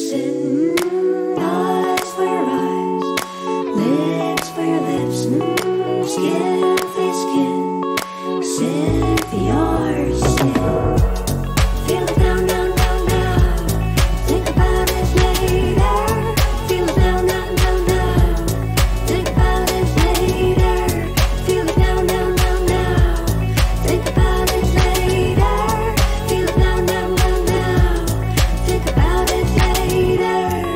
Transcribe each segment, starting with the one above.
listen. Eyes for your eyes, lips for your lips, skin for your skin, sin for your sin. Feel it now, now, now, now. Think about it later. Feel it now, now, now, now. Think about it later. Feel it now, now, now, now. Think about it later. Feel it now, now, now, now. Think about it later.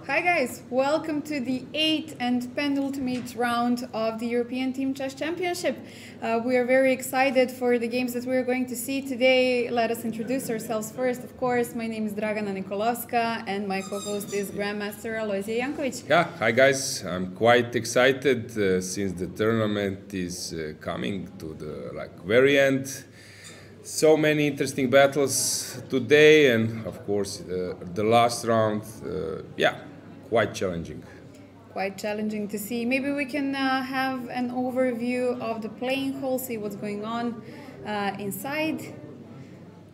Hi guys, welcome to the 8th and penultimate round of the European Team Chess Championship. We are very excited for the games that we are going to see today. Let us introduce ourselves first. Of course, my name is Dragana, Nikolovska, and my co-host is Grandmaster Alojzije Jankovic. Yeah, hi guys. I'm quite excited since the tournament is coming to the very end. So many interesting battles today, and of course the last round. Quite challenging. Quite challenging to see. Maybe we can have an overview of the playing hall, see what's going on inside.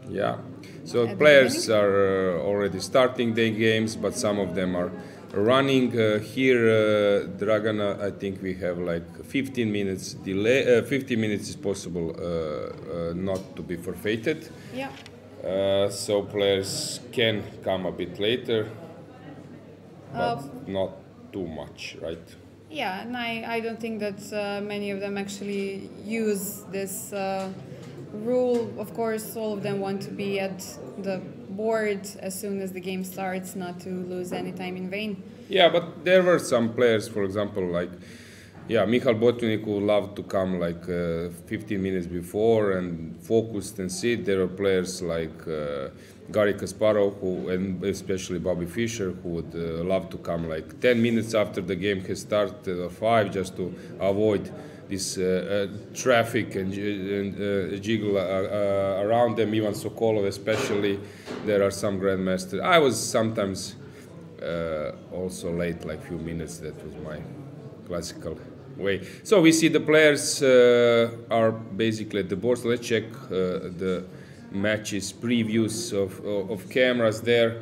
Yeah, so players are already starting their games, but some of them are running. Here, Dragana, I think we have like 15 minutes delay. 15 minutes is possible not to be forfeited. Yeah. So players can come a bit later. But not too much, right? Yeah, and I don't think that many of them actually use this rule. Of course, all of them want to be at the board as soon as the game starts, not to lose any time in vain. Yeah, but there were some players, for example, Michal Botvinnik who loved to come 15 minutes before and focused and sit. There were players like Garry Kasparov, and especially Bobby Fischer, who would love to come 10 minutes after the game has started or 5, just to avoid this traffic and jiggle around them. Ivan Sokolov especially. There are some grandmasters. I was sometimes also late, few minutes. That was my classical way. So we see the players are basically at the board. So let's check the matches previews of cameras there.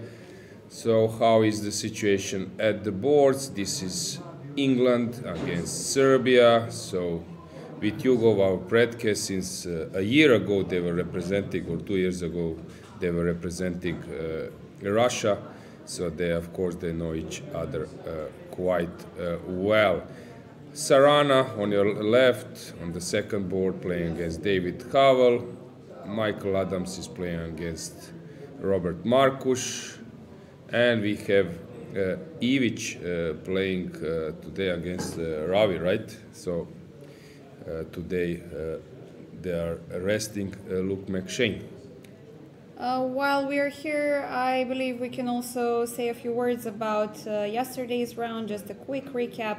So how is the situation at the boards? This is England against Serbia. So with Jugov, our predke, since a year ago they were representing, or 2 years ago they were representing Russia. So they, of course, they know each other quite well. Sarana on your left on the second board playing against David Havel. Michael Adams is playing against Robert Markush, and we have Ivic playing today against Ravi, right? So today they are resting Luke McShane. While we are here, I believe we can also say a few words about yesterday's round. Just a quick recap.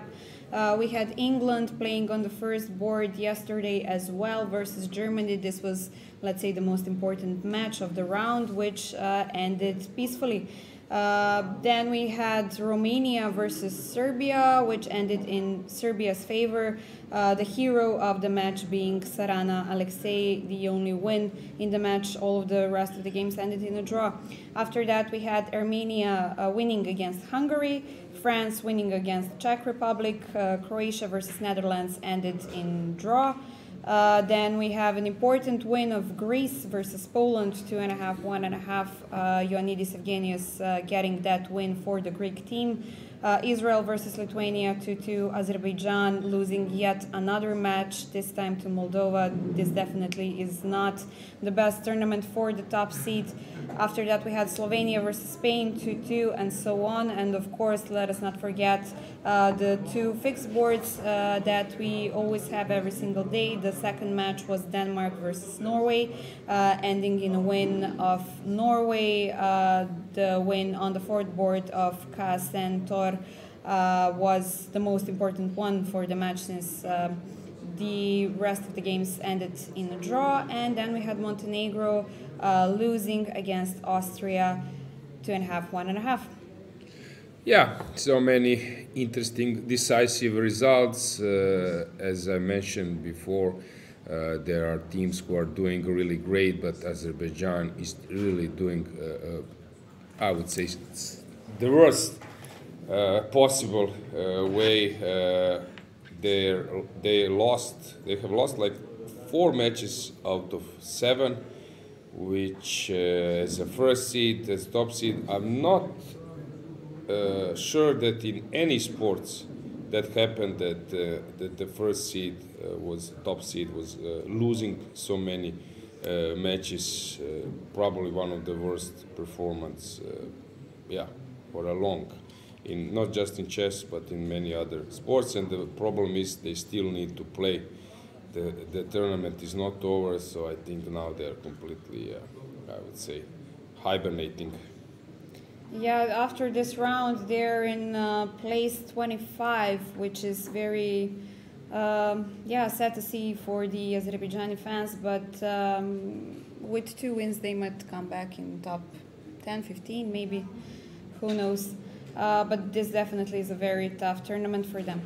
We had England playing on the first board yesterday as well versus Germany. This was, let's say, the most important match of the round, which ended peacefully. Then we had Romania versus Serbia, which ended in Serbia's favor. The hero of the match being Sarana Alexei, the only win in the match. All of the rest of the games ended in a draw. After that, we had Armenia winning against Hungary, France winning against Czech Republic, Croatia versus Netherlands ended in draw. Then we have an important win of Greece versus Poland, 2.5, 1.5. Ioannidis Evgenius getting that win for the Greek team. Israel versus Lithuania, 2-2. Azerbaijan losing yet another match, this time to Moldova. This definitely is not the best tournament for the top seed. After that, we had Slovenia versus Spain, 2-2, and so on. And of course, let us not forget the two fixed boards that we always have every single day. The second match was Denmark versus Norway, ending in a win of Norway. The win on the fourth board of Carlsen was the most important one for the match, since the rest of the games ended in a draw. And then we had Montenegro losing against Austria, 2.5, 1.5. Yeah, so many interesting, decisive results. As I mentioned before, there are teams who are doing really great, but Azerbaijan is really doing, I would say, the worst possible way. They have lost 4 matches out of 7, which as a first seed, as top seed, I'm not sure that in any sports that happened that the first seed was top seed was losing so many matches. Probably one of the worst performance, for a long in not just in chess but in many other sports. And the problem is they still need to play. The tournament is not over, so I think now they are completely, I would say, hibernating. Yeah, after this round, they're in place 25, which is very, sad to see for the Azerbaijani fans. But with 2 wins, they might come back in top 10, 15, maybe. Who knows? But this definitely is a very tough tournament for them.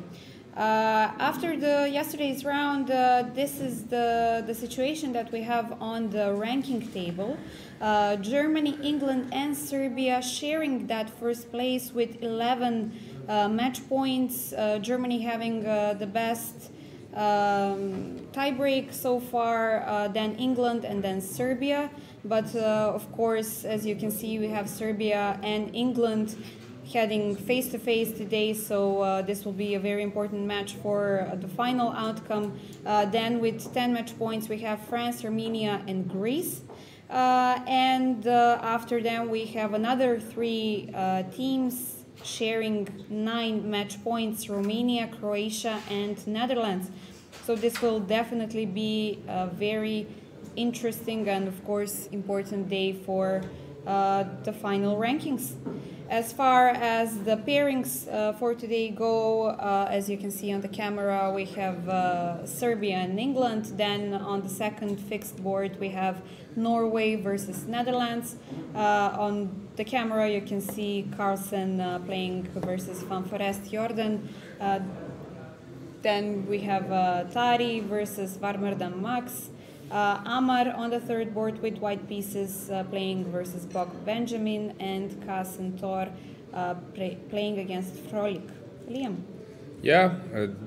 After yesterday's round, this is the situation that we have on the ranking table. Germany, England and Serbia sharing that first place with 11 match points. Germany having the best tiebreak so far, then England and then Serbia. But of course, as you can see, we have Serbia and England heading face-to-face today, so this will be a very important match for the final outcome. Then with 10 match points, we have France, Armenia and Greece. And after them, we have another 3 teams sharing 9 match points, Romania, Croatia and Netherlands. So this will definitely be a very interesting and, of course, important day for the final rankings. As far as the pairings for today go, as you can see on the camera, we have Serbia and England. Then on the second fixed board, we have Norway versus Netherlands. On the camera, you can see Carlsen playing versus Van Forest Jordan. Then we have Tari versus Warmerdam Max. Amar on the third board with white pieces playing versus Bok Benjamin, and Kas and Thor playing against Frolik. Liam. Yeah,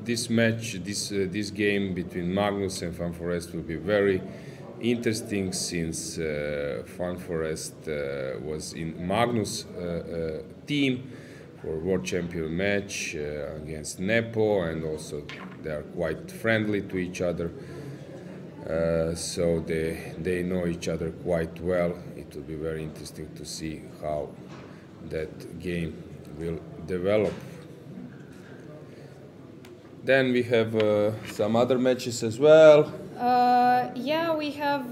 this match, this game between Magnus and Van Forest will be very interesting, since Van Forest was in Magnus' team for World Champion match against Nepo, and also they are quite friendly to each other. So they know each other quite well. It will be very interesting to see how that game will develop. Then we have some other matches as well. Yeah, we have,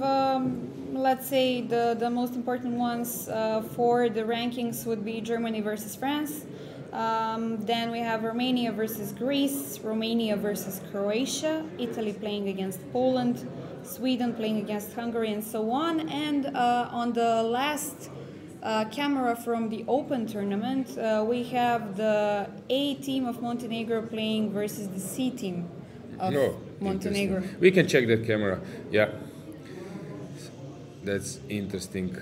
let's say, the most important ones for the rankings would be Germany versus France. Then we have Romania versus Greece, Romania versus Croatia, Italy playing against Poland, Sweden playing against Hungary, and so on. And on the last camera from the Open tournament, we have the A team of Montenegro playing versus the C team of Montenegro. We can check that camera. Yeah, that's interesting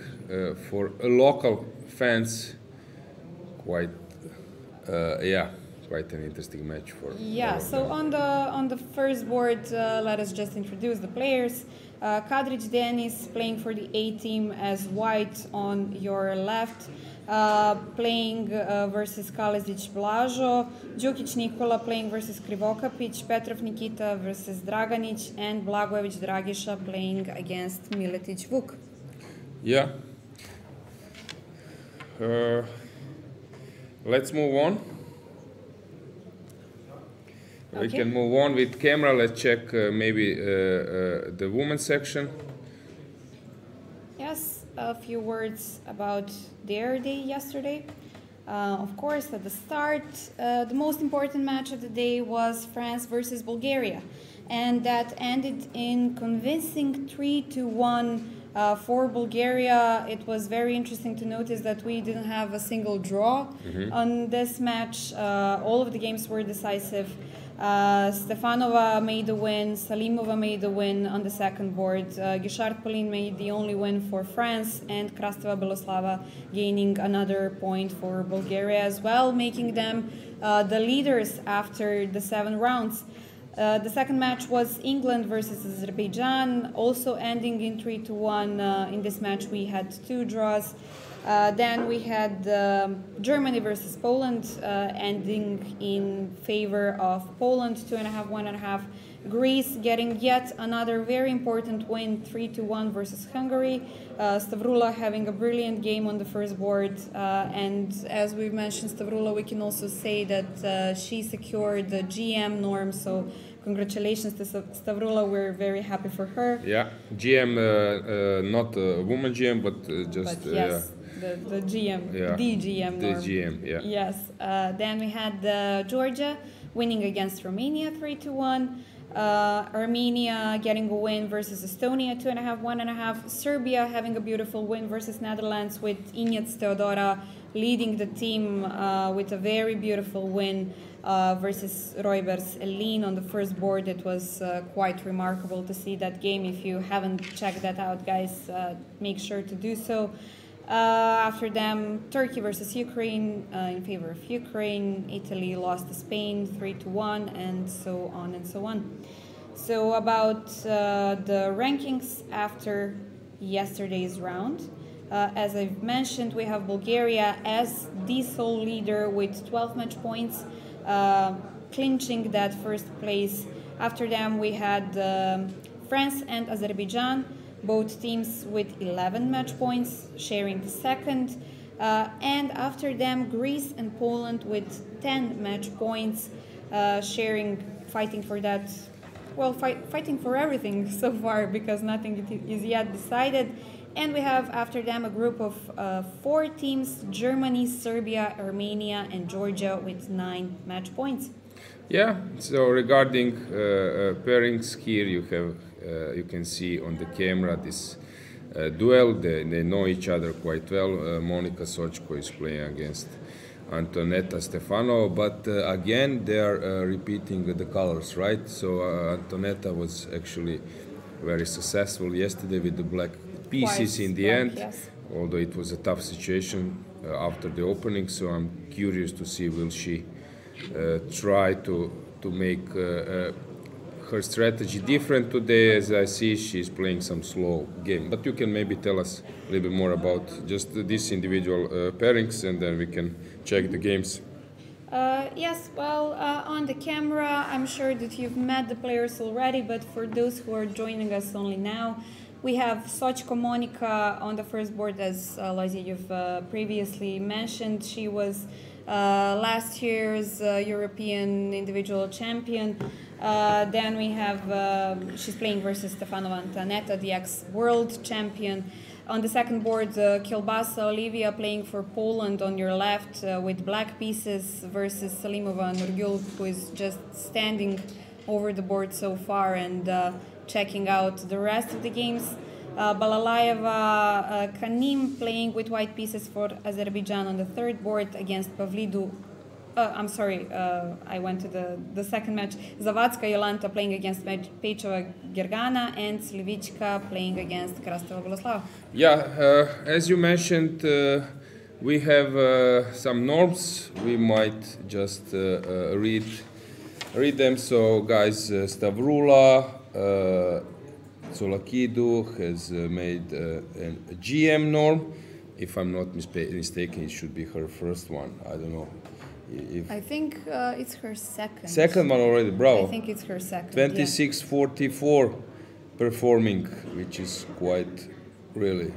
for local fans. Quite an interesting match for. Yeah. So on the first board, let us just introduce the players. Kadrić Denis playing for the A team as white on your left, playing versus Kalezić Blažo, Đukić Nikola playing versus Krivokapić, Petrov Nikita versus Draganić, and Blagojević Dragiša playing against Miletić Vuk. Yeah. Let's move on. Okay. We can move on with camera. Let's check maybe the women's section. Yes, a few words about their day yesterday. Of course, at the start, the most important match of the day was France versus Bulgaria, and that ended in convincing 3-1 for Bulgaria. It was very interesting to notice that we didn't have a single draw on this match. All of the games were decisive. Stefanova made the win, Salimova made the win on the second board, Guichard Pauline made the only win for France, and Krasteva Beloslava gaining another point for Bulgaria as well, making them the leaders after the 7 rounds. The second match was England versus Azerbaijan, also ending in 3-1. In this match we had 2 draws. Then we had Germany versus Poland, ending in favor of Poland, 2.5, 1.5. Greece getting yet another very important win, 3-1 versus Hungary. Stavroula having a brilliant game on the first board, and as we've mentioned Stavroula, we can also say that she secured the GM norm, so congratulations to Stavroula, we're very happy for her. Yeah, GM, not a woman GM, but just... But yes, the GM, yeah. the GM norm. The GM, yeah. Yes, then we had Georgia winning against Romania 3-1. Armenia getting a win versus Estonia 2.5, 1.5. Serbia having a beautiful win versus Netherlands with Inec Teodora leading the team with a very beautiful win versus Reubers Elin on the first board. It was quite remarkable to see that game. If you haven't checked that out, guys, make sure to do so. After them, Turkey versus Ukraine in favor of Ukraine. Italy lost to Spain 3-1, and so on and so on. So about the rankings after yesterday's round. As I've mentioned, we have Bulgaria as the sole leader with 12 match points, clinching that first place. After them, we had France and Azerbaijan, both teams with 11 match points, sharing the second. And after them, Greece and Poland with 10 match points, fighting for that, well, fighting for everything so far because nothing is yet decided. And we have after them a group of 4 teams, Germany, Serbia, Armenia, and Georgia with 9 match points. Yeah, so regarding pairings here, you can see on the camera this duel. They know each other quite well. Monika Sochko is playing against Antonetta Stefanova, but again they are repeating the colors, right? So Antonetta was actually very successful yesterday with the black pieces in the end, yes. Although it was a tough situation after the opening, so I'm curious to see will she try to make her strategy different today. As I see, she's playing some slow game. But you can maybe tell us a little bit more about just these individual pairings, and then we can check the games. Yes, well, on the camera, I'm sure that you've met the players already, but for those who are joining us only now, we have Sochko Monika on the first board, as Alojzije, you've previously mentioned. She was last year's European individual champion. Then we have, she's playing versus Stefanova Antonetta, the ex-world champion. On the second board, Kilbasa Olivia playing for Poland on your left with black pieces versus Salimova Nurgul, who is just standing over the board so far and checking out the rest of the games. Balalaeva Kanim playing with white pieces for Azerbaijan on the third board against Pavlidou. I'm sorry, I went to the second match. Zavatska Jolanta playing against Pejchova Gergana and Slivichka playing against Krasteva Boleslava. Yeah, as you mentioned, we have some norms. We might just read them. So, guys, Stavroula Solakidou has made a GM norm. If I'm not mistaken, it should be her first one. I don't know. I think it's her second. Second one already, bravo. I think it's her second. 26:44 performing, which is quite really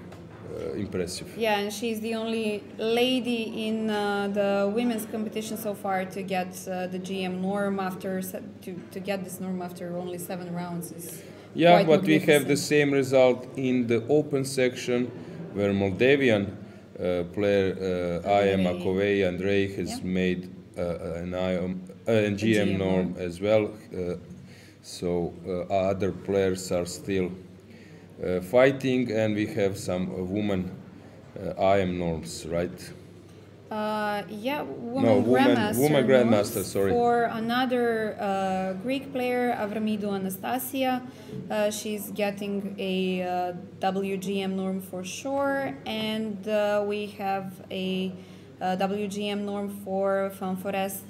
impressive. Yeah, and she's the only lady in the women's competition so far to get the GM norm after to get this norm after only 7 rounds. Yeah, but we have the same result in the open section where Moldavian player Aya Makovei Andrei has made an GM norm as well. So other players are still fighting, and we have some women IM norms, right? Yeah, woman grandmaster, sorry. For another Greek player, Avramidou Anastasia, she's getting a WGM norm for sure, and we have a WGM norm for Van Forest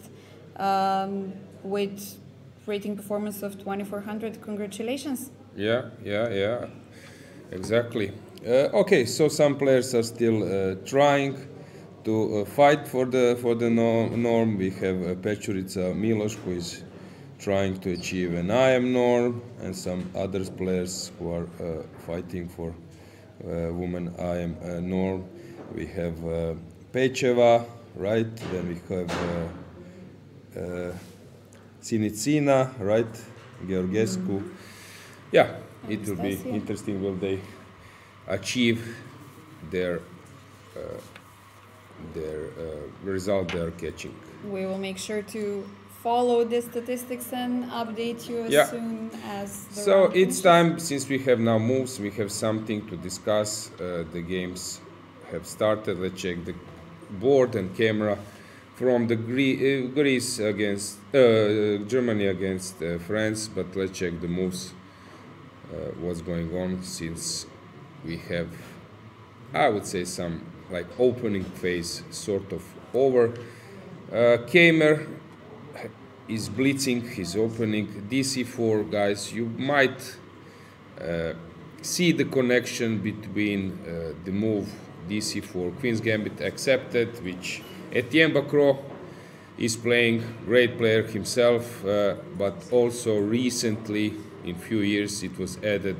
with rating performance of 2400. Congratulations. Yeah, exactly. Okay, so some players are still trying to fight for the norm. We have Pečurica Miloš, who is trying to achieve an IM norm, and some other players who are fighting for women IM norm. We have Pecheva, right? Then we have Sinitsina, right? Georgescu. Yeah, it will be interesting. Will they achieve their result they are catching? We will make sure to follow the statistics and update you as soon as the So round it's finishes. time, since we have now moves, we have something to discuss. The games have started. Let's check the board and camera from the Greece against Germany against France, but let's check the moves. What's going on, since we have, I would say, some like opening phase sort of over. Teimour is blitzing, he's opening DC4, guys. You might see the connection between the move DC4, Queen's Gambit accepted, which Etienne Bacro is playing, great player himself, but also recently, in few years, it was added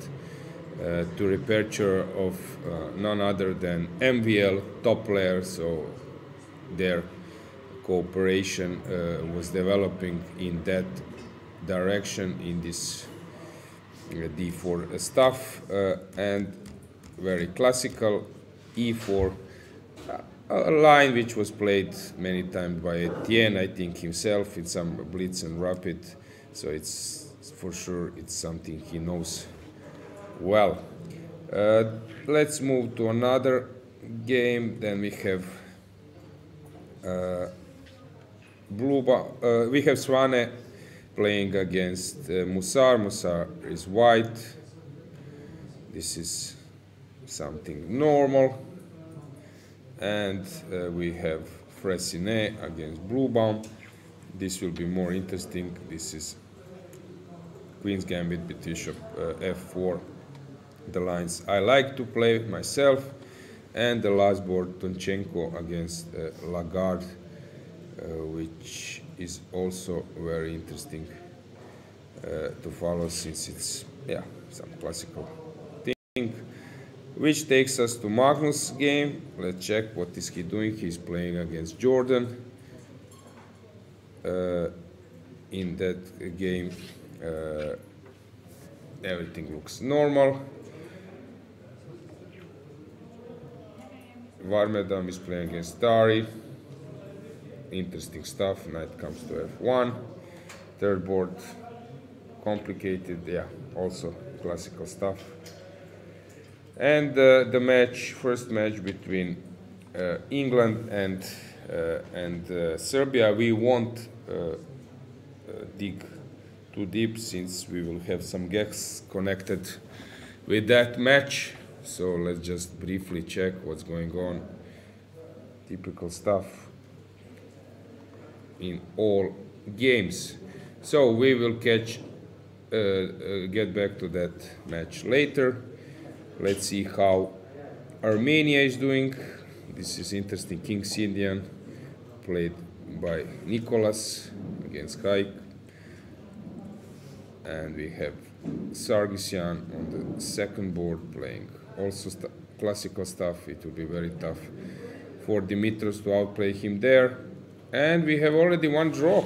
to repertoire of none other than MVL top players, so their cooperation was developing in that direction in this D4 stuff, and very classical E4, a line which was played many times by Etienne, I think himself, in some blitz and rapid, so it's for sure it's something he knows well. Let's move to another game. Then we have we have Swane playing against Musar. Musar is white. This is something normal. And we have Fressinet against Bluebaum. This will be more interesting. This is Queen's Gambit, Bishop F4. The lines I like to play myself. And the last board, Tonchenko against Lagarde, which is also very interesting to follow, since it's some classical thing. Which takes us to Magnus' game. Let's check what is he doing. He's playing against Jordan. In that game, everything looks normal. Varmedam is playing against Tari. Interesting stuff. Knight comes to F1. Third board, complicated. Yeah, also classical stuff. And the match, first match between England and Serbia. We won't dig too deep, since we will have some guests connected with that match. So let's just briefly check what's going on. Typical stuff in all games. So we will get back to that match later. Let's see how Armenia is doing. This is interesting. King's Indian played by Nicolas against Kaik. And we have Sargsyan on the second board playing also classical stuff. It will be very tough for Dimitros to outplay him there. And we have already one draw.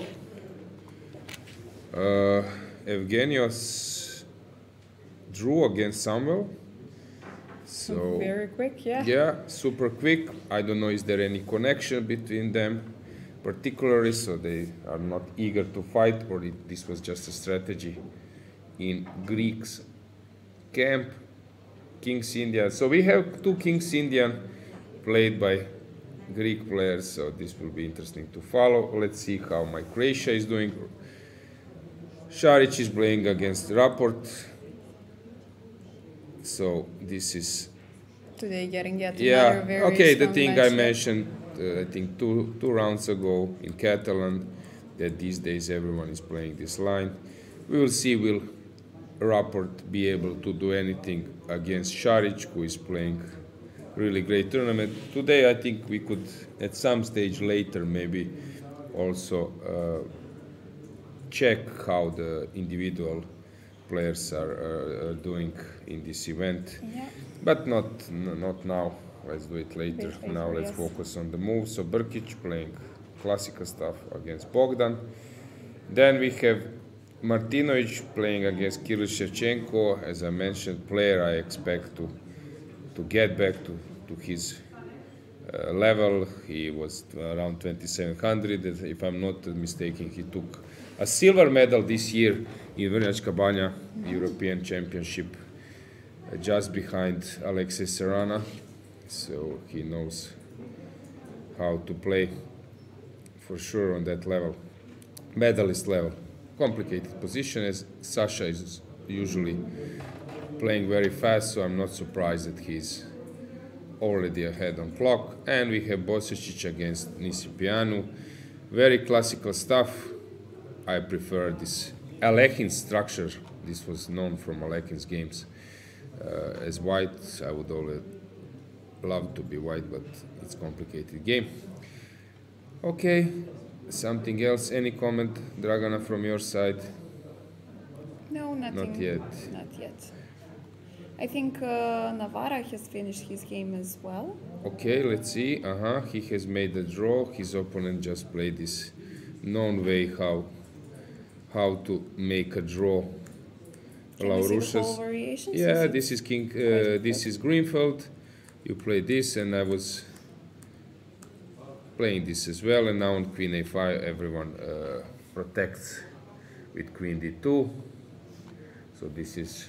Evgenios drew against Samuel. So very quick, yeah. Yeah, super quick. I don't know, is there any connection between them particularly, so they are not eager to fight, or this was just a strategy in Greeks camp. King's Indian. So we have two King's Indian played by Greek players, so this will be interesting to follow. Let's see how my Croatia is doing. Šarić is playing against Rapport. So this is today getting yet another very okay. The strong thing match. I mentioned, I think two rounds ago in Catalan, that these days everyone is playing this line. We will see. Will Rapport be able to do anything against Šarić, who is playing really great tournament today? I think we could, at some stage later, maybe also check how the individual players are doing in this event. Yeah. But not now. Let's do it later. Later, Now let's yes. focus on the move. So Brkic playing classical stuff against Bogdan. Then we have Martinovic playing against Kirill Shevchenko. As I mentioned, player I expect to get back to his level. He was around 2700. If I'm not mistaken, he took a silver medal this year in Vrnjačka Banja European Championship, just behind Alexej Serrana. So he knows how to play for sure on that level, medalist level. Complicated position, as Sasha is usually playing very fast, so I'm not surprised that he's already ahead on clock. And we have Batsiashvili against Nisipianu. Very classical stuff. I prefer this Alekhin structure. This was known from Alekhin's games. As white, I would always love to be white, but it's a complicated game. Okay, something else? Any comment, Dragana, from your side? No, nothing. Not yet. Not yet. I think Navarra has finished his game as well. Okay, let's see. He has made a draw. His opponent just played this known way how to make a draw. Can you see the whole variations? Yeah, this is King. This is Greenfeld. You play this, and I was playing this as well. And now on Queen A5, everyone protects with Queen D2. So this is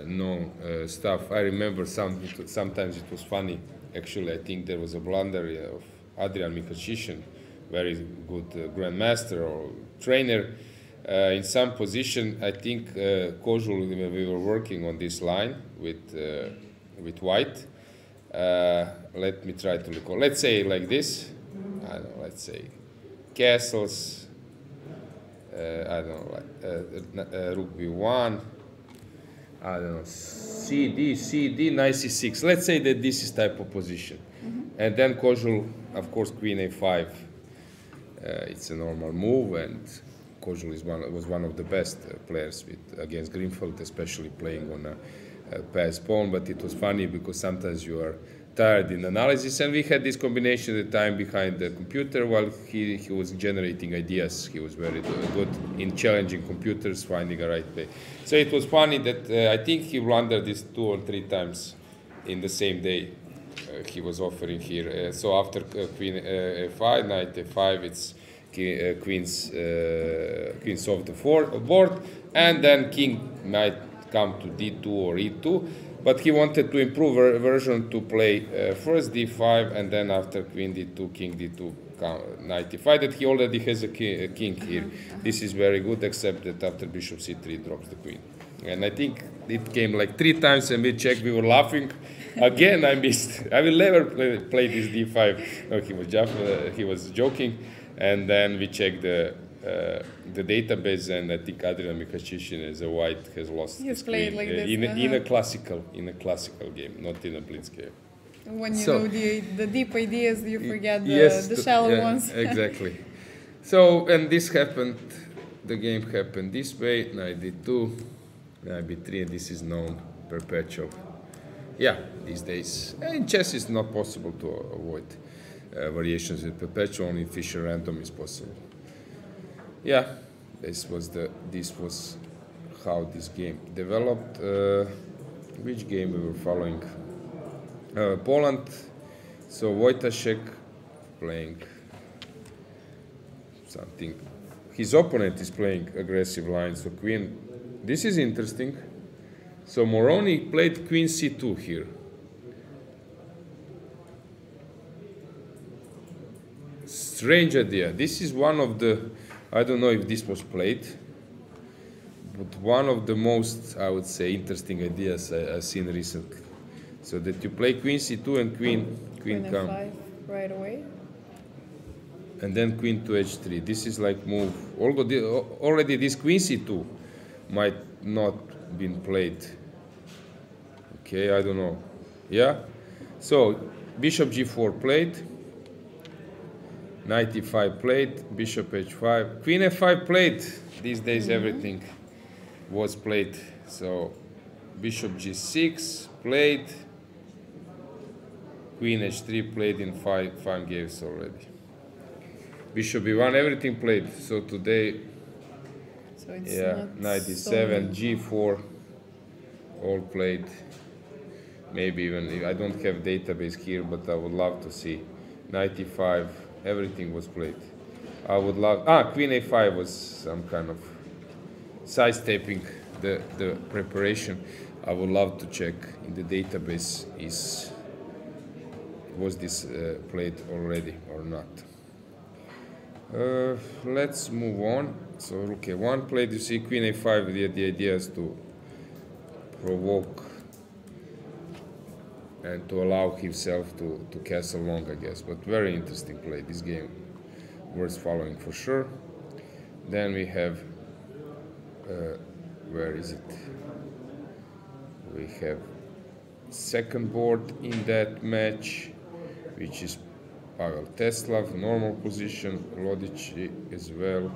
known stuff. I remember sometimes it was funny. Actually, I think there was a blunder of Adrian Mikachishin, very good grandmaster or trainer. In some position, I think Kozul, we were working on this line with white. Let me try to recall. Let's say like this. I don't know, let's say castles. I don't know, like rook b1. I don't know, CD, knight c6. Let's say that this is type of position. And then Kozul, of course, Queen a5. It's a normal move, and Kozul was one of the best players against Greenfeld, especially playing on a passed pawn. But it was funny because sometimes you are tired in analysis, and we had this combination at the time behind the computer while he was generating ideas. He was very good in challenging computers, finding a right play. So it was funny that I think he blundered this 2 or 3 times in the same day. He was offering here. So after Queen a5, Knight a5, it's Queen's off the board, and then King might come to d2 or e2. But he wanted to improve version to play first d5, and then after Queen d2, King d2, Knight e5. That he already has a king here. This is very good, except that after Bishop c3 drops the Queen. And I think it came like 3 times, and we checked. We were laughing. Again, I missed. I will never play this d5. No, he was joking. And then we checked the database, and I think Adrian Mikachishin as a white has lost his played queen like this, in a classical game, not in a blitz game. When you know the deep ideas, you forget the shallow ones. Exactly. So, and this happened. The game happened this way. Knight d2, Knight b3, and this is known perpetual. Yeah, these days in chess it's not possible to avoid variations with perpetual. Only Fischer random is possible. Yeah, this was how this game developed. Which game we were following? Poland. So Wojtaszek playing something. His opponent is playing aggressive lines. So Queen. This is interesting. So Moroni played Queen c2 here. Strange idea. This is one of the, I don't know if this was played, but one of the most, I would say, interesting ideas I've seen recently. So that you play Queen c2 and Queen come. F5 right away. And then Queen to h3. This is like move. Although already this Queen c2 might not been played. Okay, I don't know. Yeah. So Bishop g4 played. Knight e5 played, bishop h5, queen f5 played. These days everything was played. So bishop g6 played, queen h3 played in five games already. Bishop e1, everything played. So today, So it's knight e7, g4, all played. Maybe even, I don't have database here, but I would love to see. Knight e5, everything was played. I would love, queen a5 was some kind of sidestepping the preparation. I would love to check in the database was this played already or not. Let's move on. So okay, one played, you see queen a5, the idea is to provoke and to allow himself to castle long, I guess. But very interesting play, this game worth following for sure. Then we have, where is it? We have second board in that match, which is Pavel Teslav, normal position, Alojzije as well.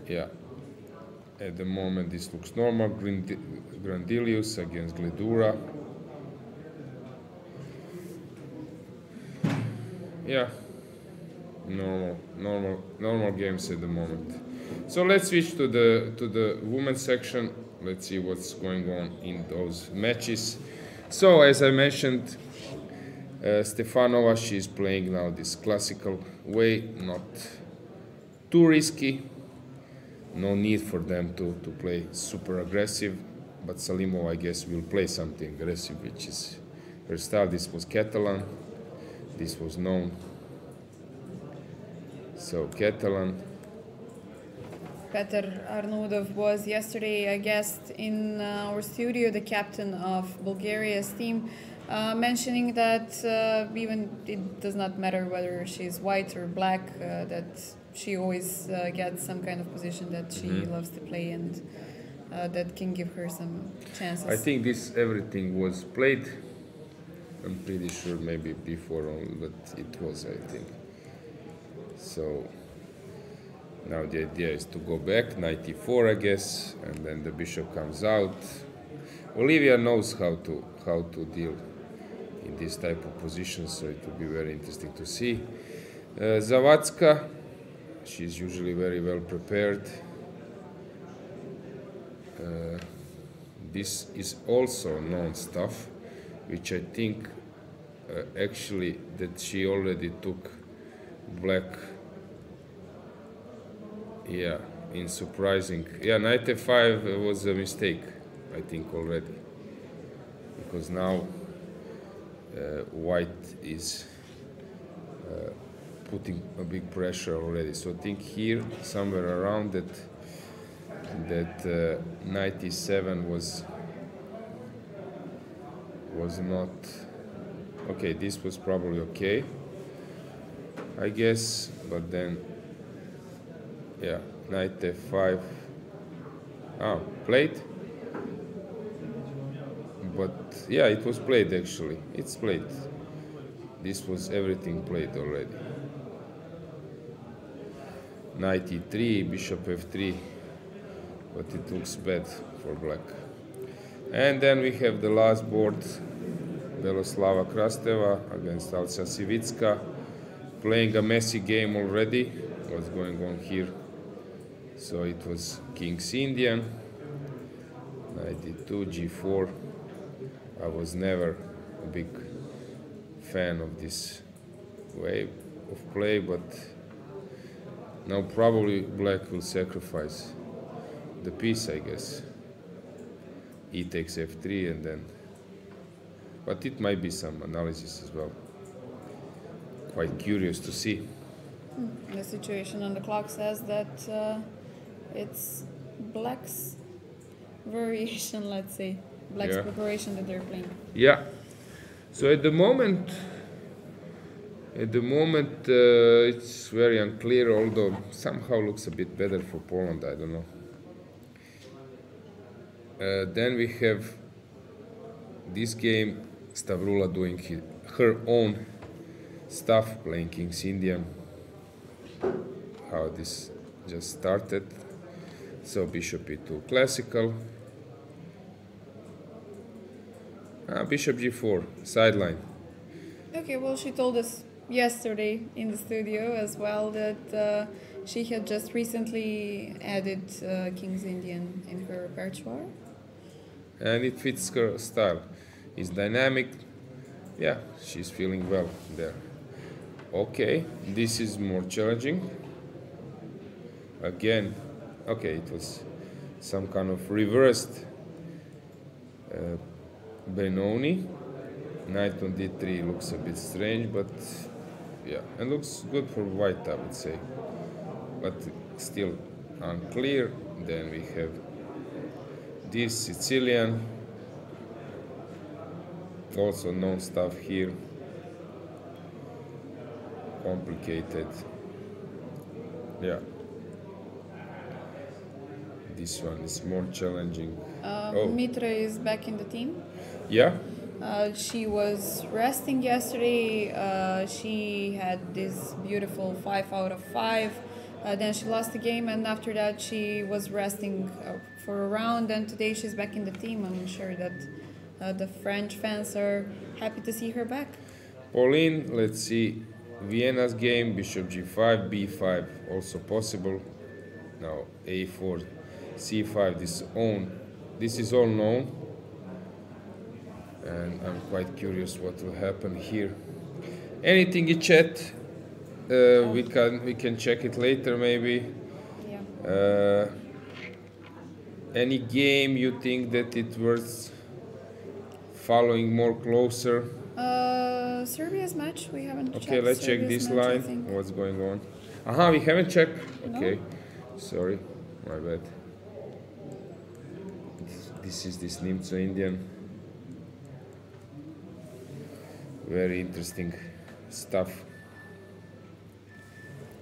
Yeah, at the moment this looks normal. Grandilius against Gledura. Yeah, normal games at the moment. So let's switch to the women's section. Let's see what's going on in those matches. So as I mentioned, Stefanova, she's playing now this classical way, not too risky. No need for them to play super aggressive, but Salimova, I guess, will play something aggressive, which is her style. This was Catalan, this was known. So Catalan. Petar Arnaudov was yesterday a guest in our studio, the captain of Bulgaria's team, mentioning that even it does not matter whether she's white or black, that she always gets some kind of position that she loves to play, and that can give her some chances. I think everything was played. I'm pretty sure maybe before only, but it was, I think. So now the idea is to go back, knight e4, I guess, and then the bishop comes out. Olivia knows how to deal in this type of position, so it will be very interesting to see. Zawadzka, she's usually very well prepared. This is also known stuff, which I think actually that she already took black. Yeah, in surprising. Yeah, knight f5 was a mistake, I think, already. Because now white is putting a big pressure already. So I think here, somewhere around that knight e7 was not... Okay, this was probably okay, I guess, but then... Yeah, knight f5. Played. But yeah, it was played actually. It's played. This was everything played already. Knight e3, bishop f3. But it looks bad for black. And then we have the last board. Beloslava Krasteva against Alsa Sivitska. Playing a messy game already. What's going on here? So it was King's Indian, knight e2, g4. I was never a big fan of this way of play, but now probably black will sacrifice the piece, I guess. E takes f3 and then... But it might be some analysis as well. Quite curious to see. The situation on the clock says that it's black's variation, let's say, black's preparation that they're playing. Yeah. So at the moment, it's very unclear, although somehow looks a bit better for Poland, I don't know. Then we have this game, Stavrula doing her own stuff, playing King's Indian. How this just started. So bishop e2 classical. Bishop g4, sideline. Okay, well, she told us yesterday in the studio as well that she had just recently added King's Indian in her repertoire. And it fits her style. It's dynamic. Yeah, she's feeling well there. Okay, this is more challenging. Again, okay, it was some kind of reversed Benoni. Knight on d3 looks a bit strange, but yeah, and looks good for white, I would say. But still unclear. Then we have this Sicilian. Also known stuff here. Complicated. Yeah. This one is more challenging. Mitra is back in the team. Yeah. She was resting yesterday. She had this beautiful 5 out of 5. Then she lost the game, and after that she was resting for a round. And today she's back in the team. I'm sure that the French fans are happy to see her back. Pauline, let's see. Vienna's game, bishop g5, b5, also possible. Now a4, c5. This is all known. And I'm quite curious what will happen here. Anything in chat? We can check it later maybe. Yeah. Any game you think that it worth following more closer? Serbia's match, we haven't checked. Okay, let's check Serbia's this match, I line. think. What's going on? Aha, we haven't checked. Okay, No? sorry, my bad. This is this Nimzo Indian. Very interesting stuff.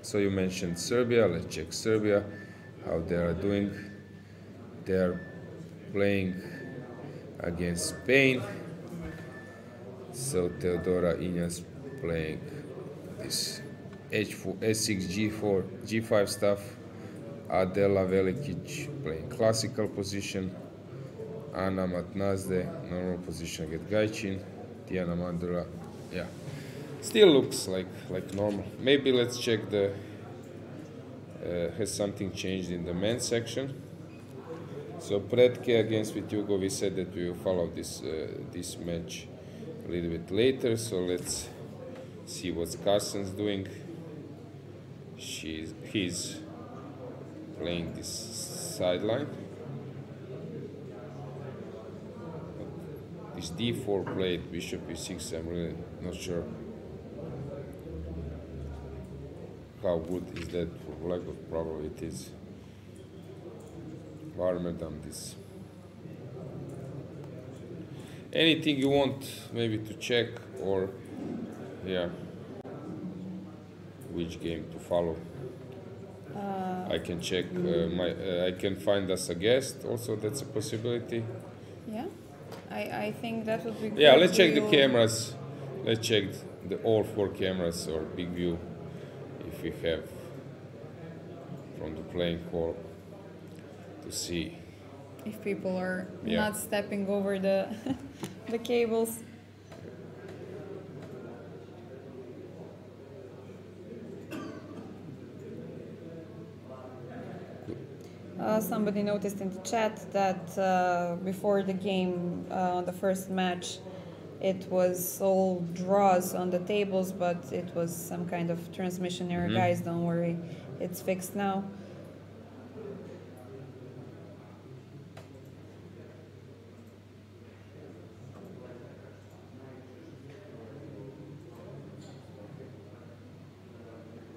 So you mentioned Serbia. Let's check Serbia, how they are doing. They are playing against Spain. So Teodora Injas playing this H4, S6, G4, G5 stuff. Adela Velikic playing classical position. Ana Matnazde, normal position against Gajcin. Tijana Mandura, yeah. Still looks like normal. Maybe let's check the has something changed in the men's section. So Pretke against Vitjugo, we said that we will follow this this match a little bit later. So let's see what Carlsen's doing. He's playing this sideline. This d4 played, bishop e6, I'm really not sure how good is that for black, but probably it is. Warmer than this. Anything you want maybe to check, or yeah, which game to follow? I can check I can find us a guest also, that's a possibility. Yeah, I think that would be good. Yeah, let's check the cameras. Let's check all 4 cameras or big view if we have from the playing hall to see if people are Yeah. not stepping over the the cables. Somebody noticed in the chat that before the game, on the first match, it was all draws on the tables, but it was some kind of transmission error. Guys, don't worry, it's fixed now.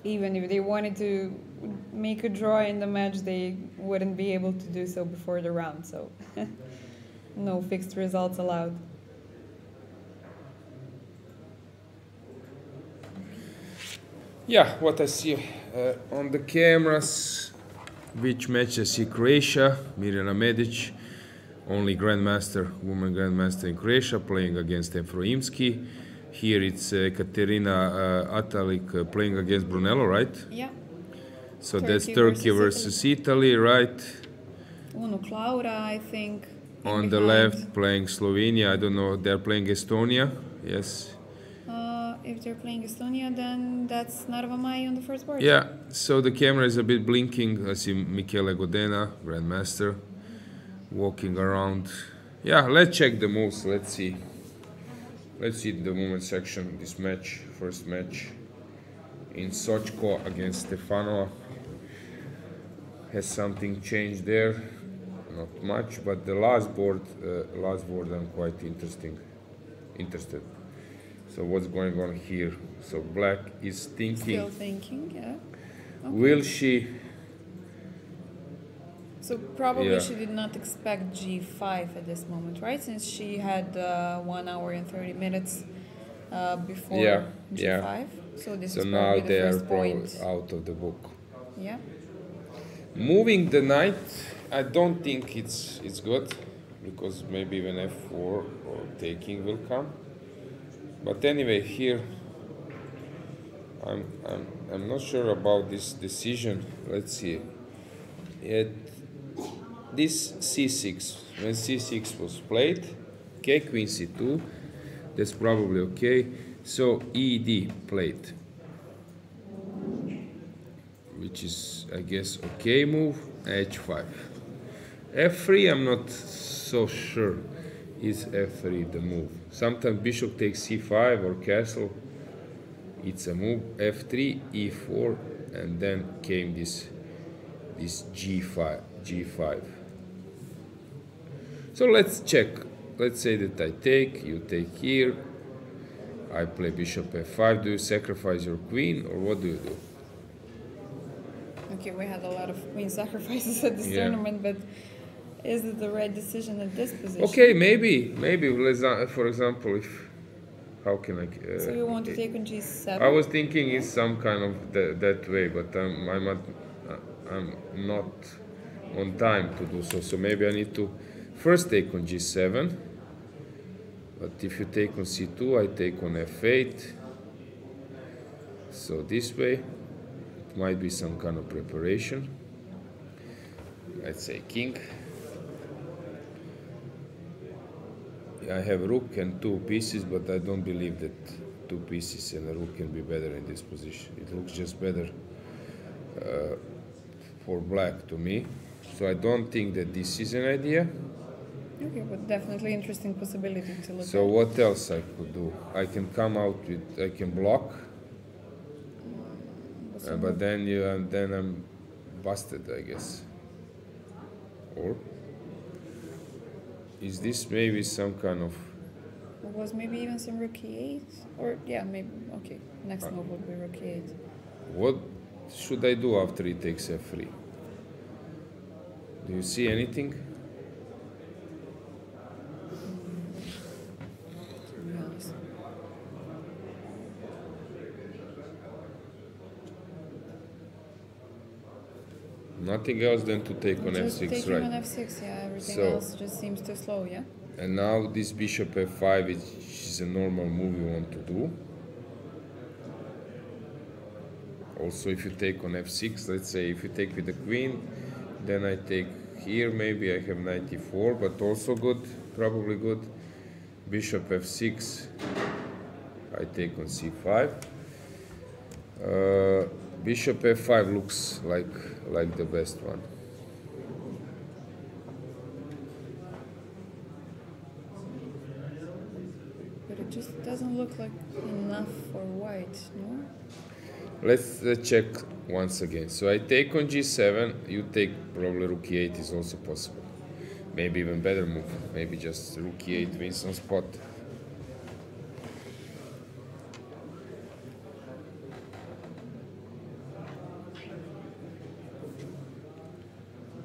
Even if they wanted to make a draw in the match, they wouldn't be able to do so before the round, so no fixed results allowed. Yeah, what I see on the cameras, which match I see Croatia, Mirjana Medic, only grandmaster, woman grandmaster in Croatia, playing against Efroimski. Here it's Katerina Atalik playing against Brunello, right? Yeah. So that's Turkey versus Italy, right? Uno Claura, I think. On the left, playing Slovenia. I don't know. They're playing Estonia. Yes. If they're playing Estonia, then that's Narva Mai on the first board. Yeah. So the camera is a bit blinking. I see Michele Godena, Grandmaster, walking around. Yeah. Let's check the moves. Let's see. Let's see the movement section. This match, first match in Sochko against Stefanova. Has something changed there? Not much, but the last board I'm quite interested. So what's going on here? So black is thinking. Still thinking, yeah. Okay. Will she? So probably she did not expect G5 at this moment, right? Since she had 1 hour and 30 minutes before G5. So this is now probably they the are first point. out of the book. Yeah. Moving the knight, I don't think it's good, because maybe even f4 or taking will come. But anyway, here I'm not sure about this decision. Let's see. This c6, when c6 was played, okay, queen c2, that's probably okay. So ed played, which is, I guess, okay move. h5, f3. I'm not so sure. Is f3 the move? Sometimes bishop takes c5 or castle. It's a move. f3, e4, and then came this g5. So let's check. Let's say that I take, you take here. I play bishop f5. Do you sacrifice your queen, or what do you do? Okay, we had a lot of queen sacrifices at this tournament, but is it the right decision at this position? Okay, maybe. For example, how can I? So you want to take on g7? I was thinking it's some kind of that way, but I'm not on time to do so. So maybe I need to first take on g7. But if you take on c2, I take on f8. So this way, it might be some kind of preparation. Let's say king. I have rook and 2 pieces, but I don't believe that 2 pieces and a rook can be better in this position. It looks just better for black to me. So I don't think that this is an idea. Okay, but definitely interesting possibility to look at. So what else I could do? I can come out with, I can block, but then I'm busted, I guess. Or is this maybe some kind of? Was maybe even some rook e8, or maybe okay. Next move would be rook e8. What should I do after he takes f3? Do you see anything? Nothing else than to take on just f6, taking right? on f6, everything So, else just seems too slow, yeah? And now this bishop f5 is a normal move you want to do. Also, if you take on f6, let's say if you take with the queen, then I take here, maybe I have knight e4, but also good, probably good. Bishop f6, I take on c5. Bishop f5 looks like the best one. But it just doesn't look like enough for white, no? Let's check once again. So I take on g7, you take probably rook e8 is also possible. Maybe even better move. Maybe just rook e8 wins on spot.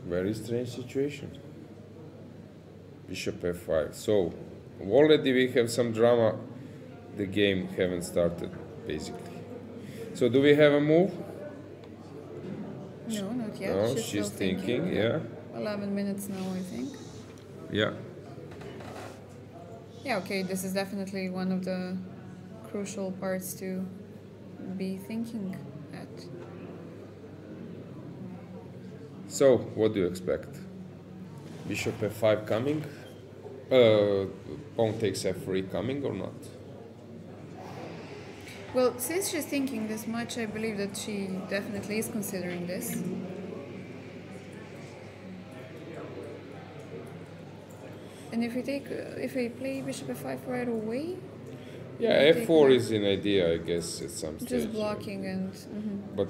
Very strange situation. Bishop f5. So already we have some drama. The game haven't started, basically. So do we have a move? No, not yet. No, She's she's still thinking, yeah. 11 minutes now, I think. Yeah. Yeah, okay, this is definitely one of the crucial parts to be thinking at. So, what do you expect? Bishop f5 coming? Pawn takes f3 coming or not? Well, since she's thinking this much, I believe that she definitely is considering this. And if we play bishop f5 right away, Yeah, f4 is an idea, I guess, at some stage. just blocking and. But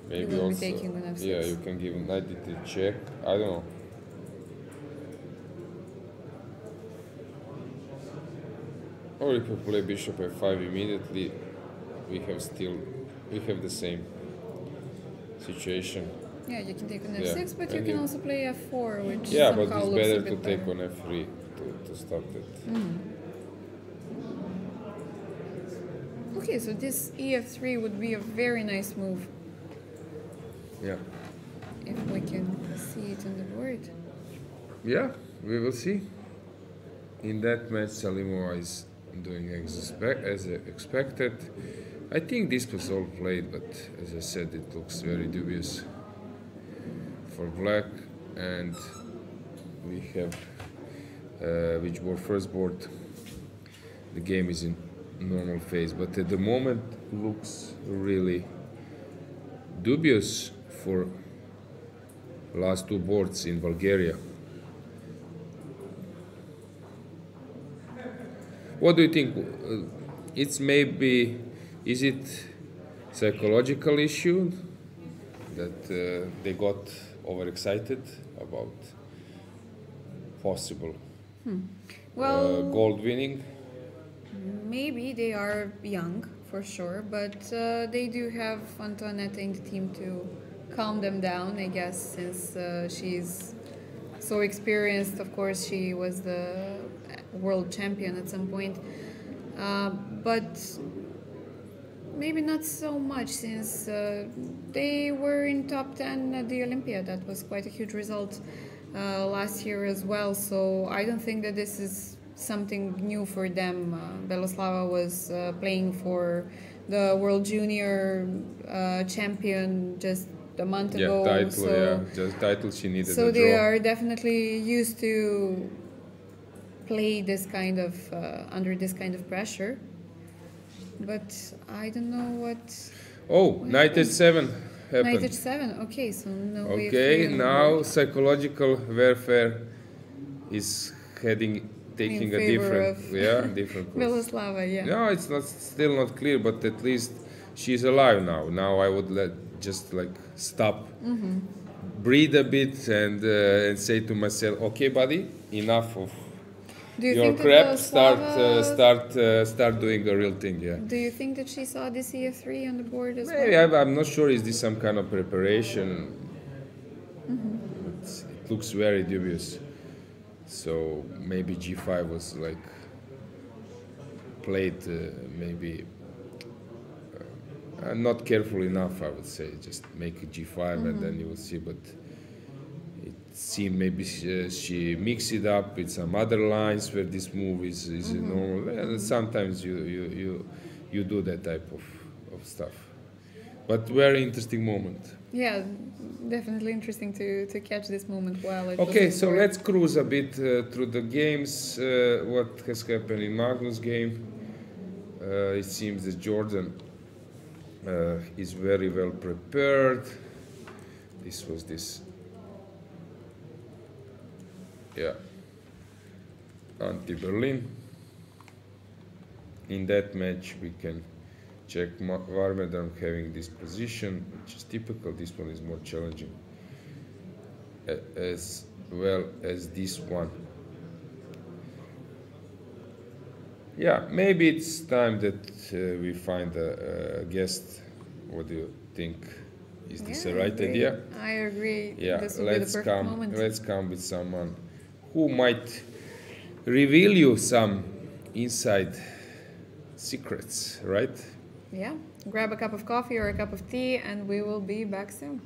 maybe will be also, taking on f6. yeah, you can give knight d3 check. I don't know. Or if you play bishop f5 immediately, we have the same situation. Yeah, you can take on Yeah, f6, but you and can you- also play f4, which Yeah, but somehow it's looks better a to bit take better. on f3 to start it. Okay, so this ef3 would be a very nice move Yeah. if we can see it on the board. Yeah, we will see. In that match, Salimova is doing as expected. I think this was all played, but as I said, it looks very dubious for black. And we have which board first board. The game is in normal phase, but at the moment looks really dubious for last two boards in Bulgaria. What do you think? Is it psychological issue that they got overexcited about possible Well, gold winning? maybe they are young for sure, but they do have Antoinette in the team to calm them down, I guess, since she's so experienced. Of course, she was the world champion at some point, but maybe not so much since they were in top 10 at the Olympia. That was quite a huge result last year as well, so I don't think that this is something new for them. Beloslava was playing for the World Junior champion just a month ago. Title, so, just title she needed so a they draw. are definitely used to play this kind of under this kind of pressure. But I don't know what. Oh, knight h7 happened. Knight h7. Okay, so no way. Okay, now psychological warfare is taking In a favor different, different course. Beloslava, yeah. No, it's still not clear, but at least she's alive now. Now I would just stop, breathe a bit, and say to myself, okay, buddy, enough of Do you your think crap. that Beloslava, Start doing a real thing. Yeah. Do you think that she saw this ef3 on the board as Maybe well? I'm not sure. Is this some kind of preparation? It looks very dubious. So maybe g5 was played maybe not careful enough. I would say just make a g5 and then you will see. But it seemed maybe she mixed it up with some other lines where this move is normal. And sometimes you do that type of stuff. But very interesting moment. Yeah, definitely interesting to catch this moment while it Okay, was so on the board. let's cruise a bit through the games. What has happened in Magnus' game? It seems that Jordan is very well prepared. This was anti-Berlin. In that match, we can check Varmedam having this position, which is typical. This one is more challenging, as well as this one. Yeah, maybe it's time that we find a guest. What do you think? Is this Yeah, a I right agree. idea? I agree. Yeah, This would be the perfect moment. let's come with someone who might reveal you some inside secrets, right? Yeah, grab a cup of coffee or a cup of tea and we will be back soon.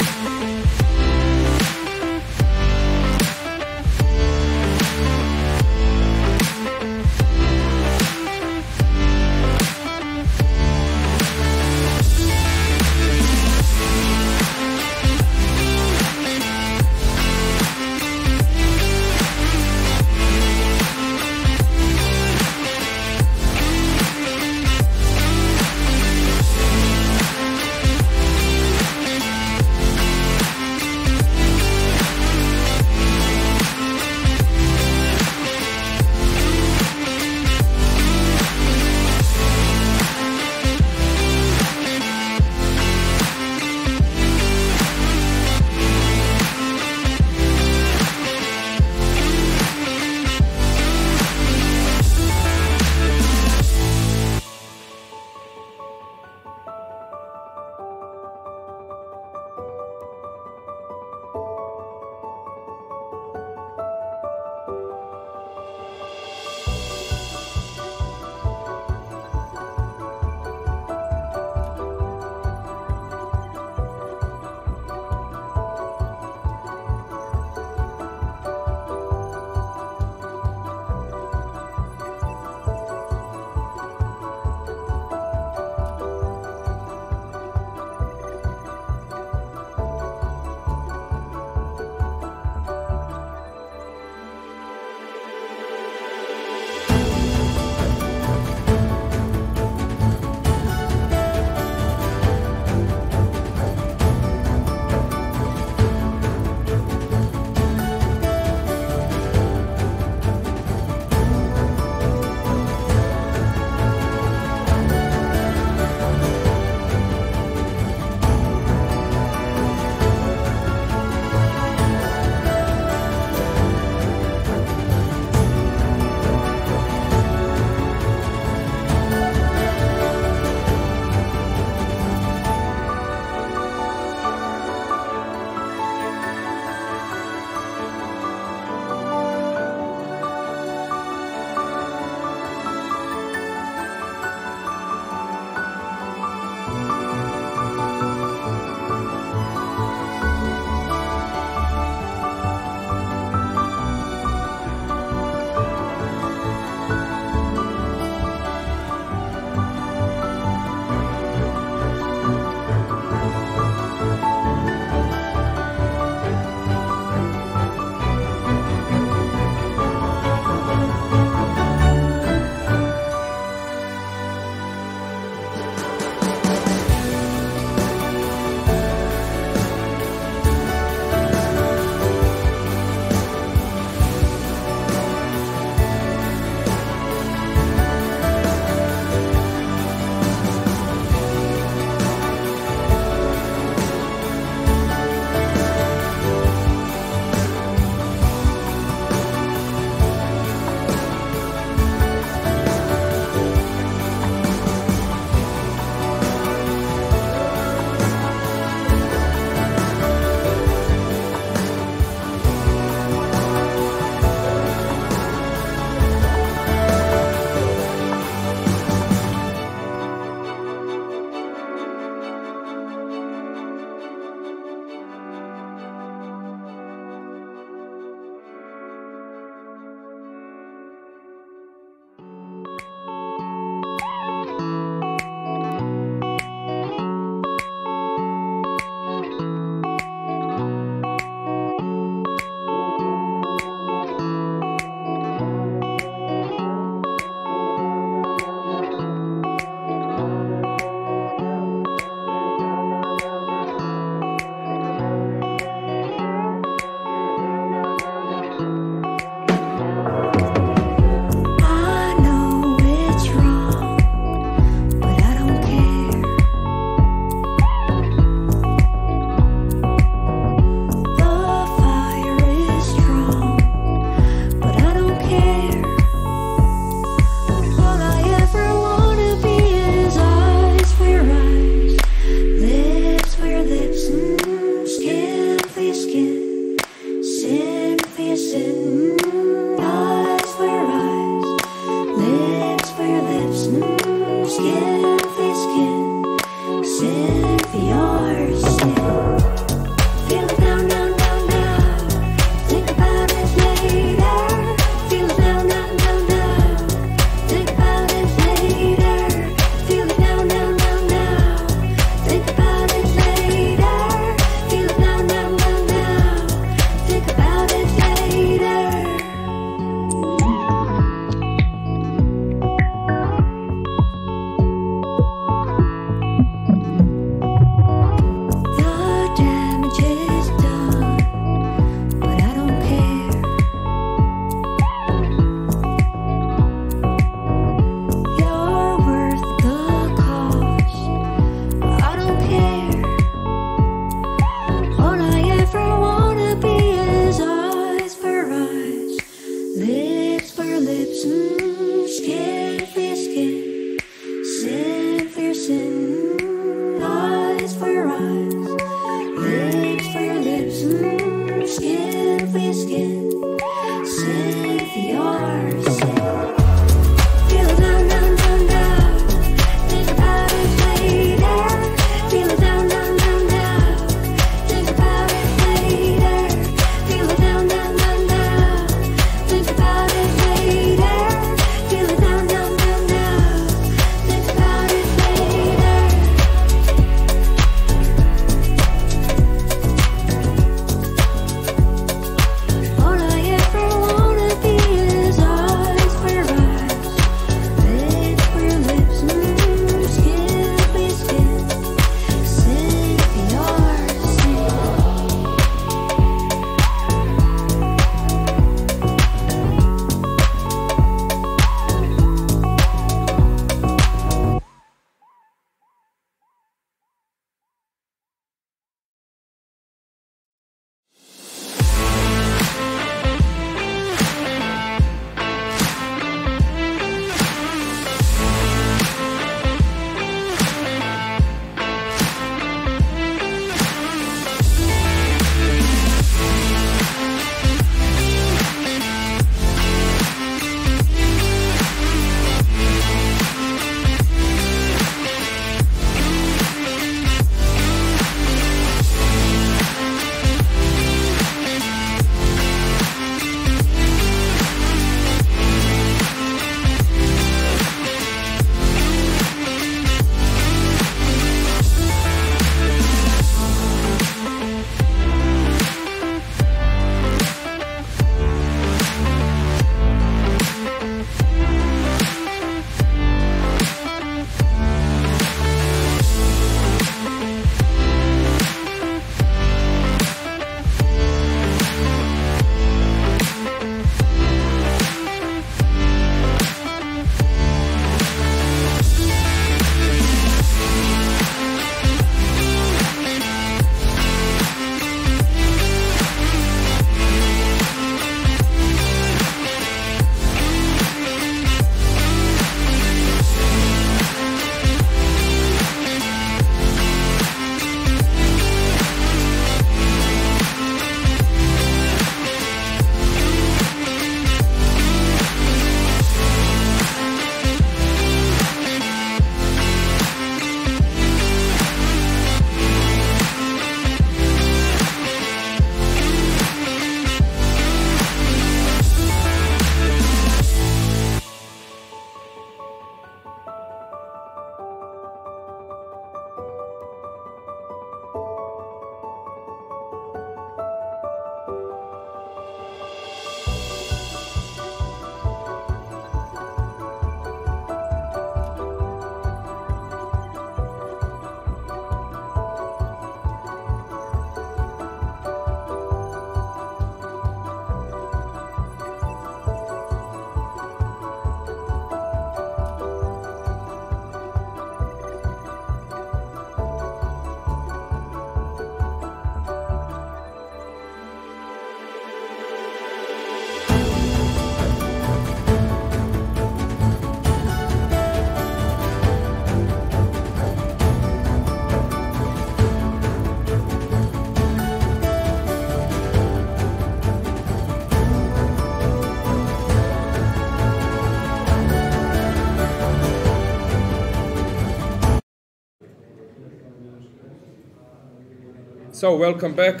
So welcome back.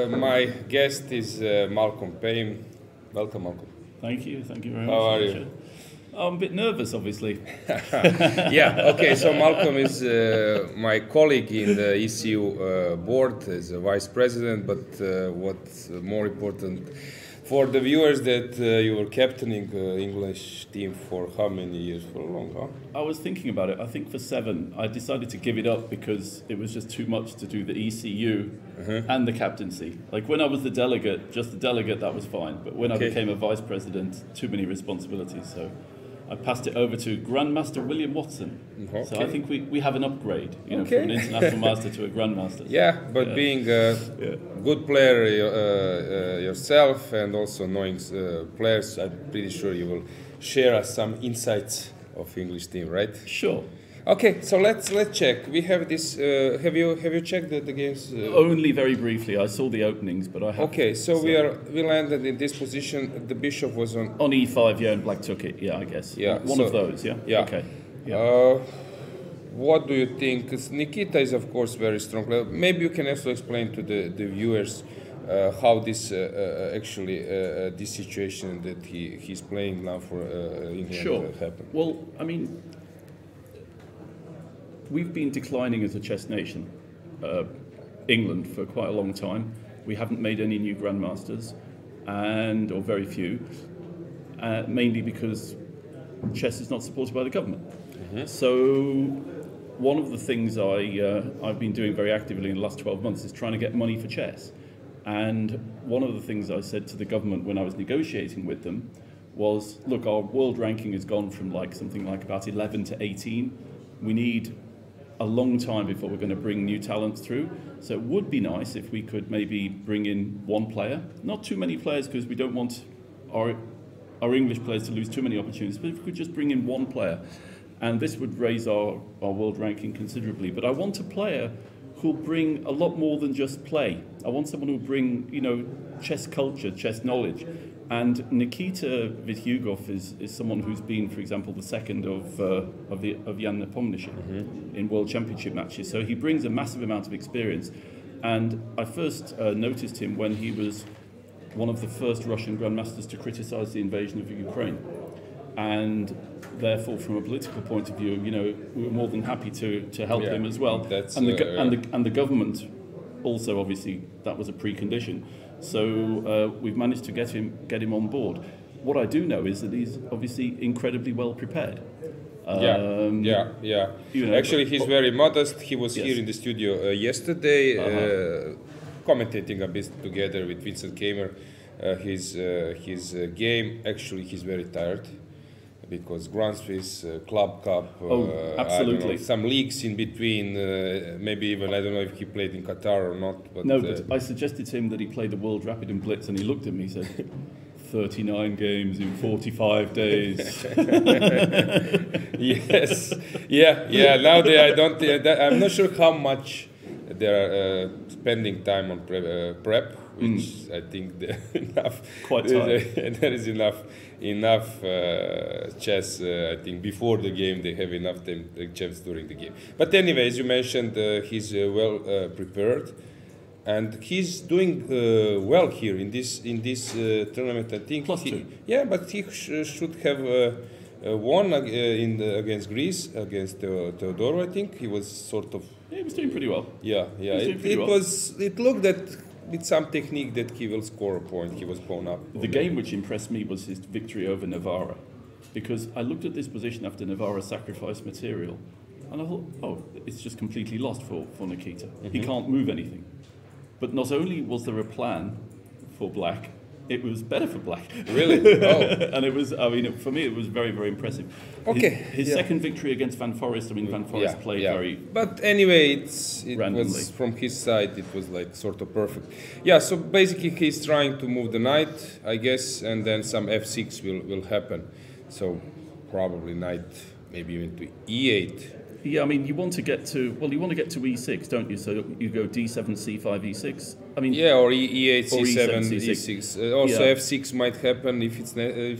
My guest is Malcolm Payne. Welcome, Malcolm. Thank you very much. How are you? I'm a bit nervous, obviously. Yeah, okay, so Malcolm is my colleague in the ECU board as a vice president, but what's more important for the viewers, that you were captaining English team for how many years? For long, huh? I was thinking about it. I think for 7. I decided to give it up because it was just too much to do the ECU and the captaincy. Like when I was the delegate, just the delegate, that was fine. But when I became a vice president, too many responsibilities. So I passed it over to Grandmaster William Watson. So I think we have an upgrade, you know, from an international master to a grandmaster. Yeah, but being a good player yourself and also knowing players, I'm pretty sure you will share us some insights of English team, right? Sure. Okay, so let's check. We have this. Have you checked the games? Only very briefly. I saw the openings, but I haven't. Okay, so we landed in this position. The bishop was on E5, yeah, and black took it. Yeah, I guess. Yeah, one of those. Yeah. Yeah. Okay. Yeah. What do you think? 'Cause Nikita is of course very strong. Maybe you can also explain to the viewers how this actually this situation that he's playing now for England happened. Well, I mean, we've been declining as a chess nation, England, for quite a long time. We haven't made any new grandmasters, or very few, mainly because chess is not supported by the government. So one of the things I've been doing very actively in the last 12 months is trying to get money for chess. And one of the things I said to the government when I was negotiating with them was, look, our world ranking has gone from something like about 11 to 18. We need a long time before we're going to bring new talents through. So it would be nice if we could maybe bring in one player, not too many players because we don't want our English players to lose too many opportunities, but if we could just bring in one player, and this would raise our world ranking considerably. But I want a player who'll bring a lot more than just play. I want someone who'll bring, you know, chess culture, chess knowledge. And Nikita Vityugov is someone who's been, for example, the second of Jan Nepomniachtchi in World Championship matches. So he brings a massive amount of experience. And I first noticed him when he was one of the first Russian grandmasters to criticize the invasion of Ukraine. And therefore, from a political point of view, you know, we were more than happy to help him as well. And the government also, obviously, that was a precondition. So we've managed to get him on board. What I do know is that he's obviously incredibly well prepared. You know, actually, he's very modest. He was here in the studio yesterday, commentating a bit together with Vincent Keimer. His game, actually, he's very tired because Grand Swiss, Club Cup, absolutely, some leagues in between. Maybe even I don't know if he played in Qatar or not. But no, but I suggested to him that he played the World Rapid and Blitz, and he looked at me and said, 39 games in 45 days. Yes, yeah. Now I'm not sure how much they're spending time on prep, which I think enough. Quite tight. There is enough chess. I think before the game they have enough time chess during the game. But anyway, as you mentioned, he's well prepared, and he's doing well here in this tournament. I think. But he should have won against Greece, against Teodoro. I think he was sort of. Yeah, he was doing pretty well. It looked that with some technique that he will score a point. He was blown up. The game which impressed me was his victory over Navarra, because I looked at this position after Navarra sacrificed material, and I thought, it's just completely lost for Nikita. He can't move anything. But not only was there a plan for Black, it was better for Black. Really? Oh. And it was, I mean, for me, it was very, very impressive. Okay. His second victory against Van Forest, I mean, Van Forest played very. But anyway, it was from his side, it was like sort of perfect. Yeah, so basically he's trying to move the knight, I guess, and then some f6 will happen. So probably knight, maybe even to e8. Yeah, I mean, you want to get to e6, don't you? So you go d7, c5, e6. I mean, yeah, or e8, c7, e6. Also, f6 might happen if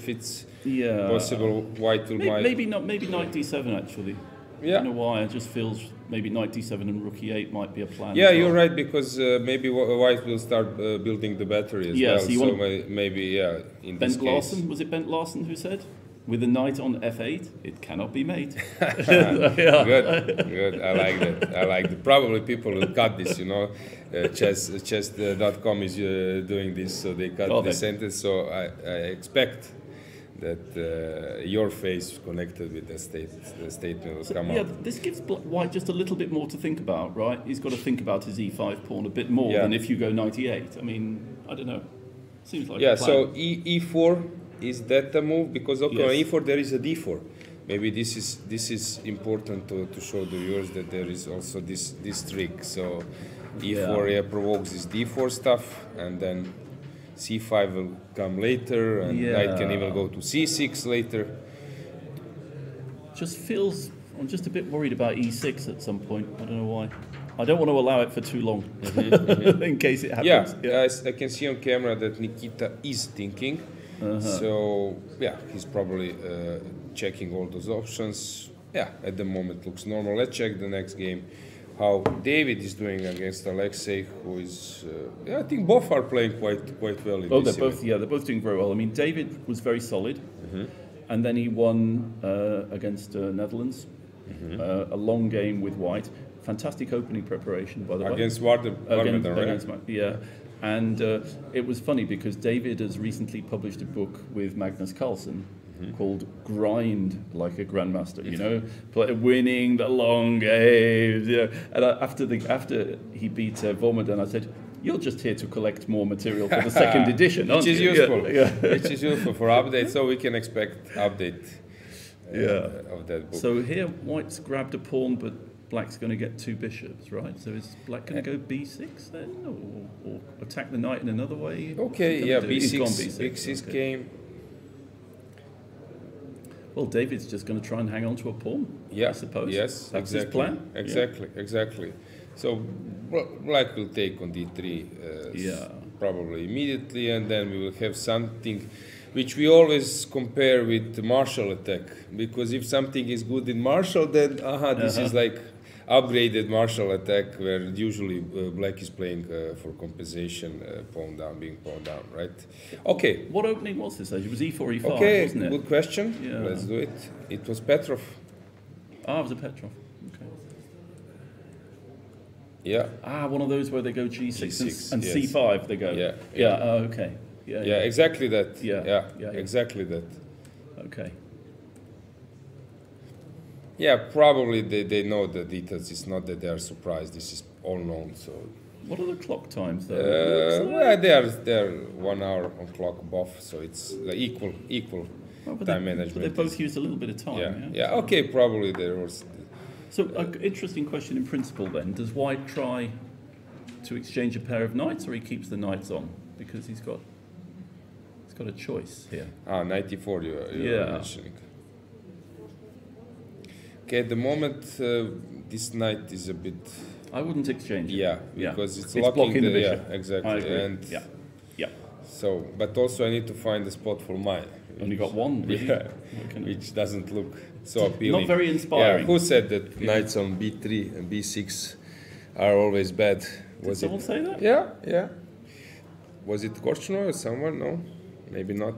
it's possible. White will maybe not. Maybe knight d7 actually. I don't know why. It just feels maybe knight d7 and rook e8 might be a plan. Yeah, as well. you're right, because maybe white will start building the battery as well. So maybe in this Bent case. Larsen, was it Bent Larsen who said, with a knight on f8, it cannot be mate. Good. I like that. I like that. Probably people will cut this, you know. Chess.com is doing this, so they cut the sentence. So I expect that your face connected with the statement will come out. This gives white just a little bit more to think about, right? He's got to think about his e5 pawn a bit more than if you go knight e8. I mean, I don't know. Seems like a plan. So e4. Is that a move? Because on e4 there is a d4. Maybe this is important to show the viewers that there is also this trick. So e4 provokes this d4 stuff, and then c5 will come later, and knight can even go to c6 later. Just feels, I'm just a bit worried about e6 at some point. I don't know why. I don't want to allow it for too long in case it happens. I can see on camera that Nikita is thinking. So he's probably checking all those options. At the moment looks normal. Let's check the next game, how David is doing against Alojzije, who is I think both are playing quite well in this they're both doing very well. I mean, David was very solid, and then he won against Netherlands, a long game with white. Fantastic opening preparation, by the way. Against Wagner, And it was funny because David has recently published a book with Magnus Carlsen called Grind Like a Grandmaster, you know, winning the long games. You know. And after he beat Vormaden, I said, you're just here to collect more material for the second edition, aren't you? Which is useful. Which is useful for updates, so we can expect update of that book. So here, white's grabbed a pawn, but black's going to get two bishops, right? So is black going to go b6 then, or attack the knight in another way? Okay, b6 game. Well, David's just going to try and hang on to a pawn, I suppose. Yes, that's exactly. his plan. Exactly. So black will take on d3 probably immediately, and then we will have something which we always compare with the martial attack, because if something is good in martial, then this is like upgraded martial attack, where usually black is playing for compensation, being pawn down, right? Okay. What opening was this? It was e4, e5, okay, wasn't it? Good question. Let's do it. It was Petrov. It was a Petrov. Okay. Yeah. One of those where they go g6 and c5 they go. Okay. Yeah, exactly that. Exactly that. Okay. Yeah, probably they know the details. It's not that they are surprised. This is all known. So. What are the clock times though? They're 1 hour on clock both, so it's equal time management. But they both use a little bit of time. Yeah. Okay, probably there was. So, an interesting question in principle then. Does white try to exchange a pair of knights, or he keeps the knights on? Because he's got a choice here. 94 you're mentioning. Okay, at the moment, this knight is a bit... I wouldn't exchange it. Yeah, because it's blocking the bishop. Yeah, exactly. I agree. And yeah. So, but also I need to find a spot for mine. Only got one, really. Yeah, which doesn't look so appealing. Not very inspiring. Yeah, who said that knights on b3 and b6 are always bad? Did someone say that? Yeah. Was it Korchnoi or someone? No, maybe not.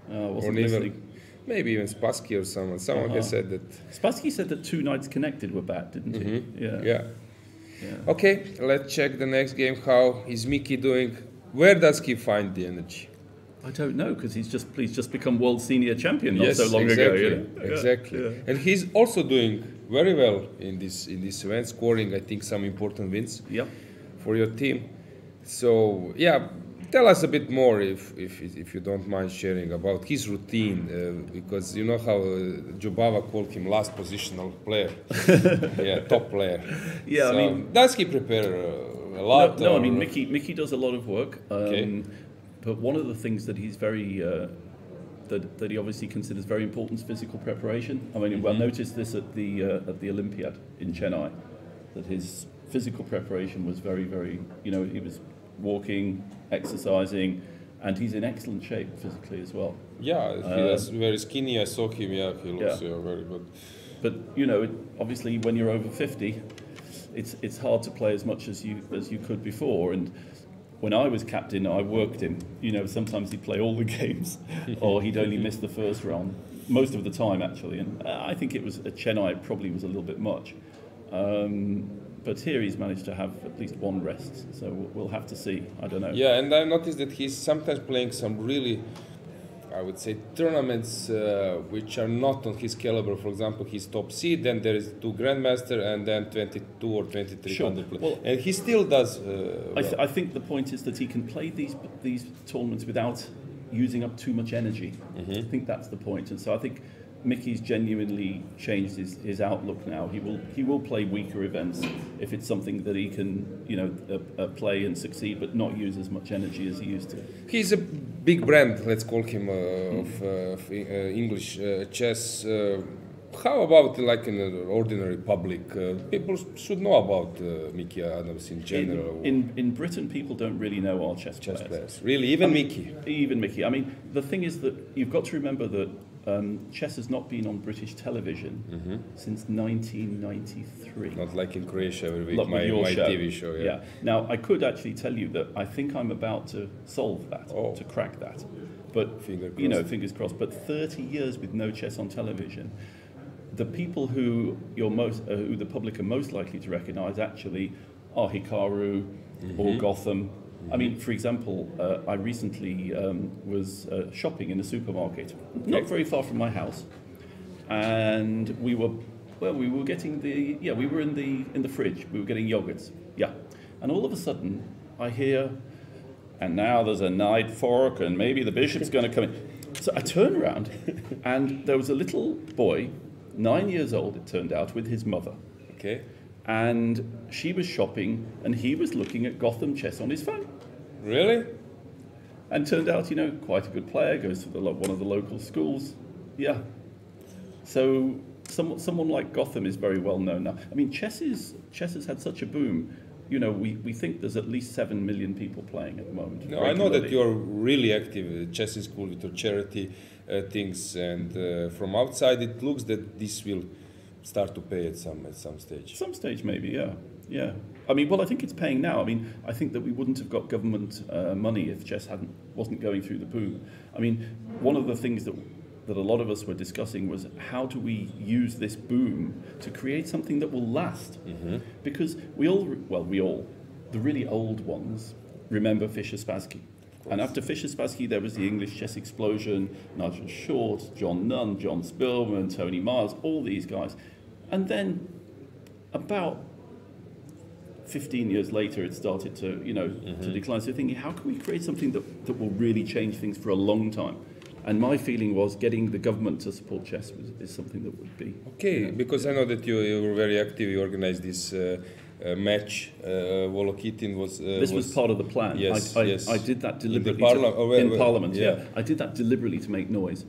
Wasn't listening. Maybe even Spassky or someone. Someone has said that. Spassky said that two knights connected were bad, didn't he? Yeah. Okay, let's check the next game. How is Miki doing? Where does he find the energy? I don't know, because he's just become world senior champion not so long ago. Exactly. And he's also doing very well in this event, scoring I think some important wins for your team. So tell us a bit more, if you don't mind sharing, about his routine, because you know how Jobava called him last positional player, top player. Yeah, so I mean, does he prepare a lot? No, I mean Mickey does a lot of work. But one of the things that he's very that he obviously considers very important is physical preparation. I mean, I noticed this at the Olympiad in Chennai, that his physical preparation was very, very. He was walking, exercising, and he's in excellent shape physically as well. Yeah, he was very skinny. I saw him. Yeah, he looks very good. But you know, obviously, when you're over 50, it's hard to play as much as you could before. And when I was captain, I worked him. You know, sometimes he'd play all the games, or he'd only miss the first round, most of the time actually. And I think it was at Chennai, it probably was a little bit much. But here he's managed to have at least one rest, so we'll have to see. I don't know. Yeah, and I noticed that he's sometimes playing some really, I would say, tournaments which are not on his caliber. For example, he's top seed, then there is 2 Grandmaster, and then 22 or 23 Sure. under play. Well, and he still does. I think the point is that he can play these tournaments without using up too much energy. I think that's the point, and so I think Mickey's genuinely changed his outlook now. He will play weaker events if it's something that he can, you know, play and succeed, but not use as much energy as he used to. He's a big brand, let's call him, of English chess. How about like in the ordinary public? People should know about Mickey Adams in general. In Britain, people don't really know our chess players. Really, even Mickey. Even Mickey. I mean, the thing is that you've got to remember that chess has not been on British television since 1993. Not like in Croatia every week, Not with your my show. TV show. Yeah. Now, I could actually tell you that I think I'm about to solve that, to crack that. But, you know, fingers crossed. But 30 years with no chess on television, the people who who the public are most likely to recognise actually are Hikaru or Gotham. I mean, for example, I recently was shopping in a supermarket, not very far from my house, and we were getting we were in the fridge. We were getting yogurts, and all of a sudden I hear, and now there's a knight fork, and maybe the bishop's going to come in. So I turned around, and there was a little boy, 9 years old, it turned out, with his mother. Okay. And she was shopping, and he was looking at Gotham chess on his phone. Really? And turned out, you know, quite a good player, goes to one of the local schools. Yeah. So someone like Gotham is very well known now. I mean, chess has had such a boom. You know, we think there's at least 7 million people playing at the moment. No, I know that you're really active at chess in school with your charity things, and from outside it looks that this will start to pay at some stage. Some stage, maybe, yeah. I mean, well, I think it's paying now. I mean, I think that we wouldn't have got government money if chess wasn't going through the boom. I mean, one of the things that a lot of us were discussing was how do we use this boom to create something that will last? Because we all, the really old ones remember Fischer-Spassky. And after Fischer-Spassky, there was the English chess explosion, Nigel Short, John Nunn, John Spillman, Tony Miles, all these guys. And then about 15 years later, it started to, to decline. So thinking, how can we create something that will really change things for a long time? And my feeling was getting the government to support chess is something that would be. Okay, because I know that you were very active. You organized this match. Volokitin was. This was part of the plan. Yes, yes. I did that deliberately. In Parliament, yeah. I did that deliberately to make noise.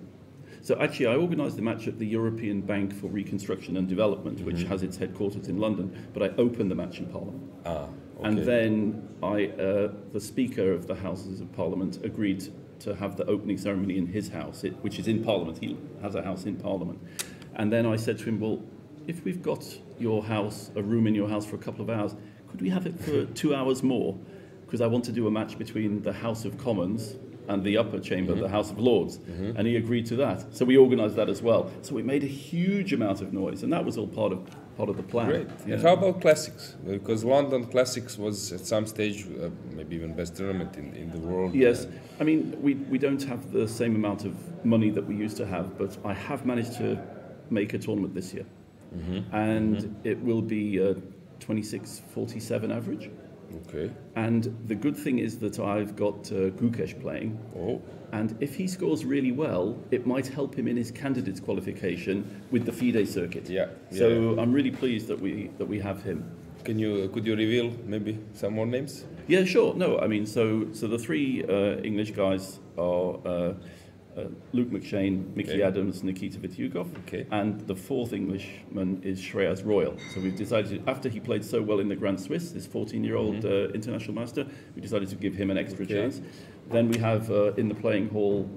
So actually, I organised the match at the European Bank for Reconstruction and Development, which has its headquarters in London. But I opened the match in Parliament. Okay. And then the Speaker of the Houses of Parliament agreed to have the opening ceremony in his house, which is in Parliament. He has a house in Parliament. And then I said to him, well, if we've got a room in your house for a couple of hours, could we have it for 2 hours more? Because I want to do a match between the House of Commons and the upper chamber, the House of Lords. And he agreed to that. So we organised that as well. So we made a huge amount of noise, and that was all part of the plan. Great. Yeah. And how about classics? Because London Classics was at some stage maybe even best tournament in the world. Yes, I mean we don't have the same amount of money that we used to have, but I have managed to make a tournament this year, and it will be 26-47 average. Okay. And the good thing is that I've got Gukesh playing. Oh. And if he scores really well, it might help him in his candidates qualification with the FIDE circuit. Yeah. So I'm really pleased that we have him. Could you reveal maybe some more names? Yeah, sure. No, I mean, so the three English guys are Luke McShane, Mickey Adams, Nikita Vityugov, and the fourth Englishman is Shreyas Royal. So we've decided, after he played so well in the Grand Swiss, this 14-year-old international master, we decided to give him an extra chance. Then we have in the playing hall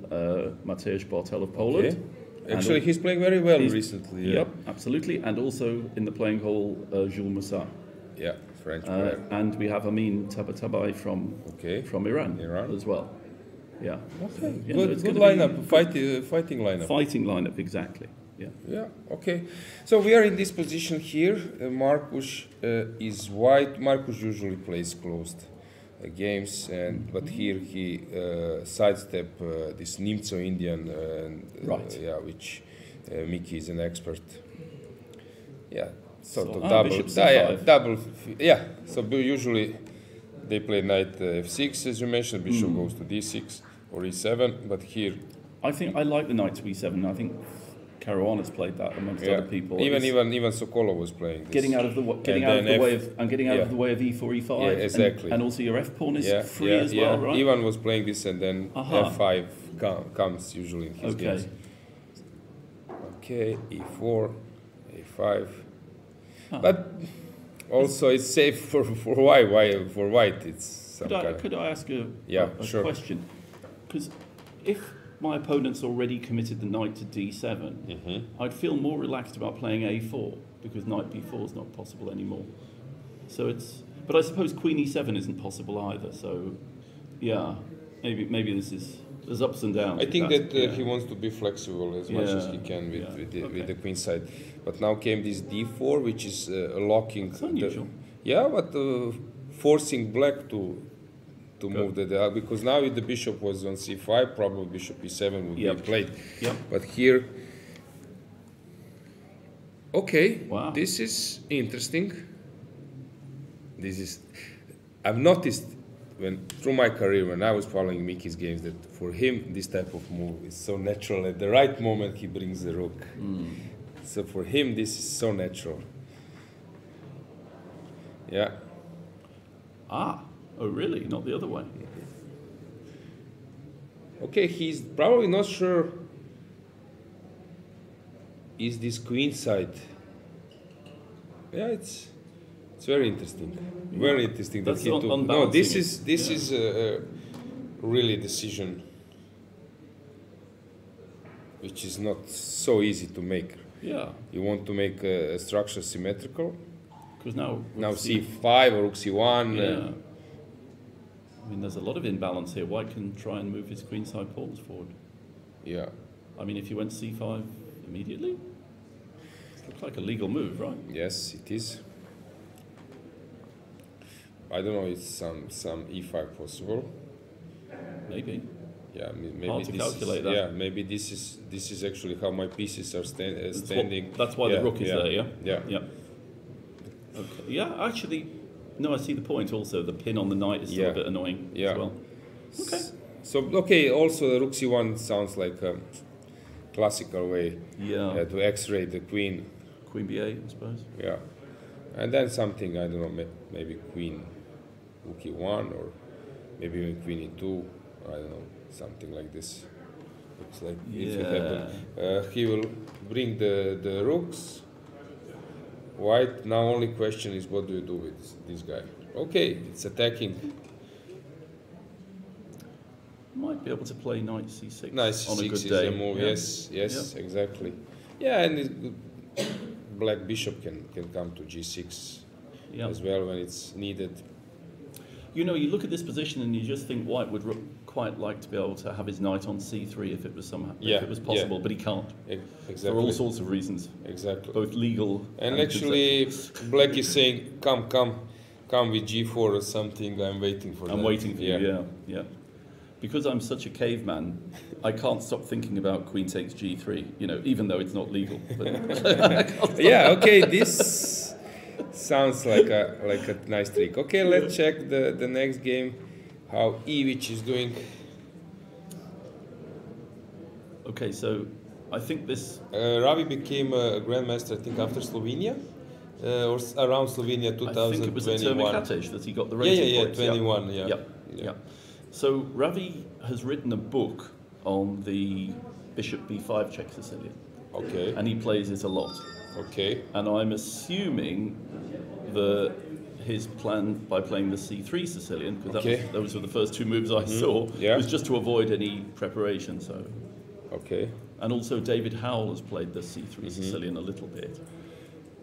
Mateusz Bartel of Poland, Actually, he's playing very well recently. Yeah. Yep, absolutely. And also in the playing hall, Jules Moussa. Yeah, French player. And we have Amin Tabatabai from Iran as well. Yeah. Okay. So, good lineup, fighting lineup. Fighting lineup, exactly. Yeah. Yeah. Okay. So we are in this position here. Marcus is white. Marcus usually plays closed games, but here he sidestep this Nimzo Indian, right? Yeah, which Miki is an expert. Yeah. So Bishop C5. double. Yeah. So usually they play knight f6, as you mentioned. Bishop goes to d6 or e7, but here I think I like the knight to e7. I think Caruana's played that amongst other people. Even Sokolov was playing this. Getting out of the way of e4, e5. Yeah, exactly. And also your f pawn is free as well, right? Ivan was playing this, and then f5 comes usually in his games. Okay, e4, a5. But also it's safe for white. For white, it's some Could I ask a sure. question? Because if my opponent's already committed the knight to d7, I'd feel more relaxed about playing a4 because knight b4 is not possible anymore. So but I suppose queen e7 isn't possible either. So yeah, maybe there's ups and downs. I think that he wants to be flexible as much as he can with the queen side. But now came this d4, which is locking. It's unusual. But forcing black to move the because now if the bishop was on c5, probably bishop e7 would be played. But here, wow. This is interesting. I've noticed through my career when I was following Miki's games that for him this type of move is so natural. At the right moment he brings the rook. So for him this is so natural. Yeah. Oh, really? Not the other way? Okay, he's probably not sure. Is this queen side? Yeah, it's very interesting. Very interesting that he took. No, this is really a decision which is not so easy to make. Yeah. You want to make a structure symmetrical. Because now c5 or rook c1. Yeah. I mean, there's a lot of imbalance here. White can try and move his queenside pawns forward. Yeah. I mean, if you went c5 immediately, it looks like a legal move, right? Yes, it is. I don't know. It's some e5 possible. Maybe. Yeah, maybe hard to calculate that. Yeah, maybe this is actually how my pieces are standing. That's why the rook is there. Yeah. Yeah. Okay. Yeah, actually. No, I see the point also. The pin on the knight is still a bit annoying as well. Okay. So, also the rook c1 sounds like a classical way to x-ray the queen. Queen b8, I suppose. Yeah. And then something, I don't know, maybe queen rook e1 or maybe even queen e2. I don't know, something like this. Looks like it will happen. He will bring the rooks. White, now only question is what do you do with this guy? Okay, it's attacking. Might be able to play knight c6 on a good day. Is a move. Yes, exactly. Yeah, and black bishop can come to g6 as well when it's needed. You know, you look at this position and you just think white would quite like to be able to have his knight on c3 if it was if it was possible, but he can't. Exactly. For all sorts of reasons. Exactly. Both legal and actually, black is saying, come with g4 or something. I'm waiting for. I'm waiting for you. Yeah. Because I'm such a caveman, I can't stop thinking about queen takes g3. You know, even though it's not legal. But Okay. This sounds like a nice trick. Okay, let's check the next game. How Ivic is doing. Okay, so I think this... Ravi became a grandmaster, I think, after Slovenia, or around Slovenia 2021. I think it was at Teimour that he got the rating points. 21, yeah. So Ravi has written a book on the bishop b5 Czech Sicilian. Okay. And he plays it a lot. Okay. And I'm assuming that his plan by playing the c3 Sicilian, because those were the first two moves I saw, was just to avoid any preparation. So Okay. And also David Howell has played the C3 Sicilian a little bit.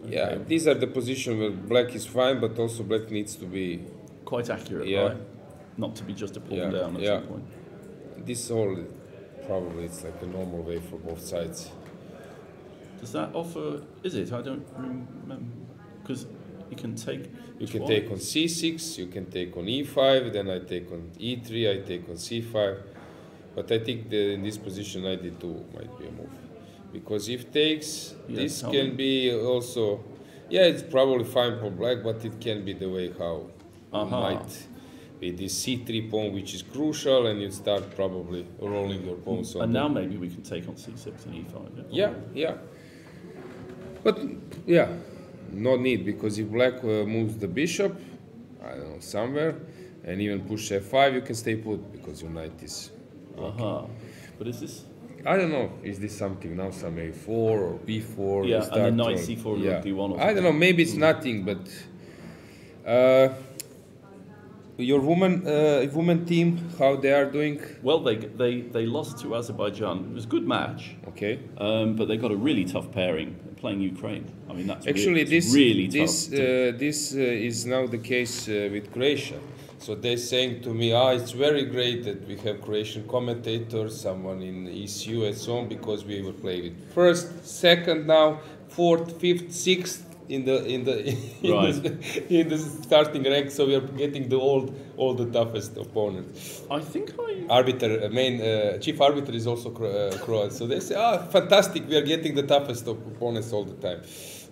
Yeah, these are the positions where black is fine, but also black needs to be quite accurate, Yeah. right? Not to be just a pawn down at some point. This all probably it's like a normal way for both sides. Does that offer? Is it? I don't remember because you can take. You can take on c6, you can take on e5, then I take on e3, I take on c5. But I think in this position knight d2 might be a move. Because if takes, this can be also, it's probably fine for black, but it can be the way how it might be this c3 pawn, which is crucial, and you start probably rolling your pawns on. And now maybe we can take on c6 and e5. Yeah. But no need, because if black moves the bishop, I don't know, somewhere, and even push f5, you can stay put because your knight is. But is this? I don't know. Is this something now? Some a4 or b4? Yeah, and then knight c4 or d1 or something. I don't know. Maybe it's nothing, but your women team, how they are doing? Well, they lost to Azerbaijan. It was a good match. Okay. But they got a really tough pairing playing Ukraine. I mean, that's actually really tough. This is now the case with Croatia. So they're saying to me, it's very great that we have Croatian commentators, someone in ECU and so on, because we will play with first, second now, fourth, fifth, sixth in the starting rank. So we are getting all the toughest opponents. I think chief arbiter is also Croat. So they say, fantastic, we are getting the toughest opponents all the time.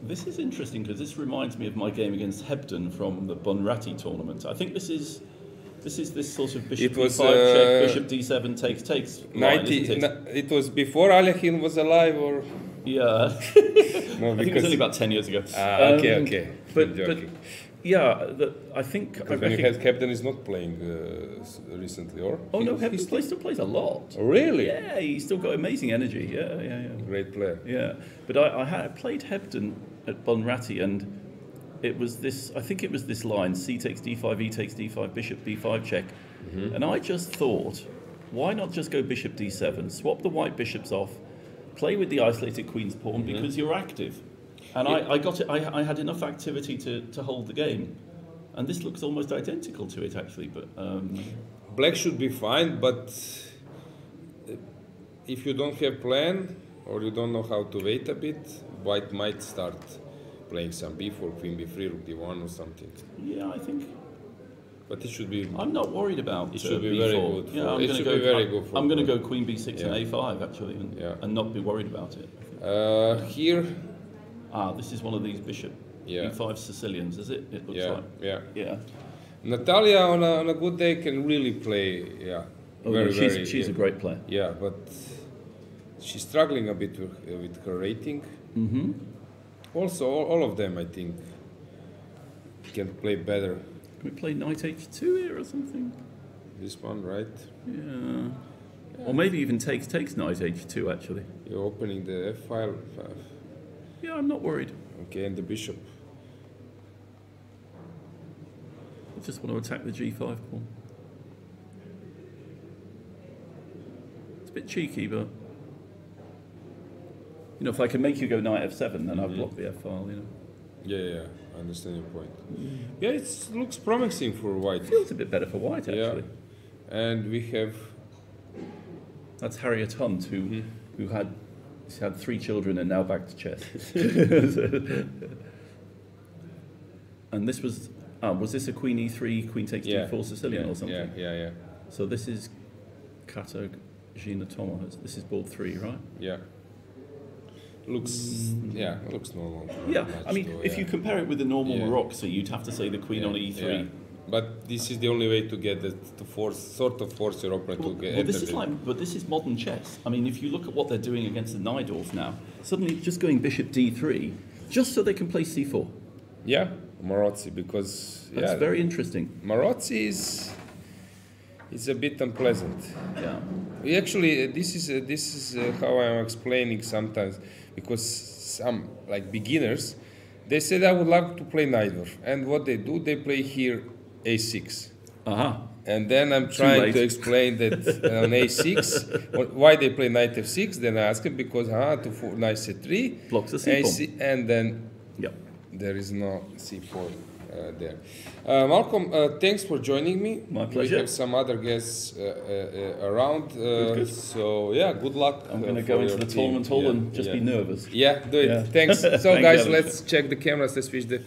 This is interesting because this reminds me of my game against Hebden from the Bunrati tournament. I think this is this sort of bishop d5 check, bishop d7 takes. Line, it was before Alojzije was alive, or no, I think it was only about 10 years ago. Okay. But I think when Hebden is not playing recently, or Hebden still plays a lot. Oh, really? Yeah, he's still got amazing energy. Yeah. Great player. Yeah, but I had played Hebden at Bunrati, and it was this. I think it was this line: c takes d5, e takes d5, bishop b5 check. And I just thought, why not just go bishop d7, swap the white bishops off, play with the isolated queen's pawn because you're active. And I got it. I had enough activity to hold the game, and this looks almost identical to it actually. But black should be fine, but if you don't have plan or you don't know how to wait a bit, white might start playing some b4, queen b3, rook d1 or something. Yeah, I think. But it should be. I'm not worried about. It should be b4. very good. Yeah, it should be very good. I'm going to go queen b6 and a5 actually, and not be worried about it. Here. This is one of these bishop b5 Sicilians, is it? It looks like. Yeah. Natalia on a good day can really play. She's a great player. Yeah, but she's struggling a bit with her rating. Also, all of them, I think, can play better. Can we play knight h2 here or something? This one, right? Yeah. Or maybe even takes knight h2 actually. You're opening the f file. Yeah, I'm not worried. Okay, and the bishop. I just want to attack the g5 pawn. It's a bit cheeky, but if I can make you go knight f7, then I'll block the f file. Yeah, I understand your point. Yeah, it looks promising for white. It feels a bit better for white actually. Yeah. And we have. That's Harriet Hunt, who had 3 children and now back to chess. And this was this a queen e3, queen takes d4 Sicilian or something? Yeah. So this is Katarzyna Tomasz. This is board 3, right? Yeah. Looks normal. Yeah, I mean, if you compare it with the normal Morocco, you'd have to say the queen on e3. Yeah. But this is the only way to get it to force your opponent to get. But this is modern chess. I mean, if you look at what they're doing against the Najdorf now, suddenly just going bishop d3, just so they can play c4. Yeah, Marozzi, because that's very interesting. Marozzi is a bit unpleasant. Yeah. Actually, this is how I'm explaining sometimes, because some beginners, they said I would like to play Najdorf, and what they do, they play here a6. And then I'm trying to explain that on a6, why they play knight f6. Then I ask him because knight c3 blocks the c4, and then there is no c4 there. Malcolm, thanks for joining me. My pleasure. We have some other guests around. Good. So yeah, good luck. I'm going to go into the tournament hall and just be nervous. Yeah, do it. Yeah. Thanks. So guys, let's check the cameras. Let's switch the.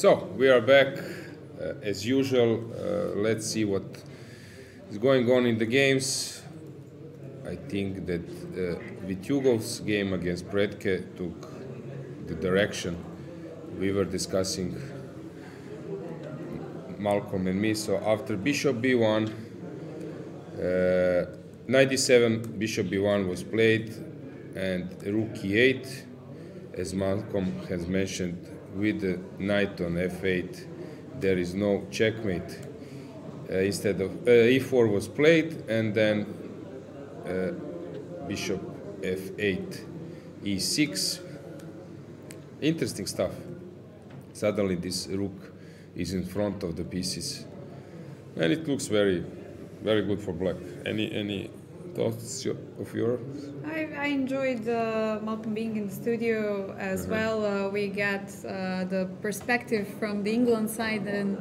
So we are back as usual. Let's see what is going on in the games. I think that Vityugov's game against Predke took the direction we were discussing, Malcolm and me. So after bishop b1, knight d7, bishop b1 was played, and rook e8, as Malcolm has mentioned. With the knight on f8, there is no checkmate. Instead of e4 was played, and then bishop f8, e6. Interesting stuff. Suddenly this rook is in front of the pieces, and it looks very, very good for black. Any thoughts of yours? I enjoyed Malcolm being in the studio as well. We get the perspective from the England side, and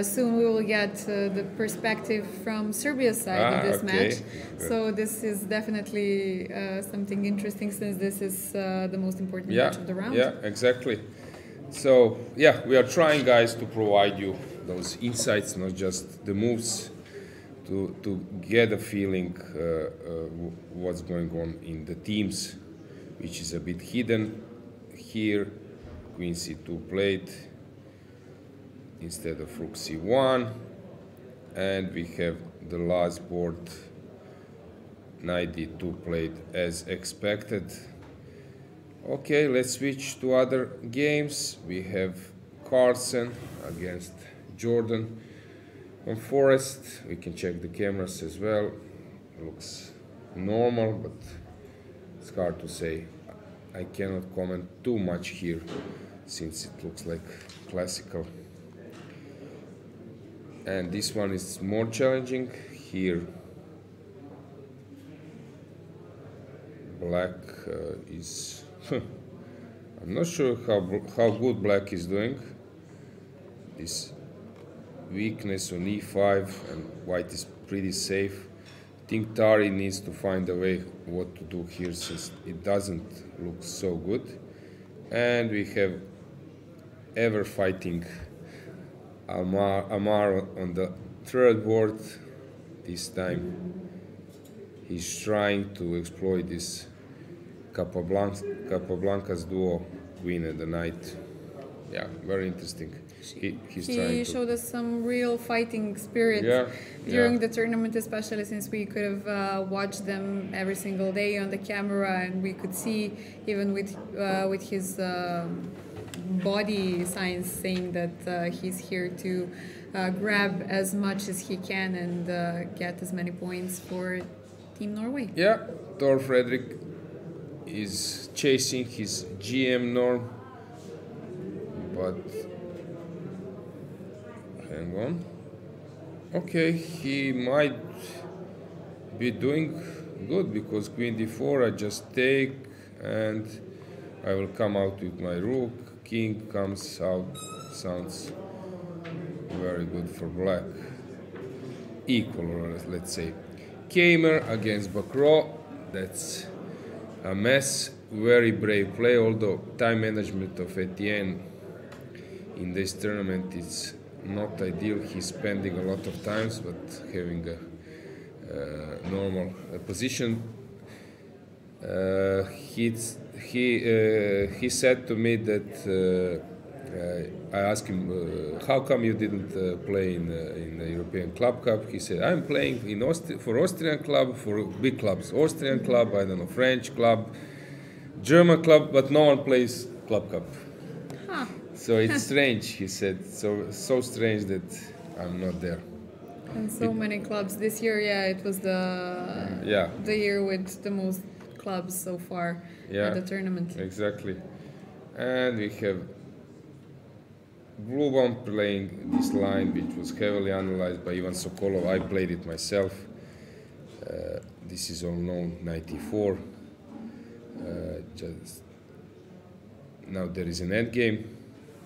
soon we will get the perspective from Serbia's side of this match. So this is definitely something interesting, since this is the most important match of the round. Yeah, exactly. So yeah, we are trying, guys, to provide you those insights, not just the moves, to get a feeling what's going on in the teams, which is a bit hidden. Here, Queen C2 played instead of Rook C1, and we have the last board, Knight D2 played as expected. Okay, let's switch to other games. We have Carlsen against Jordan on Forest. We can check the cameras as well. Looks normal, but it's hard to say. I cannot comment too much here since it looks like classical. And this one is more challenging. Here, black is... I'm not sure how good black is doing. This weakness on e5, and white is pretty safe. I think Tari needs to find a way what to do here, since it doesn't look so good. And we have ever fighting Amar on the third board. This time he's trying to exploit this Capablanca's duo, Queen and the Knight. Yeah, very interesting. He showed us some real fighting spirit during the tournament, especially since we could have watched them every single day on the camera, and we could see even with his body signs saying that he's here to grab as much as he can and get as many points for Team Norway. Yeah, Thor Fredrik is chasing his GM norm, but hang on. Okay, he might be doing good because Queen D4, I just take and I will come out with my rook. King comes out, sounds very good for black. Equal, or let's say. Teimour against Bakro, that's a mess. Very brave play, although time management of Etienne in this tournament is not ideal. He's spending a lot of times, but having a normal position. He said to me that I asked him, how come you didn't play in the European Club Cup? He said, I'm playing for Austrian club, for big clubs. Austrian club, I don't know, French club, German club, but no one plays Club Cup. Huh. So it's strange, he said, so strange that I'm not there. And so many clubs this year. Yeah, it was the year with the most clubs so far at the tournament. Exactly. And we have Blue playing this line, which was heavily analyzed by Ivan Sokolov. I played it myself. This is all known, 94. Now there is an endgame.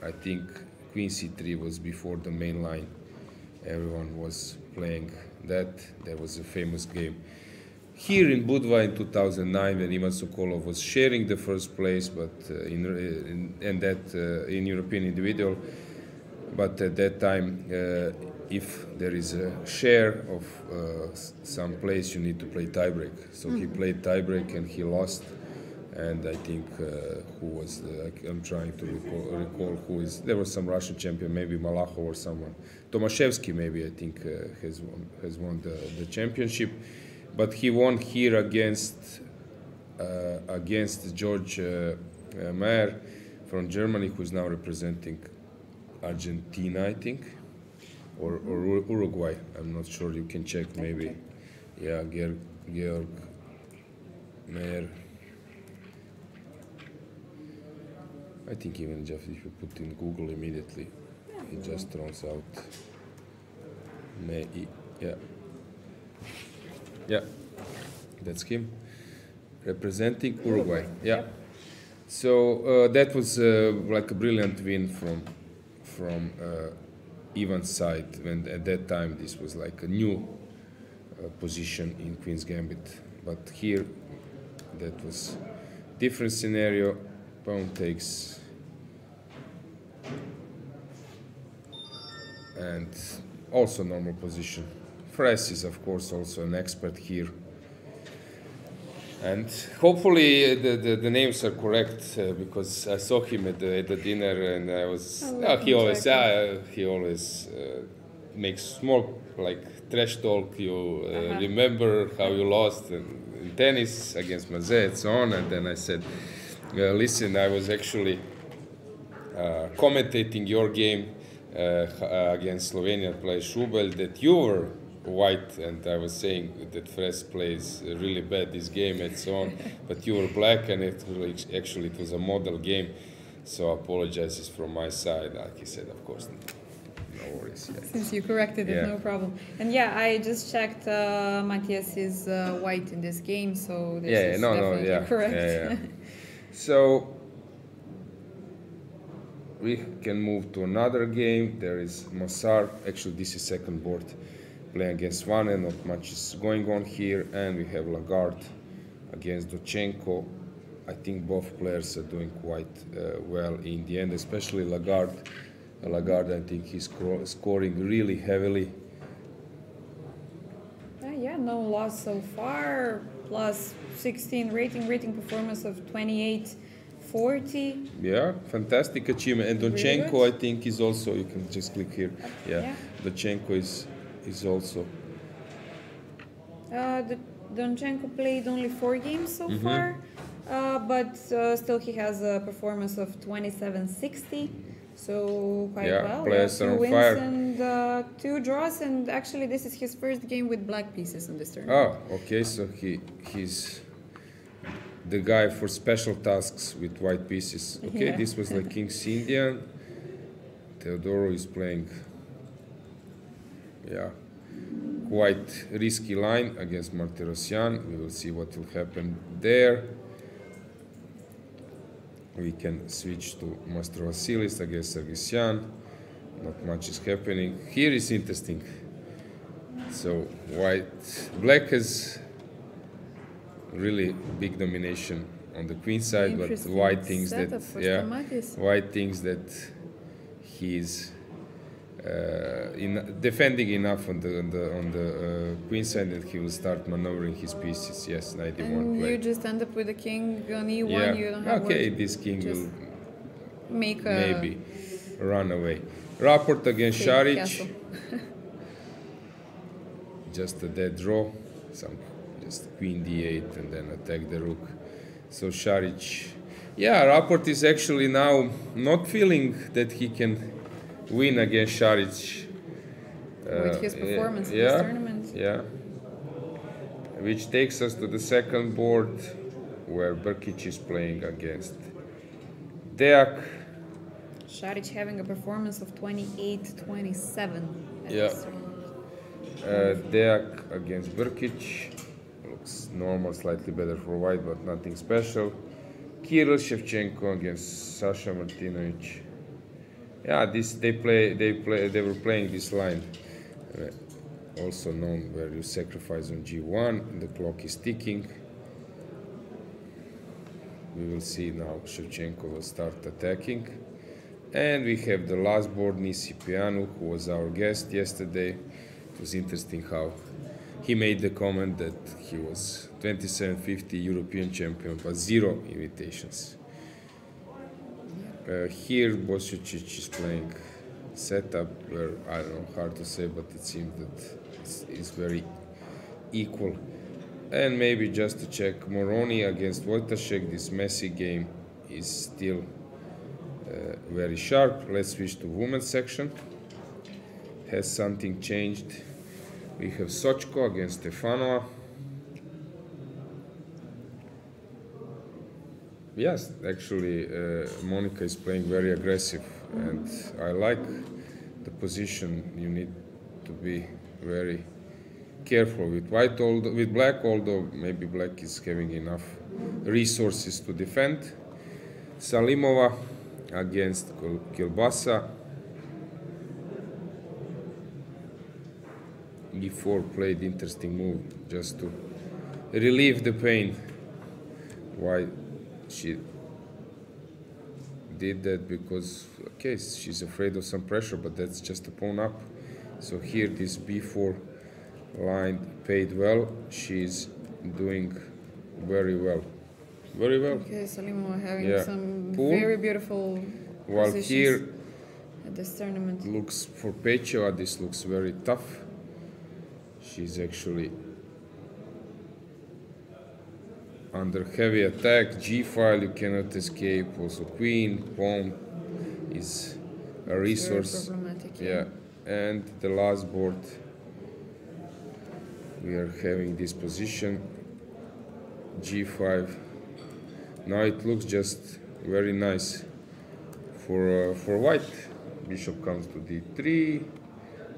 I think Queen C3 was before the main line. Everyone was playing that. There was a famous game here in Budva in 2009 when Ivan Sokolov was sharing the first place, but in European individual. But at that time, if there is a share of some place, you need to play tiebreak. So he played tiebreak and he lost. And I think who was I'm trying to recall who is. There was some Russian champion, maybe Malakhov or someone. Tomaszewski maybe, I think has won the championship, but he won here against George Mayer from Germany, who is now representing Argentina, I think, or Uruguay. I'm not sure. You can check maybe. Yeah, Georg Mayer. I think even Jeff, if you put in Google immediately, it just throws out. Yeah, that's him representing Uruguay. Yeah, so that was like a brilliant win from Ivan's side. When at that time this was like a new position in Queen's Gambit, but here that was different scenario. Pawn takes and also normal position. Fres is of course also an expert here. And hopefully the names are correct because I saw him at the dinner and I was he always makes small like trash talk. You remember how you lost in tennis against Maze and so on. And then I said, listen, I was actually commentating your game against Slovenian player Šubelj that you were white, and I was saying that Fres plays really bad this game and so on, but you were black, and it was a model game, so apologizes from my side. Like he said, of course, no worries. Yeah. Since you corrected it, no problem. And yeah, I just checked. Matthias is white in this game, so this is definitely correct. Yeah. So we can move to another game. There is Mossar. Actually, this is second board. Playing against Svane, not much is going on here, and we have Lagarde against Dochenko. I think both players are doing quite well in the end, especially Lagarde. Lagarde, I think he's scoring really heavily. Yeah, no loss so far. Plus 16 rating performance of 28-40. Yeah, fantastic achievement. And Dochenko, really I think, is also. You can just click here. Yeah. Dochenko is also. Donchenko played only 4 games so far, but still he has a performance of 27-60, so quite well. Players 2 are on wins fire. and 2 draws, and actually this is his first game with black pieces in this tournament. Oh, okay, so he's the guy for special tasks with white pieces. Okay, this was like King's Indian. Teodoro is playing. Yeah, quite risky line against Martirosyan. We will see what will happen there. We can switch to Master Vasilis against Sargsyan. Not much is happening. Here is interesting. So black has really big domination on the queen side, but white thinks that he's defending enough on the queen side that he will start maneuvering his pieces. Yes, 91 and play. you just end up with a king on e1. You don't have this king will make maybe run away. Rapport against Šarić. Just a dead draw. Just queen d8 and then attack the rook. So Šarić. Yeah, Rapport is actually now not feeling that he can win against Šarić. With his performance in this tournament. Yeah. Which takes us to the second board where Brkić is playing against Deak. Šarić having a performance of 28-27. Yeah. Deak against Brkić. Looks normal, slightly better for white, but nothing special. Kirill Shevchenko against Sasha Martinovic. Yeah, they were playing this line, also known where you sacrifice on g1 and the clock is ticking. We will see now Shevchenko will start attacking. And we have the last board, Nisipianu, who was our guest yesterday. It was interesting how he made the comment that he was 2750 European champion, but 0 invitations. Here Bosičić is playing setup where, I don't know, hard to say, but it seems that it's very equal. And maybe just to check, Moroni against Wojtaszek, this messy game is still very sharp. Let's switch to women's section. Has something changed? We have Sochko against Stefanova. Yes, actually, Monica is playing very aggressive, and I like the position. You need to be very careful with white, with black, although maybe black is having enough resources to defend. Salimova against Kilbasa. E4 played interesting move just to relieve the pain. Why she did that because, okay, she's afraid of some pressure, but that's just a pawn up. So here this b4 line paid well. She's doing very well. Very well. Okay, Salimo having Yeah. some Pool. very beautiful While positions here at this tournament. looks for Paehtz, this looks very tough. She's actually under heavy attack. G file, you cannot escape. Also queen, pawn is a resource. Very problematic. Yeah, and the last board we are having this position G5. Now it looks just very nice for white. Bishop comes to D3,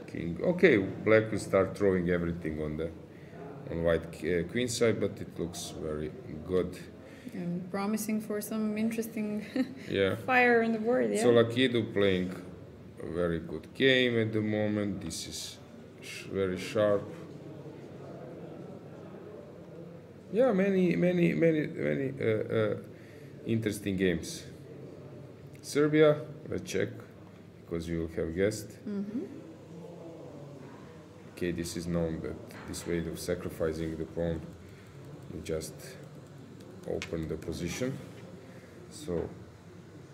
king. Okay, black will start throwing everything on white queen side, but it looks very good. And promising for some interesting Yeah. fire on the board. Yeah. So Lakidu playing a very good game at the moment. This is very sharp. Yeah, many interesting games. Serbia, let's check, because you will have guessed. Okay, this is known that this way of sacrificing the pawn, you just open the position. So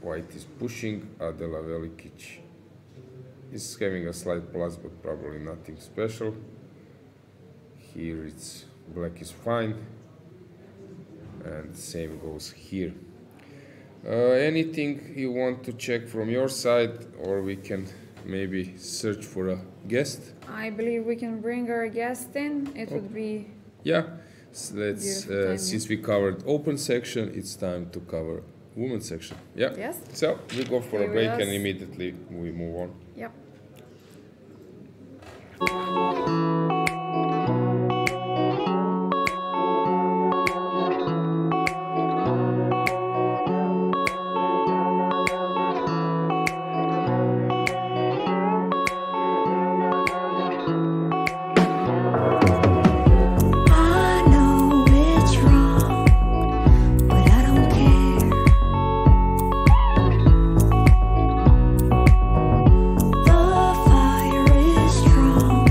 white is pushing. Adela Velikic is having a slight plus, but probably nothing special. Here it's black is fine, and same goes here. Anything you want to check from your side, or we can maybe search for a guest? I believe we can bring our guest in. It would be Yeah, let's. Beautiful time, Since we covered open section, it's time to cover women's section. Yeah. Yes. So we go for Stay a with break us. and immediately we move on. Yep. I know it's wrong, but I don't care. The fire is strong.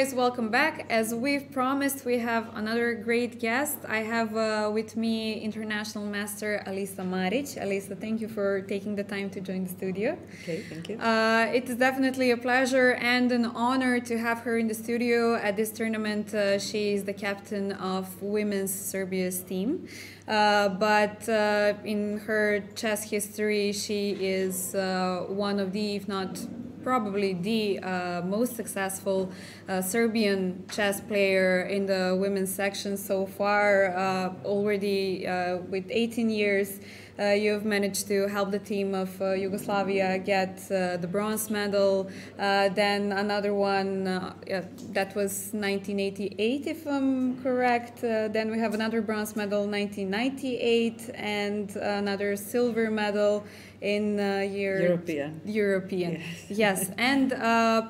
guys, welcome back. As we've promised, we have another great guest. I have with me international master Alisa Maric. Alisa, thank you for taking the time to join the studio. Okay, thank you. It is definitely a pleasure and an honor to have her in the studio at this tournament. She is the captain of women's Serbia's team. But in her chess history, she is one of the, if not probably the most successful Serbian chess player in the women's section so far. Already with 18 years, you've managed to help the team of Yugoslavia get the bronze medal. Then another one, that was 1988, if I'm correct. Then we have another bronze medal, 1998, and another silver medal in European. Yes. And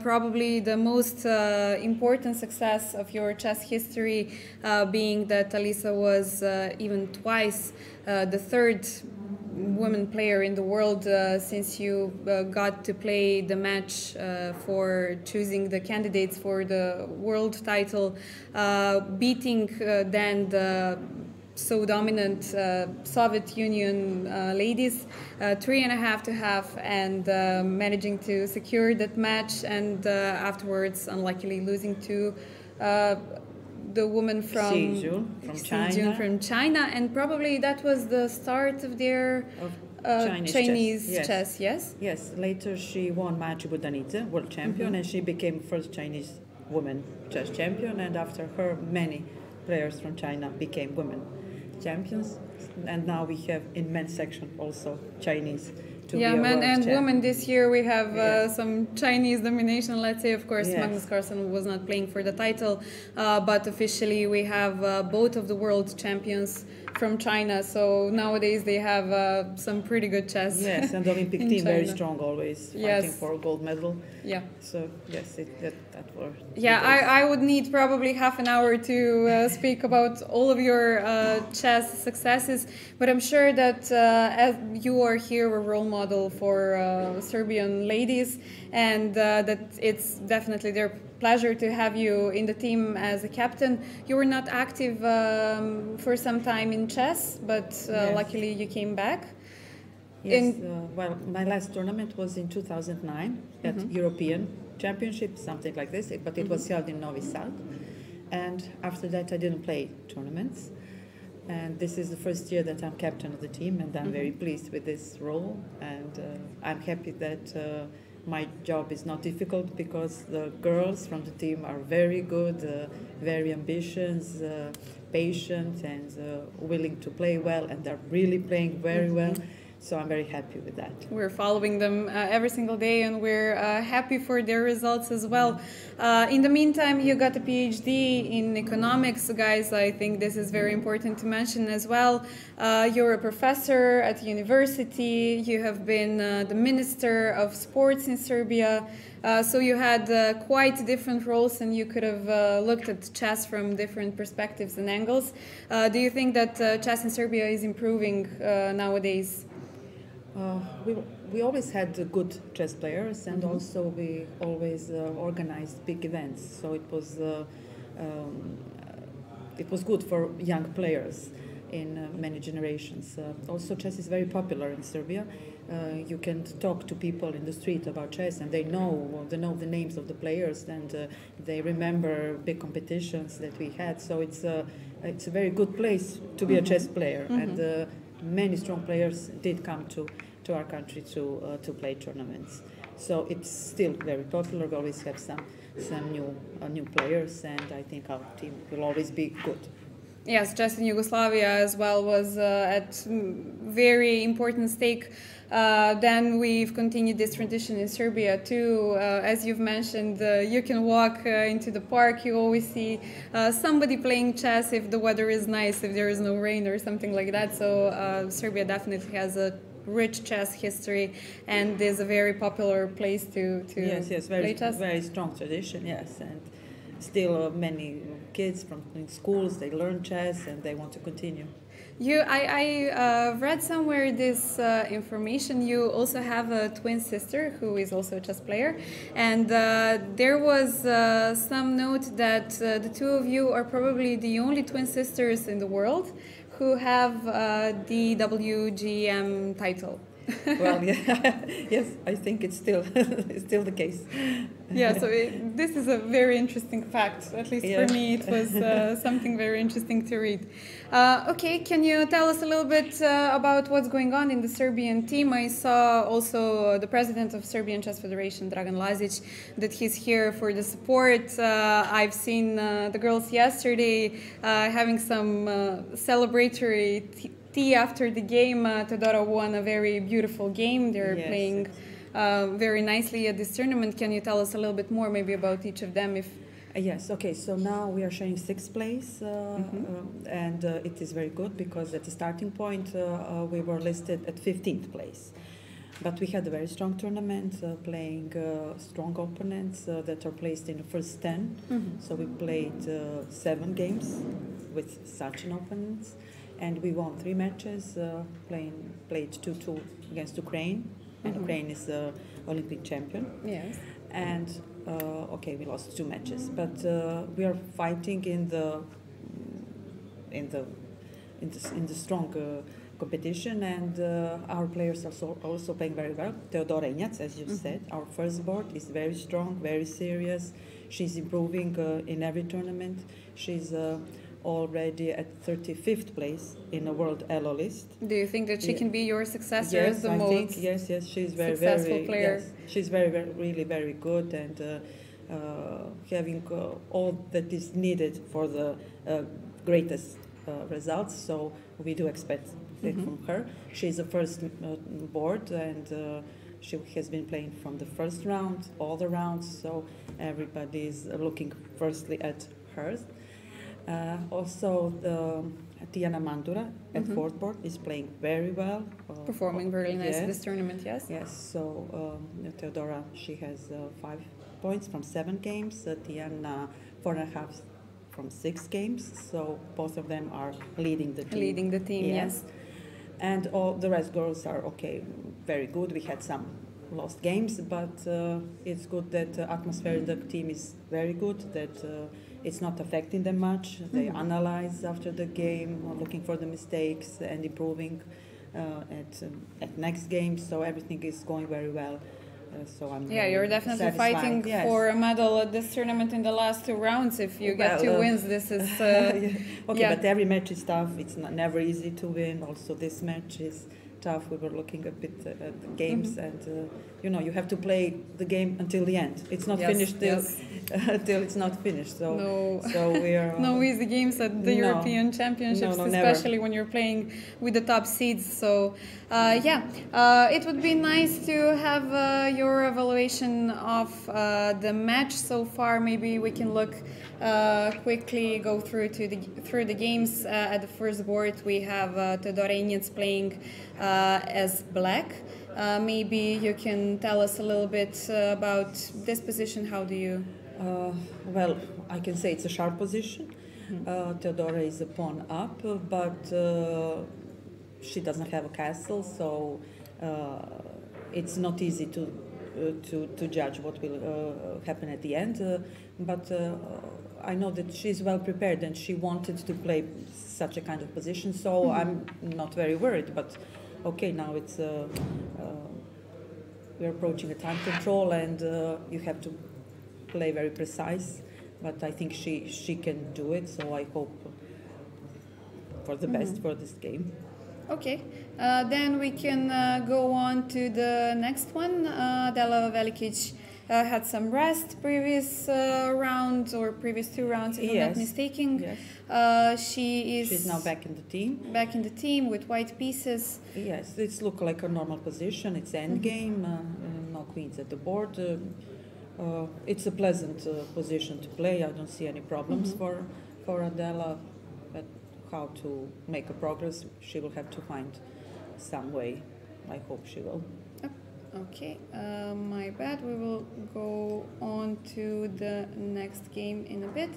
probably the most important success of your chess history being that Alisa was even twice the third woman player in the world since you got to play the match for choosing the candidates for the world title, beating then the so dominant Soviet Union ladies 3.5-0, and managing to secure that match, and afterwards unluckily losing to the woman from China, and probably that was the start of their Chinese chess. Yes, later she won match with Danica, world champion, and she became first Chinese woman chess champion, and after her many players from China became women champions, and now we have in men's section also Chinese. Men and women this year we have some Chinese domination, let's say. Of course, Magnus Carlsen was not playing for the title, but officially we have both of the world champions from China, so nowadays they have some pretty good chess. Yes, and the Olympic team very strong, always fighting for a gold medal. Yeah. So yes, that was. Yeah, I would need probably half an hour to speak about all of your chess successes, but I'm sure that as you are here a role model for Serbian ladies, and that it's definitely their pleasure to have you in the team as a captain. You were not active for some time in chess, but luckily you came back. Yes, well, my last tournament was in 2009 at European Championship, something like this, but it was held in Novi Sad. And after that I didn't play tournaments. And this is the first year that I'm captain of the team, and I'm very pleased with this role. And I'm happy that my job is not difficult, because the girls from the team are very good, very ambitious, patient, and willing to play well, and they're really playing very well. So I'm very happy with that. We're following them every single day, and we're happy for their results as well. In the meantime, you got a PhD in economics, guys. I think this is very important to mention as well. You're a professor at university. You have been the Minister of Sports in Serbia. So you had quite different roles, and you could have looked at chess from different perspectives and angles. Do you think that chess in Serbia is improving nowadays? We always had good chess players, and also we always organized big events. So it was good for young players in many generations. Also, chess is very popular in Serbia. You can talk to people in the street about chess, and they know the names of the players, and they remember big competitions that we had. So it's a very good place to be a chess player, and many strong players did come to our country to play tournaments. So it's still very popular. We always have some new players, and I think our team will always be good. Yes, chess in Yugoslavia as well was at very important stake. Then we've continued this tradition in Serbia too. As you've mentioned, you can walk into the park, you always see somebody playing chess if the weather is nice, if there is no rain or something like that. So Serbia definitely has a rich chess history, and is a very popular place to yes, play chess. Very strong tradition, yes. And still many kids from in schools, they learn chess and they want to continue. I read somewhere this information. You also have a twin sister who is also a chess player, and there was some note that the two of you are probably the only twin sisters in the world who have the WGM title. Well, yeah, yes, I think it's still it's still the case. Yeah, so this is a very interesting fact. At least for me, it was something very interesting to read. Okay, can you tell us a little bit about what's going on in the Serbian team? I saw also the president of Serbian Chess Federation, Dragan Lazic, that he's here for the support. I've seen the girls yesterday having some celebratory tea after the game. Teodora won a very beautiful game. They're playing very nicely at this tournament. Can you tell us a little bit more maybe about each of them? Yes, okay, so now we are sharing 6th place and it is very good because at the starting point we were listed at 15th place. But we had a very strong tournament, playing strong opponents that are placed in the first 10. So we played 7 games with such an opponents. And we won 3 matches, played 2-2 against Ukraine, and Ukraine is the Olympic champion. Yes. And okay, we lost 2 matches, but we are fighting in the strong competition, and our players are also playing very well. Teodora Injac, as you said, our first board, is very strong, very serious. She's improving in every tournament. She's already at 35th place in a world ELO list. Do you think that she can be your successor as the I most think, yes, she's very successful player? Yes, she's really very good and having all that is needed for the greatest results. So we do expect it from her. She's the first board and she has been playing from the first round, all the rounds. So everybody is looking firstly at hers. Also, Tiana Mandura at 4th board is playing very well. Performing very nice in this tournament, yes? Yes, so Teodora, she has 5 points from 7 games, Tiana 4.5 from 6 games, so both of them are leading the team. Leading the team, yes. And all the rest girls are okay, very good. We had some lost games, but it's good that the atmosphere in the team is very good, that it's not affecting them much. They analyze after the game, looking for the mistakes and improving at next game. So everything is going very well. So I'm you're definitely satisfied. fighting for a medal at this tournament in the last 2 rounds. If you get 2 wins, this is okay. But every match is tough. It's never easy to win. Also, this match is tough. We were looking a bit at the games, and you have to play the game until the end. It's not finished till it's not finished. So we are no easy games at the European Championships, especially when you're playing with the top seeds. So it would be nice to have your evaluation of the match so far. Maybe we can look quickly go through the games. At the first board we have Teodora Injac playing as black. Maybe you can tell us a little bit about this position. How do you? Well, I can say it's a sharp position. Teodora is a pawn up, but she doesn't have a castle, so it's not easy to judge what will happen at the end. But I know that she's well prepared and she wanted to play such a kind of position, so I'm not very worried. But okay, now it's we're approaching a time control, and you have to play very precise. But I think she can do it, so I hope for the best for this game. Okay, then we can go on to the next one. Della Velicic had some rest previous rounds or previous 2 rounds, if I'm not mistaken. Yes. She's now back in the team. Back in the team with white pieces. Yes, it's look like a normal position. It's end game, no queens at the board. It's a pleasant position to play. I don't see any problems for Adela. But how to make a progress, she will have to find some way. I hope she will. Okay, my bad. We will go on to the next game in a bit.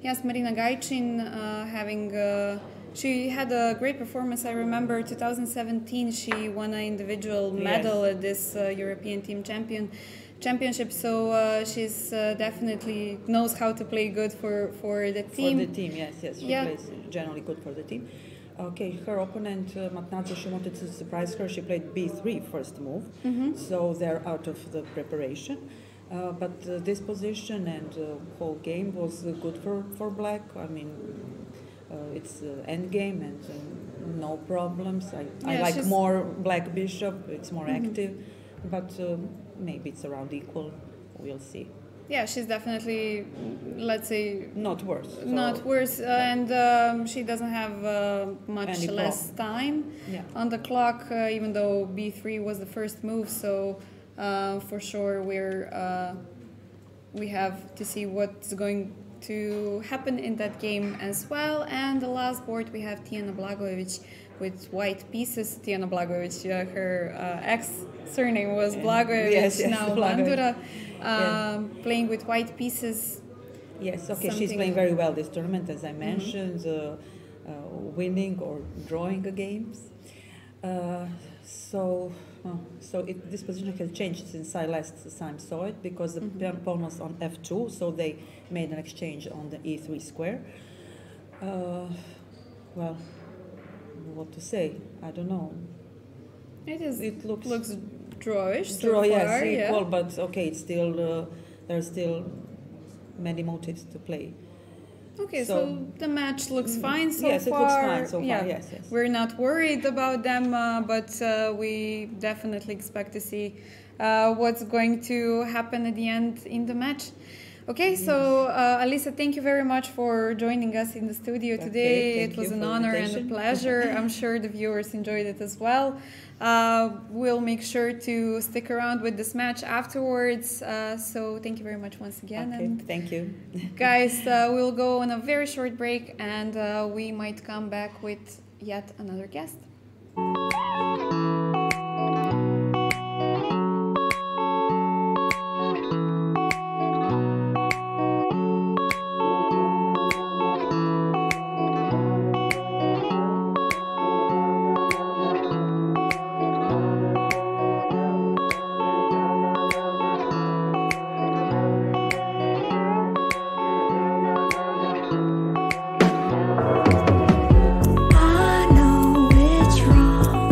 Yes, Marina Gajcin she had a great performance. I remember 2017 she won an individual medal at this European Team Championship. So she's definitely knows how to play good for the team. For the team, yes. She plays generally good for the team. Okay, her opponent, Magnus, she wanted to surprise her. She played B3 first move, so they're out of the preparation. But this position and whole game was good for black. I mean, it's end game and no problems. I like more black bishop. It's more active, but maybe it's around equal. We'll see. Yeah, she's definitely, let's say, not worse. And she doesn't have much less time on the clock, even though B3 was the first move. So for sure, we have to see what's going to happen in that game as well. And the last board we have Tijana Blagojevic with white pieces. Tijana Blagojevic, her ex-surname was Blagojevic, now Bandura. Playing with white pieces. Yes, okay, she's playing very well this tournament, as I mentioned, winning or drawing games. This position has changed since I last time saw it, because the pawn was on F2, so they made an exchange on the E3 square. Well, what to say? I don't know. It looks drawish so Draw, far, yes, equal, but okay, it's still there's still many motives to play. Okay, so the match looks fine so far. Yes, it looks fine so far. Yes. We're not worried about them, but we definitely expect to see what's going to happen at the end in the match. Okay, so Alisa, thank you very much for joining us in the studio today. It was an honor and a pleasure. I'm sure the viewers enjoyed it as well. We'll make sure to stick around with this match afterwards. So thank you very much once again. Okay, and thank you. Guys, we'll go on a very short break, and we might come back with yet another guest. I know it's wrong.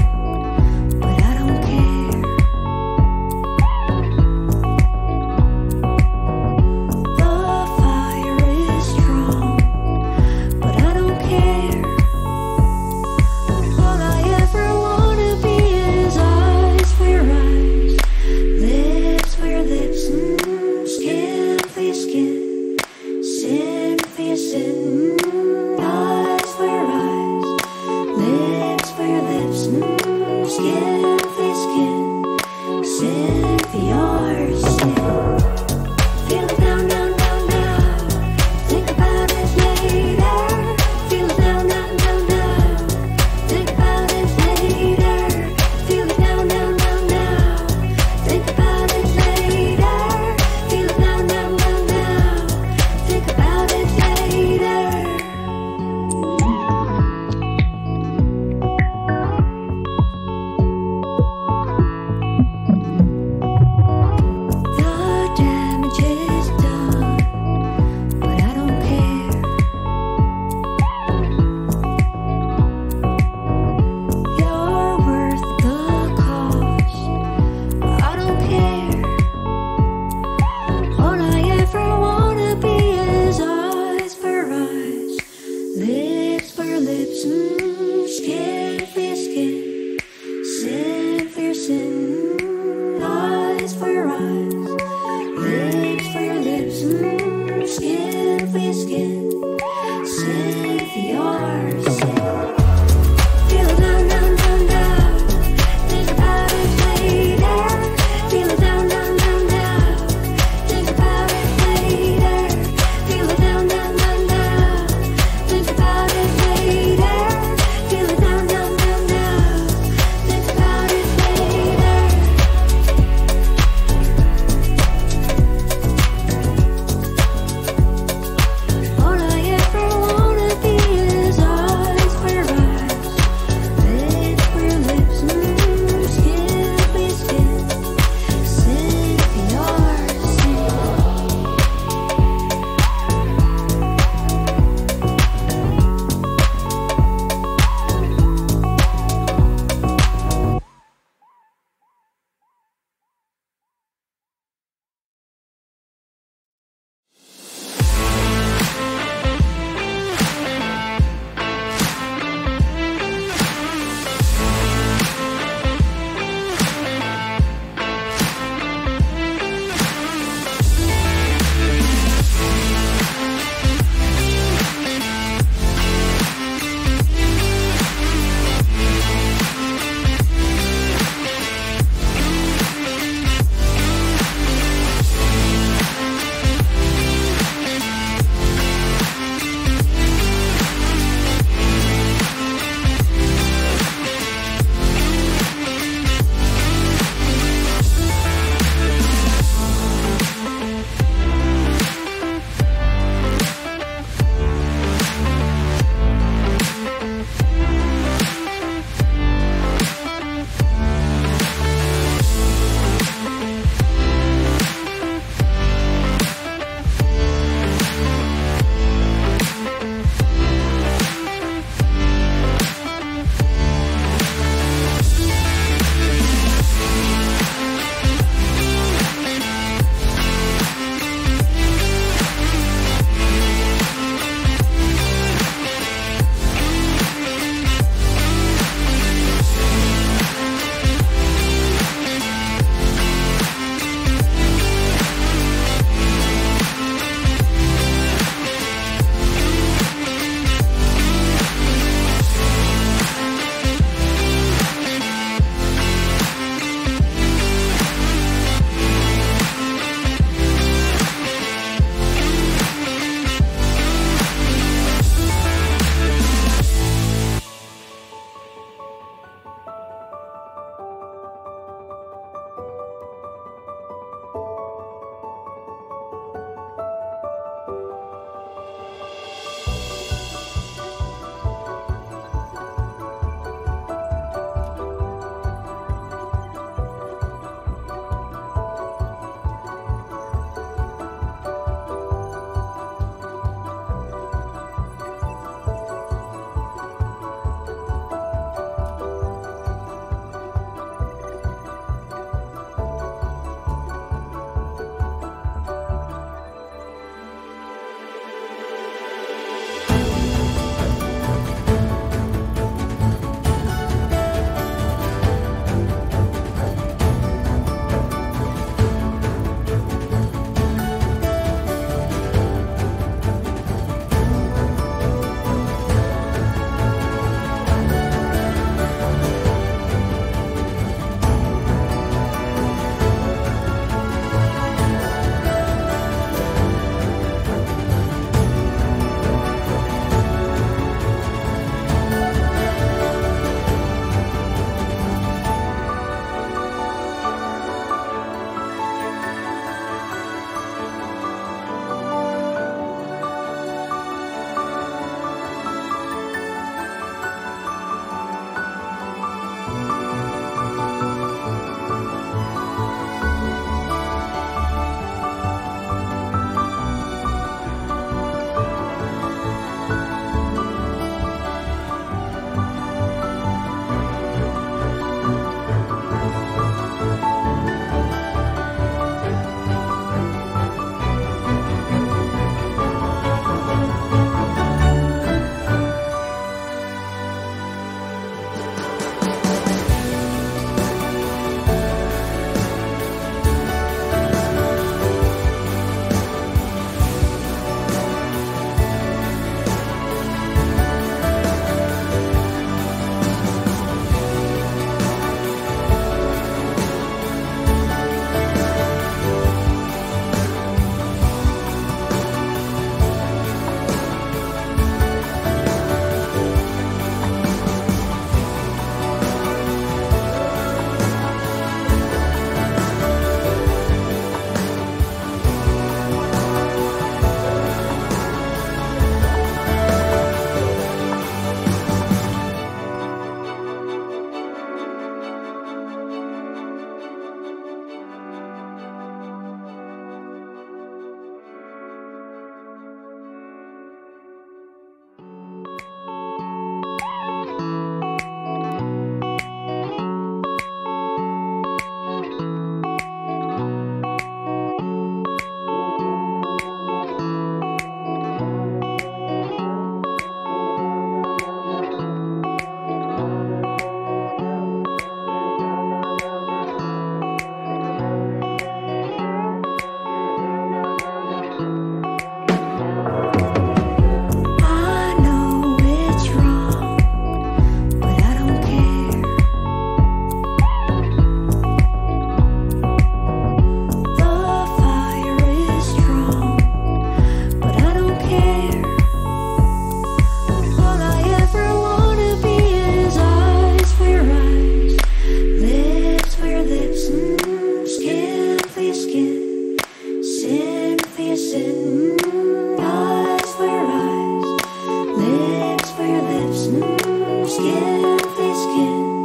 skin for skin,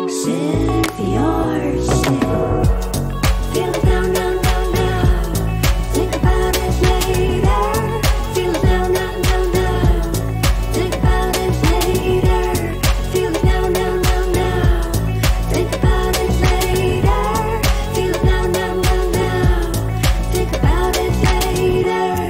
sin for your sin. Feel it now, now, now, now. Think about it later. Feel it now, now, now, now. Think about it later. Feel it now, now, now, now. Think about it later. Feel it now, now, now, now. Think about it later.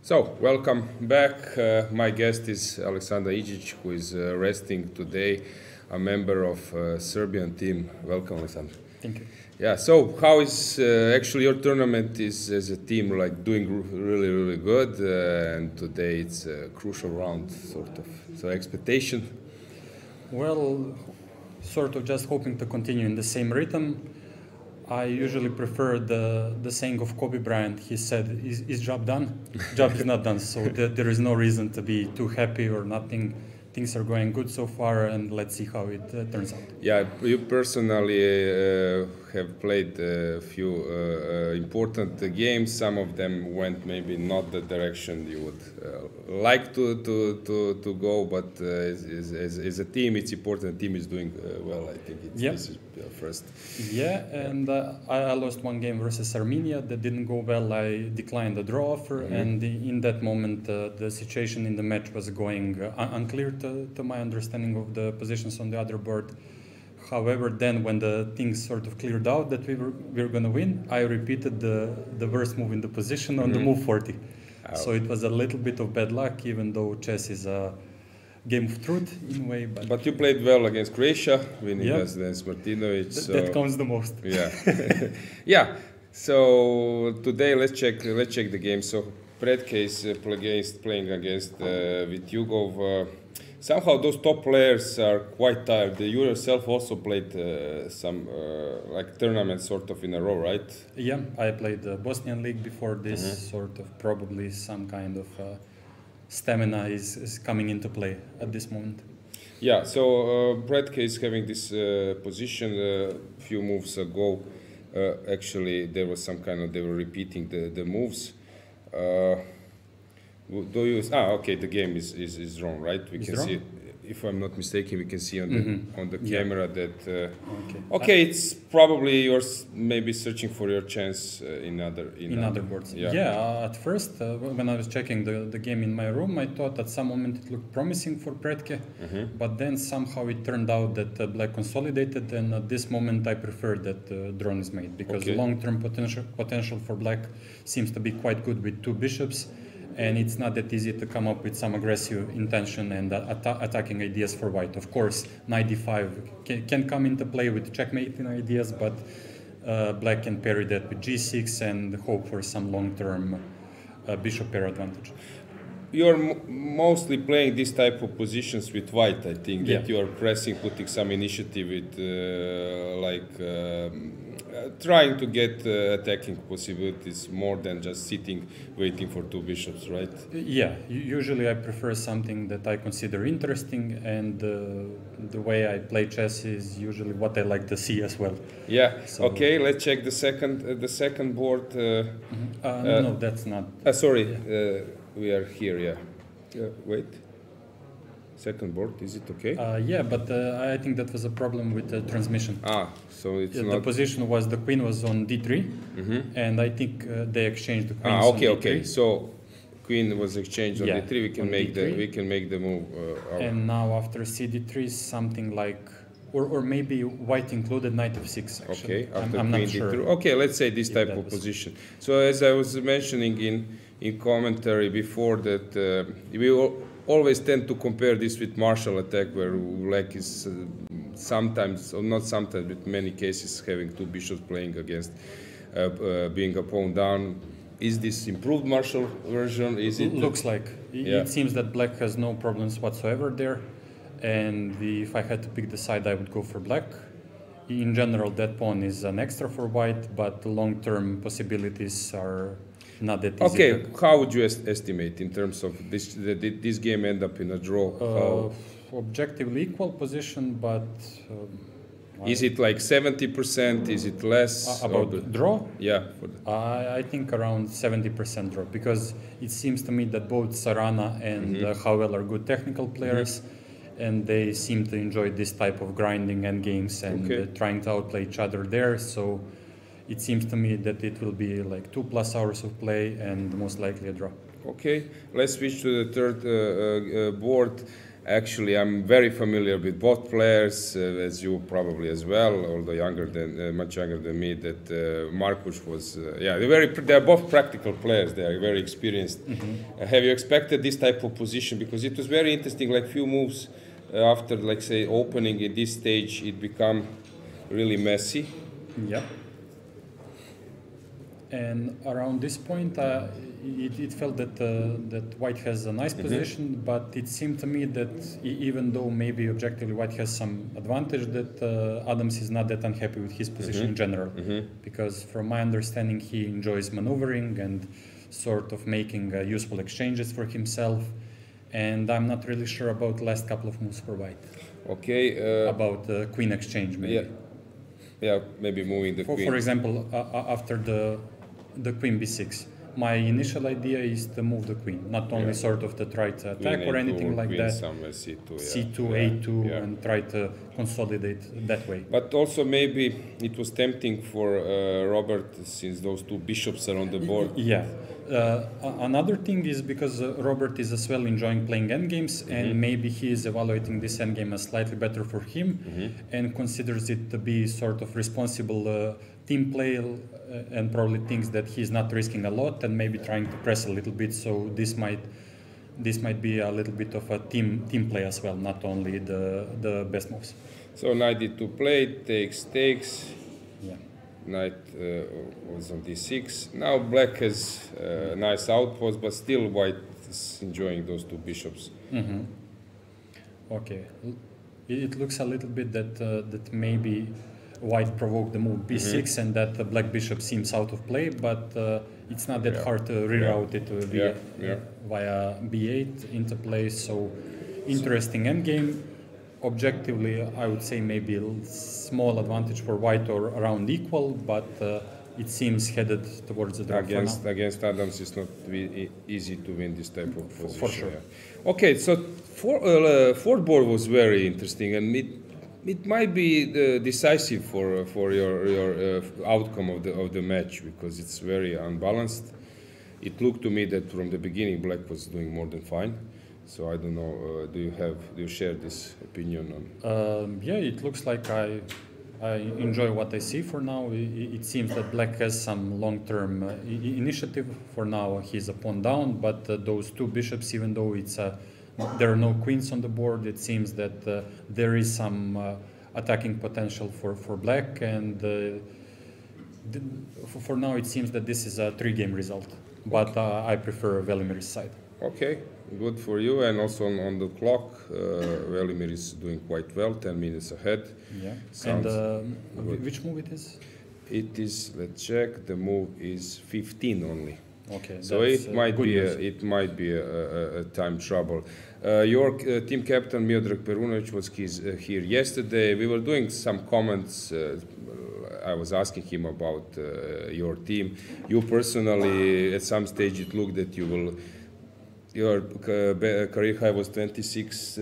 So, welcome back. My guest is Alexandra Kosteniuk, who is resting today, a member of Serbian team. Welcome, Alexandra. Thank you. Yeah. So, how is actually your tournament is as a team like doing really good, and today it's a crucial round, sort of. So, expectation. Well, sort of just hoping to continue in the same rhythm. I usually prefer the saying of Kobe Bryant. He said, is job done? Job is not done. So there is no reason to be too happy or nothing. Things are going good so far, and let's see how it turns out. Yeah, you personally have played a few important games. Some of them went maybe not the direction you would like to go, but as a team, it's important. The team is doing well. I think this is first. Yeah, and I lost one game versus Armenia that didn't go well. I declined the draw offer, and in that moment, the situation in the match was going unclear to my understanding of the positions on the other board. However, then when the things sort of cleared out that we were going to win, I repeated the worst move in the position on the move 40. Ow. So it was a little bit of bad luck, even though chess is a game of truth in a way. But you played well against Croatia, winning Yeah. against Martinovic. That counts the most. Yeah. Yeah. So today let's check the game. So Paehtz is playing against Vityugov. Somehow those top players are quite tired. You yourself also played some like tournaments sort of in a row, right? Yeah, I played the Bosnian League before this, sort of probably some kind of stamina is coming into play at this moment. Yeah, so Paehtz is having this position a few moves ago. Actually, there was some kind of, they were repeating the moves. Do you? Okay. The game is wrong, right? We can see it. If I'm not mistaken, we can see on the camera that. Okay, it's probably you're maybe searching for your chance in other boards. Yeah. At first, when I was checking the game in my room, I thought at some moment it looked promising for Paehtz, but then somehow it turned out that Black consolidated, and at this moment I prefer that drone is made because long-term potential for Black seems to be quite good with two bishops. And it's not that easy to come up with some aggressive intention and attacking ideas for white. Of course, knight d5 can come into play with checkmating ideas, but black can parry that with g6 and hope for some long-term bishop pair advantage. You're mostly playing this type of positions with white, I think, that you are pressing, putting some initiative with trying to get attacking possibilities more than just sitting, waiting for two bishops, right? Yeah, usually I prefer something that I consider interesting, and the way I play chess is usually what I like to see as well. Yeah. So, okay, let's check the second board. No, that's not. Sorry, we are here. Yeah. Wait. Second board, is it okay? Yeah, but I think that was a problem with the transmission. So it's not... The position was, the queen was on d3, and I think they exchanged the queens on d3. Okay. So queen was exchanged on d3. We can make the move. And now after cd3, something like, or maybe white included knight f6. Actually. Okay. After I'm queen not sure. d3. Okay, let's say this type of position. So as I was mentioning in commentary before, that we always tend to compare this with martial attack, where Black is sometimes, or not sometimes, but many cases, having two bishops playing against being a pawn down. Is this improved martial version? Is it? Looks like. It seems that Black has no problems whatsoever there, and if I had to pick the side, I would go for Black. In general, that pawn is an extra for white, but long-term possibilities are not that easy. Okay, how would you estimate in terms of this game end up in a draw? Objectively equal position, but... is it like 70%? Is it less? About the draw? Yeah. I think around 70% draw, because it seems to me that both Sarana and Howell are good technical players, and they seem to enjoy this type of grinding and games and trying to outplay each other there. So it seems to me that it will be like 2+ hours of play and most likely a draw. Okay, let's switch to the third board. Actually, I'm very familiar with both players, as you probably as well, although much younger than me. That Markus was, they're both practical players. They are very experienced. Have you expected this type of position? Because it was very interesting. Like few moves after, like say, opening at this stage, it became really messy. Yeah. And around this point, it felt that White has a nice position, but it seemed to me that even though maybe objectively White has some advantage, that Adams is not that unhappy with his position in general. Because from my understanding, he enjoys maneuvering and sort of making useful exchanges for himself. And I'm not really sure about the last couple of moves for White. Okay. About the queen exchange, maybe. Yeah, maybe moving the queen. For example, after the queen b6, my initial idea is to move the queen, not only sort of to try to attack or anything like that. C2, A2, and try to consolidate that way. But also maybe it was tempting for Robert, since those two bishops are on the board. Yeah. Another thing is because Robert is as well enjoying playing endgames, and maybe he is evaluating this endgame as slightly better for him, and considers it to be sort of responsible team play, and probably thinks that he's not risking a lot and maybe trying to press a little bit. So this might be a little bit of a team play as well, not only the best moves. So knight d2 play, takes. Yeah. Knight was on d6. Now black has nice outpost, but still White is enjoying those two bishops. Okay, it looks a little bit that maybe White provoked the move b6 and that the black bishop seems out of play, but it's not that hard to reroute it via b8 into play. So interesting endgame. Objectively, I would say maybe a small advantage for White or around equal, but it seems headed towards the draw. Against Adams, it's not easy to win this type of position. For sure. Yeah. Okay, so fourth board was very interesting, and it might be decisive for your outcome of the match, because it's very unbalanced. It looked to me that from the beginning Black was doing more than fine. So I don't know. Do you share this opinion on? Yeah, it looks like I enjoy what I see for now. It seems that Black has some long-term initiative. For now, he's a pawn down, but those two bishops, even though there are no queens on the board, it seems that there is some attacking potential for Black, and for now it seems that this is a 3-game result. But I prefer Velimir's side. Okay, good for you. And also on the clock, Velimir is doing quite well, 10 minutes ahead. Yeah. And which move it is? It is, let's check, the move is 15 only. Okay, so it might be a time trouble. Your team captain Miodrag Perunovic was here yesterday. We were doing some comments. I was asking him about your team. You personally, at some stage, it looked that your career high was 26,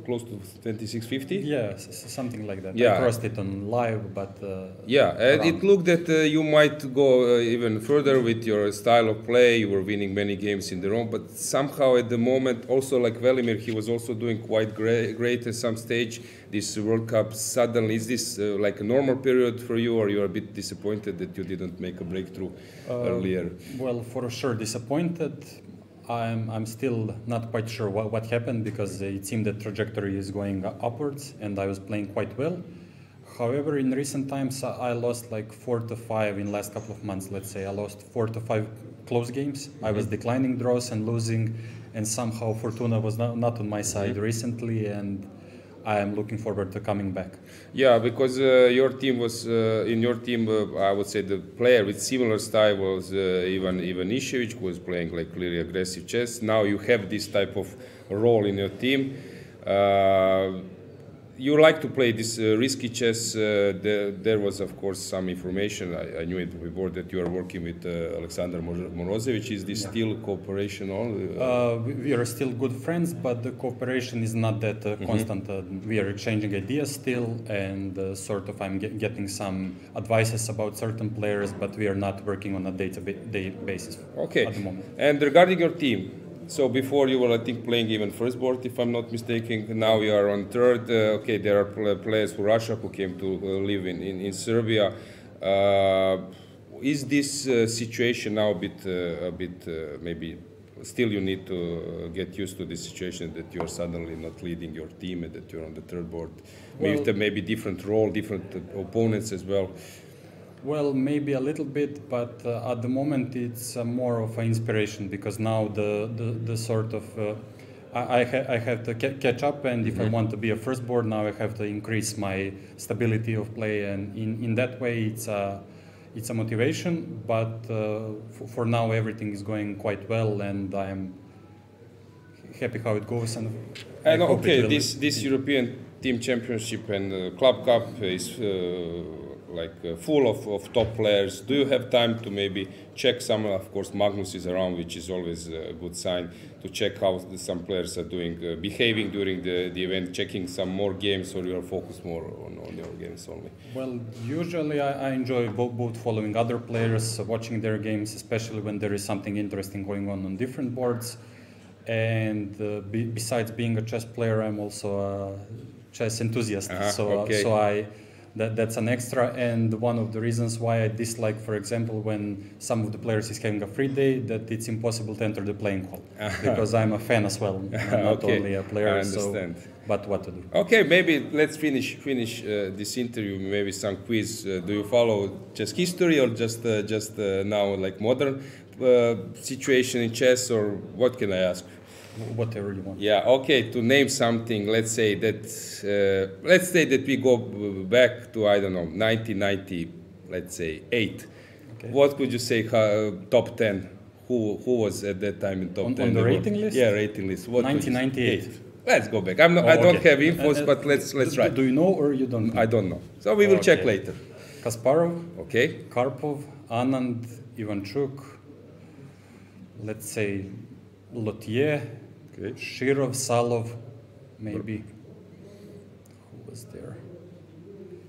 close to 26.50? Yeah, something like that. Yeah. I crossed it on live, but... and it looked that you might go even further with your style of play. You were winning many games in the row, but somehow at the moment, also like Velimir, he was also doing quite great at some stage. This World Cup, suddenly, is this like a normal period for you, or you're a bit disappointed that you didn't make a breakthrough earlier? Well, for sure disappointed. I'm still not quite sure what happened, because it seemed the trajectory is going upwards and I was playing quite well. However, in recent times I lost like 4 to 5 in last couple of months, let's say. I lost 4 to 5 close games. I was declining draws and losing, and somehow Fortuna was not on my side recently, and I am looking forward to coming back. Yeah, because your team was in your team. I would say the player with similar style was Ivan Ivanišević, who was playing like clearly aggressive chess. Now you have this type of role in your team. You like to play this risky chess. There was, of course, some information. I knew it before that you are working with Alexander Morozevic. Is this still cooperation on? We are still good friends, but the cooperation is not that constant. We are exchanging ideas still, and sort of I'm getting some advices about certain players, but we are not working on a day-to-day basis at the moment. And regarding your team, So before you were, I think, playing even first board, if I'm not mistaken. Now you are on third. Okay, there are players from Russia who came to live in Serbia. Is this situation now a bit maybe? Still, you need to get used to the situation that you are suddenly not leading your team and that you're on the third board. Maybe different role, different opponents as well. Well, maybe a little bit, but at the moment it's more of an inspiration because now the sort of I have to catch up, and if I want to be a first board, now I have to increase my stability of play, and in that way it's a motivation. But for now everything is going quite well, and I'm happy how it goes. And okay, this European Team Championship and Club Cup is full of top players. Do you have time to maybe check some? Of course, Magnus is around, which is always a good sign, to check how some players are doing, behaving during the event, checking some more games, or you are focused more on your games only? Well, usually I enjoy both following other players, watching their games, especially when there is something interesting going on different boards. And besides being a chess player, I'm also a chess enthusiast. That's an extra, and one of the reasons why I dislike, for example, when some of the players is having a free day, that it's impossible to enter the playing hall, because I'm a fan as well, not only a player. I understand. But what to do? Okay, maybe let's finish this interview. Maybe some quiz. Do you follow just history, or just now like modern situation in chess, or what can I ask? Whatever you want. Yeah. Okay. To name something, let's say that we go back to, I don't know, 1990, let's say 8. Okay. What could you say? Top 10. Who was at that time in top 10? On the rating list? Yeah, rating list. What 1998. Let's go back. I don't have infos, but let's try. Do you know or you don't know? I don't know. So we will check later. Kasparov. Okay. Karpov, Anand, Ivanchuk. Let's say Lothier. Okay. Shirov, Salov, maybe. Who was there?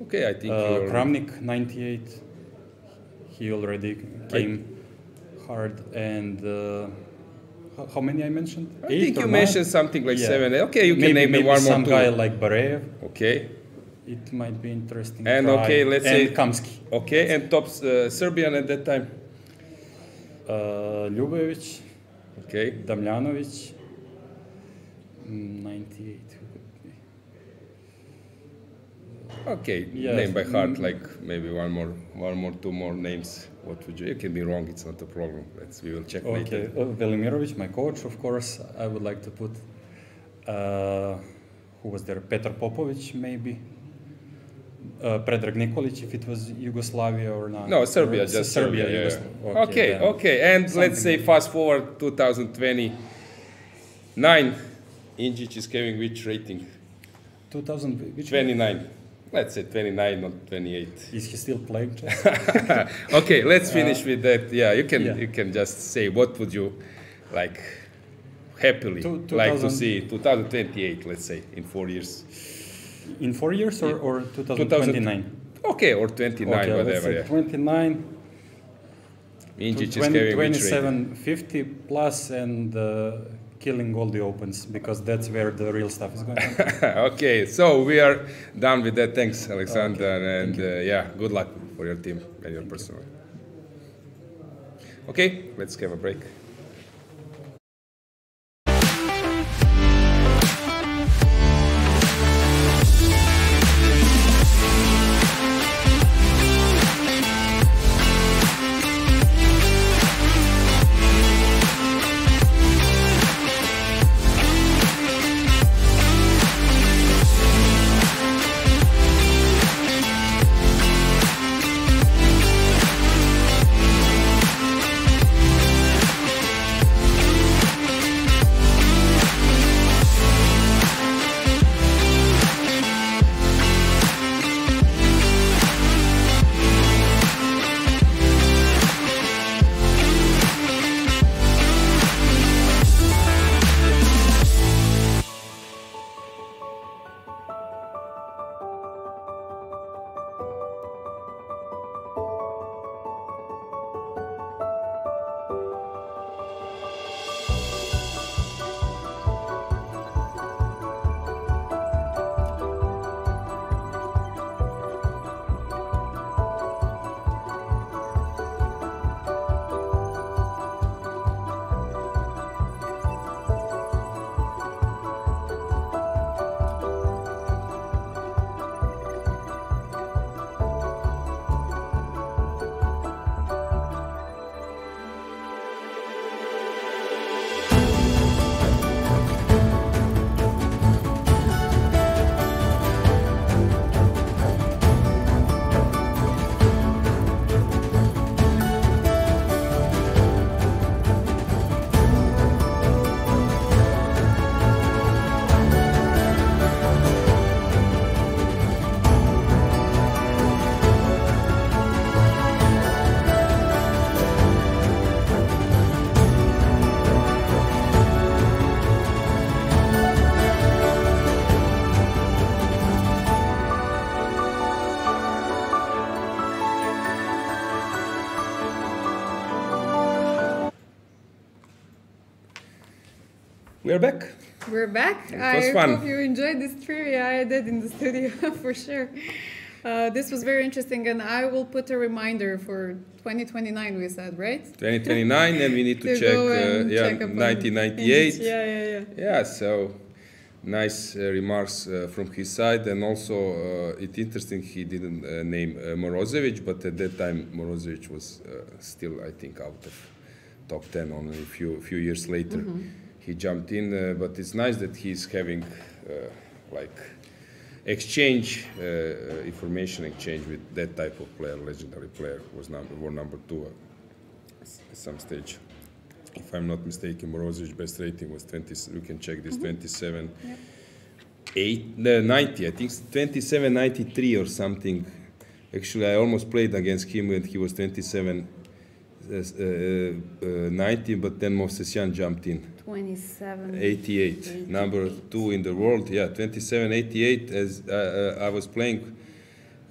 Okay, I think Kramnik, 98. He already came hard. And how many I mentioned? I think you mentioned something like 7. Okay, you can name me one more. Some guy like Bareev. Okay. It might be interesting. And okay, let's say Kamsky. Okay, and top Serbian at that time? Ljubojevic. Okay. Damljanovic. 98. Okay, yes. Name by heart, like maybe one more, 2 more names. What would you? It can be wrong. It's not a problem. We will check later. Velimirovic, my coach, of course. I would like to put. Who was there? Petar Popovic, maybe. Predrag Nikolic, if it was Yugoslavia or not. No, Serbia, just Serbia. Yeah. Okay. And let's say fast forward 2029. Injic is having which rating? 29. Let's say 29, not 28. Is he still playing chess? Okay, let's finish with that. Yeah, you can just say what would you like happily like to see 2028, let's say, in 4 years. In 4 years or 2029? Okay, or 29, okay, whatever. Let's say 29. Injic is having 2750 plus and killing all the opens, because that's where the real stuff is going on. Okay, so we are done with that. Thanks, Alexandra, okay, and good luck for your team and your personal. Okay, let's have a break. we're back. We're back. It was I fun. hope you enjoyed this trivia. I did in the studio for sure. This was very interesting, and I will put a reminder for 2029. We said, right? 2029, and we need to check. go and check up on 1998. Yeah. Yeah, so nice remarks from his side, and also it's interesting he didn't name Morozevich, but at that time Morozevich was still, I think, out of top 10 only a few years later. He jumped in, but it's nice that he's having like information exchange with that type of player, legendary player, was number 2 at some stage. If I'm not mistaken, Morozevich best rating was 20. You can check this, 27, 90. I think 27.93 or something. Actually, I almost played against him when he was 27.90, but then Movsesyan jumped in. 27.88, number 2 in the world. Yeah, 27.88. As I was playing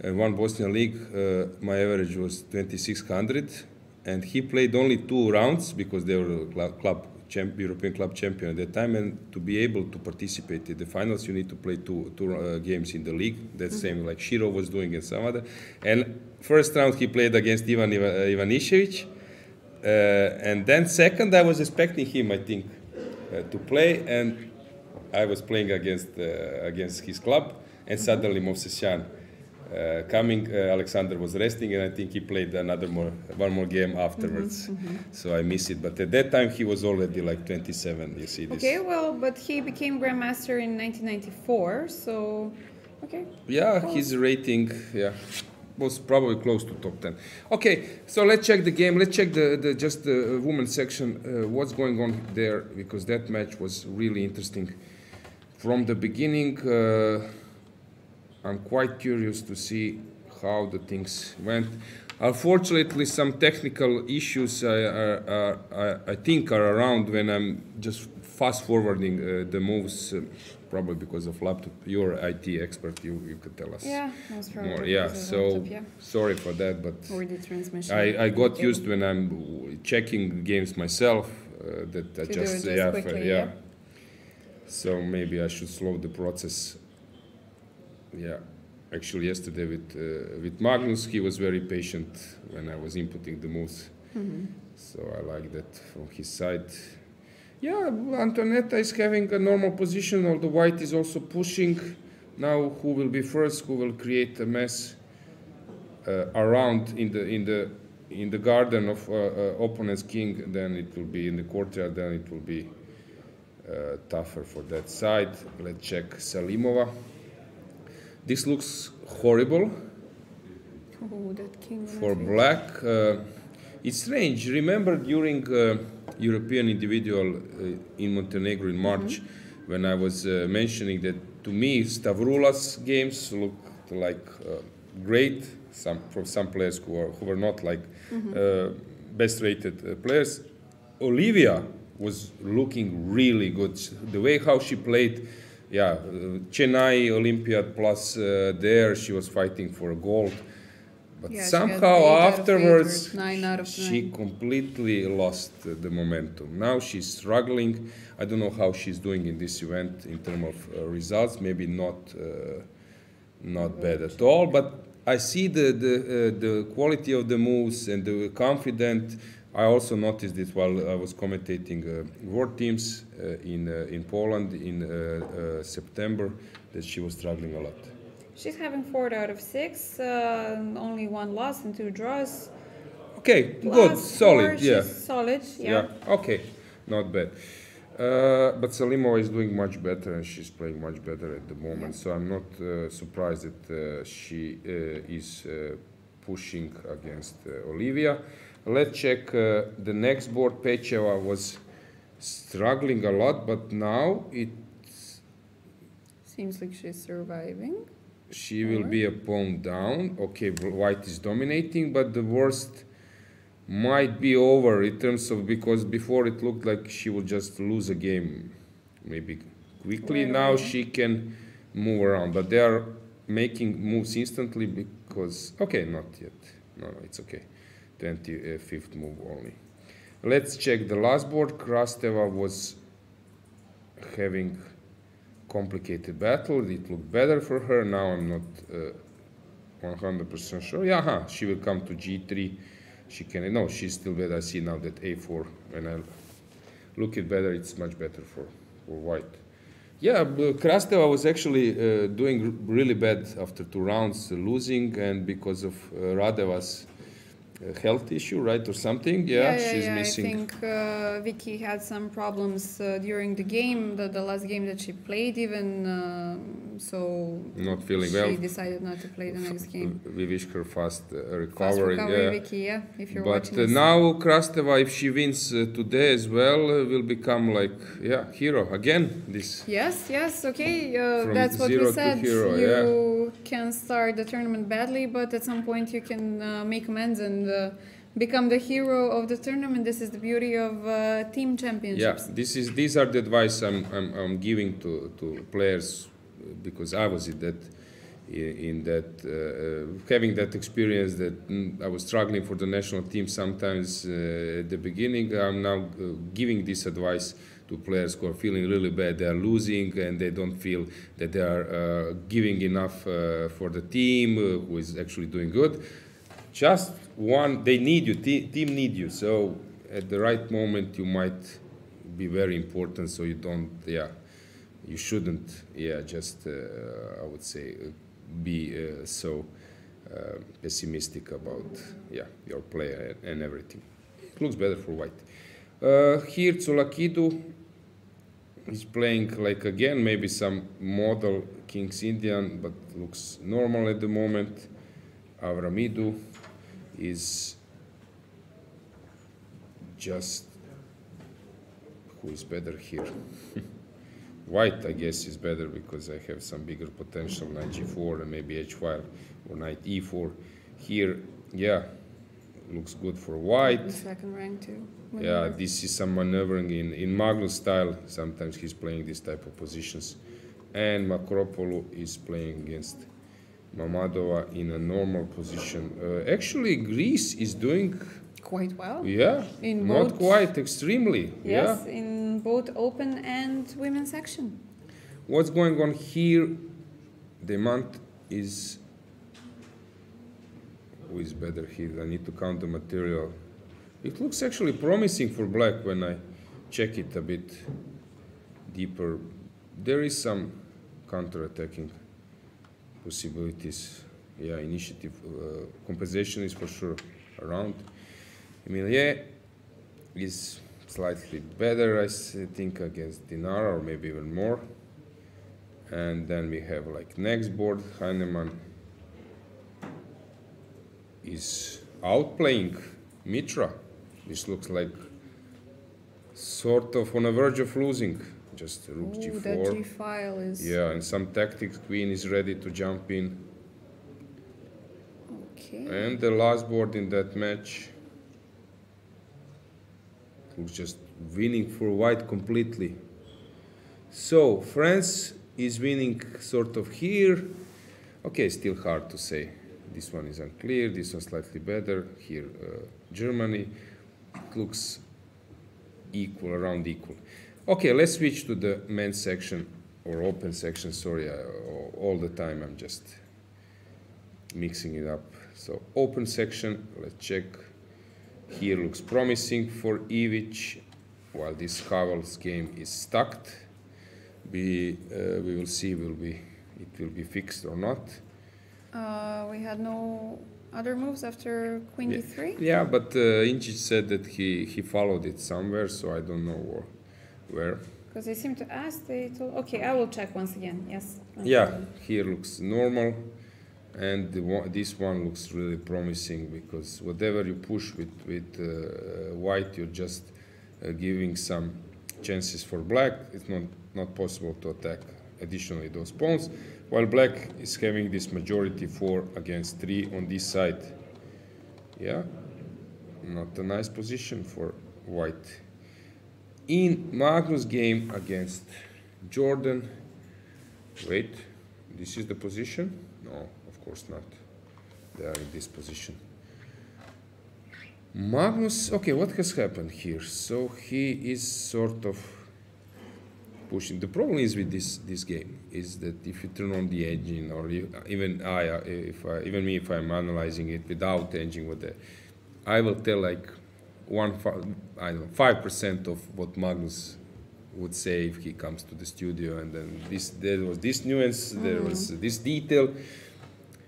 one Bosnian league, my average was 2600. And he played only 2 rounds because they were European club champion at that time. And to be able to participate in the finals, you need to play two games in the league. That's same like Shiro was doing and some other. And first round he played against Ivan Ivanišević. And then second, I was expecting him, I think, to play. And I was playing against his club. And suddenly Movsesyan coming, Alexander was resting, and I think he played one more game afterwards. So I missed it. But at that time, he was already like 27. You see this? Okay, well, but he became Grandmaster in 1994, so okay. Yeah, his rating, was probably close to top 10. Okay, so let's check the game. Let's check the women's section. What's going on there? Because that match was really interesting from the beginning. I'm quite curious to see how the things went. Unfortunately, some technical issues I think are around when I'm just fast forwarding the moves, probably because of laptop. You're IT expert, you could tell us. Yeah, most probably. More. Yeah, so sorry for that, but or the transmission. I got used when I'm checking games myself that I just quickly, So maybe I should slow the process. Yeah, actually yesterday with Magnus, he was very patient when I was inputting the moves. So I like that from his side. Yeah, Antonetta is having a normal position, although White is also pushing. Now who will be first, who will create a mess around in the garden of opponent's king, then it will be in the courtyard, then it will be tougher for that side. Let's check Salimova. This looks horrible for black. It's strange. Remember during European individual in Montenegro in March, when I was mentioning that to me Stavrula's games looked like great. For some players who were not like best rated players. Olivia was looking really good. The way how she played. Yeah, Chennai Olympiad plus there she was fighting for gold, but somehow afterwards she completely lost the momentum. Now she's struggling. I don't know how she's doing in this event in terms of results. Maybe not bad at all. But I see the quality of the moves and the confidence. I also noticed this while I was commentating World Teams in Poland in September, that she was struggling a lot. She's having 4 out of 6, only 1 loss and 2 draws. Okay, good, solid, she's solid, yeah. Okay, not bad. But Salimova is doing much better, and she's playing much better at the moment. So I'm not surprised that she is pushing against Olivia. Let's check the next board. Pecheva was struggling a lot, but now it seems like she's surviving. She will be a pawn down. Okay, White is dominating, but the worst might be over in terms of, because before it looked like she would just lose a game, maybe quickly. Now she can move around, but they are making moves instantly because, okay, not yet. No, it's okay. 25th move only. Let's check the last board. Krasteva was having complicated battle. It looked better for her. Now I'm not 100% sure. Yeah, she will come to G3. She can. No, she's still better. I see now that A4. When I look it better, it's much better for white. Yeah, Krasteva was actually doing really bad after 2 rounds, losing, and because of Radeva's health issue, right, or something. She's missing. I think Vicky had some problems during the game, the last game that she played, even so. Not feeling well. She decided not to play the next game. We wish her fast recovery. Fast recovery, Vicky. If you're watching. But now Krasteva, if she wins today as well, will become like hero again. This. Yes. Okay, that's what we said. You can start the tournament badly, but at some point you can make amends and become the hero of the tournament. This is the beauty of team championships. Yeah, these are the advice I'm giving to players, because I was in that having that experience that I was struggling for the national team sometimes at the beginning. I'm now giving this advice to players who are feeling really bad. They are losing and they don't feel that they are giving enough for the team, who is actually doing good. Just one, they need you, team need you. So at the right moment you might be very important, so you don't, you shouldn't, just I would say be so pessimistic about your player and everything. It looks better for white. Here Tsolakidu is playing like again maybe some model King's Indian, but looks normal at the moment. Avramidou is just, who is better here? White, I guess, is better because I have some bigger potential, knight g4 and maybe h5 or knight e4. Here, looks good for white. The second rank too. Yeah, this is some maneuvering in Magnus style. Sometimes he's playing this type of positions. And Makropoulou is playing against Mamadova in a normal position. Actually, Greece is doing quite well. Yeah, in not both, quite, extremely. Yes, in both open and women's section. What's going on here? Demant is... Who is better here? I need to count the material. It looks actually promising for black when I check it a bit deeper. There is some counter-attacking possibilities. Yeah, initiative, compensation is for sure around. Emilie is slightly better, I think, against Dinara, or maybe even more. And then we have like next board, Heinemann is outplaying Mitra. This looks like sort of on the verge of losing. Just rook g4. That g-file is... Yeah, and some tactics. Queen is ready to jump in. Okay. And the last board in that match looks just winning for white completely. So France is winning sort of here. Okay, still hard to say. This one is unclear, this one slightly better. Here, Germany. It looks equal, around equal. Okay, let's switch to the men's section, or open section, sorry, all the time I'm just mixing it up. So open section, let's check. Here looks promising for Ivic, while this Havel's game is stuck. We will see it will be fixed or not. We had no other moves after Queen d3? Yeah, but Incic said that he followed it somewhere, so I don't know where. Because they seem to ask, they told... Okay, I will check once again, yes. Yeah, here looks normal, and this one looks really promising, because whatever you push with white, you're just giving some chances for black. It's not possible to attack additionally those pawns, while black is having this majority 4 against 3 on this side. Yeah, not a nice position for white. In Magnus' game against Jordan, wait, this is the position? No, of course not. They are in this position. Magnus, okay, what has happened here? So he is sort of pushing. The problem is with this game is that if you turn on the engine, or even if I'm analyzing it without engine, I will tell like 5% of what Magnus would say if he comes to the studio, and then there was this nuance, there was this detail.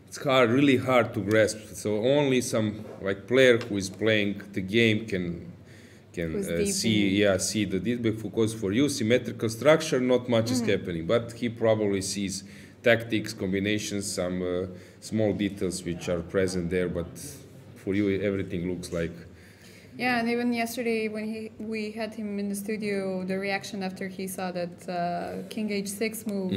It's really hard to grasp. So only some like player who is playing the game can see the detail, because for you symmetrical structure not much is happening, but he probably sees tactics, combinations, some small details which are present there, but for you everything looks like. Yeah, and even yesterday when we had him in the studio, the reaction after he saw that King H6 move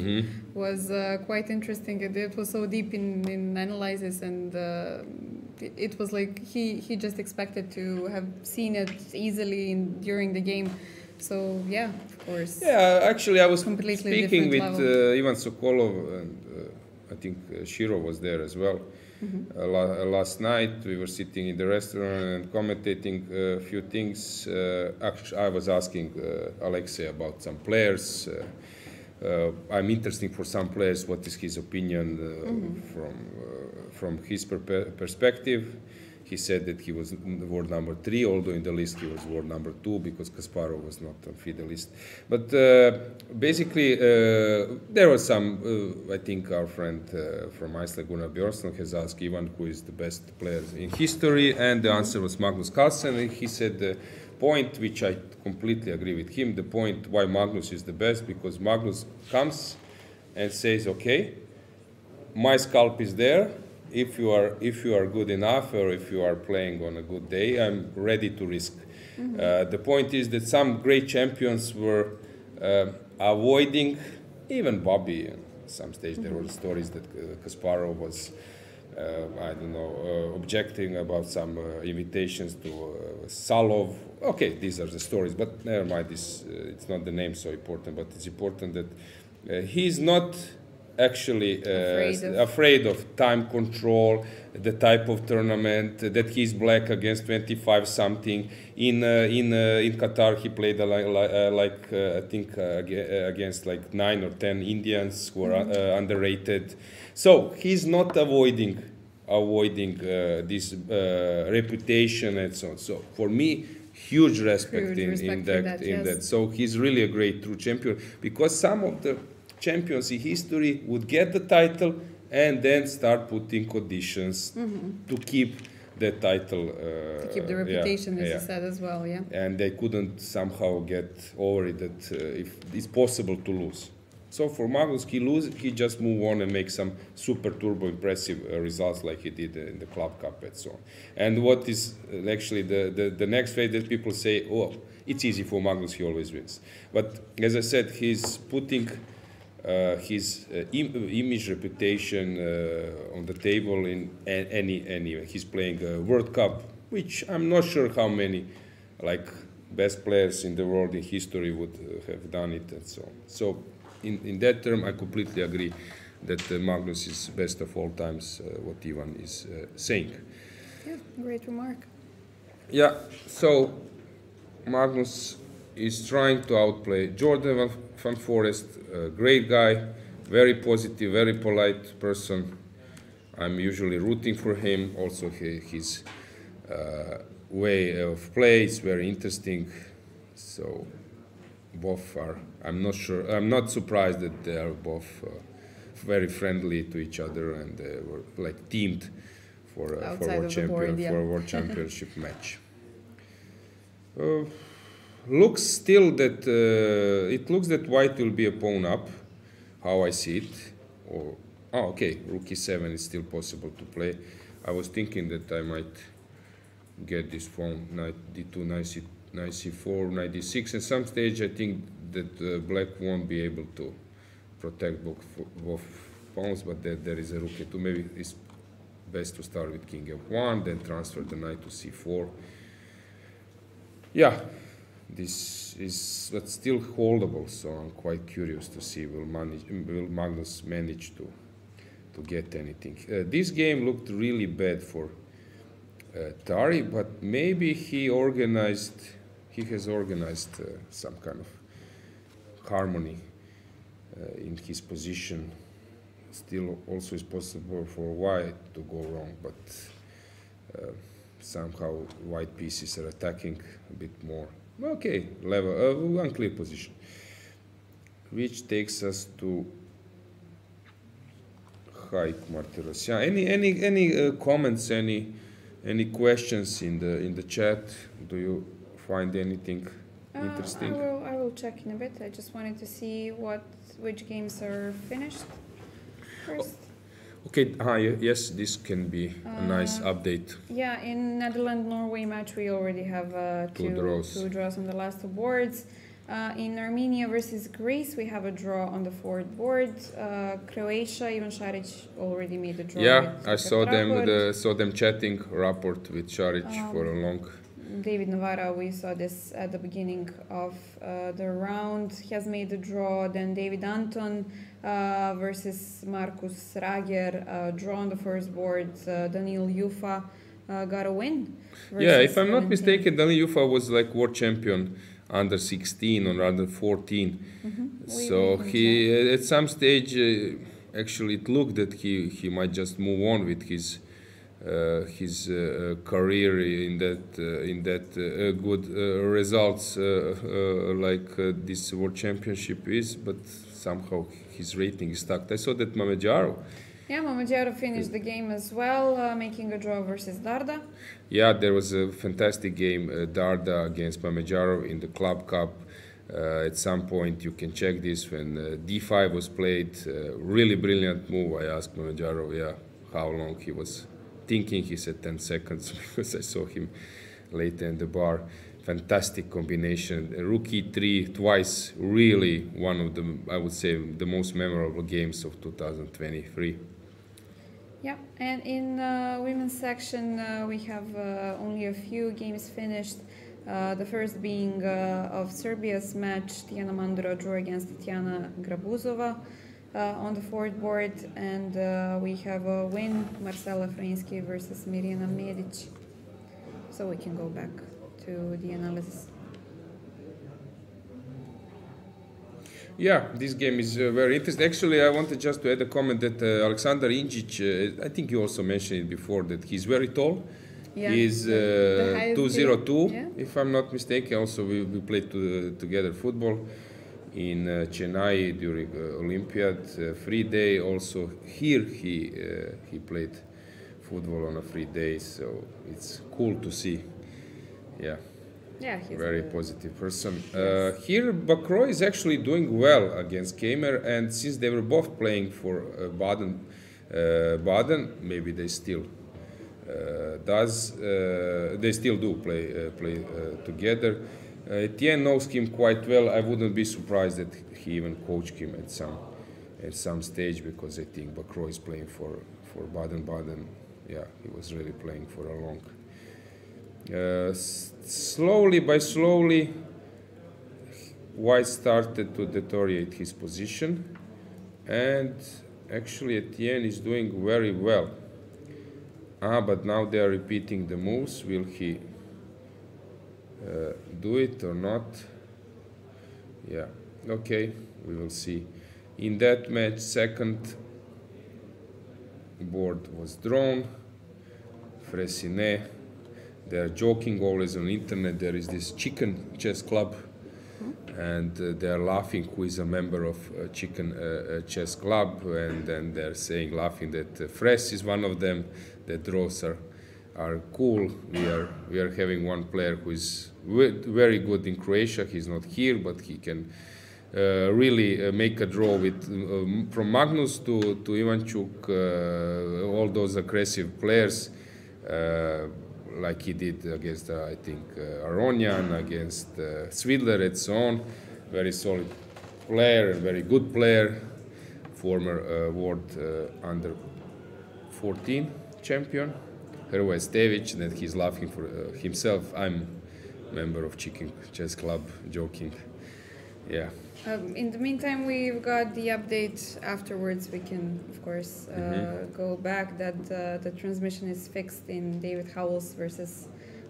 was quite interesting. It was so deep in analysis, and it was like he just expected to have seen it easily during the game. So yeah, of course. Yeah, actually I was Completely speaking with different Ivan Sokolov, and I think Shiro was there as well. Last night we were sitting in the restaurant and commentating a few things. Actually, I was asking Alexei about some players. I'm interested for some players. What is his opinion from his perspective? He said that he was world number 3, although in the list he was world number 2 because Kasparov was not on FIDE list. But basically, there was some, I think our friend from Iceland, Gunnar Björnsson, has asked Ivan who is the best player in history, and the answer was Magnus Carlsen. And he said the point, which I completely agree with him, the point why Magnus is the best, because Magnus comes and says, okay, my scalp is there. If you are good enough, or if you are playing on a good day, I'm ready to risk. The point is that some great champions were avoiding, even Bobby. At some stage, there were stories that Kasparov was, objecting about some invitations to Salov. Okay, these are the stories, but never mind. It's not the name so important, but it's important that he's not actually afraid of time control, the type of tournament, that he's black against 25 something. In Qatar he played I think against like 9 or 10 Indians who are underrated. So he's not avoiding this reputation and so on. So for me, huge respect in that. So he's really a great true champion, because some of the champions in history would get the title and then start putting conditions to keep the title. To keep the reputation, as you said as well, yeah. And they couldn't somehow get over it that if it's possible to lose. So for Magnus, he just move on and make some super turbo impressive results like he did in the Club Cup and so on. And what is actually the next phase that people say, oh, it's easy for Magnus, he always wins. But as I said, he's putting his image, reputation on the table in any. He's playing a World Cup, which I'm not sure how many like best players in the world in history would have done it and so on. So in that term, I completely agree that Magnus is best of all times, what Ivan is saying. Yeah, great remark. Yeah, so Magnus is trying to outplay Jordan van Forest, a great guy, very positive, very polite person. I'm usually rooting for him. Also, his way of play is very interesting. So both are, I'm not surprised that they are both very friendly to each other, and they were like teamed for a world championship match. Looks still that it looks that White will be a pawn up, how I see it. Or okay, Rook e7 is still possible to play. I was thinking that I might get this pawn, knight d2, knight c4, knight d6. At some stage, I think that Black won't be able to protect both pawns, but there is a Rook e2. Maybe it's best to start with King f1, then transfer the knight to c4. Yeah. This is but still holdable, so I'm quite curious to see will Magnus manage to get anything. This game looked really bad for Tari, but maybe he has organized some kind of harmony in his position. Still, also is possible for white to go wrong, but somehow white pieces are attacking a bit more. Okay, level, unclear position, which takes us to Haik Martiros. Yeah, any comments, any questions in the chat? Do you find anything interesting? I will check in a bit. I just wanted to see which games are finished first. Okay, yes, this can be a nice update. Yeah, in Netherlands-Norway match we already have two draws on the last two boards. In Armenia versus Greece we have a draw on the fourth board. Croatia, Ivan Šarić already made a draw. Yeah, I saw them chatting Rapport with Šarić for a long. David Navarra, we saw this at the beginning of the round, has made a draw. Then David Anton versus Markus Rager, draw on the first board. Daniil Jufa got a win. Yeah, if I'm not mistaken, Daniil Jufa was like world champion under 16 or under 14. So he at some stage actually it looked that he might just move on with his career in that good results like this world championship is, but somehow his rating is stuck. I saw that Mamedyarov. Yeah, Mamedyarov finished the game as well, making a draw versus Darda. Yeah, there was a fantastic game, Darda against Mamedyarov in the Club Cup. At some point, you can check this when D5 was played. Really brilliant move. I asked Mamedyarov, how long he was thinking. He said 10 seconds because I saw him later in the bar. Fantastic combination. Rook e3 twice. Really one of the, I would say, the most memorable games of 2023. Yeah, and in women's section we have only a few games finished. The first being of Serbia's match, Tijana Mandura drew against Tijana Grabuzova on the fourth board, and we have a win, Marcela Freinski versus Mirjana Medic. So we can go back to the analysis. Yeah, this game is very interesting. Actually, I wanted just to add a comment that Aleksandar Inđić, I think you also mentioned it before, that he's very tall. Yeah, he's 202, yeah. If I'm not mistaken. Also, we played together football in Chennai during Olympiad free day. Also here he played football on a free day, so it's cool to see. Yeah, he's very positive person. Yes. Here Bakroy is actually doing well against Keimer, and since they were both playing for Baden, maybe they still they still do play together. Etienne knows him quite well. I wouldn't be surprised that he even coached him at some stage, because I think Bakroy is playing for Baden. Yeah, he was really playing for a long. Slowly, White started to deteriorate his position, and actually Etienne is doing very well. But now they are repeating the moves. Will he do it or not? Yeah, okay, we will see. In that match, second board was drawn. Fressinet. They are joking always on internet. There is this chicken chess club, and they are laughing who is a member of chicken chess club, and then they're saying, laughing, that Fress is one of them. The draws are cool. We are having one player who is very good in Croatia. He's not here, but he can really make a draw with from Magnus to Ivanchuk, all those aggressive players. Like he did against, I think, Aronian, against Svidler, and so on. Very solid player, very good player, former world under 14 champion. Hrvoje Stević, that he's laughing for himself. I'm a member of Chicken Chess Club, joking. Yeah. In the meantime, we've got the update afterwards. We can, of course, go back that the transmission is fixed in David Howells versus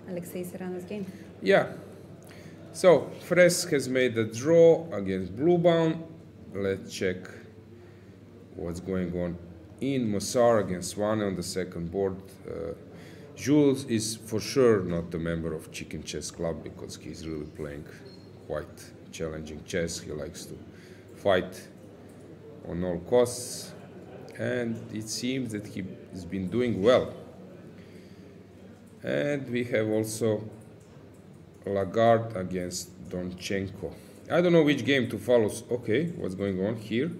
Alexei Serrano's game. Yeah. So Fresk has made a draw against Bluebound. Let's check what's going on in Mossar against Swane on the second board. Jules is for sure not a member of Chicken Chess Club because he's really playing quite challenging chess. He likes to fight on all costs, and it seems that he has been doing well. And we have also Lagarde against Donchenko. I don't know which game to follow. Okay, what's going on here?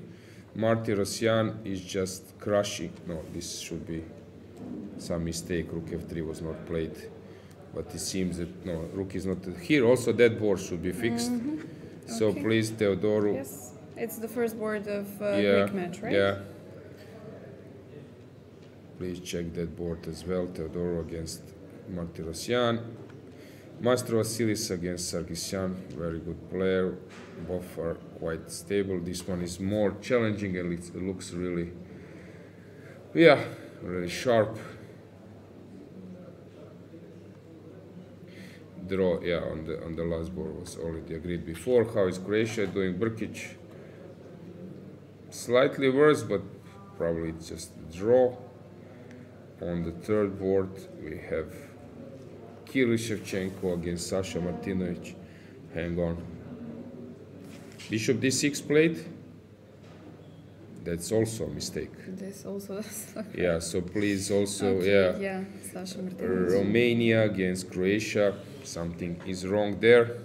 Marty Rosyan is just crushing. No, this should be some mistake. Rook f3 was not played, but it seems that no, rook is not here. Also, that board should be fixed. So Okay. please, Teodoro. Yes, it's the first board of Yeah, Greek match, right? yeah. Please check that board as well. Teodoro against Martirosyan. Maestro Vasilis against Sarkisyan, very good player. Both are quite stable. This one is more challenging and it looks really, yeah, really sharp. Draw, yeah, on the last board was already agreed before. How is Croatia doing? Brkic slightly worse, but probably it's just a draw. On the third board, we have Kirill Shevchenko against Sasha Martinovic. Hang on. Bishop d6 played. That's also a mistake. This also does look Yeah, so please also, okay, yeah. Sasha Martinovic. Romania against Croatia. Something is wrong there.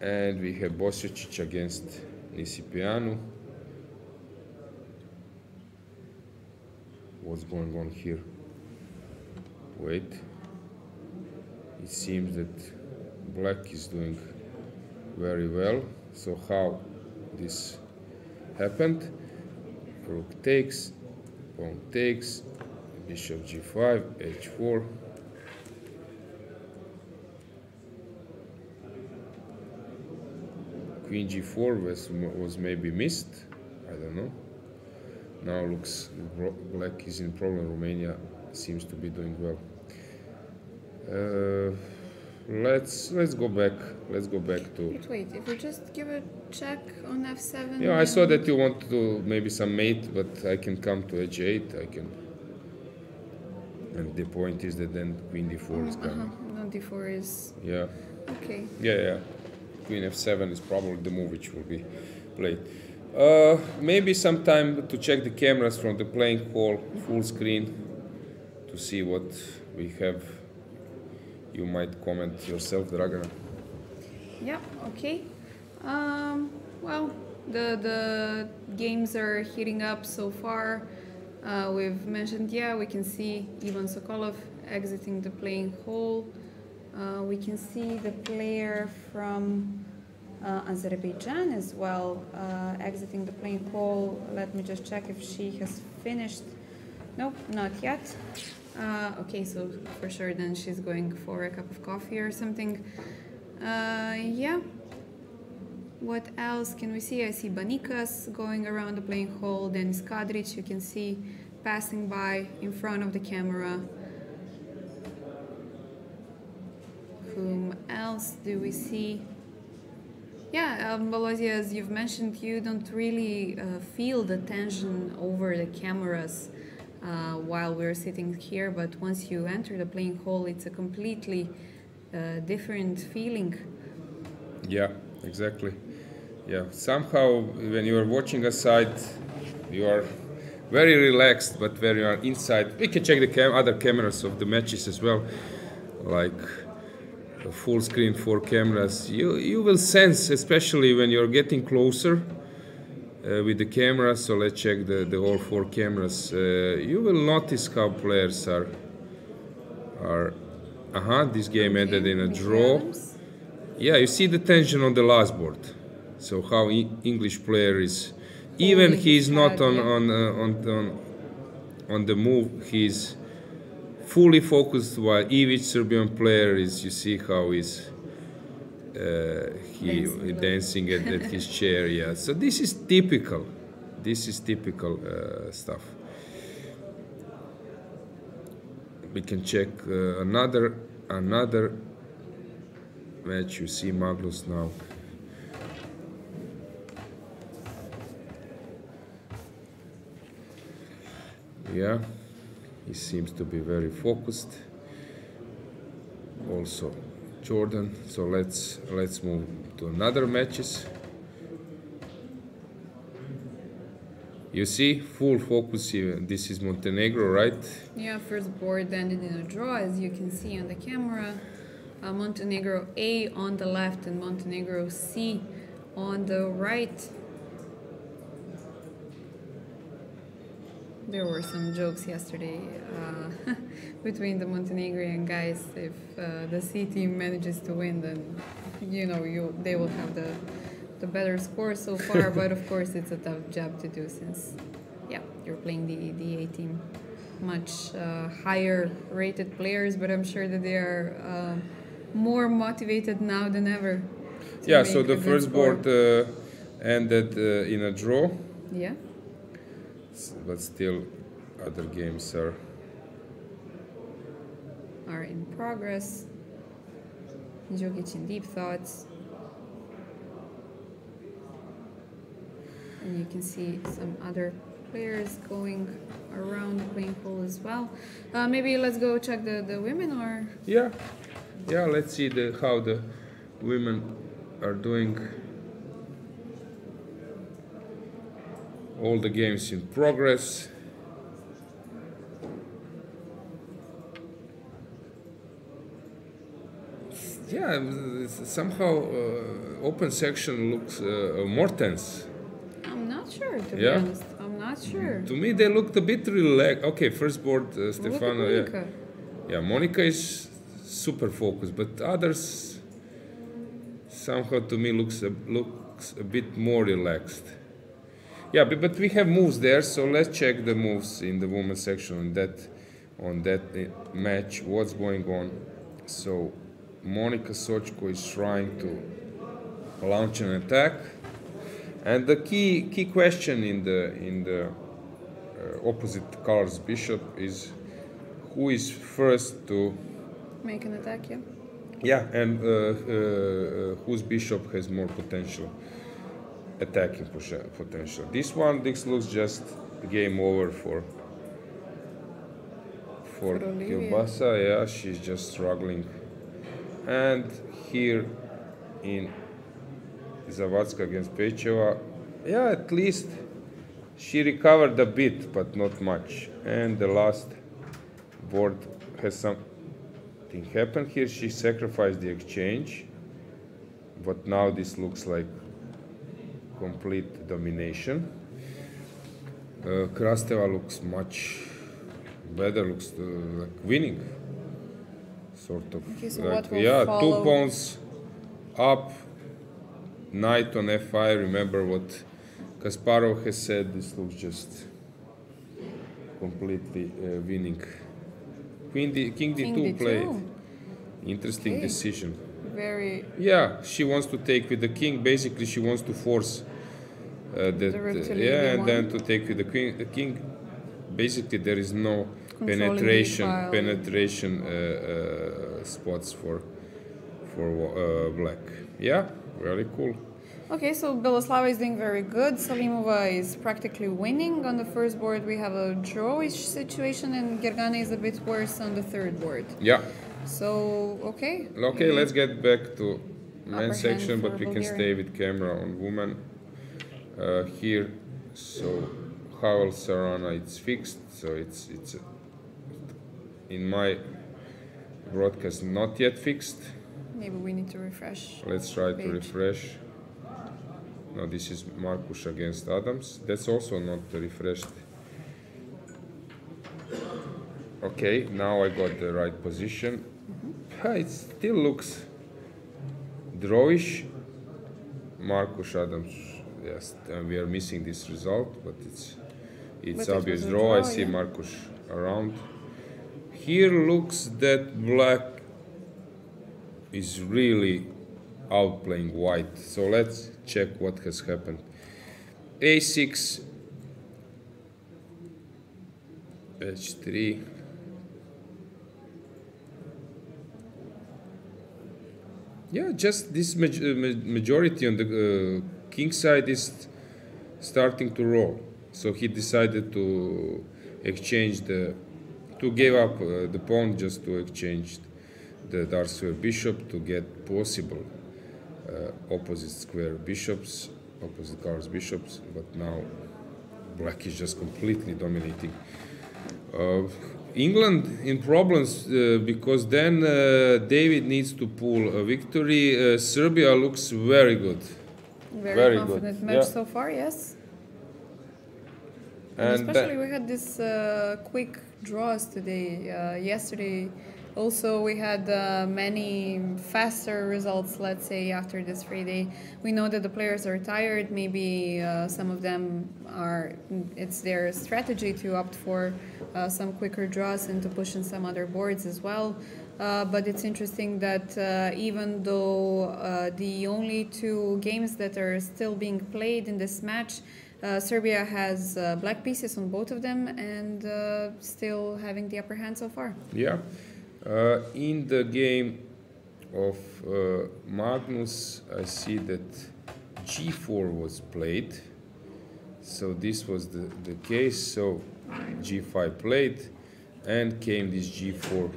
And we have Bosiocic against Nisipianu. What's going on here? Wait. It seems that black is doing very well. So how this happened? Rook takes, pawn takes, bishop g5, h4. Queen g4 was maybe missed. I don't know. Now looks black is in problem. Romania seems to be doing well. Let's go back. Let's go back to. Wait, if we just give a check on f7. Yeah, I saw that you want to do maybe some mate, but I can come to h8. I can. And the point is that then queen d4 is coming. No, d4 is Yeah. okay. Yeah. Queen f7 is probably the move which will be played. Maybe some time to check the cameras from the playing hall, full screen, to see what we have. You might comment yourself, Dragana. Yeah, okay. Well, the games are heating up so far. We've mentioned, yeah, we can see Ivan Sokolov exiting the playing hall. We can see the player from Azerbaijan as well exiting the playing hall. Let me just check if she has finished. Nope, not yet. Okay, so for sure then she's going for a cup of coffee or something. Yeah. What else can we see? I see Banikas going around the playing hall. Denis Kadric, you can see passing by in front of the camera. Whom else do we see? Yeah, Alojzije, as you've mentioned, you don't really feel the tension over the cameras while we're sitting here, but once you enter the playing hall, it's a completely different feeling. Yeah, exactly. Yeah, somehow when you are watching aside, you are very relaxed, but when you are inside, we can check the other cameras of the matches as well, like a full screen 4 cameras. You will sense, especially when you're getting closer with the camera. So let's check the all 4 cameras. You will notice how players are. This game ended in a draw. Yeah, you see the tension on the last board. So how English player is, even he's not on the move, he's fully focused, while Ivic, Serbian player, is, you see how he's dancing at his chair. Yeah, so this is typical. This is typical stuff. We can check another match. You see Magnus now. Yeah, he seems to be very focused. Also Jordan. So let's move to another matches. You see, full focus here. This is Montenegro, right? Yeah, first board ended in a draw, as you can see on the camera. Montenegro A on the left and Montenegro C on the right. There were some jokes yesterday between the Montenegrin guys. If the C team manages to win, then they will have the better score so far. But of course, it's a tough job to do since, you're playing the A team, much higher rated players. But I'm sure that they are more motivated now than ever. Yeah. So the first board ended in a draw. Yeah. But still, other games are in progress. Djokic in deep thoughts. And you can see some other players going around the playing pool as well. Maybe let's go check the women, or? Yeah. Let's see how the women are doing. All the games in progress. Yeah, somehow open section looks more tense. I'm not sure, to be honest. I'm not sure. To me, they looked a bit relaxed. Okay, first board, Stefano. Look at Monica. Yeah, Monica is super focused, but others somehow to me looks a bit more relaxed. Yeah, but we have moves there, so let's check the moves in the women's section on that match. What's going on? So Monica Sochko is trying to launch an attack, and the key question in the opposite colors bishop is who is first to make an attack. Yeah, and whose bishop has more potential. Attacking potential. This looks just game over for Kielbasa. Yeah, she's just struggling. And here in Zavatska against Pecheva, at least she recovered a bit, but not much. And the last board has something happened here. She sacrificed the exchange, but now this looks like complete domination. Krasteva looks much better, looks like winning, sort of. Okay, so like, what will follow? 2 pawns up, knight on f5. Remember what Kasparov has said, this looks just completely winning. King D2 played. Interesting decision. Very. Yeah, she wants to take with the king. Basically, she wants to force and then to take with the queen. The king. Basically, there is no penetration spots for black. Yeah, very cool. Okay, so Beloslava is doing very good. Salimova is practically winning. On the first board, we have a drawish situation, and Gergana is a bit worse on the third board. Yeah. So, okay. Okay, let's get back to men's section, but we can Bulgaria. stay with camera on women. Here, so Havel Sarana, it's fixed, so it's in my broadcast not yet fixed. Maybe we need to refresh. Let's try to page. refresh. No, this is Markush against Adams. That's also not refreshed. Okay, now I got the right position. It still looks drawish. Markush Adams, yes, and we are missing this result, but it's But obvious it was a draw. I draw, see yeah. Markush around. Here looks that black is really outplaying white. So let's check what has happened. A6, H3. Yeah, just this majority on the king side is starting to roll. So he decided to exchange to give up the pawn just to exchange the dark square bishop to get possible opposite square bishops, opposite cards bishops, but now black is just completely dominating. England in problems because then David needs to pull a victory. Serbia looks very good. Very confident match so far, yes. And especially we had this quick draws today. Yesterday also we had many faster results, let's say, after this free day. We know that the players are tired. Maybe some of them it's their strategy to opt for some quicker draws and to push in some other boards as well. But it's interesting that even though the only two games that are still being played in this match, Serbia has black pieces on both of them and still having the upper hand so far. Yeah. In the game of Magnus, I see that g4 was played. So this was the case. So g5 played and came this g4.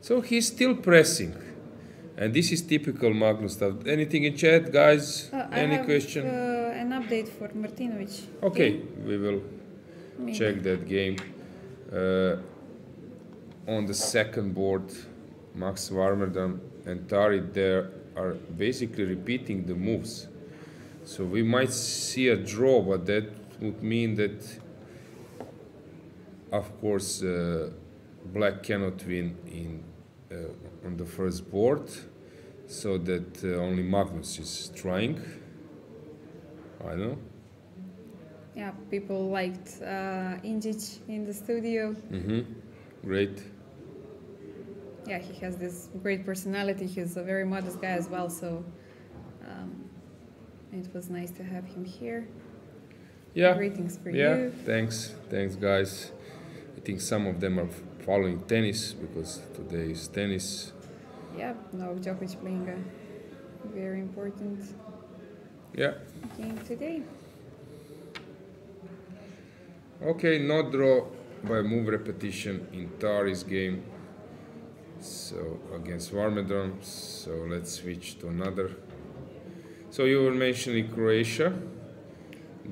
So he's still pressing. And this is typical Magnus stuff. Anything in chat, guys? Any question? An update for Martinovic. Okay, we will check that game. On the second board, Max Warmerdam and Tari there are basically repeating the moves. So we might see a draw, but that would mean that, of course, black cannot win on the first board, so that only Magnus is trying. I don't know. Yeah, people liked Indjic in the studio. Great. Yeah, he has this great personality. He's a very modest guy as well, so it was nice to have him here. Yeah. Greetings for yeah. you. Thanks, guys. I think some of them are following tennis because today is tennis. Yeah, now Djokovic playing a very important game today. Okay, no draw by move repetition in Tari's game. So against Warmerdam. So let's switch to another. So you were mentioning Croatia,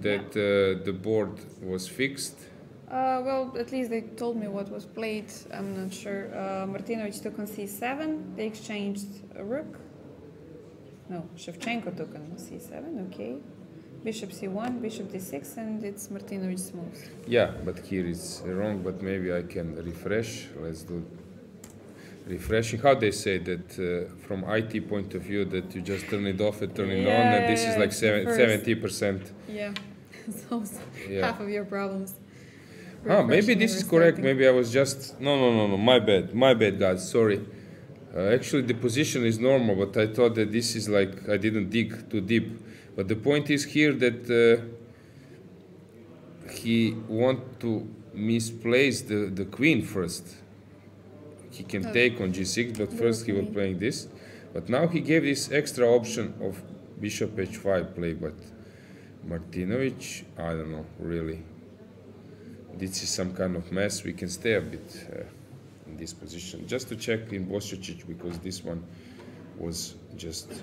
that the board was fixed. Well, at least they told me what was played. I'm not sure. Martinovic took on c7. They exchanged a rook. No, Shevchenko took on c7. Okay. Bishop c1, bishop d6, and it's Martinovic's moves. Yeah, but here it's wrong. But maybe I can refresh. Let's do refreshing. How they say that from IT point of view that you just turn it off and turn it on, and this is like 70%. Yeah, so half of your problems. Maybe this is correct. Maybe I was just no. My bad, guys. Sorry. Actually, the position is normal, but I thought that this is like I didn't dig too deep. But the point is here that he want to misplace the queen first. He can take on g6, but first he was playing this. But now he gave this extra option of bishop h5 play. But Martinovic, I don't know, really. This is some kind of mess. We can stay a bit in this position. Just to check in Bosičić, because this one was just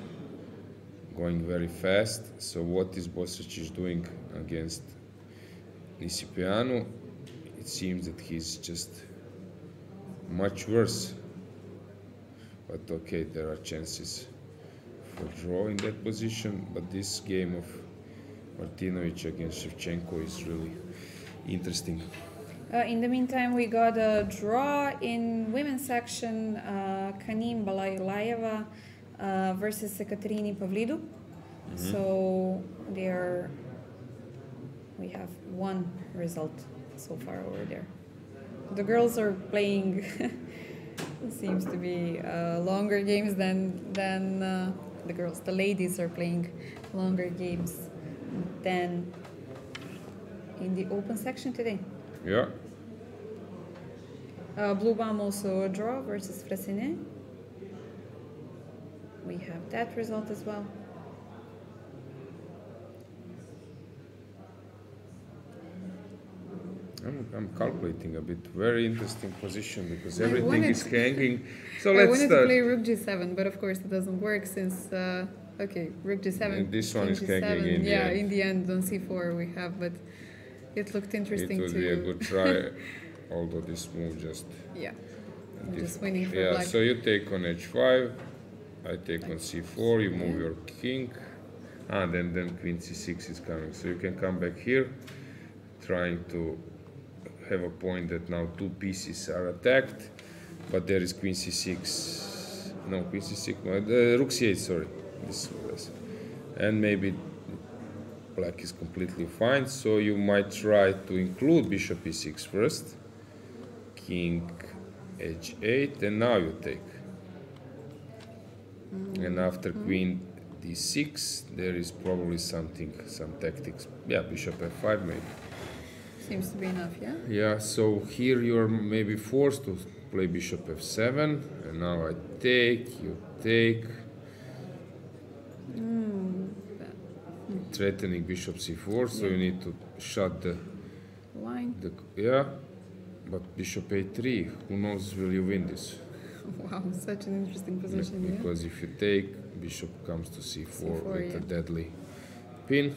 going very fast. So what is Bosičić doing against Lisipianu? It seems that he's just much worse. But okay, there are chances for draw in that position. But this game of Martinovic against Shevchenko is really interesting. In the meantime, we got a draw in women's section. Kanim Balaileva versus Ekaterini Pavlidou. So we have one result so far over there. The girls are playing seems to be longer games than the girls. The ladies are playing longer games than in the open section today. Yeah. Blue Bomb also a draw versus Fressinet. we have that result as well. I'm calculating a bit. Very interesting position because I everything wanted is hanging. So I let's wanted to start. play rook g7, but of course it doesn't work since, okay, rook g7, And this one king is hanging g7. in the yeah, end. in the end on c4 we have, but it looked interesting It would to... be a good try, although this move just... Yeah, I'm just winning for Yeah, black. so you take on h5, I take on c4, you move your king, and then queen c6 is coming. So you can come back here, trying to have a point that now two pieces are attacked, but there is queen c6, no, queen c6, rook c8, sorry, this was, and maybe black is completely fine, so you might try to include bishop e6 first, king h8, and now you take. And after queen d6, there is probably something, some tactics. Yeah, bishop f5 maybe. Seems to be enough, yeah? Yeah, so here you're maybe forced to play bishop f7, and now I take, you take. Threatening bishop c4, so you need to shut the Line. yeah, but bishop a3, who knows will you win this? Wow, such an interesting position, yeah? Because if you take, bishop comes to c4, C4, with yeah. a deadly pin.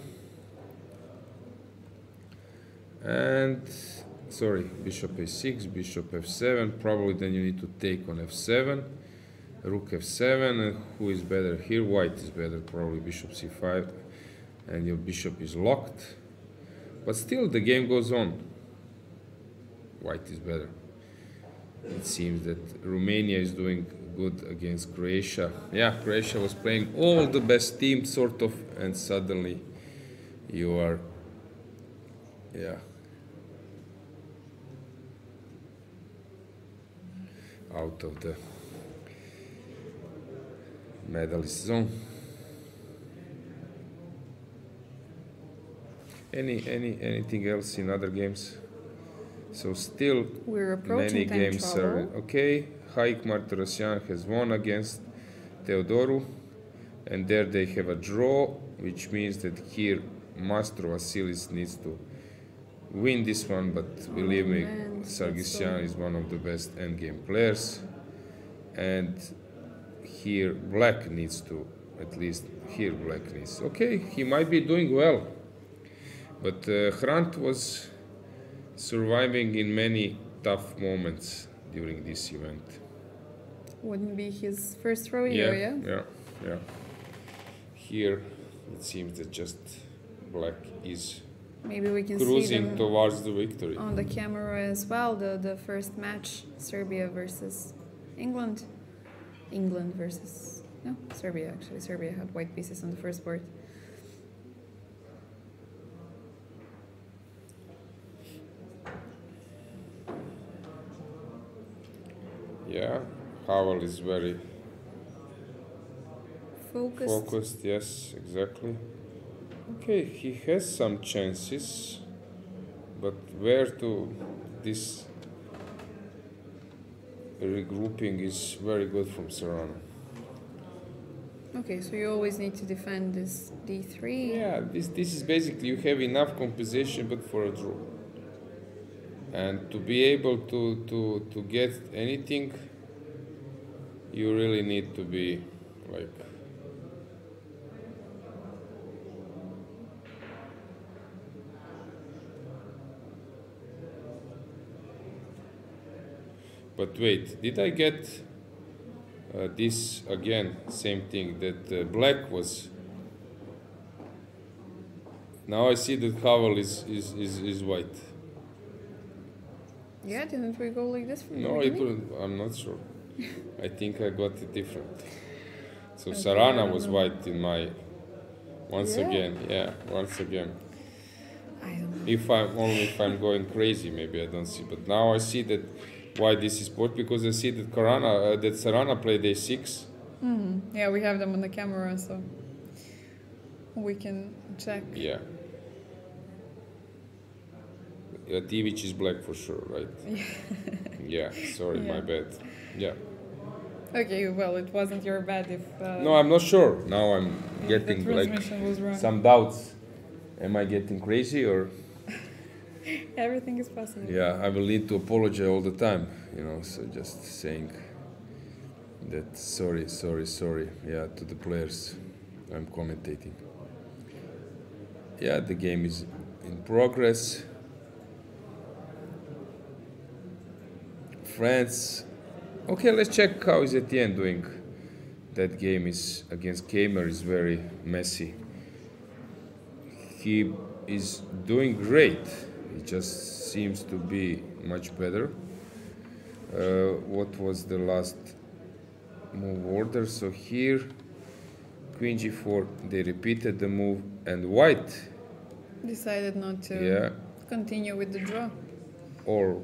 And, sorry, bishop a6, bishop f7, probably then you need to take on f7, rook f7, and who is better here? White is better, probably bishop c5, and your bishop is locked. But still, the game goes on. White is better. It seems that Romania is doing good against Croatia. Yeah, Croatia was playing all the best team, sort of, and suddenly you are, yeah, out of the medalist zone. Anything else in other games? So still We're approaching many time games trouble. are okay. Haik Martirosyan has won against Teodoru, and there they have a draw, which means that here Mastro Vasilis needs to win this one, but believe me, man, Sargsyan is one of the best endgame players, and here black needs to, at least here black needs. Okay, he might be doing well, but Hrant was surviving in many tough moments during this event. Wouldn't be his first rodeo, yeah? Yeah. Here it seems that just black is Maybe we can see cruising them towards the victory. on the camera as well, the first match, Serbia versus England. England versus, no, Serbia actually. Serbia had white pieces on the first board. Yeah, Havel is very Focused. focused, yes, exactly. Okay, he has some chances, but where to this regrouping is very good from Serrano. Okay, so you always need to defend this d3. Yeah, this is basically you have enough composition but for a draw. And to be able to get anything, you really need to be like but wait, did I get this again? Same thing that black was. Now I see that Havel is white. Yeah, didn't we go like this from the No, it beginning? was, I'm not sure. I think I got it different. So Okay, Sarana I don't was know. white in my once Yeah. again. Yeah, once again. I don't know. If I'm going crazy, maybe I don't see. But now I see that why this is sport, because I see that that Sarana played a6. Yeah, we have them on the camera, so we can check. Yeah. Tivic is black for sure, right? Yeah. Sorry, my Yeah. bad. Yeah. Okay, well, it wasn't your bad if... No, I'm not sure. Now I'm getting the transmission was wrong. some doubts. Am I getting crazy or? Everything is possible. Yeah, I will need to apologize all the time, so just saying that sorry, to the players I'm commentating. Yeah, the game is in progress. France. Okay, let's check how is Etienne doing. That game is against Teimour is very messy. He is doing great. He just seems to be much better. What was the last move order? So here, Queen G4, they repeated the move, and White decided not to continue with the draw. Or,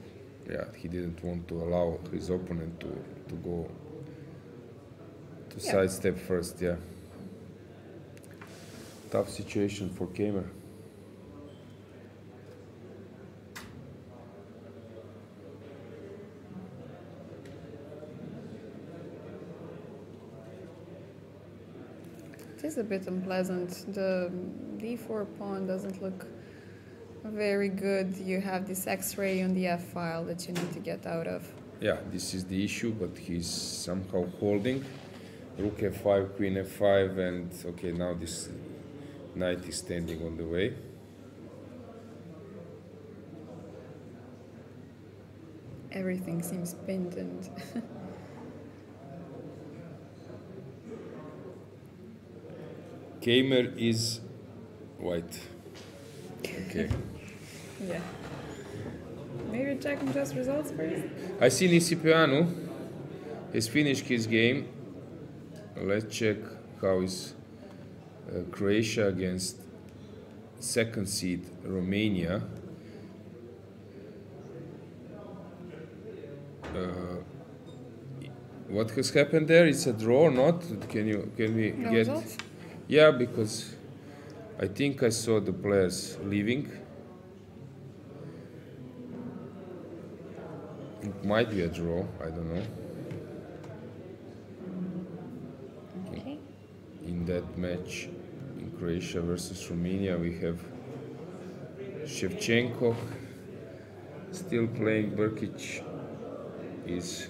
he didn't want to allow his opponent to go to sidestep first. Tough situation for Teimour. It is a bit unpleasant. The d4 pawn doesn't look very good. You have this X-ray on the F file that you need to get out of. Yeah, this is the issue, but he's somehow holding. Rook F5, Queen F5, and okay, now this knight is standing on the way. Everything seems pinned and... Teimour is White. Okay. Yeah. Maybe checking just results first? I see Nisipianu has finished his game. Let's check how is Croatia against second seed Romania. What has happened there? It's a draw or not? Can we No get? results? Yeah, because I think I saw the players leaving. It might be a draw, I don't know. Okay. In that match in Croatia versus Romania, we have Shevchenko still playing. Brkic is...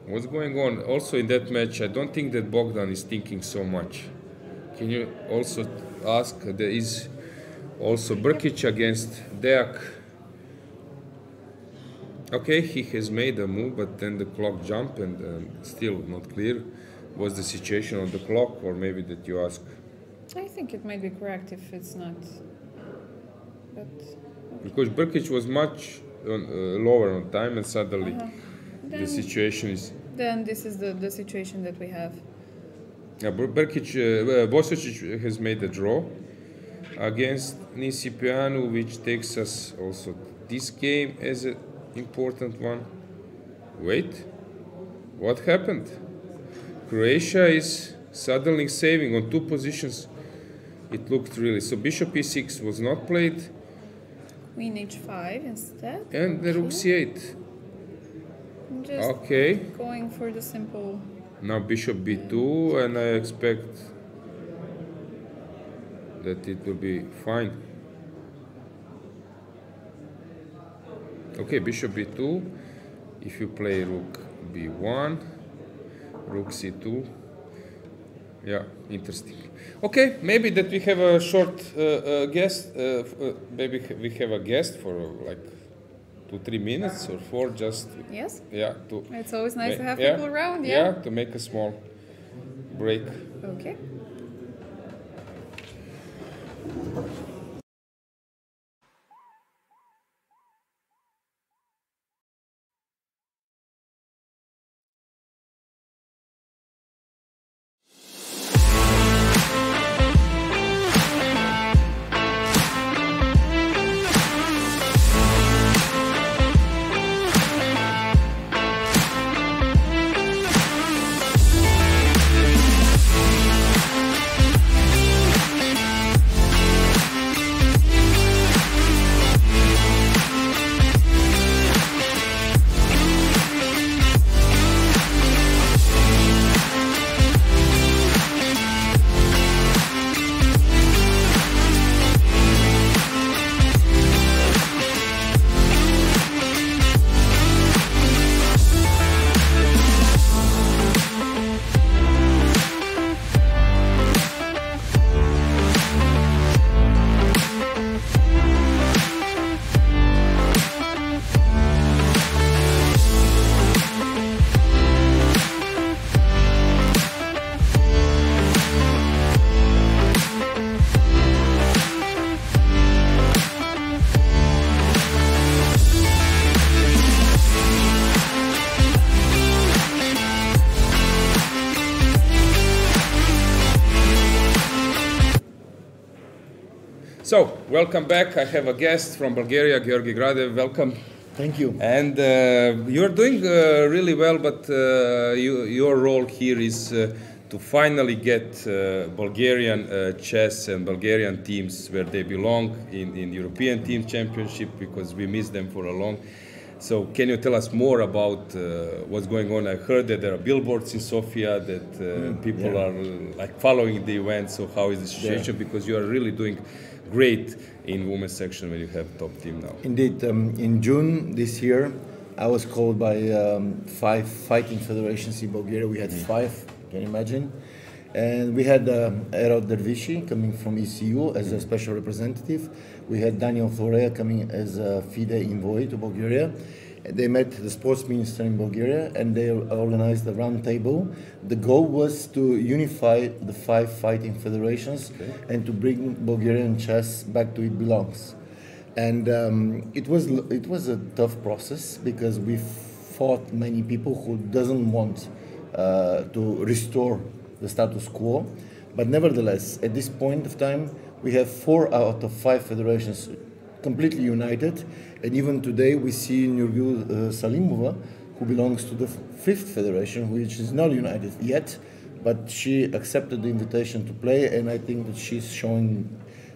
What's going on? Also in that match, I don't think that Bogdan is thinking so much. Can you also ask? There is also Brkic against Deak. Okay, he has made a move, but then the clock jumped and still not clear. Was the situation on the clock, or maybe that you ask? I think it might be correct if it's not. But Because Brkic was much lower on time, and suddenly the situation is... Then this is the situation that we have. Yeah, Bosic has made a draw against Nisipianu, which takes us also this game as an important one. Wait, what happened? Croatia is suddenly saving on two positions. It looked really... So Bishop E6 was not played. Queen H5 instead. And the Rook C8. Just Okay. going for the simple... Now Bishop B2, and I expect that it will be fine. Okay, Bishop B2. If you play Rook B1, Rook C2. Yeah, interesting. Okay, maybe that we have a short guest. Maybe we have a guest for like 2-3 minutes or 4, just Yes? yeah. It's always nice to have yeah, people around, Yeah, to make a small break. Okay. So, welcome back. I have a guest from Bulgaria, Georgi Gradev. Welcome. Thank you. And you're doing really well, but your role here is to finally get Bulgarian chess and Bulgarian teams where they belong in European Team Championship, because we missed them for a long. So can you tell us more about what's going on? I heard that there are billboards in Sofia, that people are like following the event. So how is the situation? Because you are really doing great in women's section when you have top team now. Indeed, in June this year, I was called by 5 fighting federations in Bulgaria. We had 5, can you imagine? And we had Erod Dervishi coming from ECU as a special representative. We had Daniel Florea coming as a FIDE envoy to Bulgaria. They met the sports minister in Bulgaria and they organized a round table. The goal was to unify the 5 fighting federations and to bring Bulgarian chess back to it belongs. And it was a tough process because we fought many people who doesn't want to restore the status quo. But nevertheless, at this point of time, we have 4 out of 5 federations completely united. And even today, we see Nurgul Salimova, who belongs to the 5th federation, which is not united yet, but she accepted the invitation to play, and I think that she's showing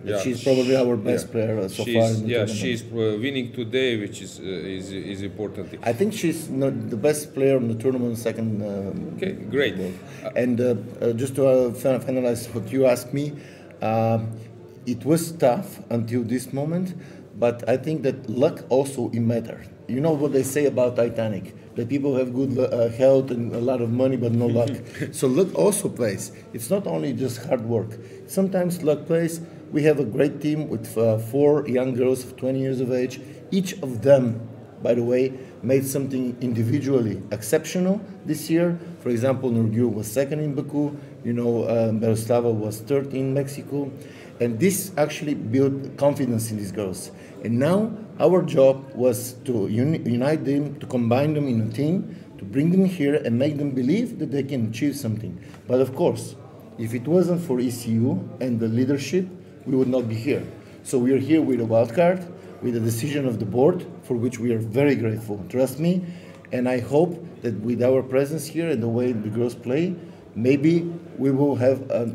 that she's probably our best player so far in the tournament. She's winning today, which is important. I think she's not the best player in the tournament, second. Okay, great. And just to finalize what you asked me, it was tough until this moment, but I think that luck also mattered. You know what they say about Titanic, that people have good health and a lot of money but no luck. So luck also plays. It's not only just hard work. Sometimes luck plays. We have a great team with 4 young girls of 20 years of age. Each of them, by the way, made something individually exceptional this year. For example, Nurgul was 2nd in Baku. You know, Beroslava was 3rd in Mexico. And this actually built confidence in these girls. And now our job was to unite them, to combine them in a team, to bring them here and make them believe that they can achieve something. But of course, if it wasn't for ECU and the leadership, we would not be here. So we are here with a wild card, with a decision of the board, for which we are very grateful. Trust me. And I hope that with our presence here and the way the girls play, maybe we will have a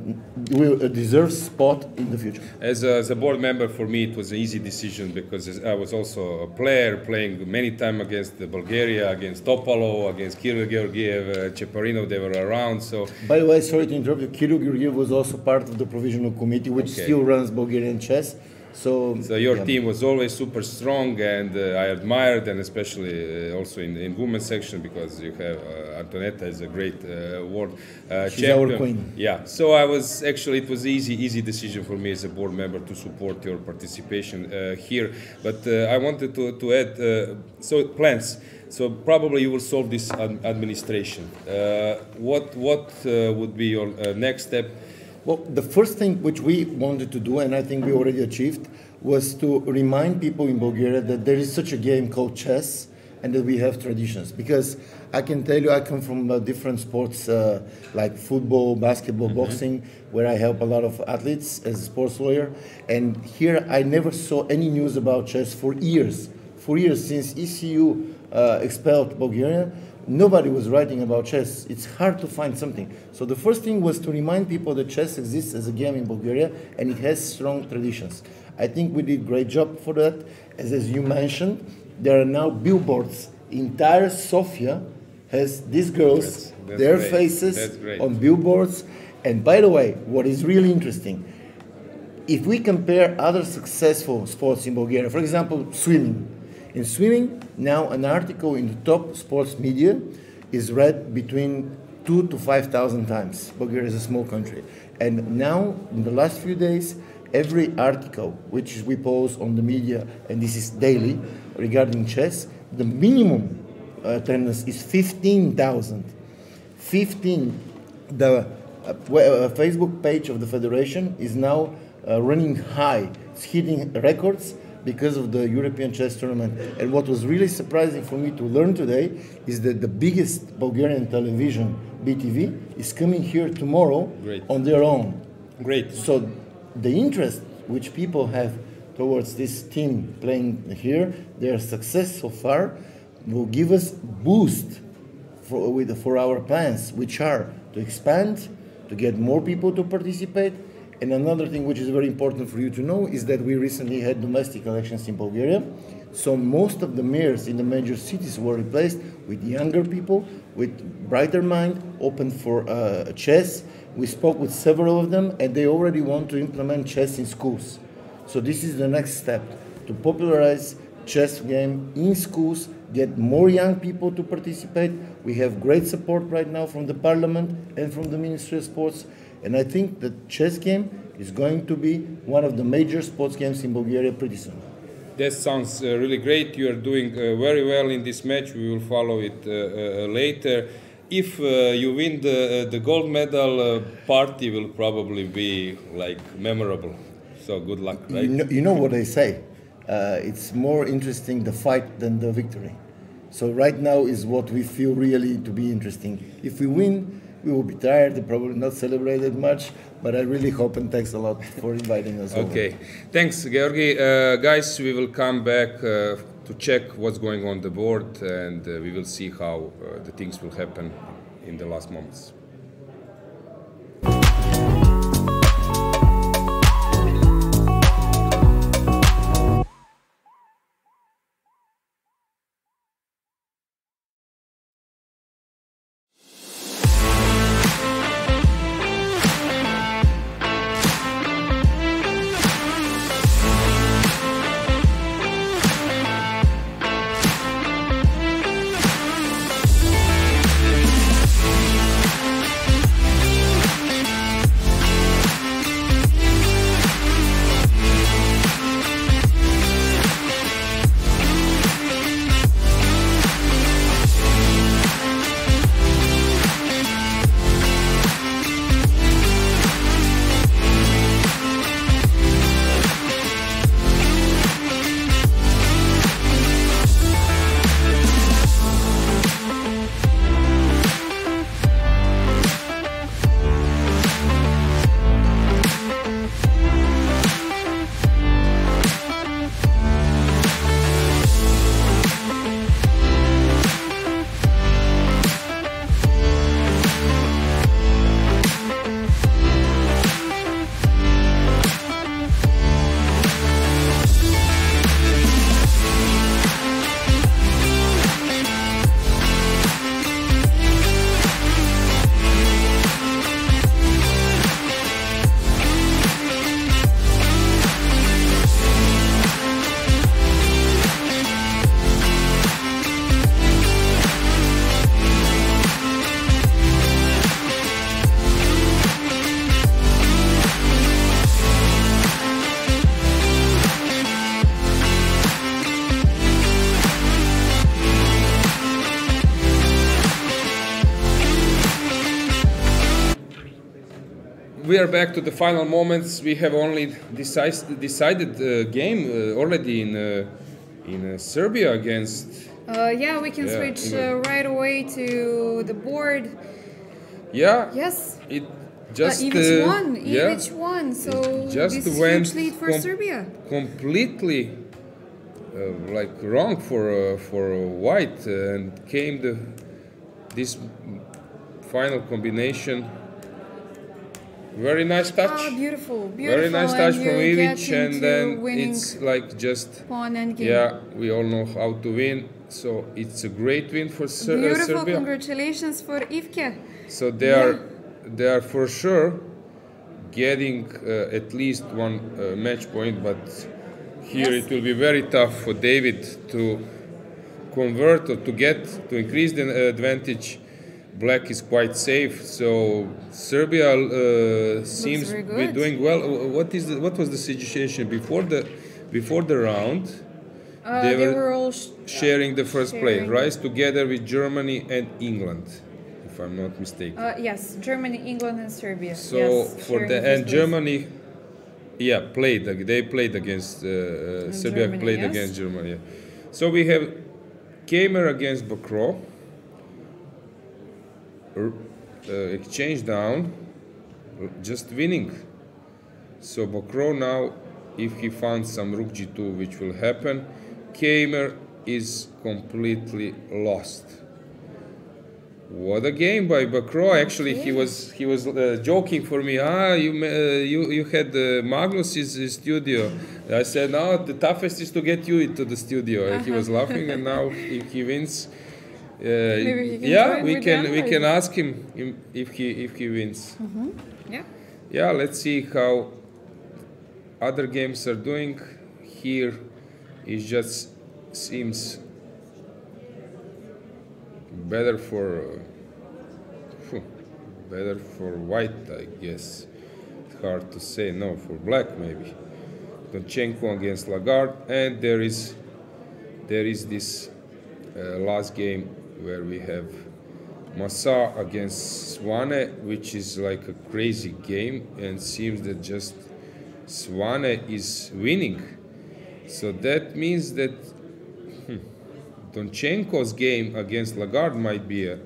deserved spot in the future. As a board member, for me, it was an easy decision because I was also a player playing many times against Bulgaria, against Topalov, against Kirill Georgiev, Cheparinov, they were around. So, by the way, sorry to interrupt you, Kirill Georgiev was also part of the provisional committee, which still runs Bulgarian chess. So your team was always super strong, and I admired, and especially also in women's section, because you have Antonetta is a great world She's champion. our queen. Yeah, so it was easy decision for me as a board member to support your participation here. But I wanted to add, so plans. So probably you will solve this administration. What would be your next step? Well, the first thing which we wanted to do, and I think we already achieved, was to remind people in Bulgaria that there is such a game called chess and that we have traditions. Because I can tell you, I come from different sports like football, basketball, boxing, where I help a lot of athletes as a sports lawyer. And here I never saw any news about chess for years. For years, since ECU expelled Bulgaria, nobody was writing about chess. It's hard to find something. So the first thing was to remind people that chess exists as a game in Bulgaria and it has strong traditions. I think we did a great job for that. As you mentioned, there are now billboards. Entire Sofia has these girls, their faces on billboards. And by the way, what is really interesting, if we compare other successful sports in Bulgaria, for example, swimming. In swimming, now an article in the top sports media is read between 2,000 to 5,000 times. Bulgaria is a small country. And now, in the last few days, every article which we post on the media, and this is daily, regarding chess, the minimum attendance is 15,000. 15. The Facebook page of the federation is now running high. It's hitting records because of the European chess tournament. And what was really surprising for me to learn today is that the biggest Bulgarian television, BTV, is coming here tomorrow on their own. Great. So the interest which people have towards this team playing here, their success so far will give us boost for our plans, which are to expand, to get more people to participate. And another thing which is very important for you to know is that we recently had domestic elections in Bulgaria. So most of the mayors in the major cities were replaced with younger people, with brighter mind, open for chess. We spoke with several of them, and they already want to implement chess in schools. So this is the next step, to popularize chess game in schools, get more young people to participate. We have great support right now from the parliament and from the Ministry of Sports. And I think that chess game is going to be one of the major sports games in Bulgaria pretty soon. That sounds really great. You are doing very well in this match. We will follow it later. If you win the gold medal, party will probably be like memorable. So good luck, right? You know what I say? It's more interesting the fight than the victory. So right now is what we feel really to be interesting. If we win, we will be tired and probably not celebrate it much, but I really hope, and thanks a lot for inviting us over. Okay, thanks, Georgi. Guys, we will come back to check what's going on the board, and we will see how the things will happen in the last moments. We are back to the final moments. We have only decided game already in Serbia against. Yeah, we can switch right away to the board. Yeah. Yes. It just Ivic won. Ivic won. So just this went huge lead for Serbia. Completely like wrong for white, and came this final combination. Very nice touch. Ah, beautiful, beautiful. Very nice touch and from Ivic, and then winning it's like just pawn and game. yeah, we all know how to win. So it's a great win for Serbia. Beautiful, congratulations for Ivke. So they are for sure getting at least one match point, but here it will be very tough for David to convert or to increase the advantage. Black is quite safe, so Serbia seems to be doing well. What was the situation before the round? They were all sharing the first place, right? Together with Germany and England, if I'm not mistaken. Yes, Germany, England, and Serbia. So yes, for Germany, they played against Serbia. Germany, played against Germany. So we have Teimour against Bakro. Exchange down, just winning. So Bakro now if he found some rook g2, which will happen. Teimour is completely lost. What a game by Bakro! Actually, he was joking for me. You had Magnus' studio. I said, no, the toughest is to get you into the studio. He was laughing, and now if he wins, Maybe he can yeah, join we with can the ask him if he wins. Yeah. Yeah, let's see how other games are doing. Here, it just seems better for white, I guess. It's hard to say. No, for black maybe. Donchenko against Lagarde, and there is this last game where we have Massa against Swane, which is like a crazy game, and seems that just Swane is winning. So that means that Donchenko's game against Lagarde might be a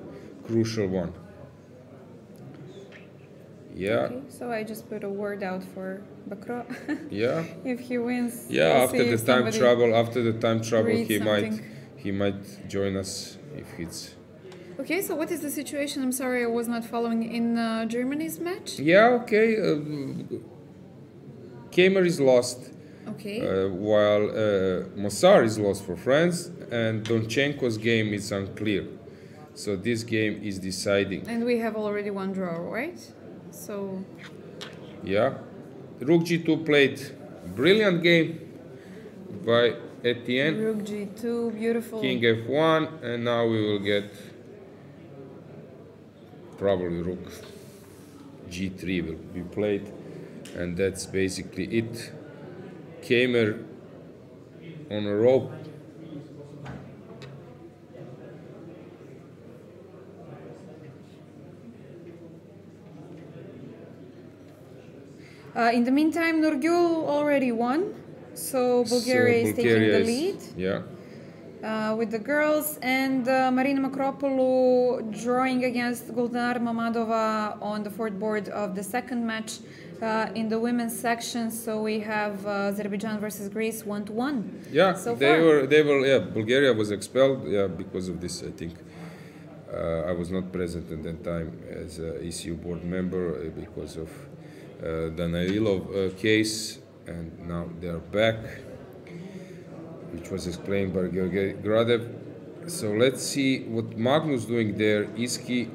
crucial one. Yeah. Okay, so I just put a word out for Bakro. Yeah. If he wins. Yeah. we'll After see the if time somebody trouble, reads he might join us if it's. Okay, so what is the situation? I'm sorry, I was not following in Germany's match. Yeah. Okay. Teimour is lost. Okay. While Mossar is lost for France, and Donchenko's game is unclear. So this game is deciding. And we have already one draw, right? So. Yeah. Rook g2 played brilliant game by Etienne. Rook g2, beautiful. King f1, and now we will get probably rook g3 will be played, and that's basically it. Teimour on a rope. In the meantime, Nurgul already won, so Bulgaria is taking the lead. Yeah. With the girls, and Marina Makropoulou drawing against Gulnara Mammadova on the fourth board of the second match in the women's section. So we have Azerbaijan versus Greece 1-1. Yeah, so they were. Yeah, Bulgaria was expelled. Yeah, because of this, I think. I was not present at that time as a ECU board member because of Danailov case, and now they are back, which was explained by Georgi Gradev. So let's see what Magnus doing there. Is he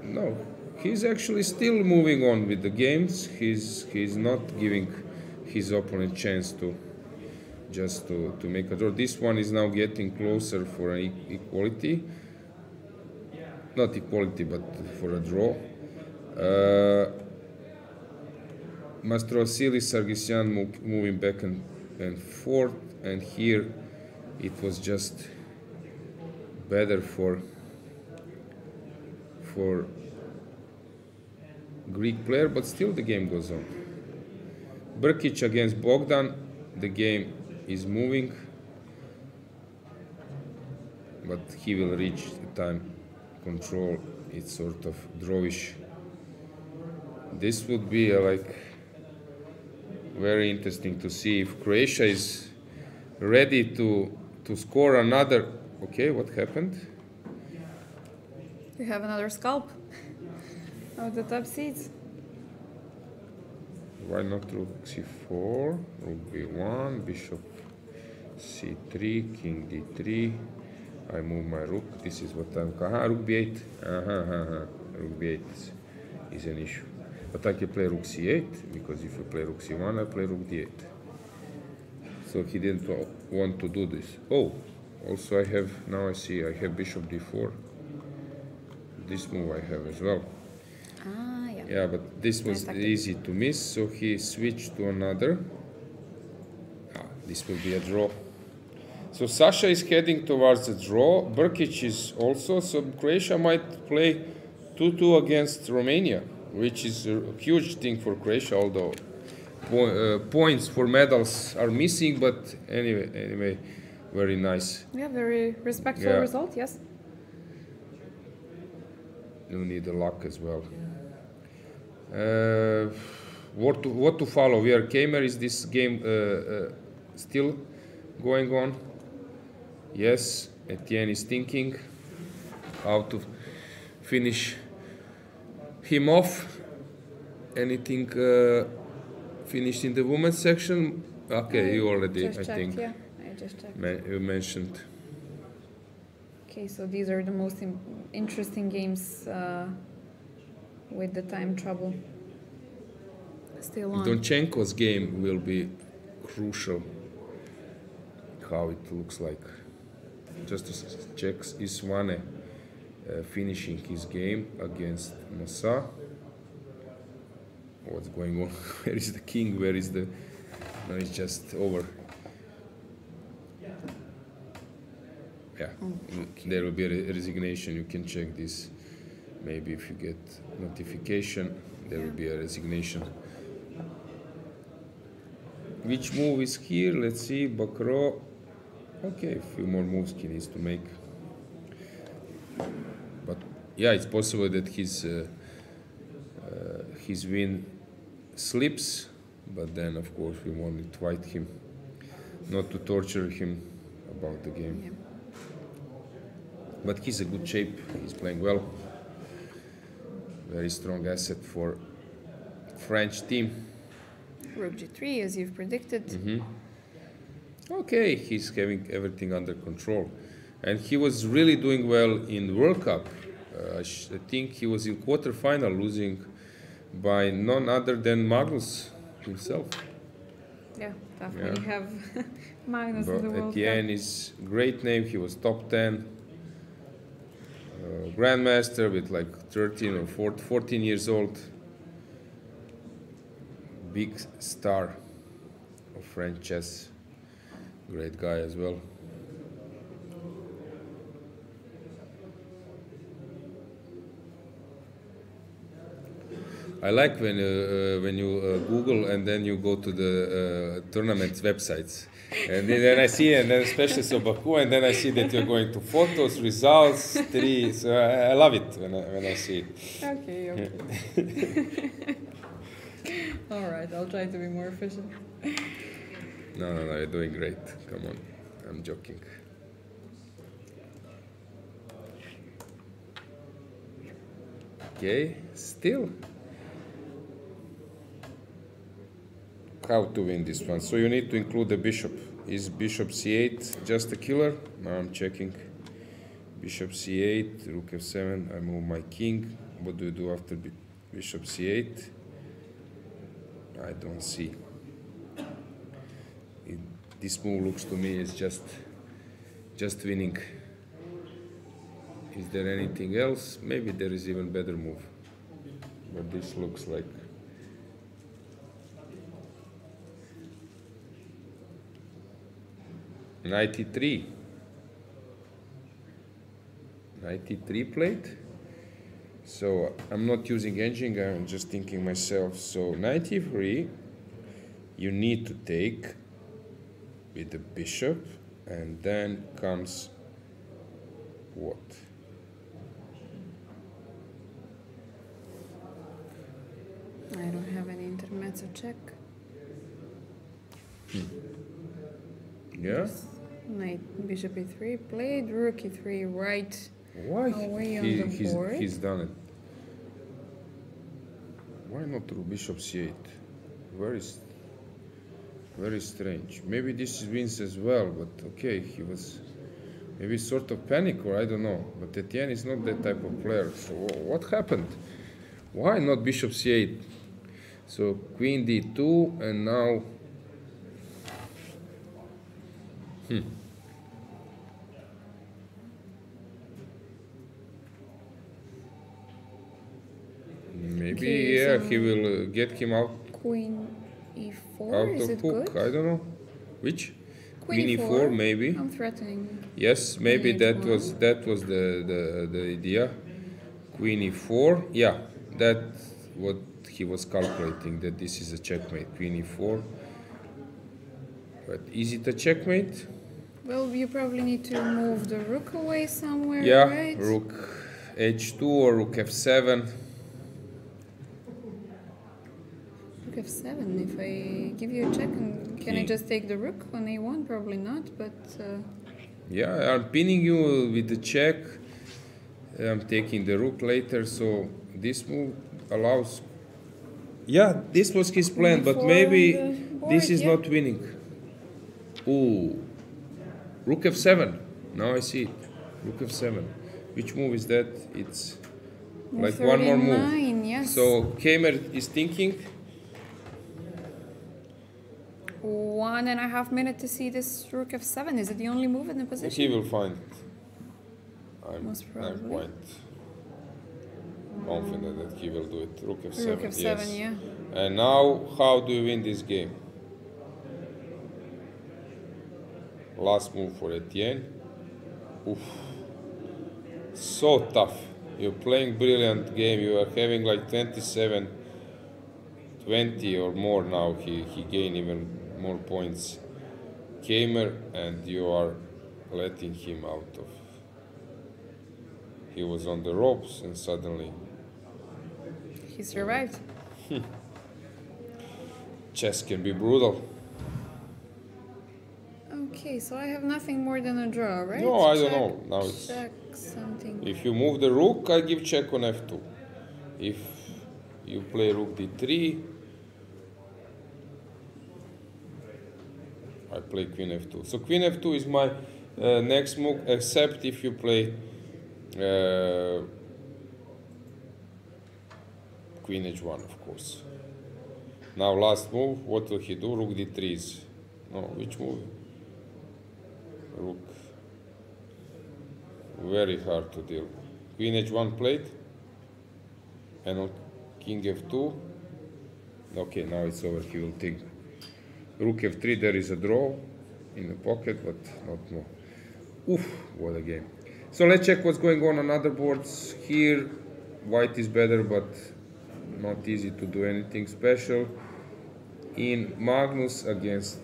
no, he's actually still moving on with the games. He's not giving his opponent chance to make a draw. This one is now getting closer for an equality. Not equality, but for a draw. Mastrosili Sargsyan moving back and forth, and here it was just better for Greek player, but still the game goes on. Brkic against Bogdan, the game is moving, but he will reach the time control. It's sort of drawish. This would be like very interesting to see if Croatia is ready to score another. Okay, what happened? We have another scalp of the top seeds. Why not rook c4, rook b1, bishop c3, king d3. I move my rook. This is what I'm. Rook b8. Rook b8 is an issue. But I can play rook c8, because if you play rook c1, I play rook d8. So he didn't want to do this. Oh, also I have, now I see, I have bishop d4. This move I have as well. Yeah. Yeah, but this was easy to miss, so he switched to another. This will be a draw. So Sasha is heading towards a draw. Brkic is also, so Croatia might play 2-2 against Romania, which is a huge thing for Croatia, although points for medals are missing, but anyway, very nice. Yeah, very respectful result, yes. You need the luck as well. what to follow? We are Teimour. Is this game still going on? Yes. Etienne is thinking how to finish him off. Anything finished in the women's section? Okay, you already, just I checked, think, yeah, I just checked. you mentioned. Okay, so these are the most interesting games with the time trouble still on. Donchenko's game will be crucial. How it looks like. Just to check, Iswane finishing his game against Massa. What's going on? Where is the king? Where is the... No, it's just over. Yeah, there will be a resignation. You can check this. Maybe if you get notification, there will be a resignation. Which move is here? Let's see. Bakro. Okay, a few more moves he needs to make. But yeah, it's possible that his win slips. But then, of course, we want to fight him, not to torture him about the game. Yeah. But he's in good shape. He's playing well. Very strong asset for French team. Rook G3, as you've predicted. Okay, he's having everything under control. And he was really doing well in World Cup. I think he was in quarterfinal, losing by none other than Magnus himself. Yeah, tough when Yeah. you have Magnus in But the World Cup. Etienne is great name. He was top 10. Grandmaster with like 13 or 14 years old. Big star of French chess. Great guy as well. I like when you Google and then you go to the tournament websites, and then I see, and then especially so Baku, and then I see that you're going to photos, results, three. So I love it when I see it. Okay. All right, I'll try to be more efficient. No, you're doing great. Come on, I'm joking. Okay, still. How to win this one? So you need to include the bishop. Is bishop c8 just a killer? Now I'm checking. Bishop c8, rook f7. I move my king. What do you do after bishop c8? I don't see. This move looks to me is just winning. Is there anything else? Maybe there is even better move. But this looks like. Knight e3 played. So I'm not using engine, I'm just thinking myself. So knight e3, you need to take with the bishop, and then comes what? I don't have any intermezzo check. Yeah? Knight, bishop e3 played, rook e3 right. Why Away on the board. he's done it? Why not through bishop c8? Very strange. Maybe this wins as well, but okay, he was maybe sort of panic, or I don't know. But Etienne is not that type of player. So what happened? Why not bishop c8? So queen d2, and now maybe Okay, yeah, so he will get him out Queen e4, out is of it hook. good? I don't know. Which? Queen e4 maybe. I'm threatening. Yes, maybe Queen that was the idea. Queen e4. Yeah, that what he was calculating, that this is a checkmate. Queen e4. But is it a checkmate? Well, you probably need to move the rook away somewhere, Yeah, right? rook h2 or rook f7. Rook f7. If I give you a check, can I just take the rook on a1? Probably not, but... Yeah, I'm pinning you with the check. I'm taking the rook later, so this move allows... Yeah, this was his plan, but maybe this is not winning. Ooh, rook f7. Now I see it. Rook f7. Which move is that? It's like 39, one more move. yes. So Teimour is thinking. 1.5 minutes to see this rook f7. Is it the only move in the position? He will find it. Most I'm probably. quite confident that he will do it. Rook f7. Rook f7, yes. yeah. And now, how do you win this game? Last move for Etienne. Oof. So tough. You're playing brilliant game. You are having like 27, 20 or more now. He gained even more points. Teimour, and you are letting him out of. He was on the ropes and suddenly He survived. chess can be brutal. Okay, so I have nothing more than a draw, right? No, I don't Check, know. Now it's check something. if you move the rook, I give check on f2. If you play rook d3, I play queen f2. So queen f2 is my next move, except if you play queen h1, of course. Now last move, what will he do? Rook d3 is... No, which move? Rook. Very hard to deal. Queen h1 played. And on king f2. Okay, now it's over. He will think. Rook f3, there is a draw in the pocket, but not more. Oof, what a game. So let's check what's going on other boards. Here, white is better, but not easy to do anything special. In Magnus against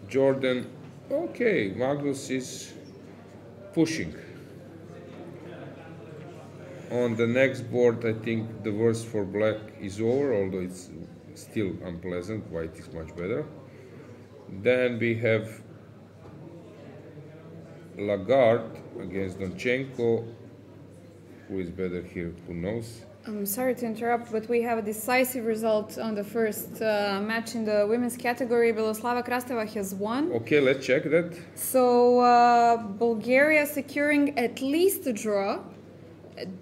Jordan, okay, Magnus is pushing. On the next board, I think the worst for black is over, although it's still unpleasant. White is much better. Then we have Lagarde against Donchenko. Who is better here? Who knows? I'm sorry to interrupt, but we have a decisive result on the first match in the women's category. Beloslava Krasteva has won. Okay, let's check that. So Bulgaria securing at least a draw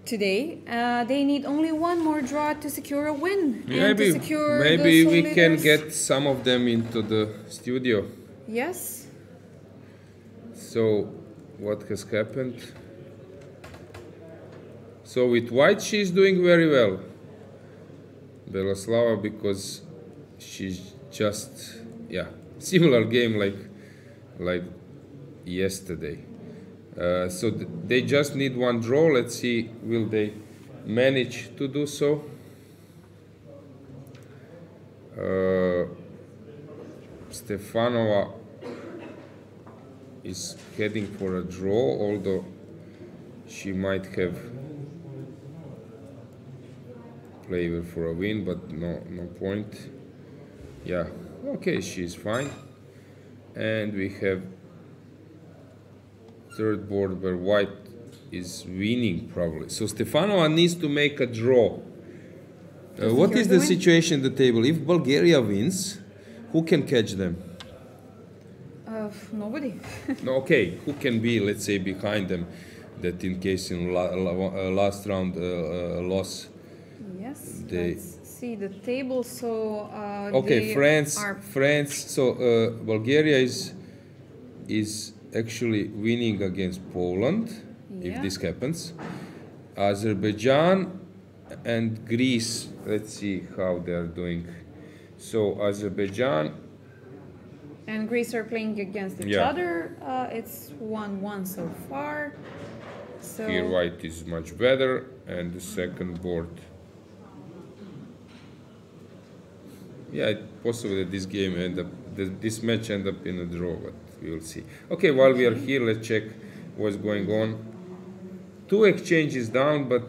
today. They need only one more draw to secure a win. And to secure maybe the we sole can leaders. get some of them into the studio. Yes. So, what has happened? So with white, she's doing very well. Beloslava, because she's just, yeah, similar game like yesterday. So they just need one draw. Let's see, will they manage to do so? Stefanova is heading for a draw, although she might have played for a win, but no point. Yeah, okay, she's fine. And we have third board where white is winning probably. So Stefanova needs to make a draw. What is the situation at the table? If Bulgaria wins, who can catch them? Nobody. No, okay, who can be, let's say, behind them, that in case in last round loss? Yes. They... Let's see the table. So okay, France. So Bulgaria is actually winning against Poland, if this happens. Azerbaijan and Greece. Let's see how they are doing. So Azerbaijan and Greece are playing against each other. It's 1-1 so far. So here white is much better, and the second board. Yeah, it's possible that this game this match end up in a draw, but we will see. Okay, while we are here, let's check what's going on. 2 exchanges down, but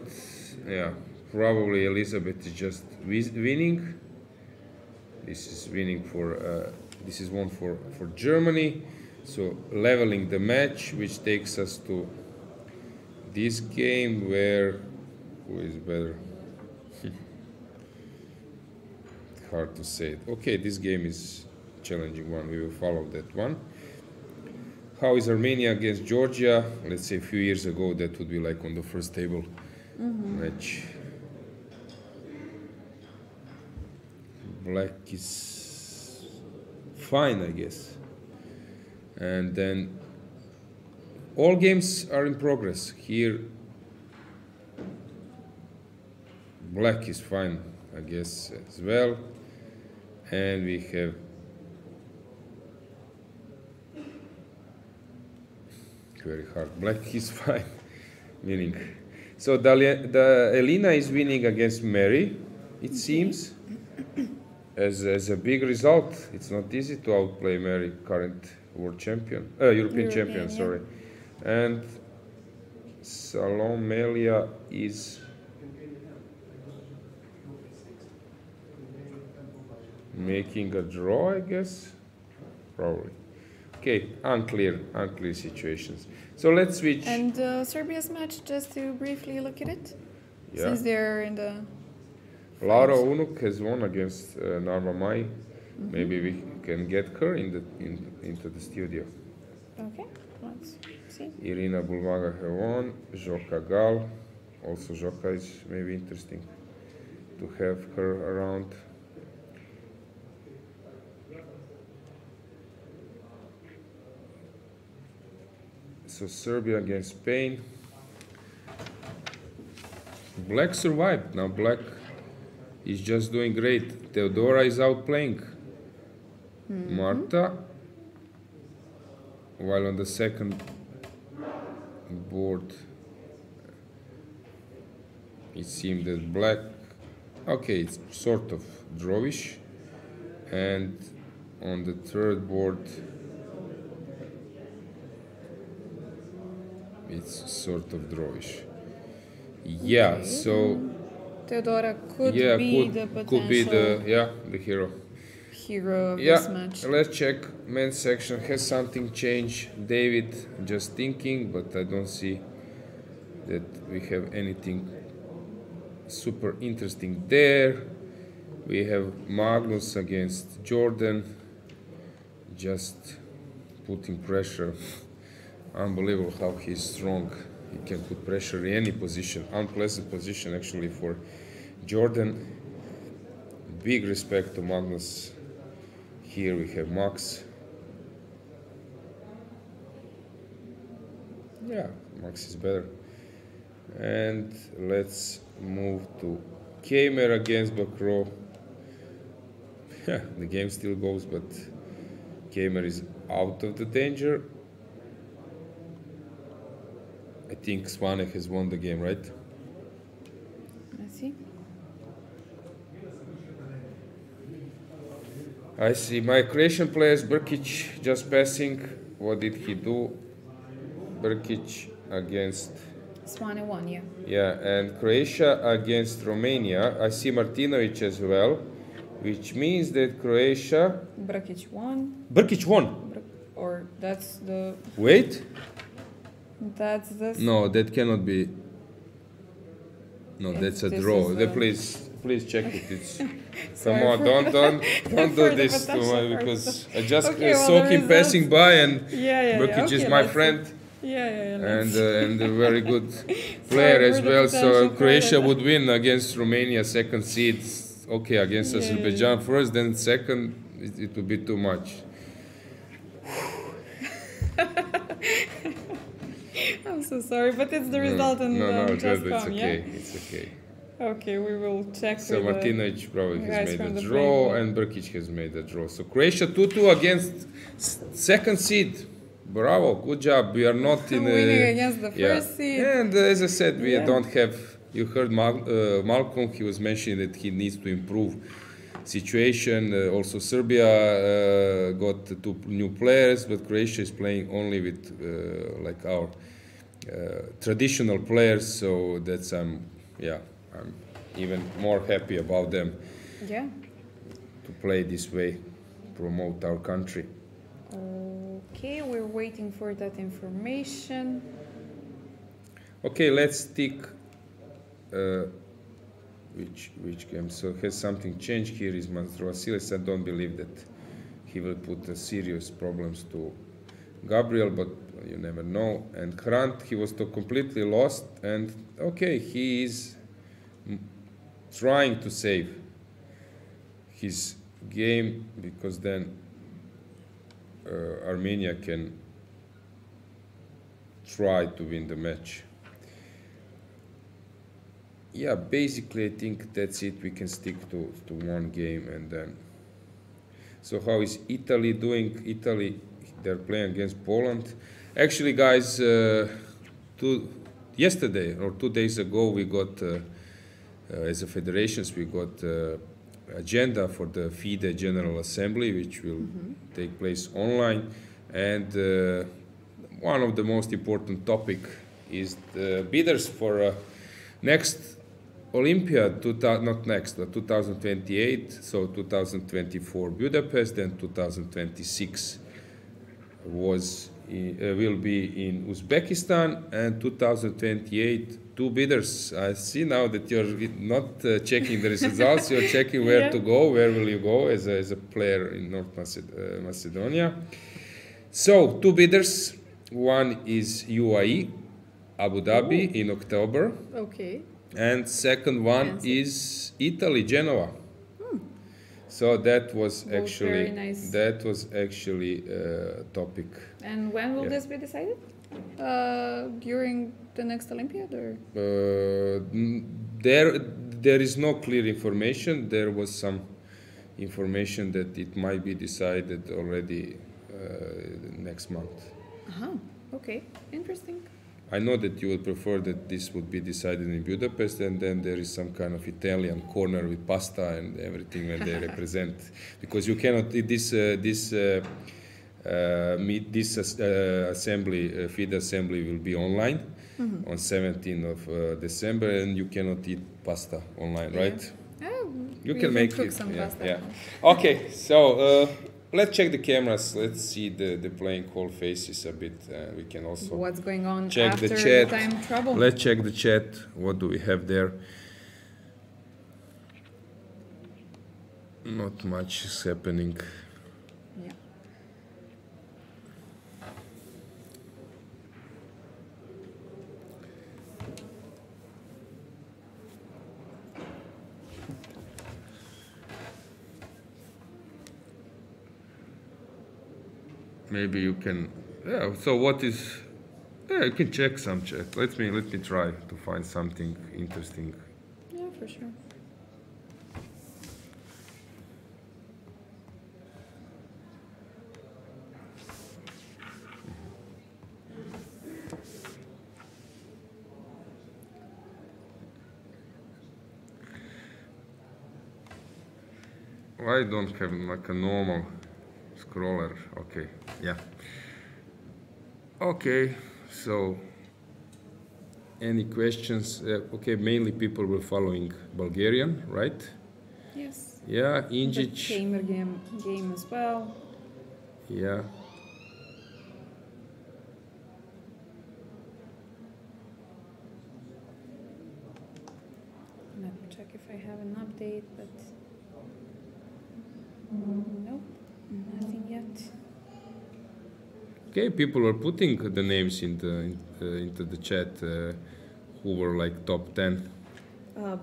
yeah, probably Elisabeth is just winning. This is winning for. This is one for Germany. So leveling the match, which takes us to this game where who is better? Hard to say it. Okay, this game is challenging one. We will follow that one. How is Armenia against Georgia? Let's say a few years ago, that would be like on the first table match. Black is fine, I guess. And then all games are in progress. Here, black is fine, I guess, as well. And we have very hard. Black is fine, winning. So the Elena is winning against Mary, it seems, as a big result. It's not easy to outplay Mary, current world champion, European champion, yeah. sorry. And Salomelia is making a draw, I guess, probably. Okay, unclear situations. So let's switch. And Serbia's match, just to briefly look at it, Yeah. since they're in the. Laura Unuk has won against Narva Mai. Maybe we can get her into the studio. Okay, let's see. Irina Bulvaga has won. Joka Gal, also Joka is maybe interesting to have her around. So Serbia against Spain. Black survived. Now Black is just doing great. Teodora is outplaying Marta, while on the second board it seemed that Black, okay, it's sort of drawish, and on the third board it's sort of drawish. Yeah, so Teodora could be the potential could be the hero. hero of this match. Let's check. Men's section, has something changed? David, just thinking, but I don't see that we have anything super interesting there. We have Magnus against Jordan, just putting pressure. Unbelievable how he's strong. He can put pressure in any position, unpleasant position actually for Jordan. Big respect to Magnus. Here we have Max. Yeah, Max is better. And let's move to Teimour against Bakro. Yeah, the game still goes, but Teimour is out of the danger. I think Svanek has won the game, right? Let's see. I see my Croatian players, Brkic just passing. What did he do? Brkic against... Svane won, yeah. Yeah, and Croatia against Romania. I see Martinovic as well, which means that Croatia... Brkic won. Brkic won! Or that's the... Wait! That's the... No, that cannot be... No, that's a This draw. is Please check it. It's... Come Sorry on, for- don't for do the this to potential me, because first. I just Okay, well, saw the him results- passing by, and Yeah, Brkic okay, is my let's see. friend. Yeah. And a very good player Sorry as for the well. So potential Croatia credit. would win against Romania, second seed. Okay, against Yeah. Azerbaijan first, then second, it would be too much. I'm so sorry, but it's the result in No, the it's Chess.com, okay. yeah? It's okay. Okay, we will check So with the Martinovic probably has guys made from a the draw, playbook. and Brkic has made a draw. So Croatia 2-2 against second seed. Bravo, good job. We are not in Winning against the first seed. And as I said, we Yeah. don't have. You heard Malcolm. He was mentioning that he needs to improve situation. Also, Serbia got 2 new players, but Croatia is playing only with like our traditional players. So that's I'm even more happy about them. Yeah. to play this way, promote our country. Okay, we're waiting for that information. Okay, let's stick. Which game? So has something changed here? Is Vasilis? I don't believe that he will put serious problems to Gabriel, but you never know. And Hrant, he was completely lost, and okay, he is trying to save his game, because then Armenia can try to win the match. Yeah, basically I think that's it. We can stick to one game, and then. So how is Italy doing? Italy, they're playing against Poland. Actually, guys, yesterday or 2 days ago, we got, as a federations, we got agenda for the FIDE General Assembly, which will take place online. And one of the most important topic is the bidders for next Olympiad, not next, but 2028, so 2024 Budapest, and 2026 will be in Uzbekistan, and 2028 two bidders. I see now that you're not checking the results, you're checking where to go, where will you go as a player in North Macedonia. So two bidders, one is UAE, Abu Dhabi in October. Okay. And second one is Italy, Genoa. So that was actually nice. that was actually a topic. And when will this be decided? During the next Olympiad, or? There is no clear information. There was some information that it might be decided already next month. Okay, interesting. I know that you would prefer that this would be decided in Budapest, and then there is some kind of Italian corner with pasta and everything when they represent, because you cannot this assembly, FIDE assembly will be online on 17th of December, and you cannot eat pasta online, right? You can make cook it. some pasta. Yeah. Okay, so. Let's check the cameras. Let's see the playing whole faces a bit. We can also what's going on check after the chat. the time trouble. Let's check the chat. What do we have there? Not much is happening. Yeah. Maybe you can. Yeah. So what is? Yeah, you can check some chat. Let me try to find something interesting. Yeah, for sure. Why don't have like a normal scroller? Okay, yeah. Okay, so any questions? Okay, mainly people were following Bulgarian, right? Yes. Yeah, The Injic. Teimour game as well. Yeah. Let me check if I have an update, but nope, nothing yet. Okay, people were putting the names into the chat who were like top 10.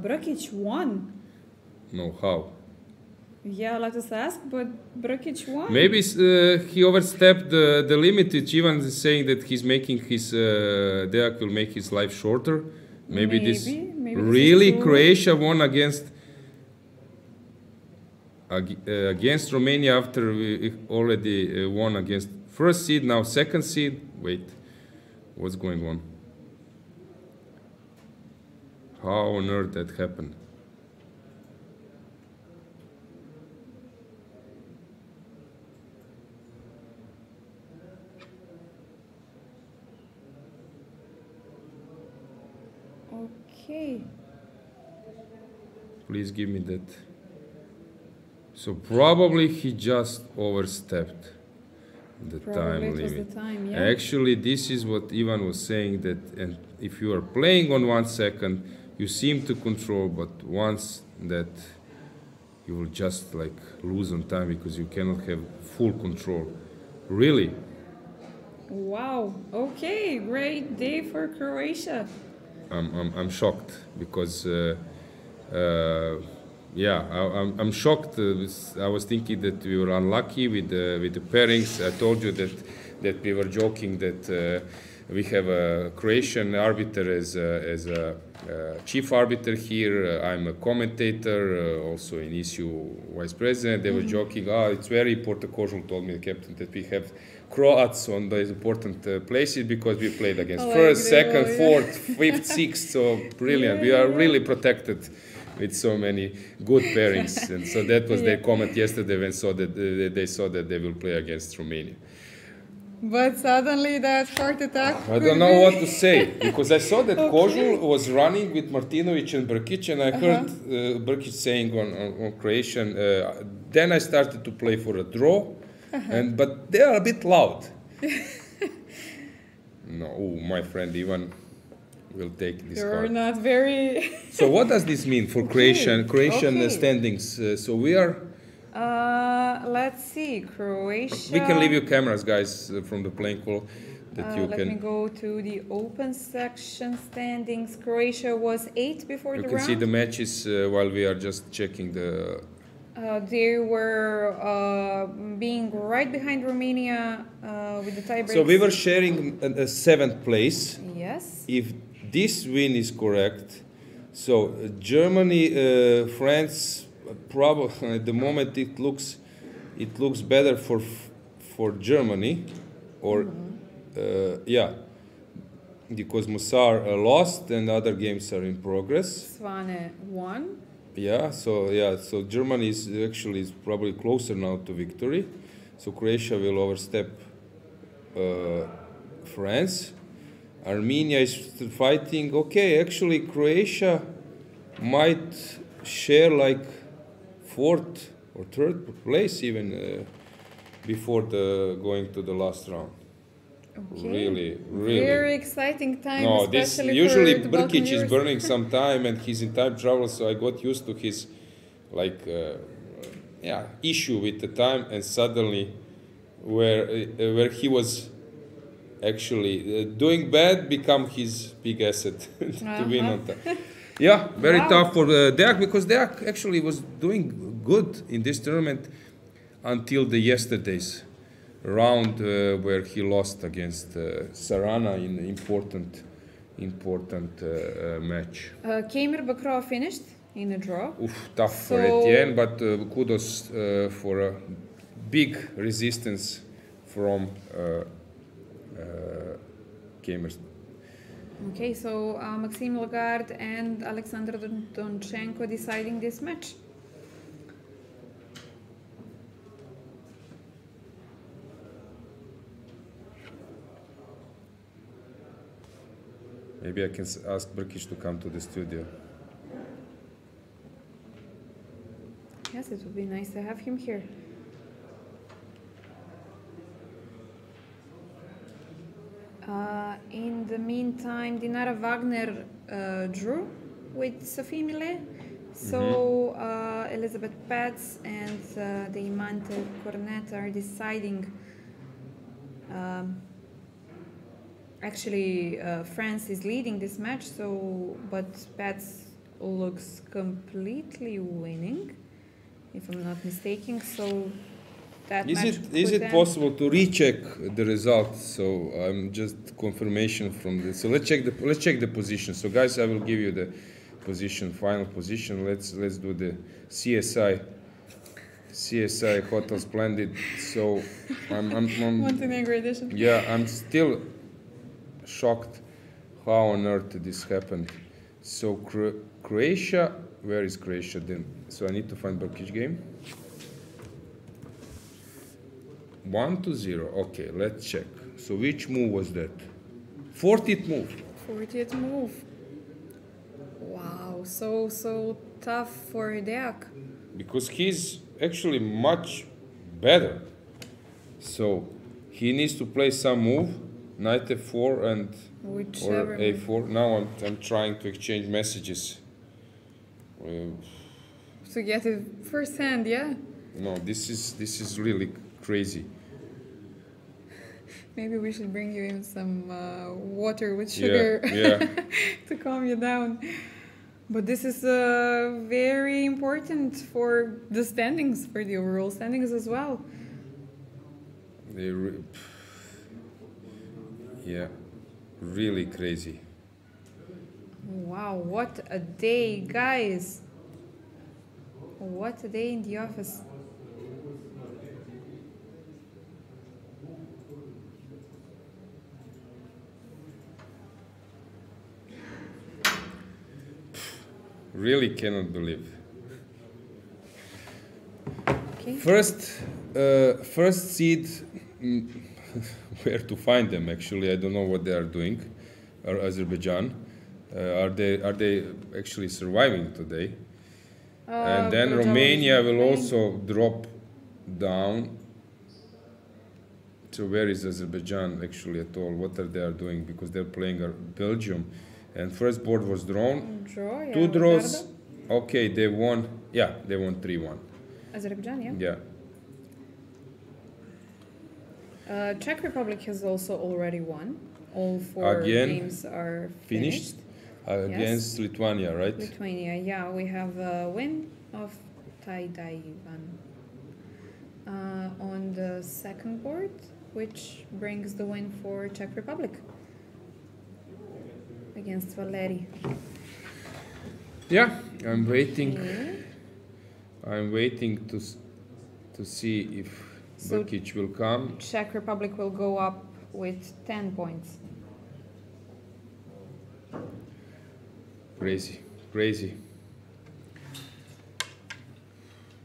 Brkic won. No, how? Yeah, let us ask, but Brkic won. Maybe he overstepped the limit. Ivan is saying that he's making his Deak will make his life shorter. Maybe this really Croatia won against Romania after we already won against first seed, now second seed. Wait, what's going on? How on earth that happened? Okay. Please give me that So probably he just overstepped the Probably time it was limit. the time, yeah. Actually, this is what Ivan was saying, that and if you are playing on 1 second, you seem to control, but once that you will just like lose on time because you cannot have full control. Really? Wow. Okay, great day for Croatia. I'm shocked because I'm shocked. I was thinking that we were unlucky with the pairings. I told you that we were joking that we have a Croatian arbiter as a chief arbiter here. I'm a commentator, also in issue vice president. They were joking. It's very important. Kožul told me, the captain, that we have Croats on those important places because we played against first, second, fourth, fifth, sixth. So brilliant. We are really protected with so many good pairings. And so that was their comment yesterday when they saw that they will play against Romania. But suddenly that heart attack. I don't know what to say because I saw that Kožul was running with Martinovic and Brkic, and I heard Brkic saying on Croatian. Then I started to play for a draw, but they are a bit loud. No, my friend Ivan will take this You're card. not very. So what does this mean for Croatian Okay. standings? So we are. Let's see, Croatia. We can leave you cameras, guys, from the playing call that you let can. me go to the open section standings. Croatia was 8 before You the can round. see the matches while we are just checking the. They were being right behind Romania with the tiebreaks. So we were sharing a 7th place. Yes. If this win is correct, so Germany, France, probably at the moment it looks better for Germany, or because Musar lost and other games are in progress. Svane won. So Germany is probably closer now to victory. So Croatia will overstep France. Armenia is still fighting. Okay, actually Croatia might share like 4th or 3rd place even before going to the last round. Okay. Really. Very exciting time. No, this especially usually for the Brkic is Balkan burning some time and he's in time travel, so I got used to his issue with the time, and suddenly where he was actually doing bad become his big asset to win on time. Yeah, very tough for Deak, because Deak actually was doing good in this tournament until the yesterday's round where he lost against Sarana in an important match. Teimour Radjabov finished in a draw. Tough for Etienne, but kudos for a big resistance from Teimour. Okay, so Maxime Lagarde and Alexander Donchenko deciding this match. Maybe I can ask Brkic to come to the studio. Yes, it would be nice to have him here. In the meantime, Dinara Wagner drew with Sophie Millet. So Elisabeth Paehtz and Diamante Cornet are deciding. Actually, France is leading this match, but Paehtz looks completely winning, if I'm not mistaken. So that Is it possible to recheck the results? So I'm just confirmation from this. So let's check the position. So guys, I will give you the final position. Let's do the CSI Hotel Splendid. So I'm Montenegro edition. Yeah, I'm still shocked how on earth this happened. So Croatia, where is Croatia then? So I need to find Brkic game. 1-0. Okay, let's check. So which move was that? 40th move. 40th move. Wow, so tough for Deak. Because he's actually much better. So he needs to play some move, knight f4 and Whichever or a4. Now I'm trying to exchange messages. to get it first hand, yeah. No, this is really crazy. Maybe we should bring you in some water with sugar Yeah. to calm you down. But this is very important for the standings, for the overall standings as well. Yeah, really crazy. Wow, what a day, guys. What a day in the office. Really cannot believe. Okay. First seed, where to find them actually, I don't know what they are doing, or Azerbaijan. Are they actually surviving today? And then Romania will also drop down. So where is Azerbaijan actually at all? What are they doing? Because they're playing Belgium. And first board was drawn. Draw, yeah, Two draws. Ricardo. Okay, they won. Yeah, they won 3-1. Azerbaijan, yeah. Yeah. Czech Republic has also already won. All four Again, games are Finished against Lithuania, right? Lithuania, yeah. We have a win of Taiwan on the second board, which brings the win for Czech Republic against Valeri. Yeah, I'm waiting. I'm waiting to see if So Brkic will come. Czech Republic will go up with 10 points. Crazy.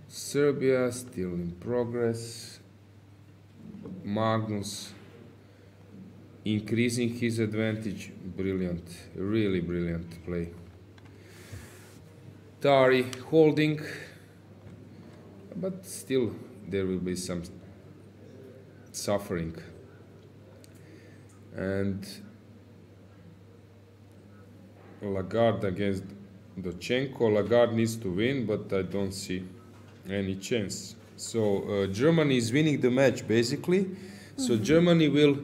Serbia still in progress. Magnus increasing his advantage. Brilliant, really brilliant play. Tari holding, but still there will be some suffering. And Lagarde against Dochenko. Lagarde needs to win, but I don't see any chance. So Germany is winning the match basically. So Germany will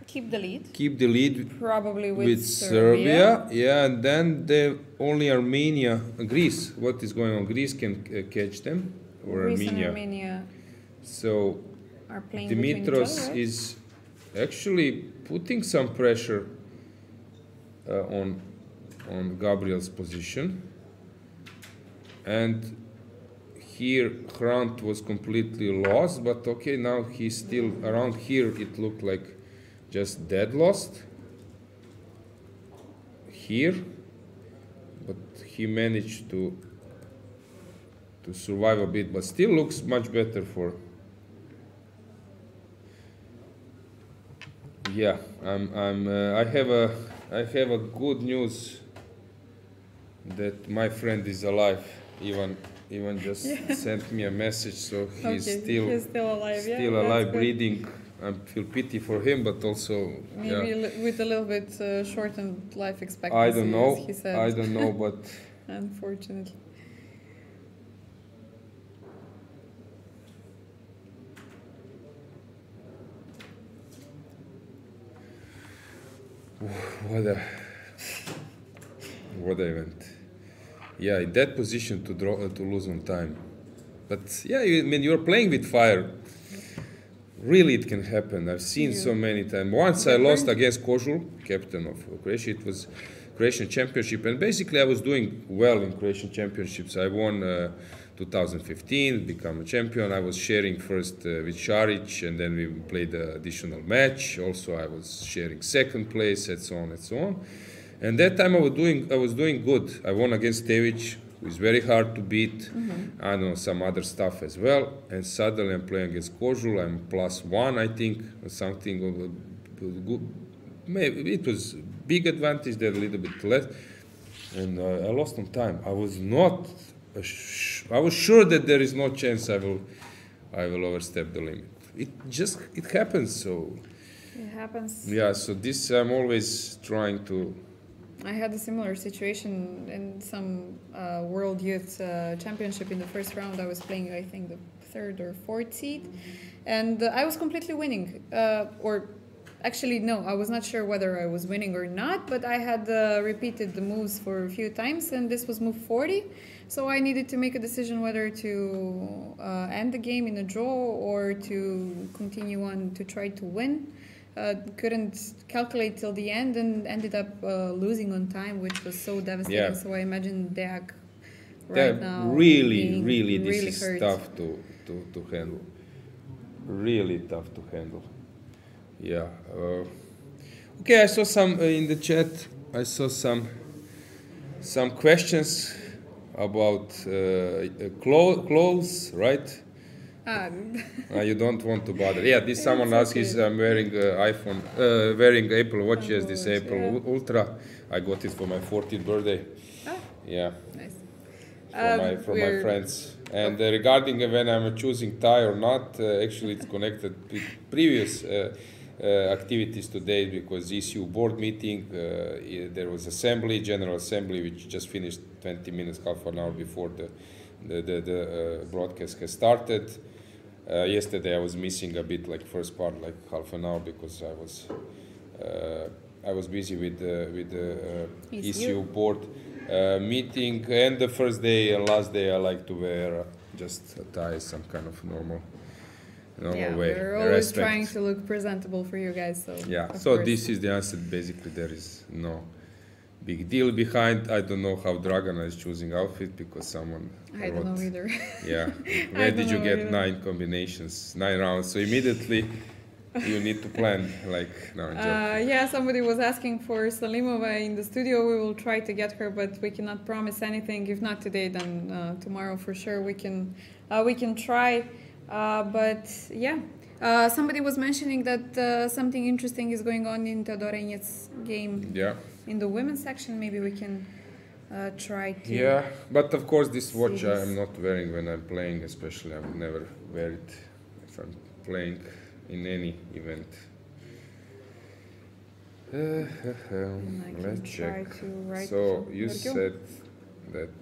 Keep the lead. keep the lead Probably with Serbia. Yeah, and then only Armenia, Greece. What is going on? Greece can catch them, or Greece Armenia. and Armenia So are playing between each Dimitros other, right? is actually putting some pressure on Gabriel's position, and here Hrant was completely lost, but okay, now he's still around here. It looked like just dead lost here, but he managed to survive a bit, but still looks much better for. Yeah, I have a good news that my friend is alive. Ivan just sent me a message, so he's still alive. Yeah, still that's alive, good. breathing. I feel pity for him, but also Maybe with a little bit shortened life expectancy. I don't know. As he said. I don't know, but Unfortunately. what a event. Yeah, in that position to lose on time. But yeah, when you're playing with fire, really it can happen. I've seen so many times. Once I lost against Kozul, captain of Croatia. It was Croatian Championship, and basically I was doing well in Croatian Championships. I won 2015, become a champion. I was sharing first with Šarić, and then we played the additional match. Also, I was sharing second place, and so on and so on. And that time I was doing good. I won against Tević, who is very hard to beat. I don't know, some other stuff as well. And suddenly I'm playing against Kozul. I'm +1, I think, or something. Good. Maybe it was big advantage, there a little bit less. And I lost on time. I was not I was sure that there is no chance I will overstep the limit. It happens. So It happens. yeah. So this I'm always trying to. I had a similar situation in some World Youth Championship. In the first round, I was playing, I think, the third or fourth seed, and I was completely winning. Or actually, no, I was not sure whether I was winning or not, but I had repeated the moves for a few times, and this was move 40. So I needed to make a decision whether to end the game in a draw or to continue on to try to win. Couldn't calculate till the end and ended up losing on time, which was so devastating. Yeah. So I imagine Deak right now Really, this really is hurt. tough to handle. Really tough to handle. Yeah. Okay, I saw some in the chat. I saw some questions about clothes, right? You don't want to bother. Yeah, this someone asked is I'm wearing wearing Apple Watch. Yes, this Apple Ultra. I got it for my 40th birthday. Yeah. Nice. From my friends. And regarding when I'm choosing tie or not, actually it's connected with previous activities today because ECU board meeting, there was general assembly, which just finished 20 minutes, half an hour before the broadcast has started. Yesterday I was missing a bit, like first part, like half an hour, because I was busy with the ECU board meeting. And the first day and last day I like to wear just a tie, some kind of normal way. We're always trying to look presentable for you guys. So yeah. So this is the answer. Basically, there is no big deal behind. I don't know how Dragana is choosing outfit because someone. I don't know either. Yeah. Where did you get 9 combinations, 9 rounds? So immediately you need to plan. Yeah, somebody was asking for Salimova in the studio. We will try to get her, but we cannot promise anything. If not today, then tomorrow for sure we can try. But yeah, somebody was mentioning that something interesting is going on in Teodorenets' game. Yeah. In the women's section, maybe we can try to. Yeah, but of course this watch I am not wearing when I'm playing, especially I would never wear it if I'm playing in any event. Let's check. So you said that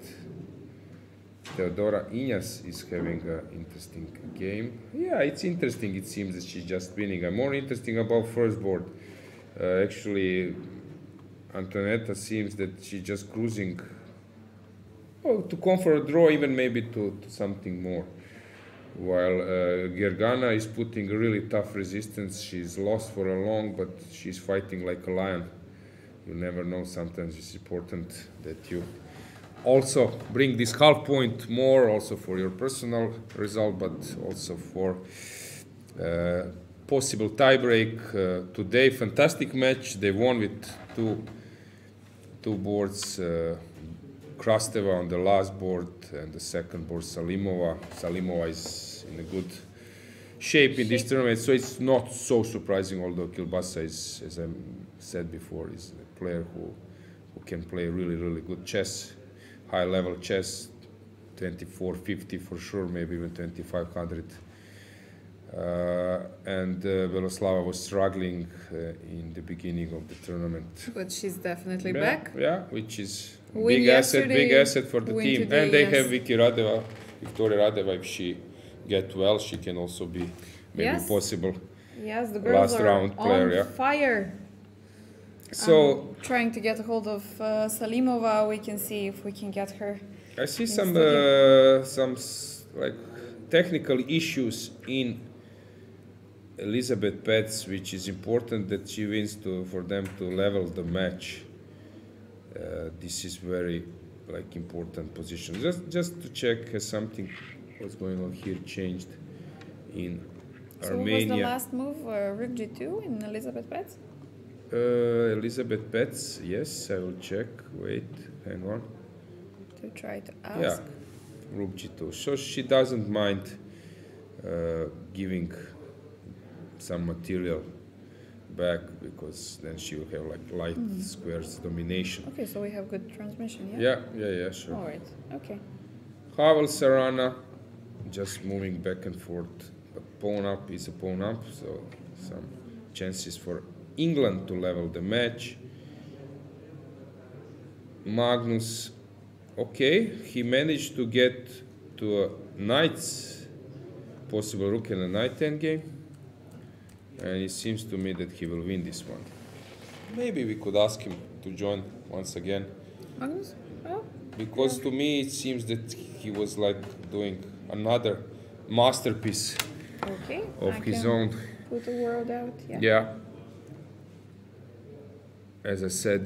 Teodora Iñas is having an interesting game. Yeah, it's interesting. It seems that she's just winning. I'm more interesting about first board. Actually, Antonetta seems that she's just cruising to come for a draw, even maybe to something more. While Dragana is putting a really tough resistance. She's lost for a long, but she's fighting like a lion. You never know. Sometimes it's important that you also bring this half point more, also for your personal result, but also for possible tiebreak. Today, fantastic match. They won with two boards. Krasteva on the last board, and the second board Salimova. Salimova is in a good shape in this tournament, so it's not so surprising, although Kilbasa is, as I said before, is a player who can play really, really good chess, high-level chess, 2450 for sure, maybe even 2500. And Veloslava was struggling in the beginning of the tournament. But she's definitely back. Yeah, which is big asset for the team. Today, and they have Victoria Radeva. If she gets well, she can also be maybe possible. Yes, the girls last are round player, on fire. So trying to get a hold of Salimova. We can see if we can get her. I see some like technical issues in Elisabeth Paehtz, which is important that she wins for them to level the match. This is very important position. Just to check, has something what's going on here changed in Armenia? So was the last move Rook G2 in Elisabeth Paehtz? Elisabeth Paehtz, yes, I will check. Wait, hang on. To try to ask. Yeah, Rook G2. So she doesn't mind giving some material back, because then she will have light squares domination. Okay, so we have good transmission, yeah? Yeah, sure. All right, okay. Pavel Sarana, just moving back and forth. But pawn up is a pawn up, so some chances for England to level the match. Magnus, okay, he managed to get to a knight's possible rook and a knight endgame, and it seems to me that he will win this one. Maybe we could ask him to join once again, Magnus? Oh, because to me it seems that he was like doing another masterpiece okay. of I his can own. put the word out. Yeah. Yeah. As I said,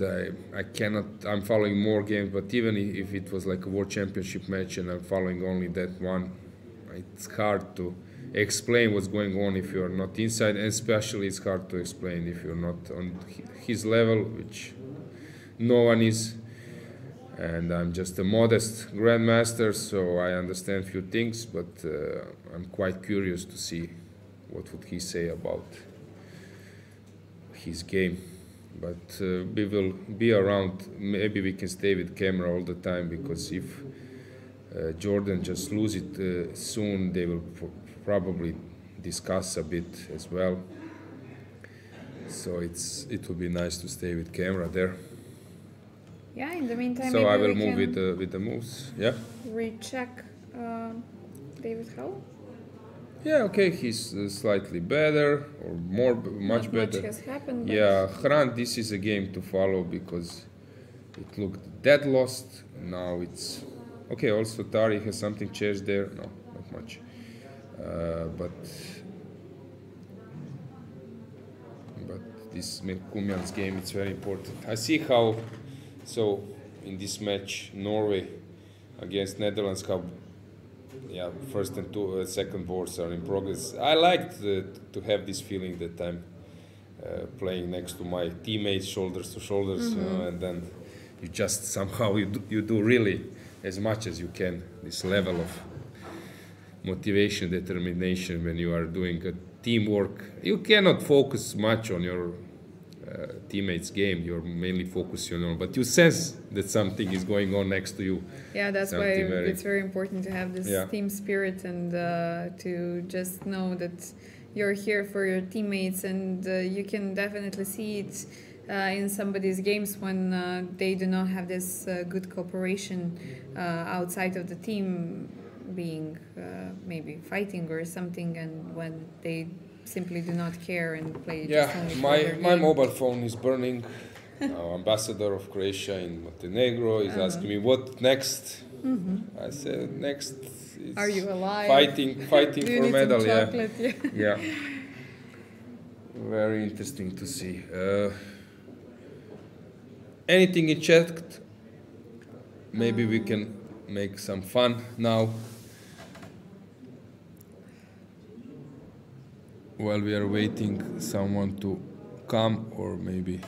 I cannot. I'm following more games, but even if it was like a World Championship match and I'm following only that one, it's hard to explain what's going on if you're not inside, and especially it's hard to explain if you're not on his level, which no one is. And I'm just a modest grandmaster, so I understand few things, but I'm quite curious to see what would he say about his game. But we will be around. Maybe we can stay with camera all the time, because if Jordan just lose it soon, they will probably discuss a bit as well. So it will be nice to stay with camera there. Yeah, in the meantime, So maybe I will we move can with the moves. Yeah. recheck David Howe. Yeah. Okay. He's slightly better or much Not better. much has happened. But Yeah, Hrant, this is a game to follow because it looked dead lost. Now it's okay. Also, Tari has something changed there. No, not much. But this Kumjan's game, it's very important. I see how. So in this match, Norway against Netherlands, how first and second boards are in progress. I liked to have this feeling that I'm playing next to my teammates, shoulders to shoulders, you know, and then you just somehow you do really as much as you can. This level of motivation, determination when you are doing a teamwork. You cannot focus much on your teammates' game. You're mainly focusing on, but you sense that something is going on next to you. yeah, that's why Something it's very important to have this Yeah. team spirit and to just know that you're here for your teammates, and you can definitely see it in somebody's games when they do not have this good cooperation outside of the team, being maybe fighting or something, and when they simply do not care and play just only for their My game. mobile phone is burning. Our ambassador of Croatia in Montenegro is asking me what next. I said next is Are you alive? fighting Do you for need medal. some Yeah. chocolate? Yeah. Yeah. Very interesting to see. Anything in chat? Maybe we can make some fun now. While we are waiting someone to come, or maybe,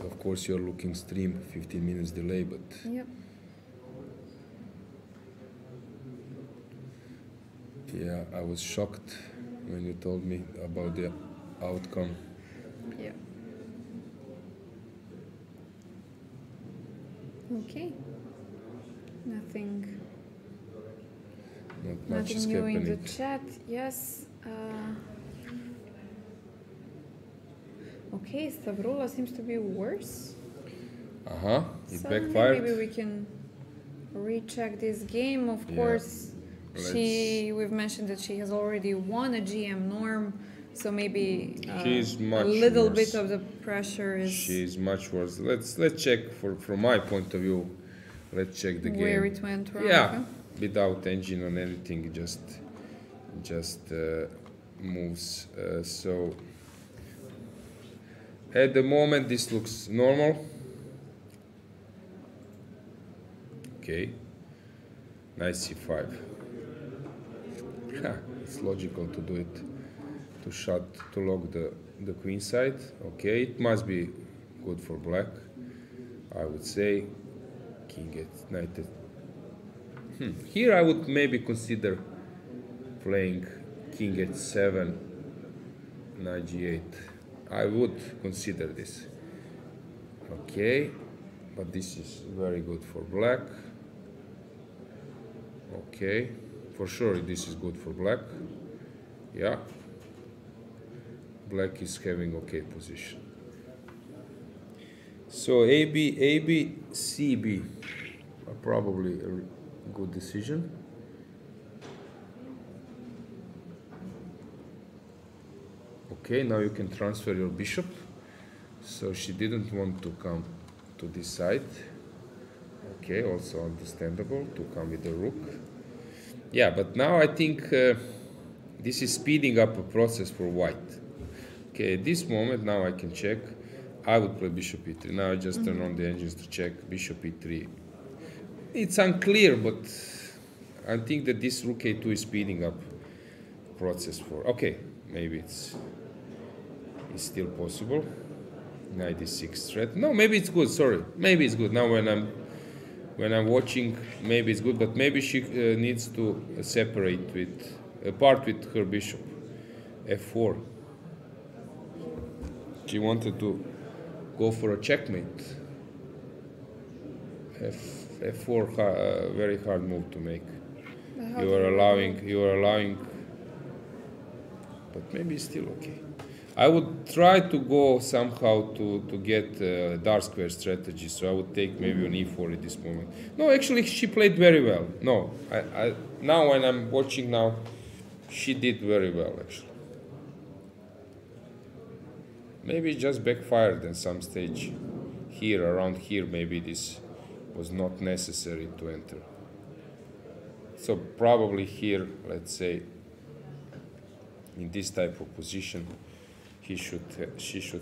of course, you're looking stream, 15 minutes delay, but Yep. yeah, I was shocked when you told me about the outcome. Yeah. Okay. Nothing. Not much Nothing is new in the happening. chat. Yes. Okay, Stavrola seems to be worse. It So backfired. maybe we can recheck this game. Of Yeah. course, we've mentioned that she has already won a GM norm, so maybe She's a much little worse. bit of the pressure is She's much worse. Let's check from my point of view. Let's check the where game. it went wrong. Yeah, huh? without engine on anything, just moves. So at the moment, this looks normal. Okay, nice c5. It's logical to do it to lock the queen side. Okay, it must be good for black, I would say. King gets knighted. Here I would maybe consider playing king h7, knight g8. I would consider this. Okay, but this is very good for black. Okay, for sure this is good for black. Yeah, black is having okay position. So AB, CB are probably a good decision. Okay, now you can transfer your bishop. So she didn't want to come to this side. Okay, also understandable to come with the rook. Yeah, but now I think this is speeding up a process for white. Okay, at this moment, now I can check. I would play bishop e3. Now I just turn on the engines to check bishop e3. It's unclear, but I think that this rook a2 is speeding up process for. Okay, maybe it's still possible. Knight e6 threat. No, maybe it's good. Sorry, maybe it's good. Now when I'm watching, maybe it's good, but maybe she needs to separate apart with her bishop. F4. She wanted to go for a checkmate. F4, very hard move to make. You are allowing, but maybe it's still okay. I would try to go somehow to get dark square strategy, so I would take maybe an e4 at this moment. No, actually she played very well. No, I now when I'm watching now, she did very well actually. Maybe it just backfired at some stage. Here, around here, maybe this was not necessary to enter. So probably here, let's say, in this type of position, she should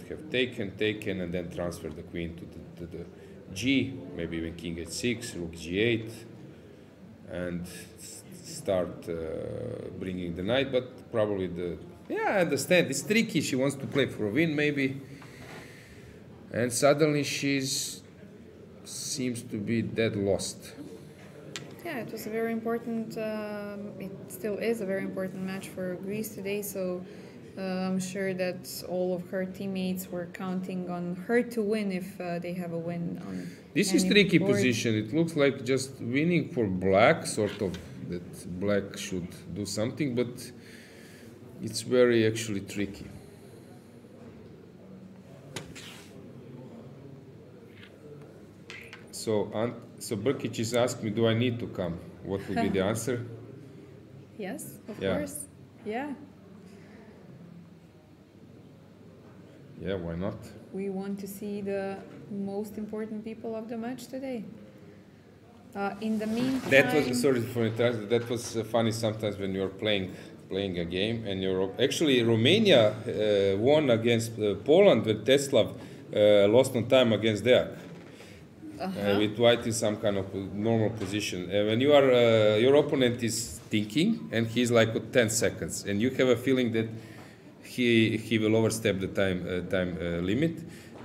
have taken, and then transferred the queen to the G, maybe even king h6, rook g8, and start bringing the knight. But probably I understand. It's tricky. She wants to play for a win, maybe, and suddenly seems to be dead lost. Yeah, it was a very important. It still is a very important match for Greece today. So. I'm sure that all of her teammates were counting on her to win if they have a win on. This is tricky position. It looks like just winning for black, sort of that black should do something, but it's very actually tricky. So Brkic is asking me, do I need to come? What would be the answer? Yes, of course. Yeah. Yeah, why not? We want to see the most important people of the match today. In the meantime... That was, sorry for interrupting, that was funny sometimes when you're playing a game and actually Romania won against Poland with Teslav, lost on time against Deak. With white in some kind of normal position. When you are, your opponent is thinking and he's like 10 seconds and you have a feeling that he will overstep the time limit,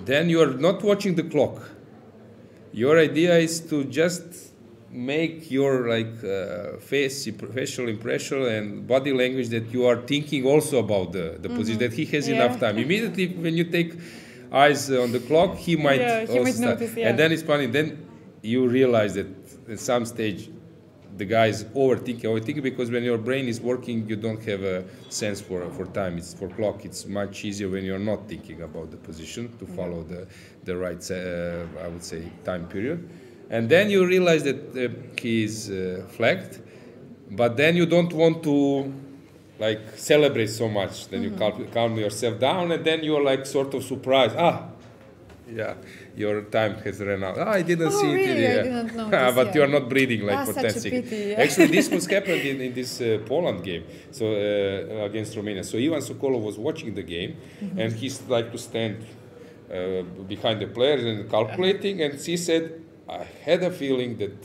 then you are not watching the clock. Your idea is to just make your facial impression and body language that you are thinking also about the position, that he has enough time. Immediately when you take eyes on the clock, he might notice, and then it's funny, then you realize that at some stage the guy is overthinking, because when your brain is working, you don't have a sense for time. It's for clock. It's much easier when you're not thinking about the position to follow the right, I would say, time period. And then you realize that he is flagged, but then you don't want to celebrate so much. Then you calm yourself down, and then you're sort of surprised. Your time has run out. I didn't see really? it. I didn't notice, but you're not breathing for 10 seconds. Pity, Actually, this was happened in this Poland game, so against Romania. So Ivan Sokolov was watching the game, and he's to stand behind the players and calculating. And he said, "I had a feeling that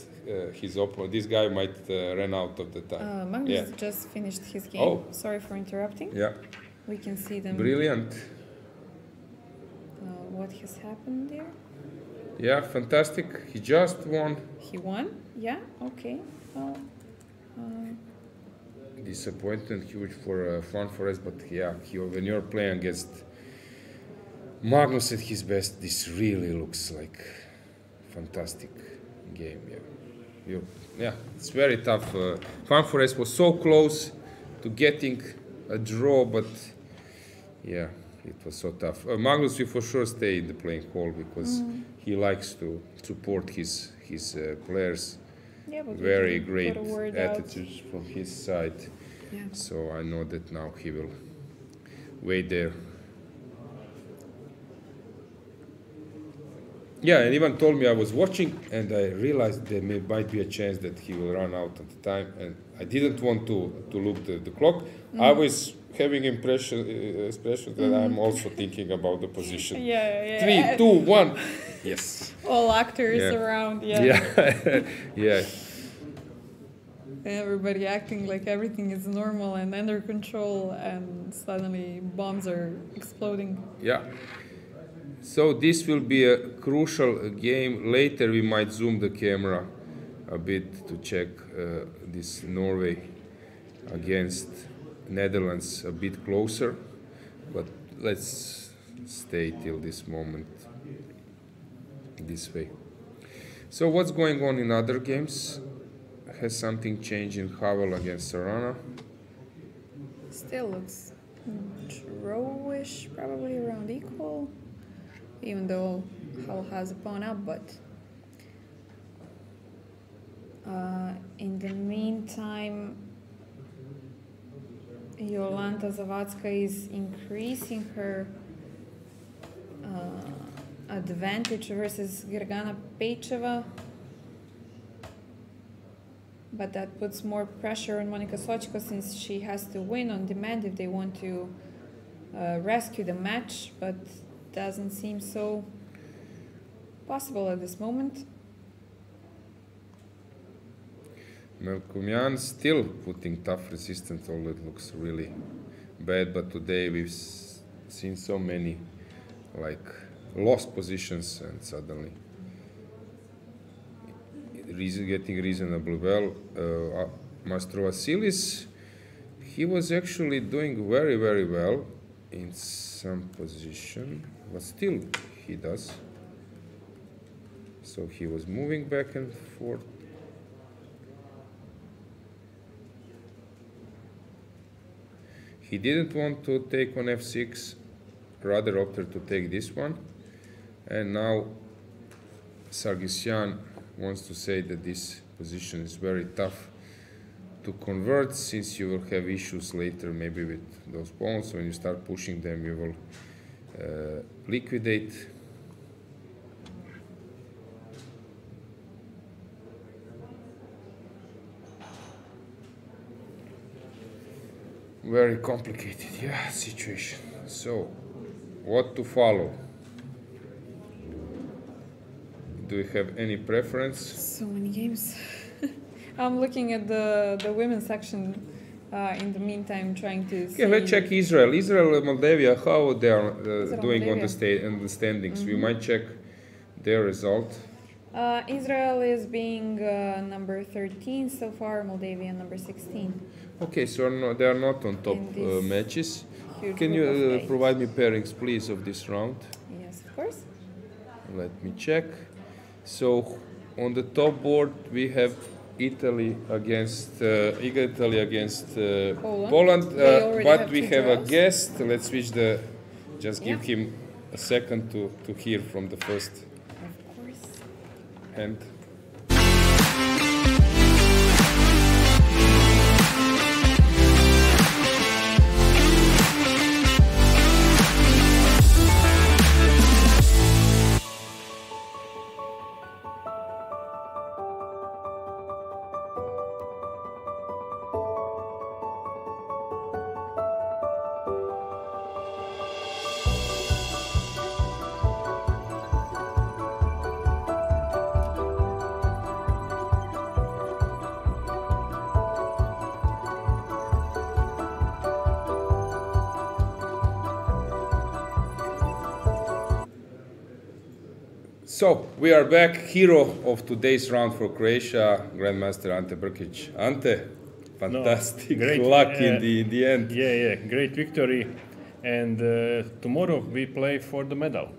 this guy might run out of the time." Magnus just finished his game. Oh. Sorry for interrupting. Yeah. We can see them. Brilliant. What has happened there? Yeah, fantastic. He just won. He won? Yeah, okay. Well, disappointment huge for fun for us, but when you're playing against Magnus at his best, this really looks like fantastic game. Yeah. yeah, it's very tough. Juan Forest was so close to getting a draw, but yeah, it was so tough. Magnus will for sure stay in the playing hall because he likes to support his players. Yeah, but Very we can great put a word attitude from his side. Yeah. So I know that now he will wait there. Yeah, and Ivan told me I was watching, and I realized there might be a chance that he will run out at the time, and I didn't want to look the clock. I was having expression that I'm also thinking about the position. Yeah. 3, 2, 1. Yes. All actors Yeah. around, yeah. Yeah. Yeah. Everybody acting like everything is normal and under control, and suddenly bombs are exploding. Yeah. So this will be a crucial game. Later we might zoom the camera a bit to check this Norway against Netherlands a bit closer. But let's stay till this moment this way. So what's going on in other games? Has something changed in Havel against Sarana? Still looks drawish, probably around equal, even though Havel has a pawn up, but in the meantime, Jolanta Zawadzka is increasing her advantage versus Dragana Pejčeva, but that puts more pressure on Monika Sochko since she has to win on demand if they want to rescue the match, but doesn't seem so possible at this moment. Melkumyan still putting tough resistance, although it looks really bad, but today we've seen so many like lost positions and suddenly getting reasonably well. Maestro Vasilis, he was actually doing very, very well in some position, but still he does. So he was moving back and forth. He didn't want to take on f6, rather opted to take this one. And now Sargsyan wants to say that this position is very tough to convert, since you will have issues later maybe with those pawns. When you start pushing them, you will liquidate. Very complicated, yeah, situation. So, what to follow? Do you have any preference? So many games. I'm looking at the women's section in the meantime, trying to see. Yeah, let's check Israel. Israel and Moldavia, how they are doing on Moldavia. the standings. We might check their result. Israel is being number 13 so far, Moldavia number 16. Okay, so they are not on top In this matches. huge Can group of you eight. provide me pairings, please, of this round? Yes, of course. Let me check. So on the top board we have Italy against Poland, They already but have we two have a draws. guest. Let's switch the. Just give Yeah. him a second to hear from the first Of course. hand. So we are back. Hero of today's round for Croatia, Grandmaster Ante Brkic. Ante, fantastic great, luck in the end. Yeah, great victory. And tomorrow we play for the medal.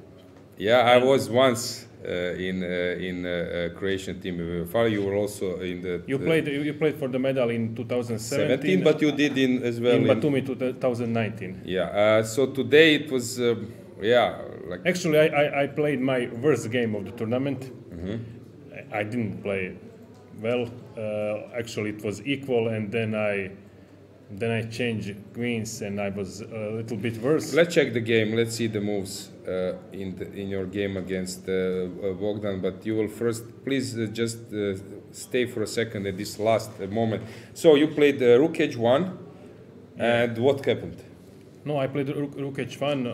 Yeah, I was once in Croatian team. You were also in the. You played for the medal in 2017, but you did as well in Batumi 2019. Yeah. So today it was Actually, I played my worst game of the tournament. I didn't play well. Actually, it was equal, and then I changed queens, and I was a little bit worse. Let's check the game. Let's see the moves in your game against Bogdan. But you will first, please just stay for a second at this last moment. So you played Rook H1, and what happened? No, I played Rook H1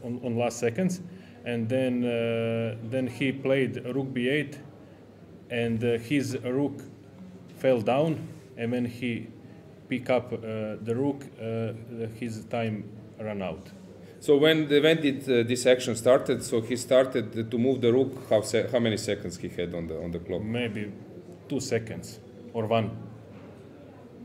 on last seconds, and then he played Rook B8, and his Rook fell down, and when he pick up the Rook, his time ran out. So when did this action started? So he started to move the Rook. How many seconds he had on the clock? Maybe 2 seconds or 1.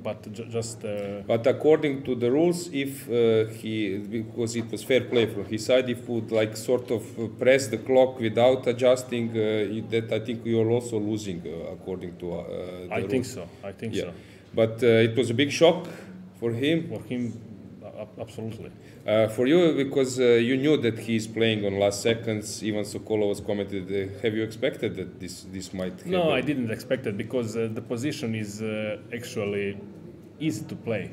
But just. But according to the rules, if because it was fair play from his side, if would like sort of press the clock without adjusting, that I think you are also losing according to the I rules. think so. I think so. But it was a big shock for him. For him, absolutely. For you, because you knew that he is playing on last seconds. Ivan Sokolov was commented. Have you expected that this might happen? No, I didn't expect it because the position is actually easy to play.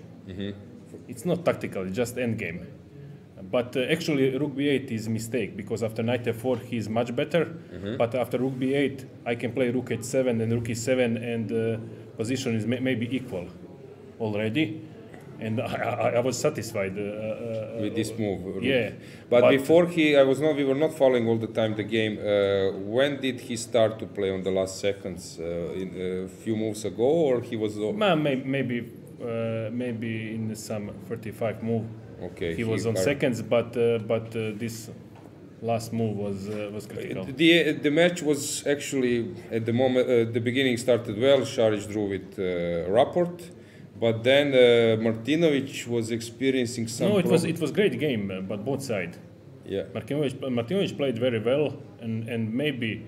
It's not tactical; it's just end game. But actually, Rook B8 is a mistake because after Knight F4 he is much better. But after Rook B8, I can play Rook H7 and Rook E7, and position is maybe equal already. And I was satisfied with this move. Yeah, but before we were not following all the time the game. When did he start to play on the last seconds? A few moves ago, or he was? Maybe in some 35 move. Okay, he was on seconds, but this last move was critical. The match was actually at the moment the beginning started well. Šarić drew with Rapport. But then Martinovic was experiencing some. No, it was great game, but both sides. Yeah. Martinovic played very well, and maybe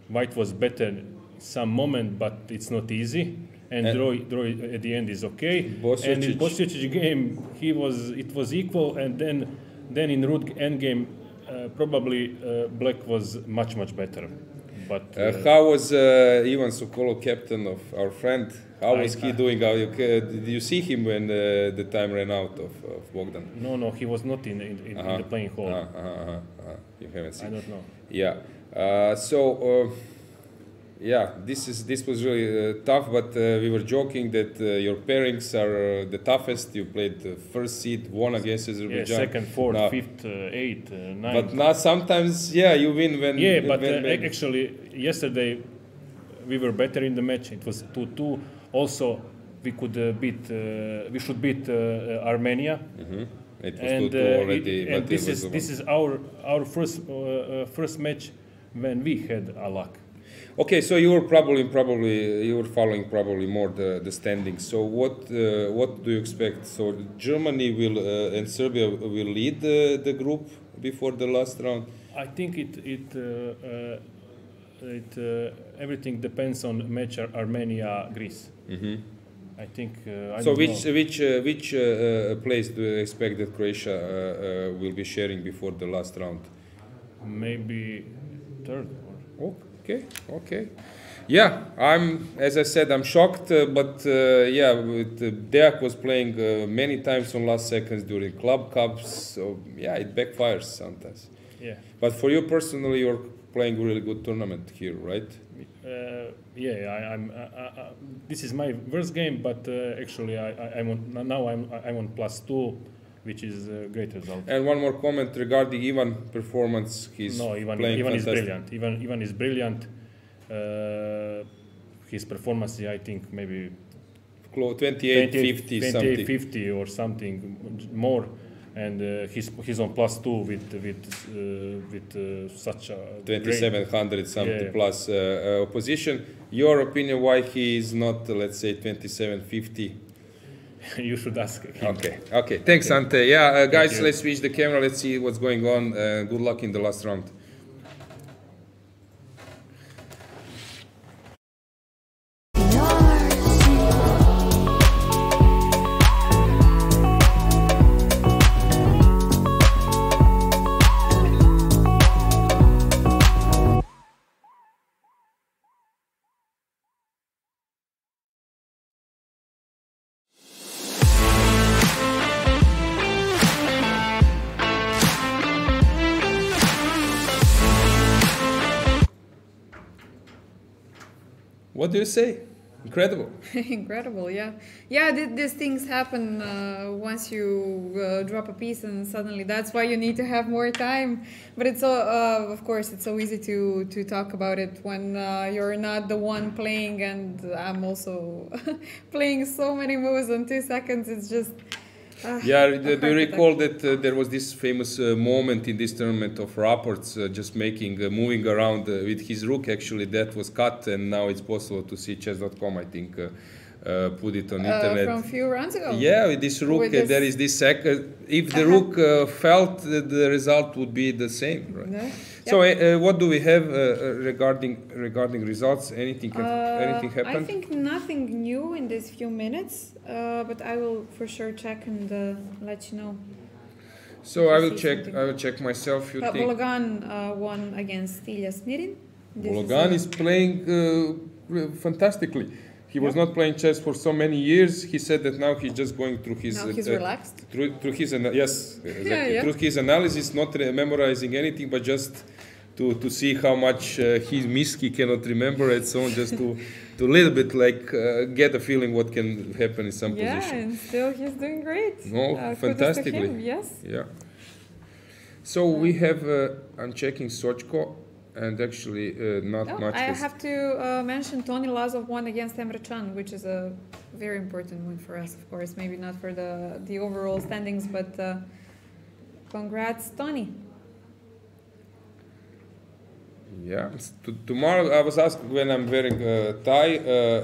White was better some moment, but it's not easy. And draw at the end is okay. And in Batsiashvili game, it was equal, and then in root end game, probably Black was much better. But how was Ivan Sokolov, captain of our friend? How was he doing? Did you see him when the time ran out of Bogdan? No, he was not in the playing hall. You haven't seen. I don't know. Yeah. This was really tough. But we were joking that your pairings are the toughest. You played the first seed, won against Azerbaijan. Yeah, second, fourth, fifth, eighth, ninth. But now sometimes, you win when. Yeah, but actually yesterday we were better in the match. It was 2-2. Also, we could beat. We should beat Armenia. It was 2-2 already. And this is our first match when we had a luck. Okay, so you were following probably more the standings. So what do you expect? So Germany will and Serbia will lead the group before the last round. I think everything depends on match Armenia-Greece. I think. Which place do you expect that Croatia will be sharing before the last round? Maybe third. Okay. Yeah, as I said, I'm shocked, but Deak was playing many times on last seconds during club cups, so it backfires sometimes. Yeah. But for you personally, you're playing a really good tournament here, right? This is my worst game, but actually I'm on +2. Which is a great result. And one more comment regarding Ivan performance. Ivan is brilliant. Ivan is brilliant. His performance, I think, maybe 28, 50 or something more, and he's on +2 with such a 2700 something plus opposition. Your opinion why he is not, let's say, 2750? You should ask him. Okay. Thanks, Ante. Yeah, guys, let's switch the camera. Let's see what's going on. Good luck in the last round. What do you say? Incredible. Incredible, yeah. Yeah, these things happen once you drop a piece, and suddenly that's why you need to have more time. But it's of course, it's so easy to talk about it when you're not the one playing, and I'm also playing so many moves in 2 seconds. It's just... Yeah, do you recall that there was this famous moment in this tournament of Rapport's just moving around with his rook? Actually, that was cut, and now it's possible to see chess.com, I think, put it on internet. From a few rounds ago? Yeah, with this rook, there is this second. If the rook felt, the result would be the same, right? Yeah. So, what do we have regarding results? Anything happened? I think nothing new in these few minutes, but I will for sure check and let you know. So I will check. I will check myself. You think? Bologan won against Ilya Smirin. Bologan is playing fantastically. He was not playing chess for so many years. He said that now he's just going through his... Now he's relaxed? Through his... Yes, exactly. Yeah. Through his analysis, not memorizing anything, but just to see how much he missed, he cannot remember and so on, just to little bit like get a feeling what can happen in some position. Yeah, and still he's doing great. No, fantastically. Him, yes. Yeah. So we have... I'm checking Sochko. And actually, not much. I have to mention Tony Lazov won against Emre Can, which is a very important win for us, of course. Maybe not for the overall standings, but congrats, Tony. Yeah. Tomorrow, I was asked when I'm wearing tie.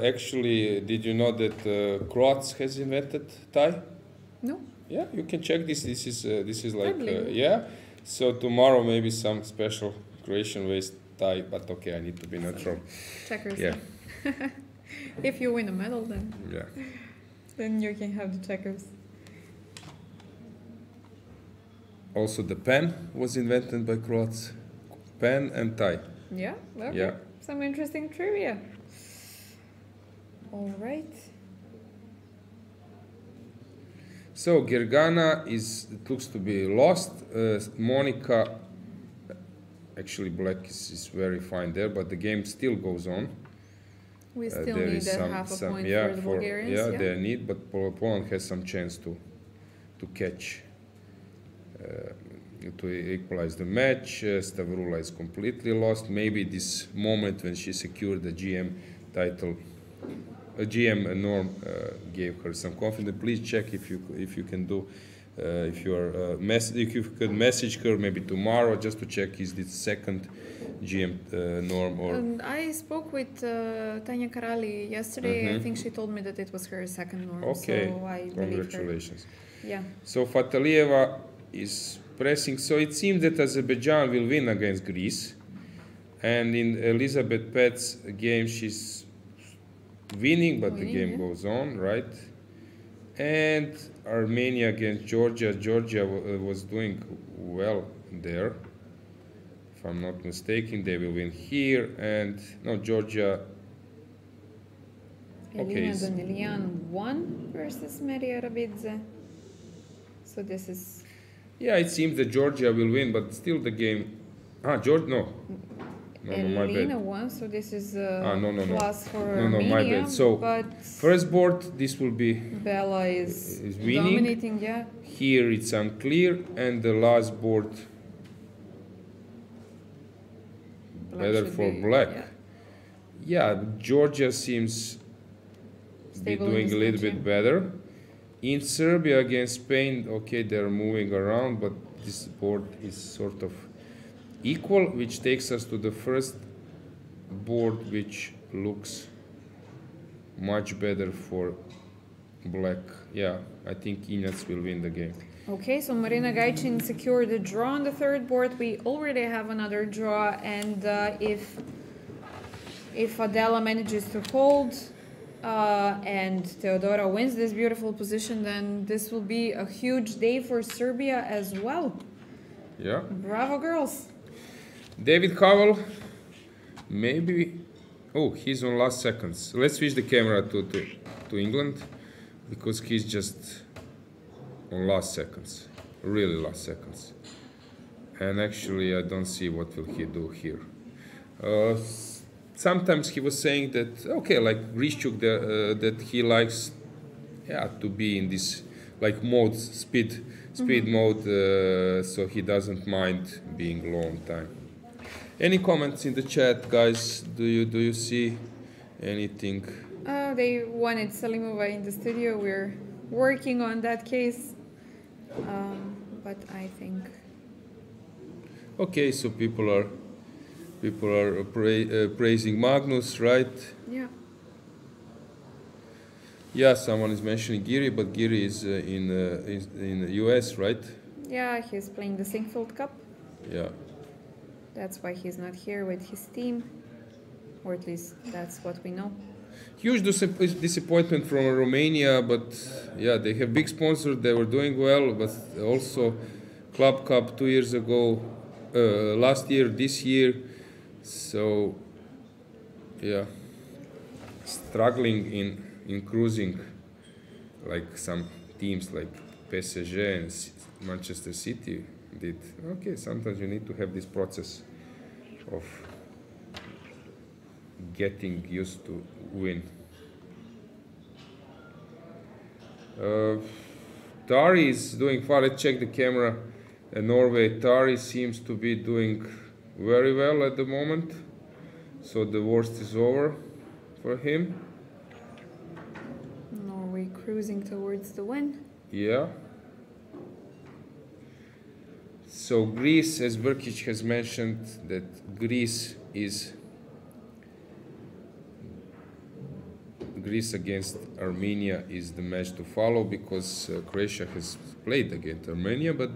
Actually, did you know that Croats has invented tie? No. Yeah, you can check this. This is like yeah. So tomorrow maybe some special Croatian waist tie, but okay, I need to be neutral. Checkers. Yeah. If you win a medal, then then you can have the checkers. Also, the pen was invented by Croats. Pen and tie. Yeah. Okay. Yeah. Some interesting trivia. All right. So Dragana looks to be lost. Monica. Actually, black is very fine there, but the game still goes on. We still need half a point for the Bulgarians. Yeah, they need, but Poland has some chance to catch, to equalize the match. Stavrula is completely lost. Maybe this moment when she secured the GM title, a GM norm gave her some confidence. Please check if you can do. If you could message her maybe tomorrow just to check is this second GM norm or... And I spoke with Tanya Karali yesterday. I think she told me that it was her second norm. Okay, so I congratulations. Believe her. Yeah. So Fatalieva is pressing. So it seems that Azerbaijan will win against Greece. And in Elisabeth Paehtz game, she's winning, but the game goes on, right? And Armenia against Georgia. Georgia was doing well there. If I'm not mistaken, they will win here. And no, Georgia. Elina Danilian won versus Maria Rabidze. So this is. Yeah, it seems that Georgia will win, but still the game. Georgia, no. No, my bad. Elina won, so this is plus for No, my bad. So first board, this will be Bella is winning. Dominating, yeah. Here it's unclear, and the last board better for black. Yeah, Georgia seems to be doing a little bit better. In Serbia against Spain, okay, they're moving around, but this board is sort of equal, which takes us to the first board, which looks much better for black. Yeah, I think Ignac will win the game. Okay, so Marina Gaicin secured a draw on the third board. We already have another draw, and if Adela manages to hold and Teodora wins this beautiful position, then this will be a huge day for Serbia as well. Yeah. Bravo, girls. David Cowell, maybe. Oh, he's on last seconds. Let's switch the camera to England, because he's just on last seconds, really last seconds. And actually, I don't see what will he do here. sometimes he was saying that okay, like Grishchuk, that he likes, to be in this like mode, speed mode, so he doesn't mind being long time. Any comments in the chat, guys? Do you see anything? They wanted Salimova in the studio. We're working on that case, but I think. Okay, so people are praising Magnus, right? Yeah. Yeah, someone is mentioning Giri, but Giri is in the US, right? Yeah, he's playing the Singfield Cup. Yeah. That's why he's not here with his team, or at least that's what we know. Huge disappointment from Romania, but yeah, they have big sponsors. They were doing well, but also Club Cup 2 years ago, last year, this year. So yeah, struggling in cruising, like some teams like PSG and Manchester City did. Okay, sometimes you need to have this process of getting used to win. Tari is doing fine. Let's check the camera. Norway, Tari seems to be doing very well at the moment. So the worst is over for him. Norway cruising towards the win. Yeah. So Greece, as Brkic has mentioned, that Greece against Armenia is the match to follow, because Croatia has played against Armenia, but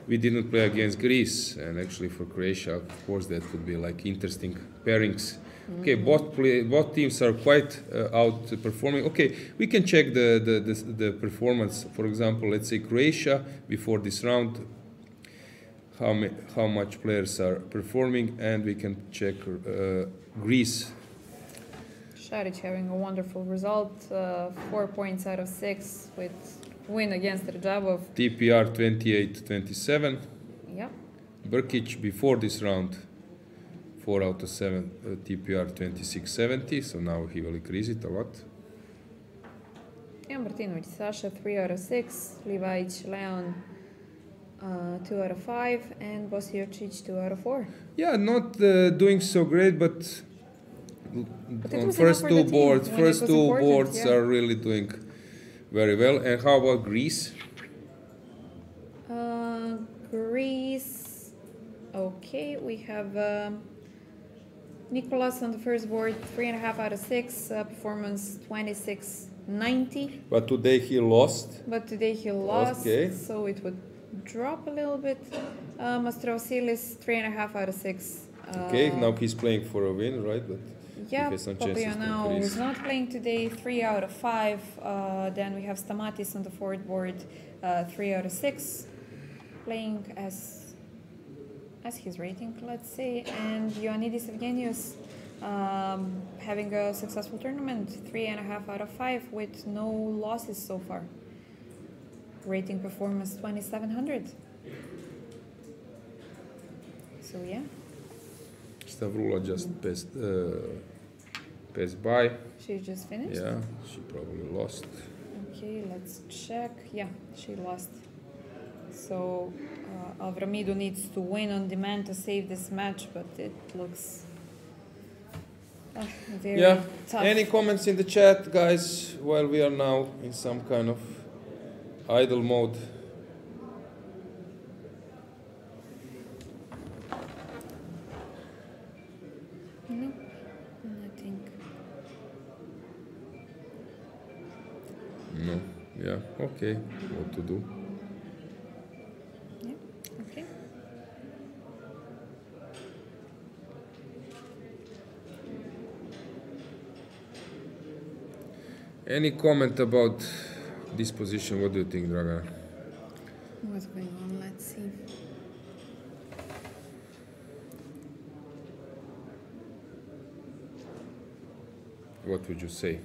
we didn't play against Greece, and actually for Croatia, of course, that would be like interesting pairings. Okay, both teams are quite outperforming. Okay, we can check the performance. For example, let's say Croatia before this round, how much players are performing, and we can check Greece. Šarić having a wonderful result, 4 points out of 6 with win against Radjabov. TPR 28-27. Yep. Brkic before this round, 4 out of 7, TPR 26-70, so now he will increase it a lot. And Martinovic Sasha, 3 out of 6. Livajic Leon, 2 out of 5. And Bosiocic, 2 out of 4. Yeah, not doing so great, but on first two boards, yeah. are really doing very well. And how about Greece? Greece, okay, we have Nikolas on the first board, 3.5 out of 6, performance 26.90. But today he lost. Okay. So it would drop a little bit. Mastrosilis, 3.5 out of 6. Okay, now he's playing for a win, right? But yeah, Papaioannou is not playing today, 3 out of 5. Then we have Stamatis on the fourth board, 3 out of 6, playing as his rating, let's say. And Ioannidis Evgenius having a successful tournament, 3.5 out of 5 with no losses so far. Rating performance 2700. So yeah. Stavrula just passed by. She just finished? Yeah, she probably lost. Okay, let's check. Yeah, she lost. So Avramidou needs to win on demand to save this match, but it looks very tough. Any comments in the chat, guys, while we are now in some kind of idle mode? No, nothing. No, yeah, okay, what to do? Yeah, okay. Any comment about this position? What do you think, Dragana? What's going on? Let's see. What would you say?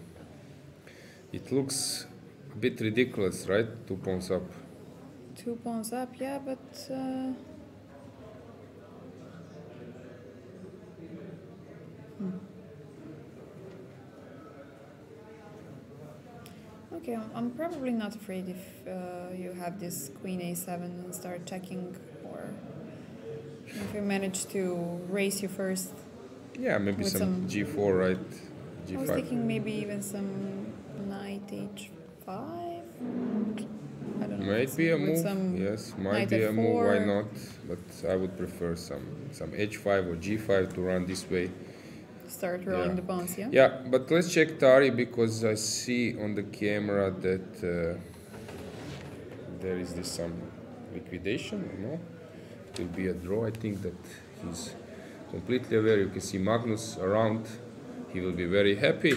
It looks a bit ridiculous, right? 2 pawns up. 2 pawns up, yeah, but Okay, I'm probably not afraid if you have this queen a7 and start checking, or if you manage to race you first. Yeah, maybe With some some- g4, right? I was g5. thinking maybe even some knight h5. I don't know. Might be a with move. some Yes, might knight be a move. Why f4. not? But I would prefer some h5 or g5 to run this way. Start rolling Yeah. the pawns, yeah? Yeah, but let's check Tari, because I see on the camera that there is this some liquidation, no? It will be a draw. I think that he's completely aware. You can see Magnus around. He will be very happy.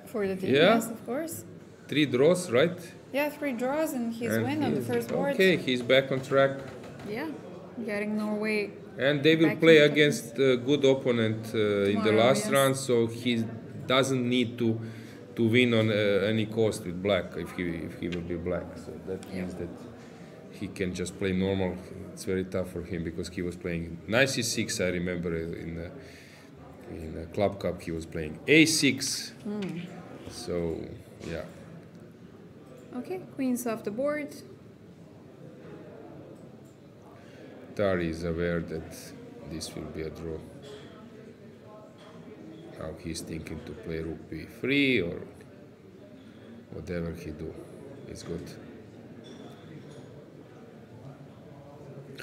For the team, Yeah. yes, of course. 3 draws, right? Yeah, 3 draws and he's And win on the he's- first board. Okay, he's back on track. Yeah, getting Norway. And they will Back play in against a good opponent in the Tomorrow, last yes. round, so he doesn't need to win on any cost with black if he will be black. So that means that he can just play normal. It's very tough for him because he was playing knight c6. I remember in a club cup he was playing a6. So yeah. Okay, queen's off the board. Tari is aware that this will be a draw. Now he's thinking to play rook b3 or whatever he do. It's good.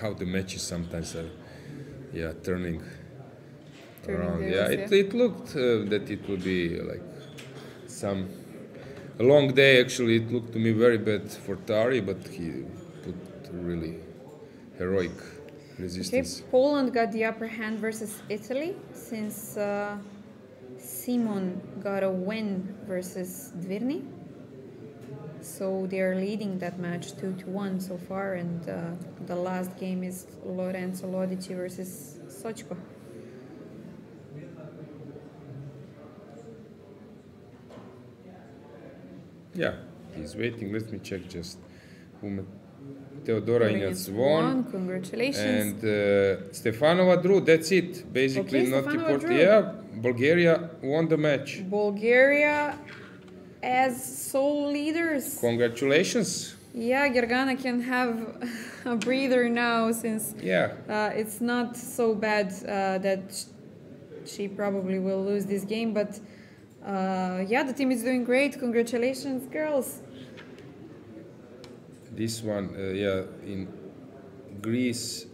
How the matches sometimes are, turning around. the Yeah, wheels, it looked that it would be like a long day. Actually, it looked to me very bad for Tari, but he put really heroic Okay, resistance. Poland got the upper hand versus Italy since Simon got a win versus Dvirny. So they are leading that match 2-1 so far, and the last game is Lorenzo Lodici versus Sochko. Yeah, he's waiting. Let me check just whom Teodora Ignac won. Congratulations. And Stefanova drew. That's it. Basically, Okay, not Stefanova important. drew. Yeah, Bulgaria won the match. Bulgaria as sole leaders. Congratulations. Yeah, Dragana can have a breather now since Yeah. it's not so bad that she probably will lose this game. But yeah, the team is doing great. Congratulations, girls. This one, in Greece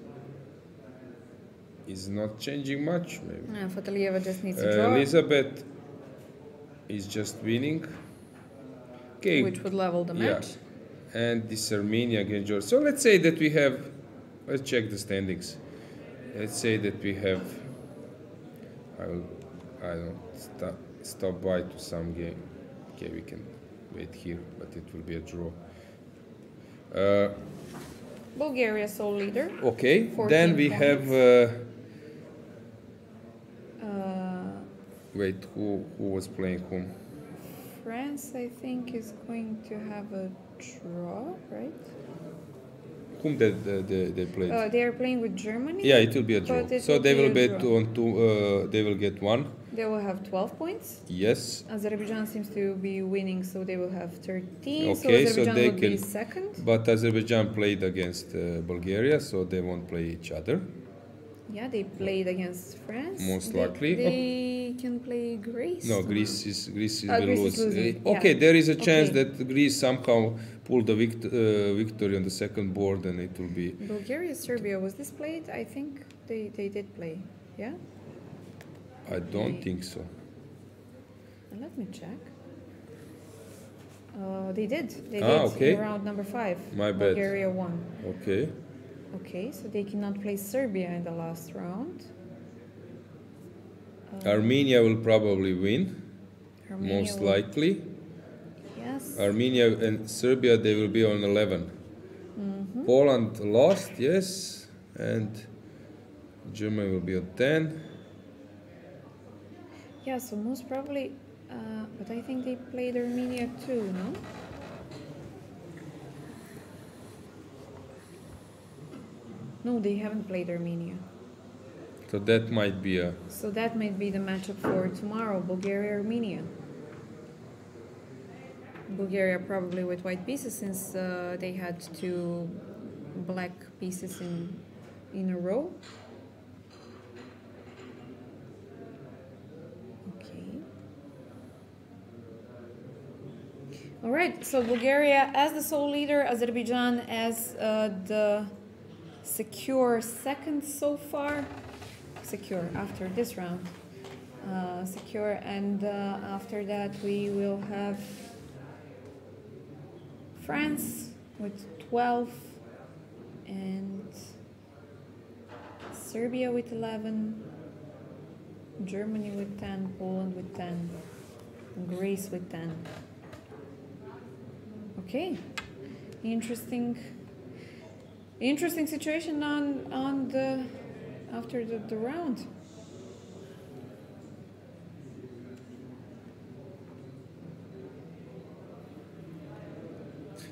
is not changing much. Maybe. Fatalieva just needs to draw, Elisabeth is just winning. Okay. which would level the Yeah. match. And this Armenia against Georgia. So let's say that we have, let's check the standings. Let's say that we have, I don't stop by to some game. Okay, we can wait here, but it will be a draw. Bulgaria sole leader. Okay, 14 then we points. have, Uh, wait, who was playing whom? France, I think, is going to have a draw, right? Whom they played? They are playing with Germany. Yeah, it will be a draw. but it So will they be will a bet draw. on two, they will get one. They will have 12 points. Yes. Azerbaijan seems to be winning, so they will have 13. Okay, so so Azerbaijan they will be can- second. But Azerbaijan played against Bulgaria, so they won't play each other. Yeah, they played against France. Most They- likely. They can play Greece. No, Greece will Greece is lose. losing, Okay, yeah. there is a chance Okay. that Greece somehow pulled the victory on the second board, and it will be. Bulgaria, Serbia, was this played? I think they did play. Yeah? I don't think so. Let me check. They did. They Ah, did okay. in round number 5. My bad. Bulgaria won. Okay. Okay, so they cannot play Serbia in the last round. Armenia will probably win, Armenia most will- likely. Yes. Armenia and Serbia, they will be on 11. Mm-hmm. Poland lost, yes, and Germany will be on 10. Yeah, so most probably, but I think they played Armenia too, no? No, they haven't played Armenia. So that might be a... So that might be the matchup for tomorrow, Bulgaria-Armenia. Bulgaria probably with white pieces since they had 2 black pieces in a row. Okay. All right, so Bulgaria as the sole leader, Azerbaijan as the secure second so far. Secure after this round. Secure, and after that we will have France with 12 and Serbia with 11, Germany with 10, Poland with 10, Greece with 10. Okay, interesting situation on the after the round.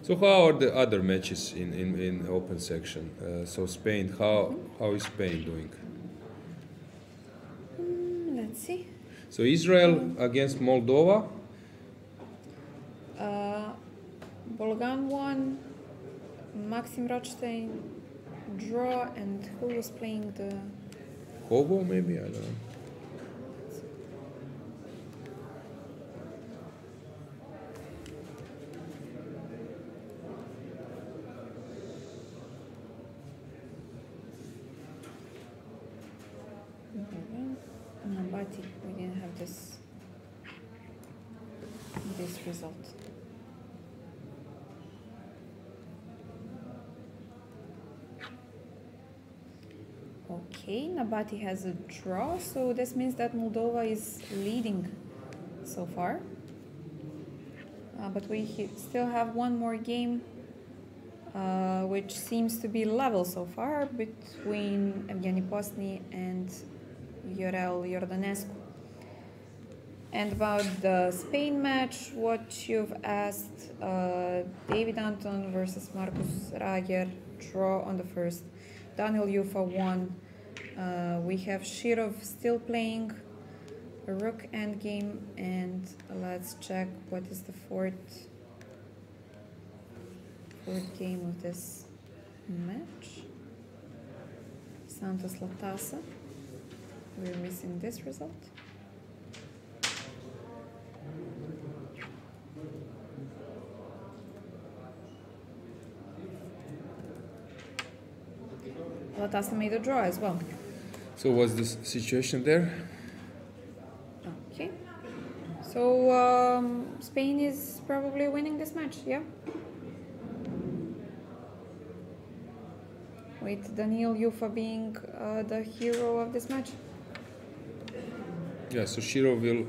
So how are the other matches in open section? So Spain, how is Spain doing? Let's see. So Israel against Moldova. Bolgan won, Maxim Rothstein draw, and who was playing the... Kobo maybe, I don't know. No, Bati, we didn't have this result. Okay, Nabati has a draw, so this means that Moldova is leading so far. But we still have one more game, which seems to be level so far between Evgeny Postny and Yorel Iordanescu. And about the Spain match, what you've asked, David Anton versus Marcus Rager, draw on the first. Daniel Yufa won. We have Shirov still playing a rook endgame, and let's check what is the fourth game of this match. Santos Latasa. We're missing this result. Latasa made a draw as well. So what's the situation there? Okay. So Spain is probably winning this match, yeah? With Daniil Yufa being the hero of this match. Yeah, so Shiro will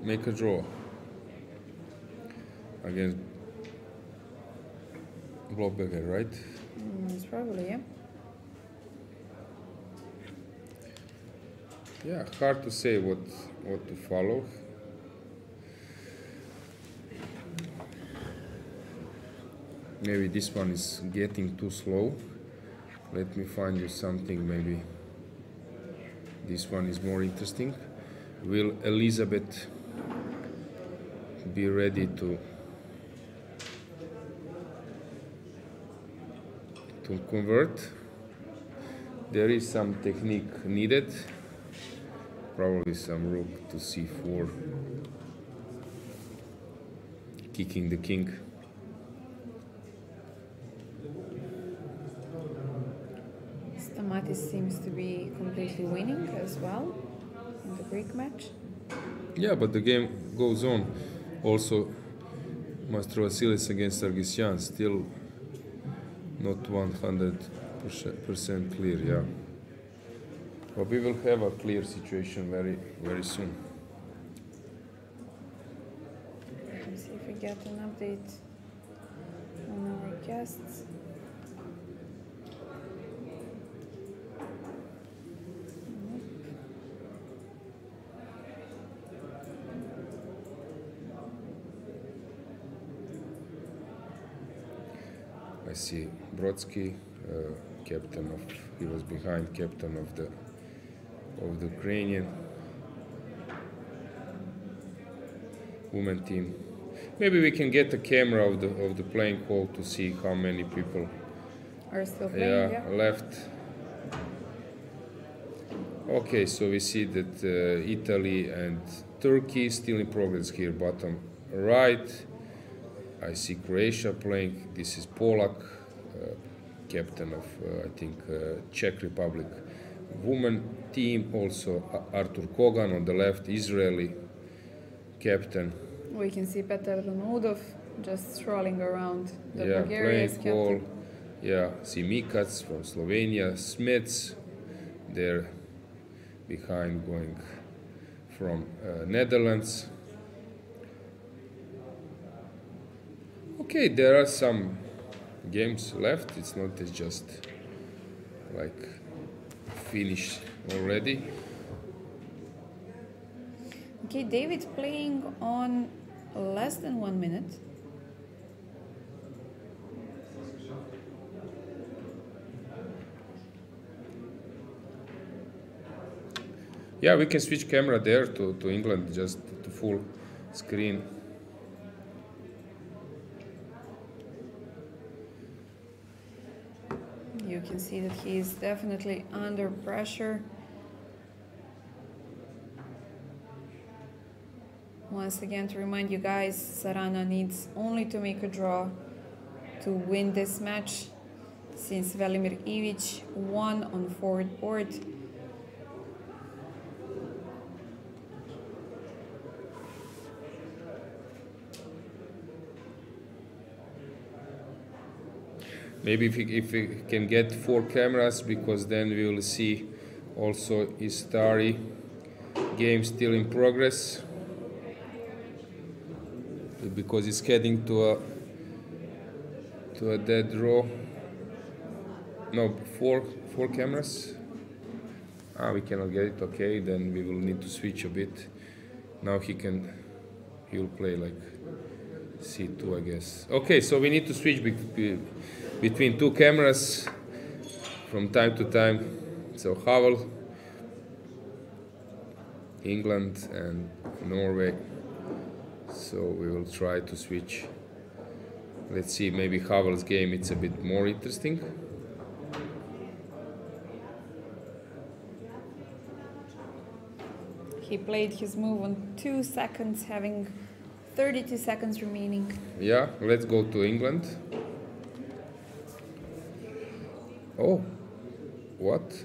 make a draw against Blobberger, right? It's probably, yeah. Yeah, hard to say what to follow. Maybe this one is getting too slow. Let me find you something, maybe this one is more interesting. Will Elisabeth be ready to convert? There is some technique needed. Probably some rook to c4, kicking the king. Stamatis seems to be completely winning as well in the Greek match. Yeah, but the game goes on. Also, Master Vasilis against Sargsyan still not 100% clear, yeah. But we will have a clear situation very, very soon. Let's see if we get an update on our guests. I see Brodsky, captain of, he was behind captain of the of the Ukrainian women team. Maybe we can get a camera of the playing hall to see how many people Are still playing, yeah. left. Okay, so we see that Italy and Turkey still in progress here, bottom right. I see Croatia playing. This is Polak, captain of I think Czech Republic women team. Also Artur Kogan on the left, Israeli captain. We can see Petar Donudov just strolling around the Bulgaria's playing captain. ball. Yeah, see Mikac from Slovenia, Smets there behind going from Netherlands. Okay, there are some games left. It's not just like finished already. Okay, David playing on less than 1 minute. Yeah, we can switch camera there to England, just to full screen. You can see that he is definitely under pressure. Once again, to remind you guys, Sarana needs only to make a draw to win this match, since Velimir Ivic won on forward board. Maybe if we can get 4 cameras, because then we will see also Istari game still in progress, because it's heading to a dead draw. No, four cameras. We cannot get it. Okay, then we will need to switch a bit. Now he will play like C2, I guess. Okay, so we need to switch between 2 cameras from time to time. So Havel, England and Norway. So we will try to switch. Let's see, maybe Havel's game it's a bit more interesting. He played his move on 2 seconds, having 32 seconds remaining. Yeah, let's go to England. Oh, what?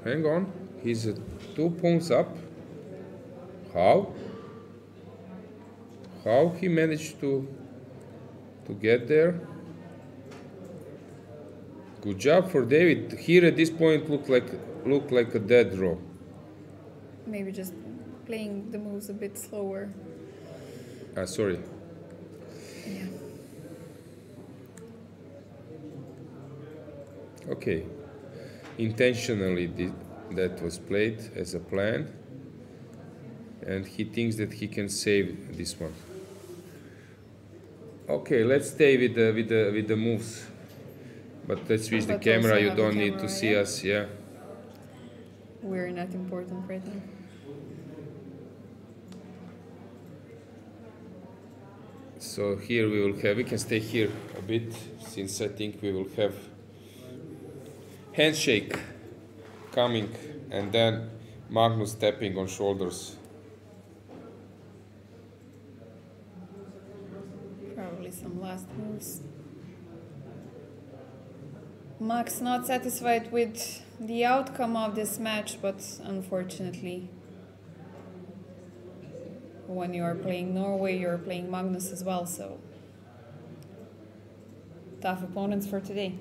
Hang on. He's 2 pawns up. How? How he managed to get there? Good job for David. Here at this point looked like a dead draw. Maybe just playing the moves a bit slower. Sorry. Yeah. Okay. Intentionally that was played as a plan, and he thinks that he can save this one. Okay, let's stay with the moves, but let's switch the camera. You don't need to see us. Yeah. We're not important right now. So here we can stay here a bit, since I think we will have handshake coming, and then Magnus tapping on shoulders. Probably some last moves. Max not satisfied with the outcome of this match, but unfortunately, when you are playing Norway, you are playing Magnus as well, so tough opponents for today.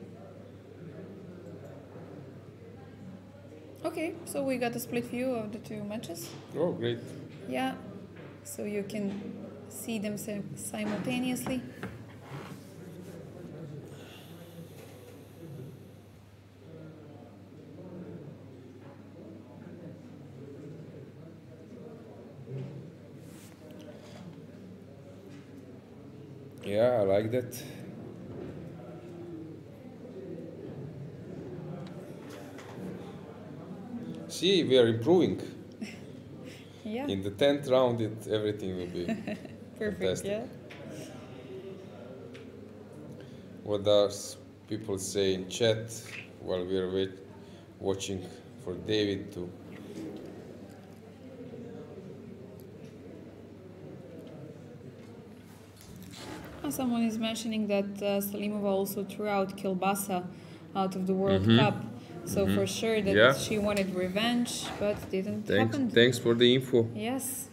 Okay, so we got a split view of the 2 matches. Oh, great. Yeah, so you can see them simultaneously. Yeah, I like that. See, we are improving. Yeah. In the 10th round, everything will be Perfect. fantastic. Yeah. What does people say in chat while we are watching for David to? Someone is mentioning that Salimova also threw out Kilbasa out of the World Cup. So for sure that she wanted revenge, but didn't happen. Thanks for the info. Yes.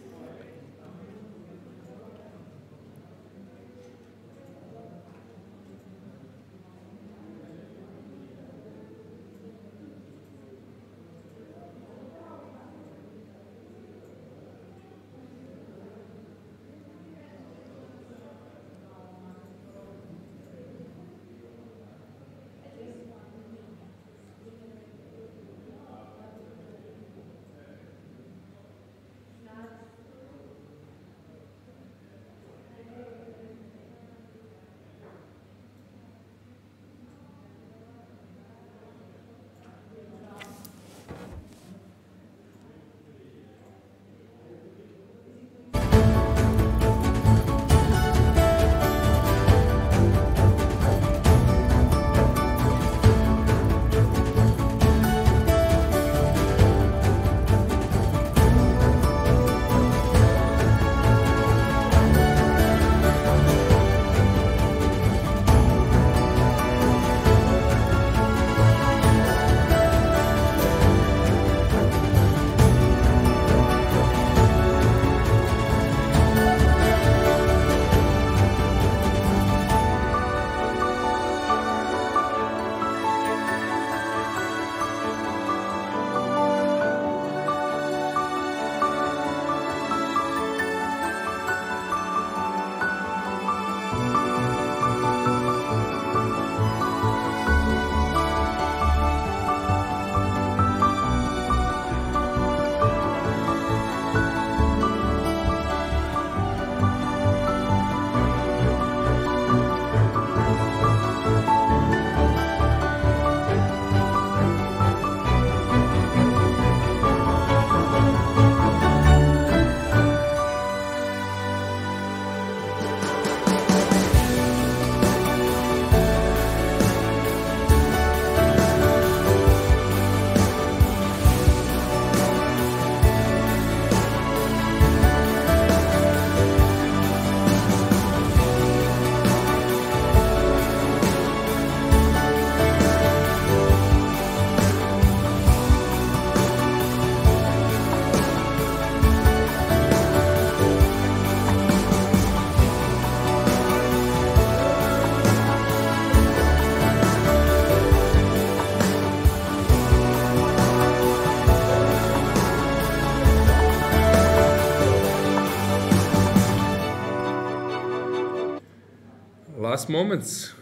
Last moments.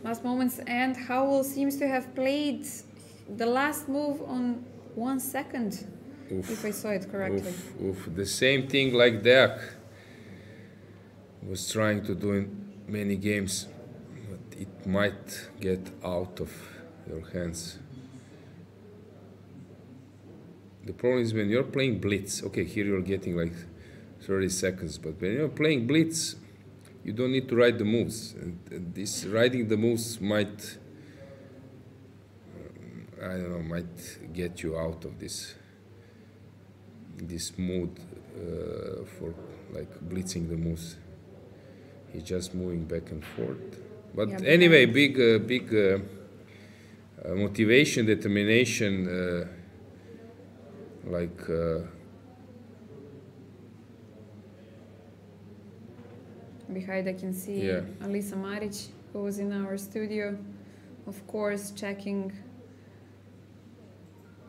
Last moments, and Howell seems to have played the last move on 1 second, if I saw it correctly. The same thing like Deak was trying to do in many games, but it might get out of your hands. The problem is when you're playing blitz, okay, here you're getting like 30 seconds, but when you're playing blitz, you don't need to write the moves. And this writing the moves might, I don't know, might get you out of this mood for like blitzing the moves. He's just moving back and forth. But yeah, anyway, big motivation, determination, behind I can see Alisa Maric, who was in our studio, of course, checking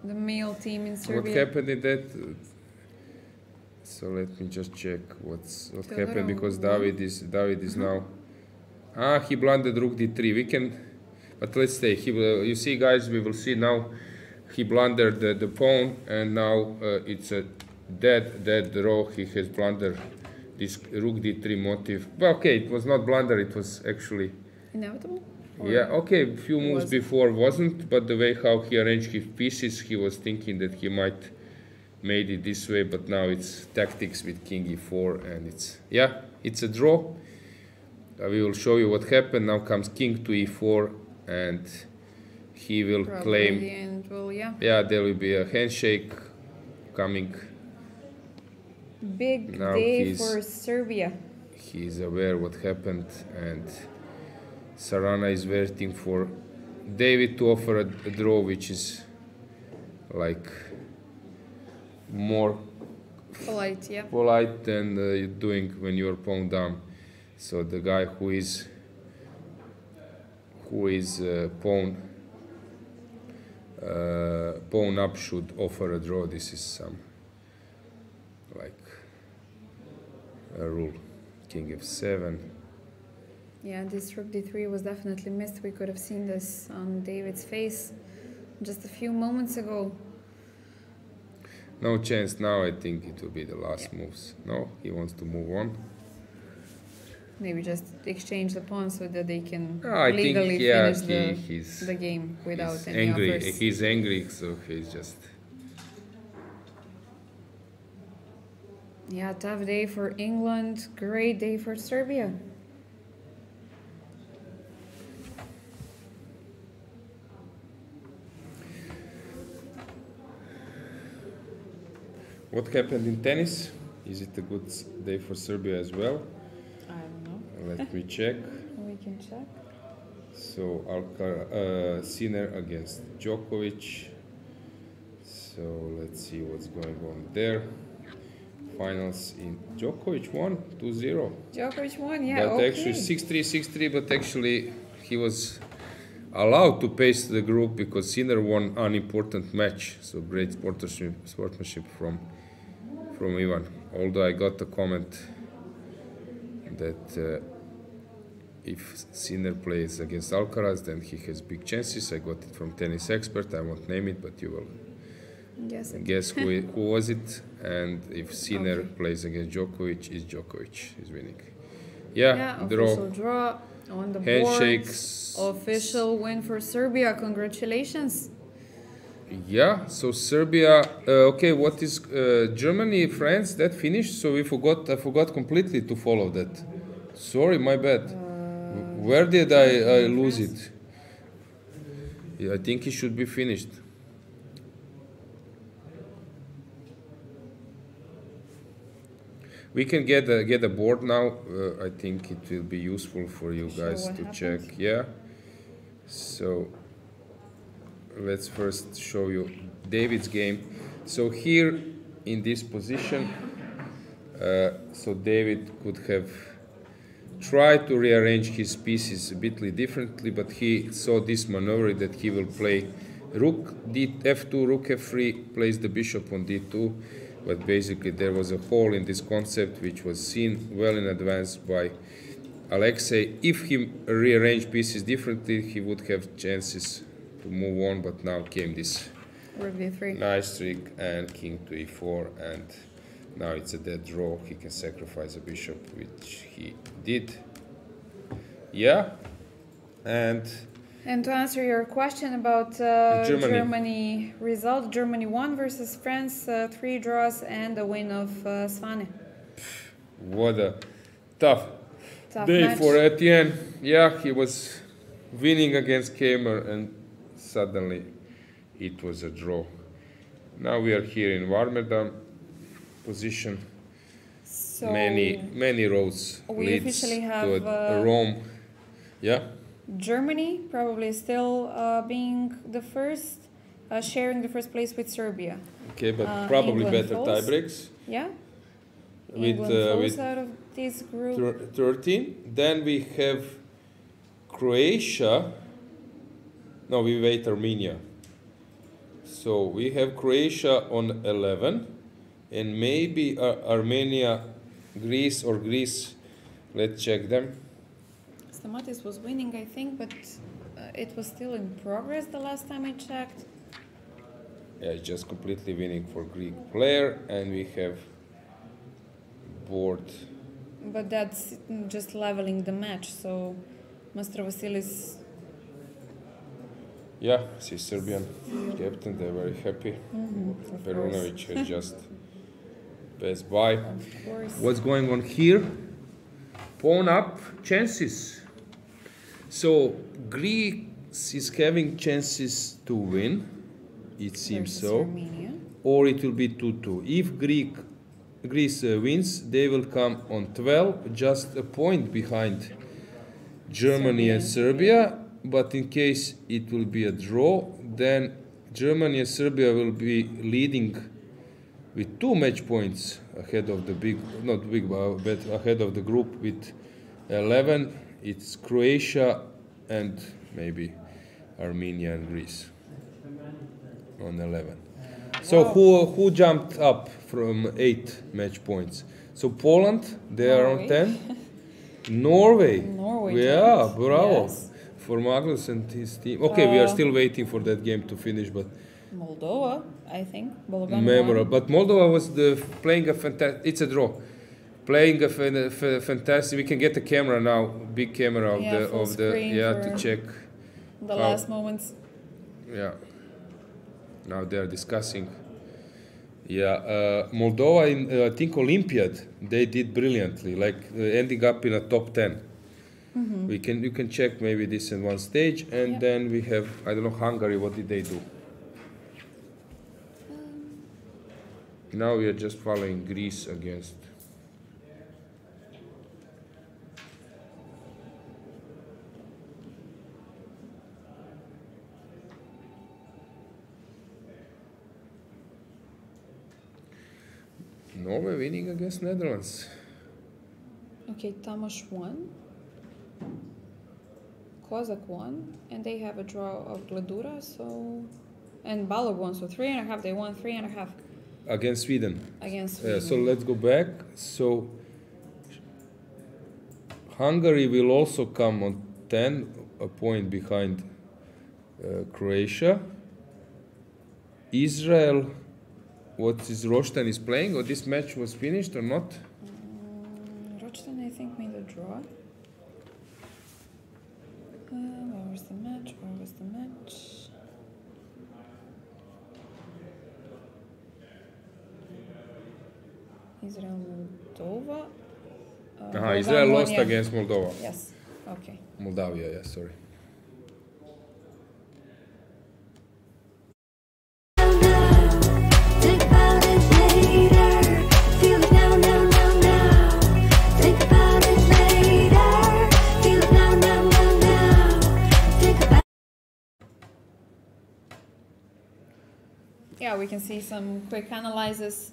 the male team in Serbia. What happened in that? So let me just check what happened, because David is now. He blundered rook d3. We can, but let's stay. You see, guys, we will see now. He blundered the pawn, and now it's a dead draw. He has blundered this rook d3 motive. Well, okay, it was not blunder. It was actually inevitable. Or Yeah, okay, a few moves was- before wasn't, but the way how he arranged his pieces, he was thinking that he might made it this way, but now it's tactics with king e4, and it's a draw. We will show you what happened. Now comes king to e4, and he will claim. And well, Yeah, there will be a handshake coming. big Now day for Serbia. He is aware what happened, and Sarana is waiting for David to offer a draw, which is like more Polite, yeah. polite than you're doing when you're pawn down. So the guy who is pawn up should offer a draw. This is some like a rule. King f7. Yeah, this rook d3 was definitely missed. We could have seen this on David's face just a few moments ago. No chance now. I think it will be the last moves. No, he wants to move on. Maybe just exchange the pawn so that they can I legally think, yeah, finish the game without he's any angry. offers. He's angry, so he's just. Yeah, tough day for England. Great day for Serbia. What happened in tennis? Is it a good day for Serbia as well? I don't know. Let me check. We can check. So Sinner against Djokovic. So let's see what's going on there. Finals in Djokovic won 2-0. Djokovic won, yeah, But okay. actually 6-3, 6-3, but actually he was allowed to pace the group because Sinner won an important match. So great sportsmanship from Ivan. Although I got a comment that if Sinner plays against Alcaraz, then he has big chances. I got it from tennis expert. I won't name it, but you will guess who was it. And if Sinner plays against Djokovic, is winning. Yeah, official draw on the handshakes. board. Official win for Serbia. Congratulations. Yeah, so Serbia. Okay, what is Germany, France? That finished. So I forgot completely to follow that. Sorry, my bad. Where did I lose it? Yeah, I think it should be finished. We can get a board now. I think it will be useful for you guys to check. Yeah. So let's first show you David's game. So here in this position, so David could have tried to rearrange his pieces a bit differently, but he saw this maneuver that he will play rook f2, rook f3, plays the bishop on d2. But basically there was a hole in this concept which was seen well in advance by Alexei. If he rearranged pieces differently, he would have chances to move on, but now came this Rook d3. nice trick and king to e4, and now it's a dead draw. He can sacrifice a bishop, which he did. Yeah, and to answer your question about Germany result, Germany won versus France, 3 draws and a win of Svane. what a tough day match. for Etienne. Yeah, he was winning against Teimour and suddenly it was a draw. Now we are here in Warmerdam position. So many roads we leads officially have, to Rome. Yeah. Germany probably still being the first, sharing the first place with Serbia. Okay, but probably England better falls. tiebreaks. Yeah. With, England falls with out of this group. 13. Then we have Croatia. No, we wait Armenia. So we have Croatia on 11, and maybe Armenia, Greece, or Greece. Let's check them. Stamatis was winning, I think, but it was still in progress the last time I checked. Yeah, it's just completely winning for Greek player, and we have board. But that's just leveling the match, so Master Vasilis Yeah, see Serbian captain, they're very happy. Perunovic has just passed by. Of course. What's going on here? Pawn up, chances. So Greece is having chances to win, it seems Versus so. Armenia. Or it will be 2-2. If Greece wins, they will come on 12, just a point behind Germany and Serbia. But in case it will be a draw, then Germany and Serbia will be leading with 2 match points ahead of the but ahead of the group with 11. It's Croatia and maybe Armenia and Greece on 11. So who jumped up from 8 match points? So Poland, they are on 10. Norway. Yeah, jumped. bravo. Yes. For Magnus and his team. Okay, we are still waiting for that game to finish, but Moldova, I think. memorable. But Moldova was playing a fantastic. It's a draw. Playing a fantastic. We can get the camera now, big camera of the to check the last moments. Yeah. Now they are discussing. Yeah, Moldova in I think Olympiad they did brilliantly, like ending up in a top 10. You can check maybe this in one stage, and then we have I don't know Hungary. What did they do? Now we are just following Greece against. Norway winning against Netherlands. Okay, Tamas won. Kozak won, and they have a draw of Gladura, and Balog won, so 3.5. They won 3.5 Against Sweden. against Sweden. So let's go back. So Hungary will also come on 10, a point behind Croatia. Israel, what is Roshtan is playing, or this match was finished or not? Rochton, I think, made a draw. Where was the match? Israel, Moldova. Israel won, lost against Moldova. Yes. Okay. Moldavia, yeah, sorry. Think about it later. Feel it now, now, now, now. Think about it later. Feel it now, now, now, now. Think about. Yeah, we can see some quick analysis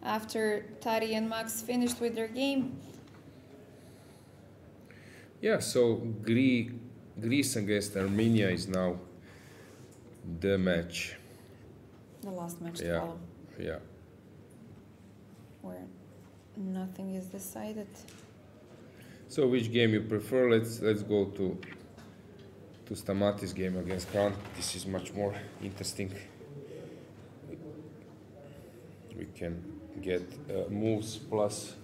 after Tari and Max finished with their game. Yeah, so Greece against Armenia is now the match. The last match to Yeah, follow, yeah. where nothing is decided. So which game you prefer? Let's go to Stamatis' game against Khan. This is much more interesting. We can get moves plus.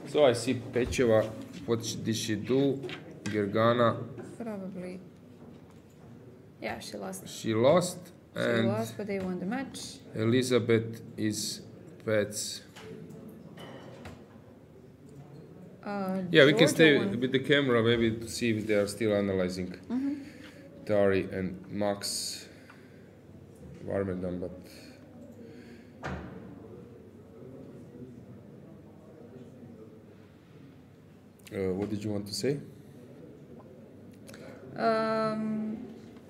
So I see Pecheva. What did she do? Gergana. Probably. Yeah, she lost. She lost. She And lost, but they won the match. Elisabeth is Paehtz. Yeah, we can Georgia stay won. with the camera maybe to see if they are still analyzing Tari and Max Warmerdam, but what did you want to say?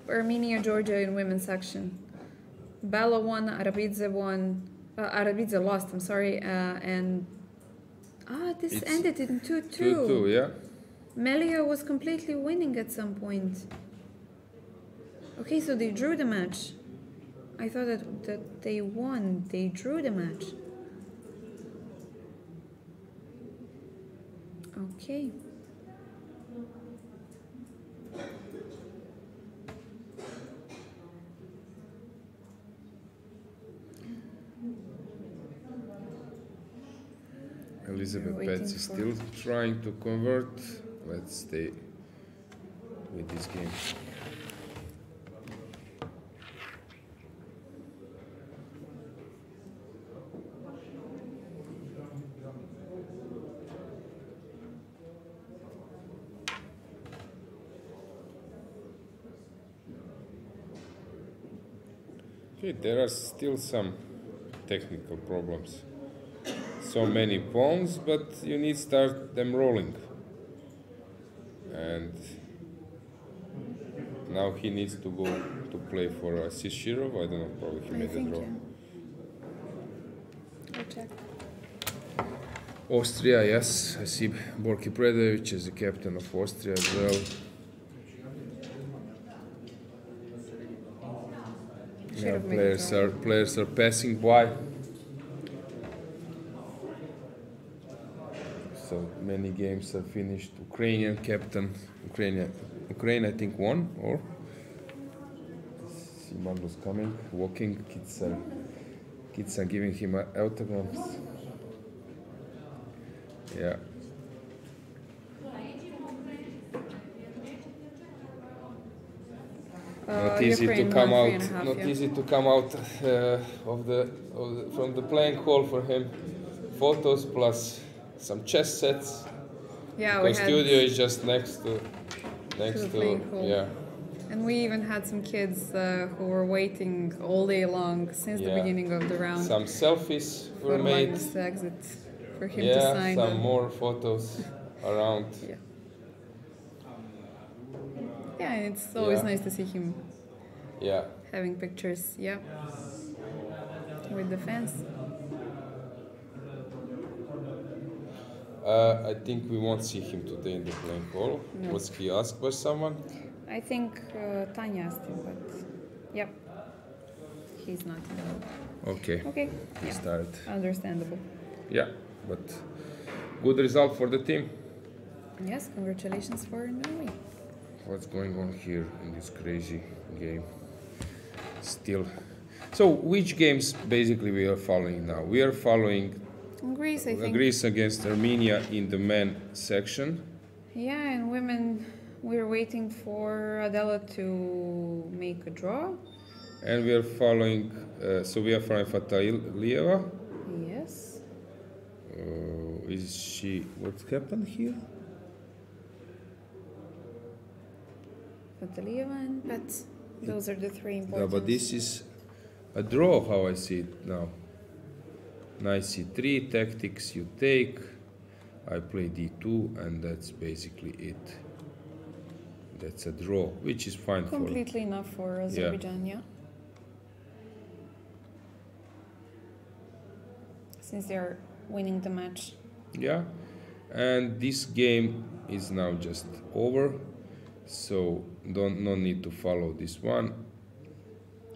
Armenia, Georgia in women's section. Bella won, Arabidze won. Arabidze lost, I'm sorry. And this It's ended in 2-2. 2-2, yeah. Melia was completely winning at some point. Okay, so they drew the match. I thought that they won. They drew the match. Okay. Elisabeth We're waiting Paehtz is for- still trying to convert. Let's stay with this game. Okay, there are still some technical problems. So many pawns, but you need to start them rolling. And now he needs to go to play for Shakhriyar. I don't know, probably he made a draw. I'll check. Austria, yes, I see Borki Predovic is the captain of Austria as well. Yeah, players are passing by. So many games are finished. Ukrainian captain, Ukraine I think won, or see Magnus coming, walking. Kids are giving him autographs. Yeah. Not easy to come out. Not easy to come out from the playing hall for him. Photos plus some chess sets. Yeah, the studio is just next to playing hall. Yeah. And we even had some kids who were waiting all day long since the beginning of the round. Some selfies were made. Magnus to exit for him to sign. Some more photos around. Yeah. Yeah, and it's always nice to see him. Yeah. Having pictures. Yeah. With the fans. I think we won't see him today in the playing hall. No. Was he asked by someone? I think Tanya asked him, but yep, he's not. Okay. Okay. He started. Understandable. Yeah, but good result for the team. Yes, congratulations for Norway. What's going on here in this crazy game? Still. So, which games basically we are following now? We are following Greece, I think. Greece against Armenia in the men section. Yeah, and women, we're waiting for Adela to make a draw. And we are following, Fatalieva. Yes. Is she, what happened here? Fatalieva and Paehtz. Those are the three important. No, but this is a draw, how I see it now. Knight c3, tactics you take, I play d2, and that's basically it. That's a draw, which is fine. Completely enough for Azerbaijan, yeah. Since they're winning the match. Yeah, and this game is now just over, so no need to follow this one.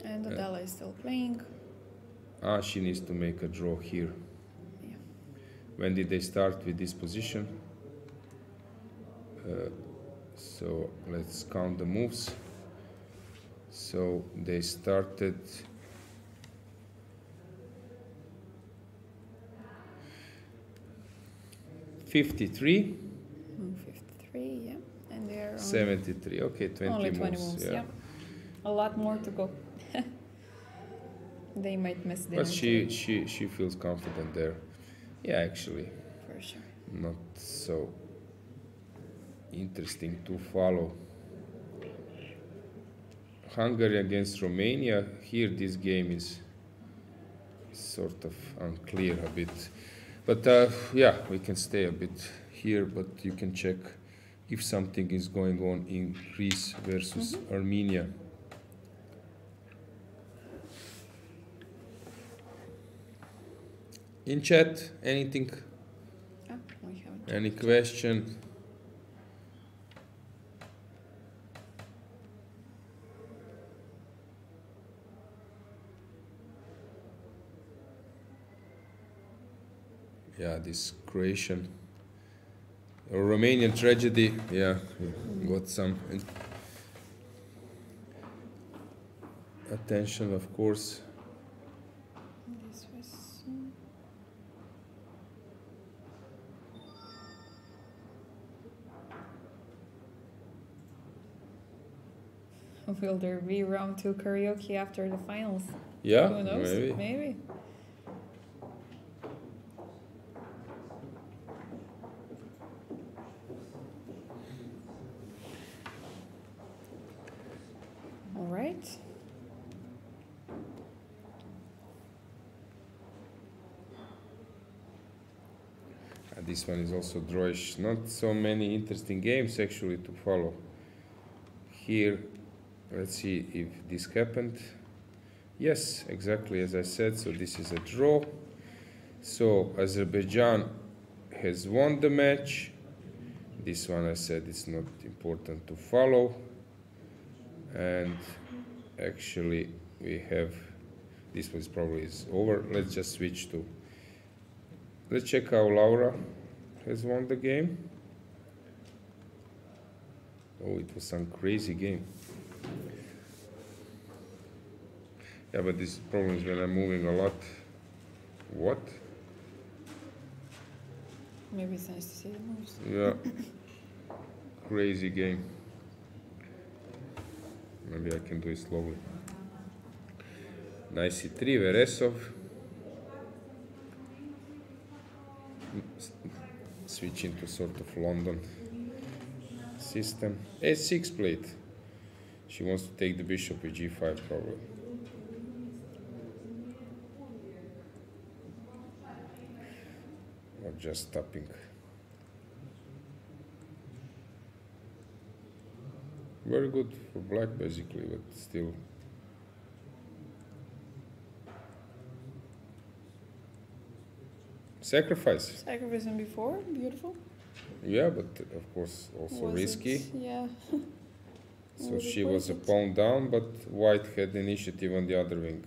And Adela is still playing. She needs to make a draw here. Yeah. When did they start with this position? So let's count the moves. So they started 53. 53, yeah. And they're 73, okay, 20 only moves. 20 moves, yeah. A lot more to go. They might miss the But she feels confident there. Yeah, actually. For sure. Not so interesting to follow. Hungary against Romania. Here this game is sort of unclear a bit. But yeah, we can stay a bit here, but you can check if something is going on in Greece versus Armenia. In chat, anything? We haven't. Any question? Yeah, this Croatian or Romanian tragedy. Yeah, got some attention, of course. This was. Will there be round 2 karaoke after the finals? Yeah, Who knows? maybe. Maybe. All right. this one is also drawish. Not so many interesting games actually to follow. Here, let's see if this happened. Yes, exactly as I said, so this is a draw. So Azerbaijan has won the match. This one I said it's not important to follow. And actually we have, this was probably is over. Let's just switch to, let's check how Laura has won the game. Oh, it was some crazy game. Yeah, but this problem is when I'm moving a lot. What? Maybe it's nice to see the moves. Yeah. Crazy game. Maybe I can do it slowly. Knight c3, Veresov. Switching to sort of London system. A6 played. She wants to take the bishop with g5 probably. Or just stopping. Very good for black basically, but still. Sacrifice. Sacrificing before, beautiful. Yeah, but of course also Was risky. it? Yeah. So Was it she was a worth it? pawn down, but white had initiative on the other wing.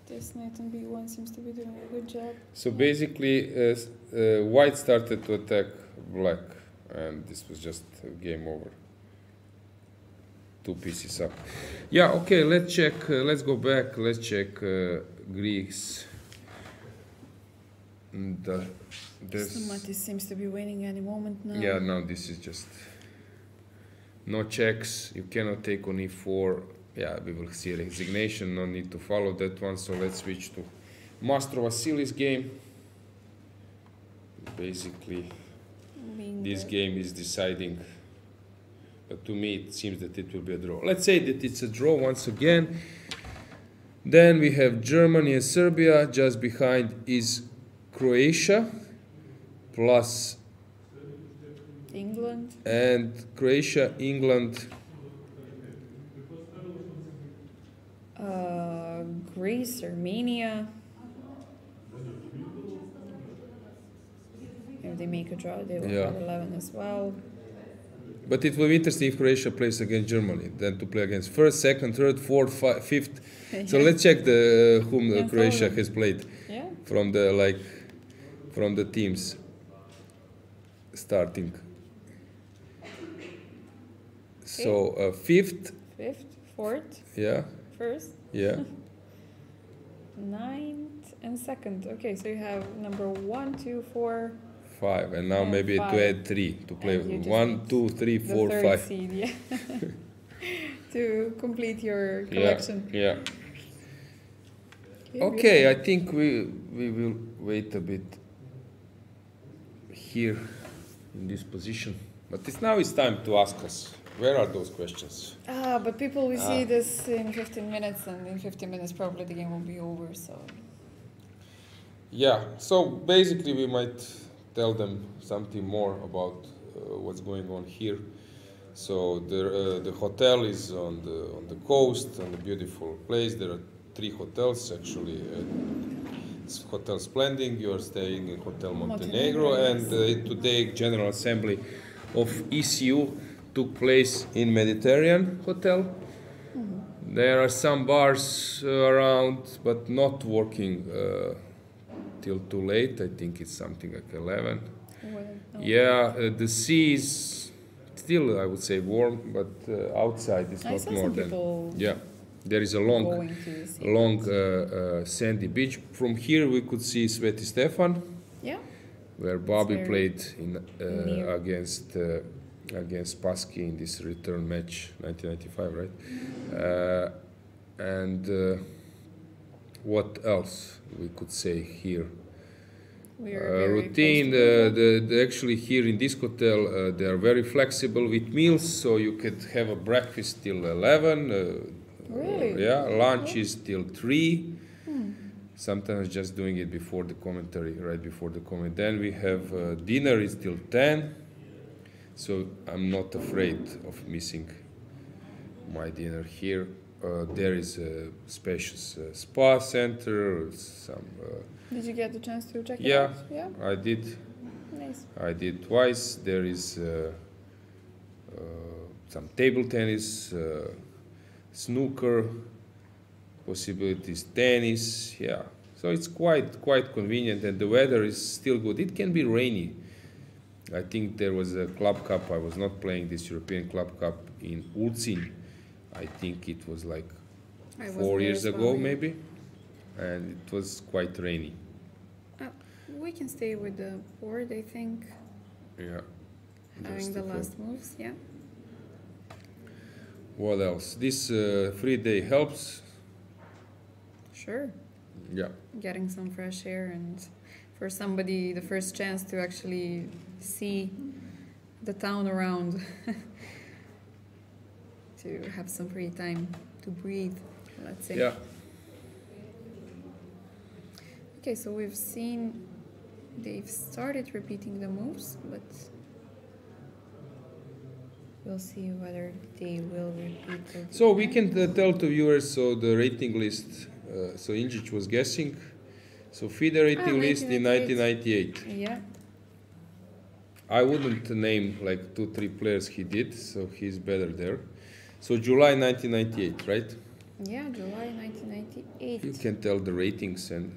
This knight on b1 seems to be doing a good job. So basically, white started to attack black, and this was just game over. 2 pieces up. Yeah, okay, let's check, let's go back, let's check Greece. Matis seems to be winning any moment now. Yeah, no, this is just no checks, you cannot take on e4. Yeah, we will see resignation, no need to follow that one, so let's switch to Mastro Vasilis game. Basically, this game is deciding, but to me it seems that it will be a draw. Let's say that it's a draw once again. Then we have Germany and Serbia, just behind is Croatia, plus England. And Croatia, England. Greece, Armenia. If they make a draw, they will have 11 as well. But it will be interesting if Croatia plays against Germany, then to play against first, second, third, fourth, fifth. So let's check the whom Croatia has played from the teams starting. So fifth, fourth, first, ninth, and second. Okay, so you have number 1, 2, 4, 5, and now maybe five. to add 3 to play 1, 2, 3, 4, the 5. Seed, yeah. To complete your collection. Yeah. Okay, I think we will wait a bit here in this position. But now it's time to ask us, where are those questions? But people will see this in 15 minutes, and in 15 minutes probably the game will be over, so... Yeah, so basically we might tell them something more about what's going on here. So the hotel is on the coast, on a beautiful place. There are 3 hotels actually. It's Hotel Splendid. You are staying in Hotel Montenegro, and today General Assembly of ECU took place in Mediterranean Hotel. There are some bars around, but not working till too late. I think it's something like 11. Yeah, the sea is still, I would say, warm, but outside it's not more than. Yeah, there is a long sandy beach. From here we could see Sveti Stefan, where Bobby played against Spassky in this return match, 1995, right? And what else we could say here? Routine. Actually, here in this hotel, they are very flexible with meals, so you could have a breakfast till 11, Really? Yeah, lunch is till 3. Sometimes just doing it before the commentary, right before the comment. Then we have dinner is till 10. So I'm not afraid of missing my dinner here. There is a spacious spa center. Did you get the chance to check it Yeah, out? Yeah, I did. nice. I did twice. There is some table tennis, snooker, possibilities tennis. Yeah, so it's quite convenient, and the weather is still good. It can be rainy. I think there was a club cup. I was not playing this European Club Cup in Ulcin. I think it was like I was 4 there years as ago, well, yeah. maybe, and it was quite rainy. We can stay with the board, I think, Yeah. having Just the okay. last moves, yeah. What else? This free day helps. Sure. Yeah. Getting some fresh air, and for somebody, the first chance to actually see the town around, to have some free time to breathe, let's say. Yeah. Okay, so we've seen they've started repeating the moves, but we'll see whether they will repeat it. So we can tell to viewers, so the rating list, so Injic was guessing, so FIDE rating list in 1998. Yeah, I wouldn't name like 2-3 players he did, so he's better there. So July 1998, right? yeah, July 1998. You can tell the ratings, and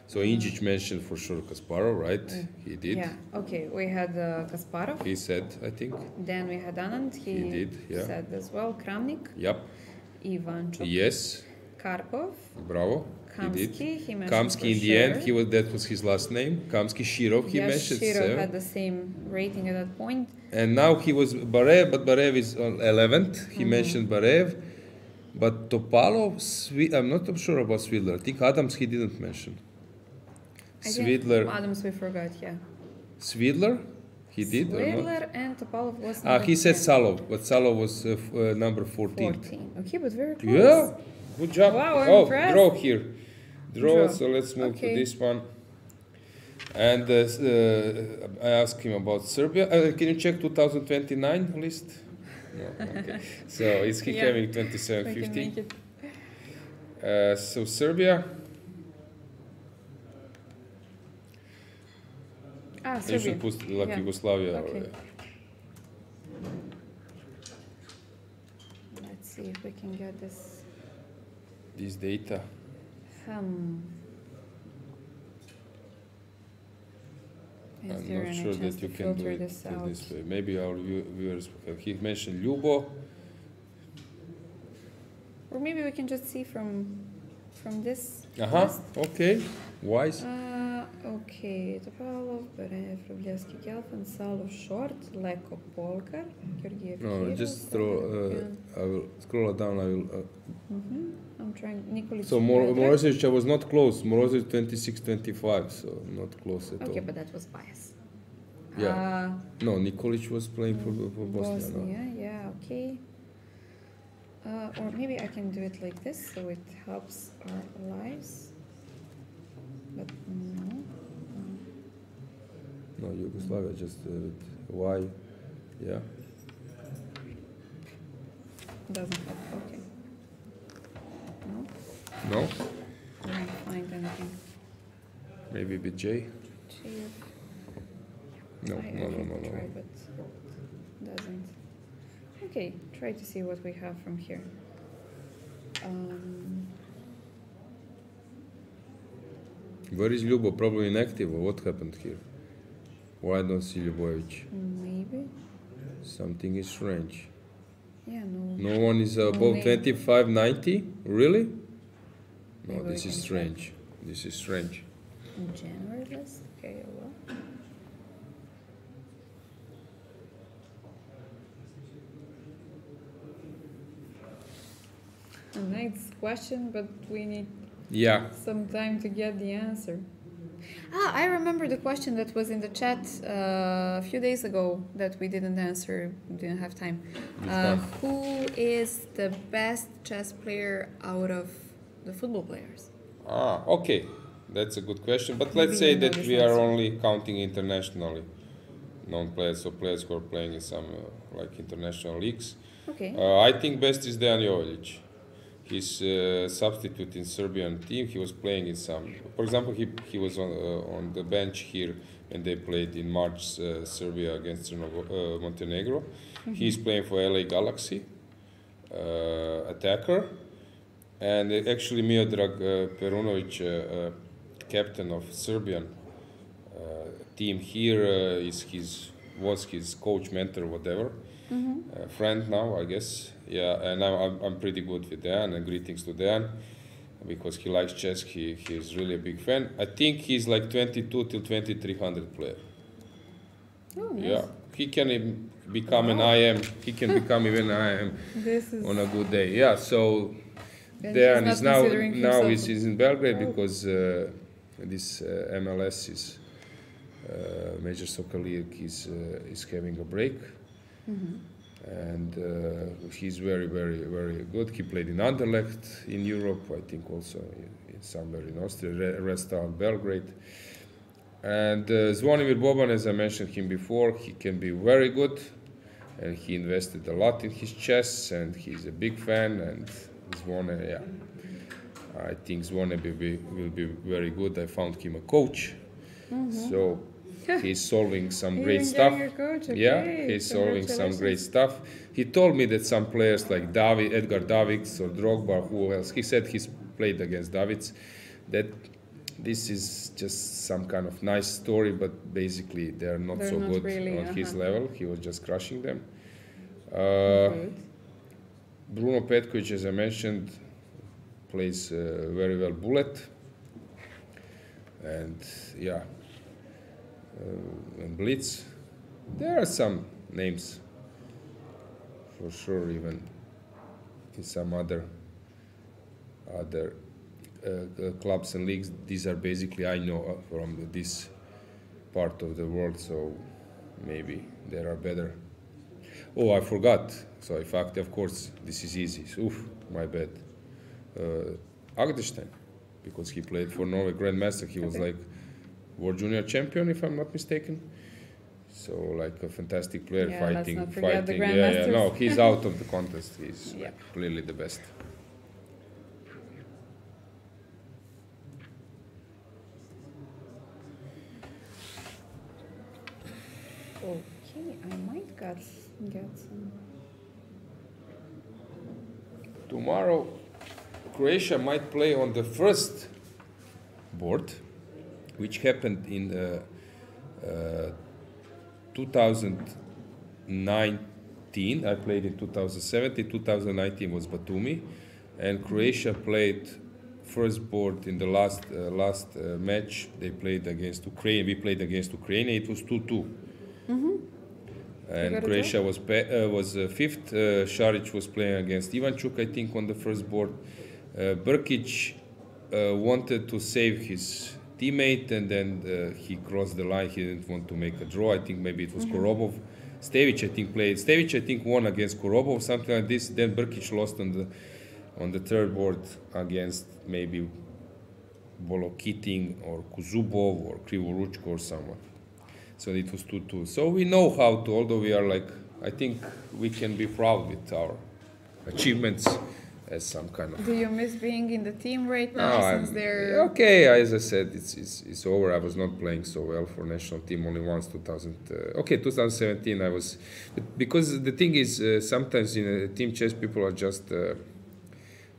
so Injic mentioned for sure Kasparov, right? He did. Yeah, okay, we had Kasparov, He said, I think. then we had Anand, he did, yeah. said as well, Kramnik, Yep. Ivanchuk, Yes. Karpov, Bravo. He did. Kamsky, he mentioned Kamsky for in the sure. end, that was his last name. Kamsky Shirov, he Yes, mentioned. Shirov 7. had the same rating at that point. And now he was Barev, but Barev is on 11th. He mentioned Barev. But Topalov, I'm not sure about Svidler. I think Adams he didn't mention. I think Svidler, Adams we forgot, yeah. Svidler, he did or not? Svidler and Topalov was Ah, number he said 10, Salov, but Salov was number 14. 14. Okay, but very close. Yeah, good job. Wow, I'm oh, impressed. draw here. Draw, Draw. so let's move Okay. to this one. And I asked him about Serbia. Can you check 2029 list? No, okay. So is he Yeah, having We can 27-50? make it. So Serbia, Ah, you Serbia. should put like Yeah. Yugoslavia. Okay. Let's see if we can get this. This data. Is I'm there not any sure chance that you to can do filter it this out? this way. Maybe our viewers have. He mentioned Ljubo. Or maybe we can just see from this Uh-huh. list. Okay. Wise. Okay, Topalov, Barev, Rublevsky, Gelfand, Salov, Short, Leko, Polkar, Georgiev, No, Kirov, just throw. Sabakian. I will scroll it down. I will. I'm trying. Nikolic. So Morozic, I was not close. Morozic 26-25, so not close at Okay, all. but that was bias. Yeah. No, Nikolic was playing for Bosnia. No? Bosnia, yeah, okay. Or maybe I can do it like this so it helps our lives. But no. No, Yugoslavia just why? Yeah. Doesn't help. Okay. No, No. I don't find anything. Maybe BJ. Cheer. No, I no, no, can no, no. try, but it doesn't. Okay, try to see what we have from here. Where is Ljubo? Probably inactive, or what happened here? Why don't see Ljubovic? Maybe. Something is strange. Yeah, no. No one is above name. 25-90? Really? No, Maybe this we is can strange. This is strange. January list? Okay, well. A nice question, but we need Yeah. some time to get the answer. I remember the question that was in the chat a few days ago that we didn't answer, didn't have time. Who is the best chess player out of the football players? Okay. That's a good question. But let's Maybe say you know that this we are answer. only counting internationally known players, so players who are playing in some like international leagues. Okay. I think best is Dejan Joveljic. He's substitute in Serbian team. He was playing in some. For example, he was on the bench here when they played in March Serbia against Montenegro. He's playing for LA Galaxy, attacker, and actually Miodrag Perunovic, captain of Serbian team here, was his coach, mentor, whatever. Friend now, I guess. Yeah, and I'm pretty good with Dejan, and greetings to Dejan because he likes chess. He's really a big fan. I think he's like 22 till 2300 player. Oh, nice. Yeah, he can become an IM. He can become even an IM This is on a good day. Yeah, so And Dejan he's is not now considering himself he's in Belgrade because this MLS is Major Soccer League is having a break. And he's very, very, very good. He played in Anderlecht in Europe, I think also in somewhere in Austria, Restaurant Belgrade. And Zvonimir Boban, as I mentioned him before, he can be very good, and he invested a lot in his chess, and he's a big fan. And Zvone, yeah, I think Zvone will be very good. I found him a coach, so. He's solving some You're great enjoying stuff. your coach? Yeah, Okay, he's solving some great congratulations. stuff. He told me that some players like Edgar Davids or Drogba, who else, he said he's played against Davids, that this is just some kind of nice story, but basically they're not They're so not good really, on his level. He was just crushing them. Good. Bruno Petkovic, as I mentioned, plays very well bullet. And yeah, and blitz. There are some names for sure, even in some other clubs and leagues. These are basically I know from this part of the world, so maybe there are better. Oh, I forgot. So in fact, of course, this is easy. Oof, my bad. Agdestein, because he played for Norway Grandmaster. He was like World Junior Champion, if I'm not mistaken. So like a fantastic player, Yeah, let's fighting. not forget the Yeah, Grandmasters. no, he's out of the contest. He's Yeah. like clearly the best. Okay, I might get some. Tomorrow, Croatia might play on the first board, which happened in 2019. I played in 2017. 2019 was Batumi, and Croatia played first board in the last match. They played against Ukraine. We played against Ukraine. It was 2-2. And got a Croatia was fifth. Šarić was playing against Ivanchuk, I think, on the first board. Brkić wanted to save his teammate, and then he crossed the line. He didn't want to make a draw. I think maybe it was Korobov. Stević, I think, played. Stević, I think, won against Korobov, something like this. Then Brkić lost on the third board against maybe Volokitin or Kuzubov or Krivoruchko or someone. So it was 2-2. So we know how to, although we are like, I think we can be proud with our achievements as some kind of. Do you miss being in the team right now since they're okay. As I said, it's over. I was not playing so well for national team only once. 2017 I was, because the thing is sometimes in a team chess people are just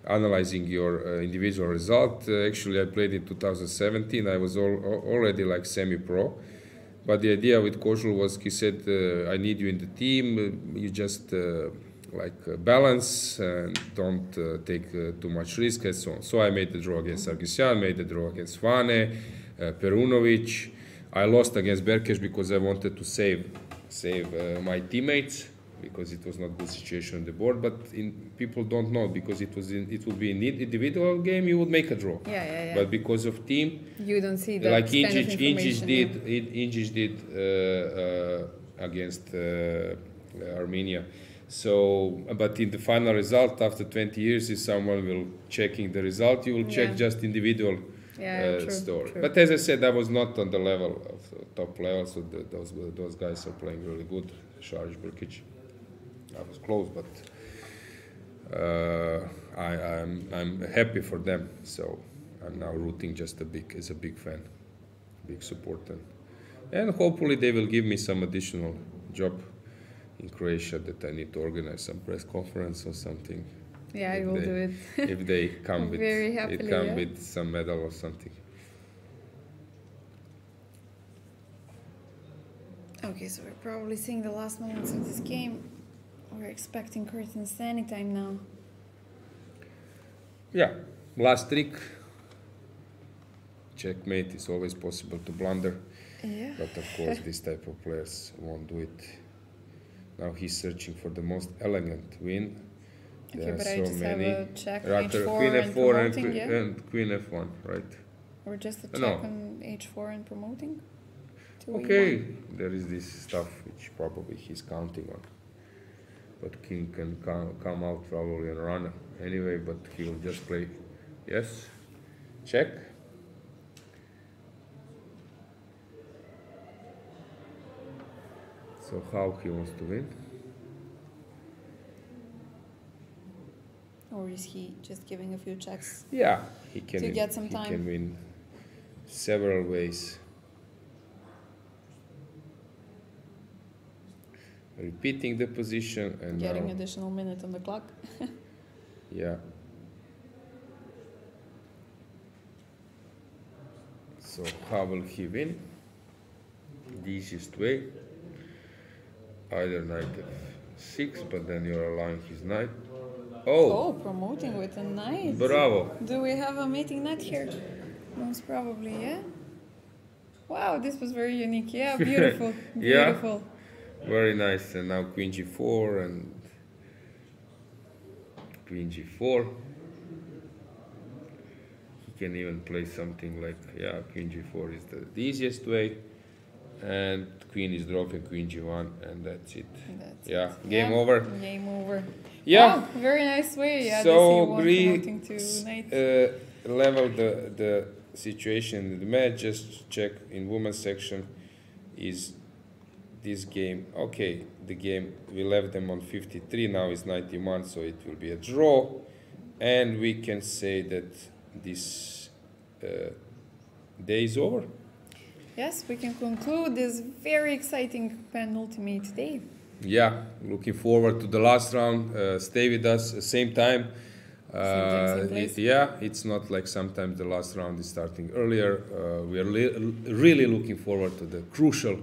analyzing your individual result. Actually, I played in 2017. I was already like semi-pro. But the idea with Kozul was, he said, I need you in the team, you just balance and don't take too much risk and so on. So I made the draw against Sargsyan, made the draw against Vane, Perunovic. I lost against Berkeš because I wanted to save my teammates, because it was not good situation on the board. But people don't know because it would be an individual game. You would make a draw. Yeah. But because of team, You don't see that like kind of information. Injic did against Armenia. So, but in the final result, after 20 years, if someone will checking the result, you will check just individual story. True. But as I said, I was not on the level of the top level, so those guys are playing really good. Šarić, Brkić, I was close, but I'm happy for them. So I'm now rooting as a big fan, big supporter, and hopefully they will give me some additional job in Croatia that I need to organize some press conference or something. Yeah, I will do it. If they come with Very happily, with some medal or something. Okay, so we're probably seeing the last moments of this game. We're expecting curtains anytime now. Yeah, last trick. Checkmate is always possible to blunder. Yeah. But of course, this type of players won't do it. Now he's searching for the most elegant win. Okay, There are but I so just many. have a check on Rather, H4 Queen and F4 promoting, and Queen F1, right? Or just a check No. on H4 and promoting? To Okay, E1? there is this stuff which probably he's counting on. But King can come out probably and run anyway, but he will just play. Yes, check. So how he wants to win? Or is he just giving a few checks? Yeah, he can. To get some he time. can win several ways. Repeating the position and Getting now, additional minute on the clock? yeah. So how will he win? The easiest way. Either knight f6, but then you're allowing his knight. Oh, promoting with a knight. Bravo! Do we have a mating knight here? Most probably, yeah. Wow, this was very unique. Yeah, beautiful. Yeah. Beautiful. Very nice. And now Queen G4 and Queen G4. He can even play something like, yeah, Queen G4 is the easiest way. And Queen is dropping Queen G1, and that's it. That's Yeah, it. game Yeah, over. Game over. Yeah. Wow, very nice way. Yeah, So this Greece promoting to knight. level the situation in the match. Just check in women's section. Is this game okay? The game we left them on 53. Now it's 91, so it will be a draw, and we can say that this day is over. Yes, we can conclude this very exciting penultimate day. Yeah, looking forward to the last round. Stay with us, same time. Same place. Yeah, it's not like sometimes the last round is starting earlier. We are really looking forward to the crucial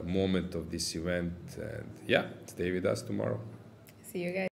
moment of this event. And yeah, stay with us tomorrow. See you guys.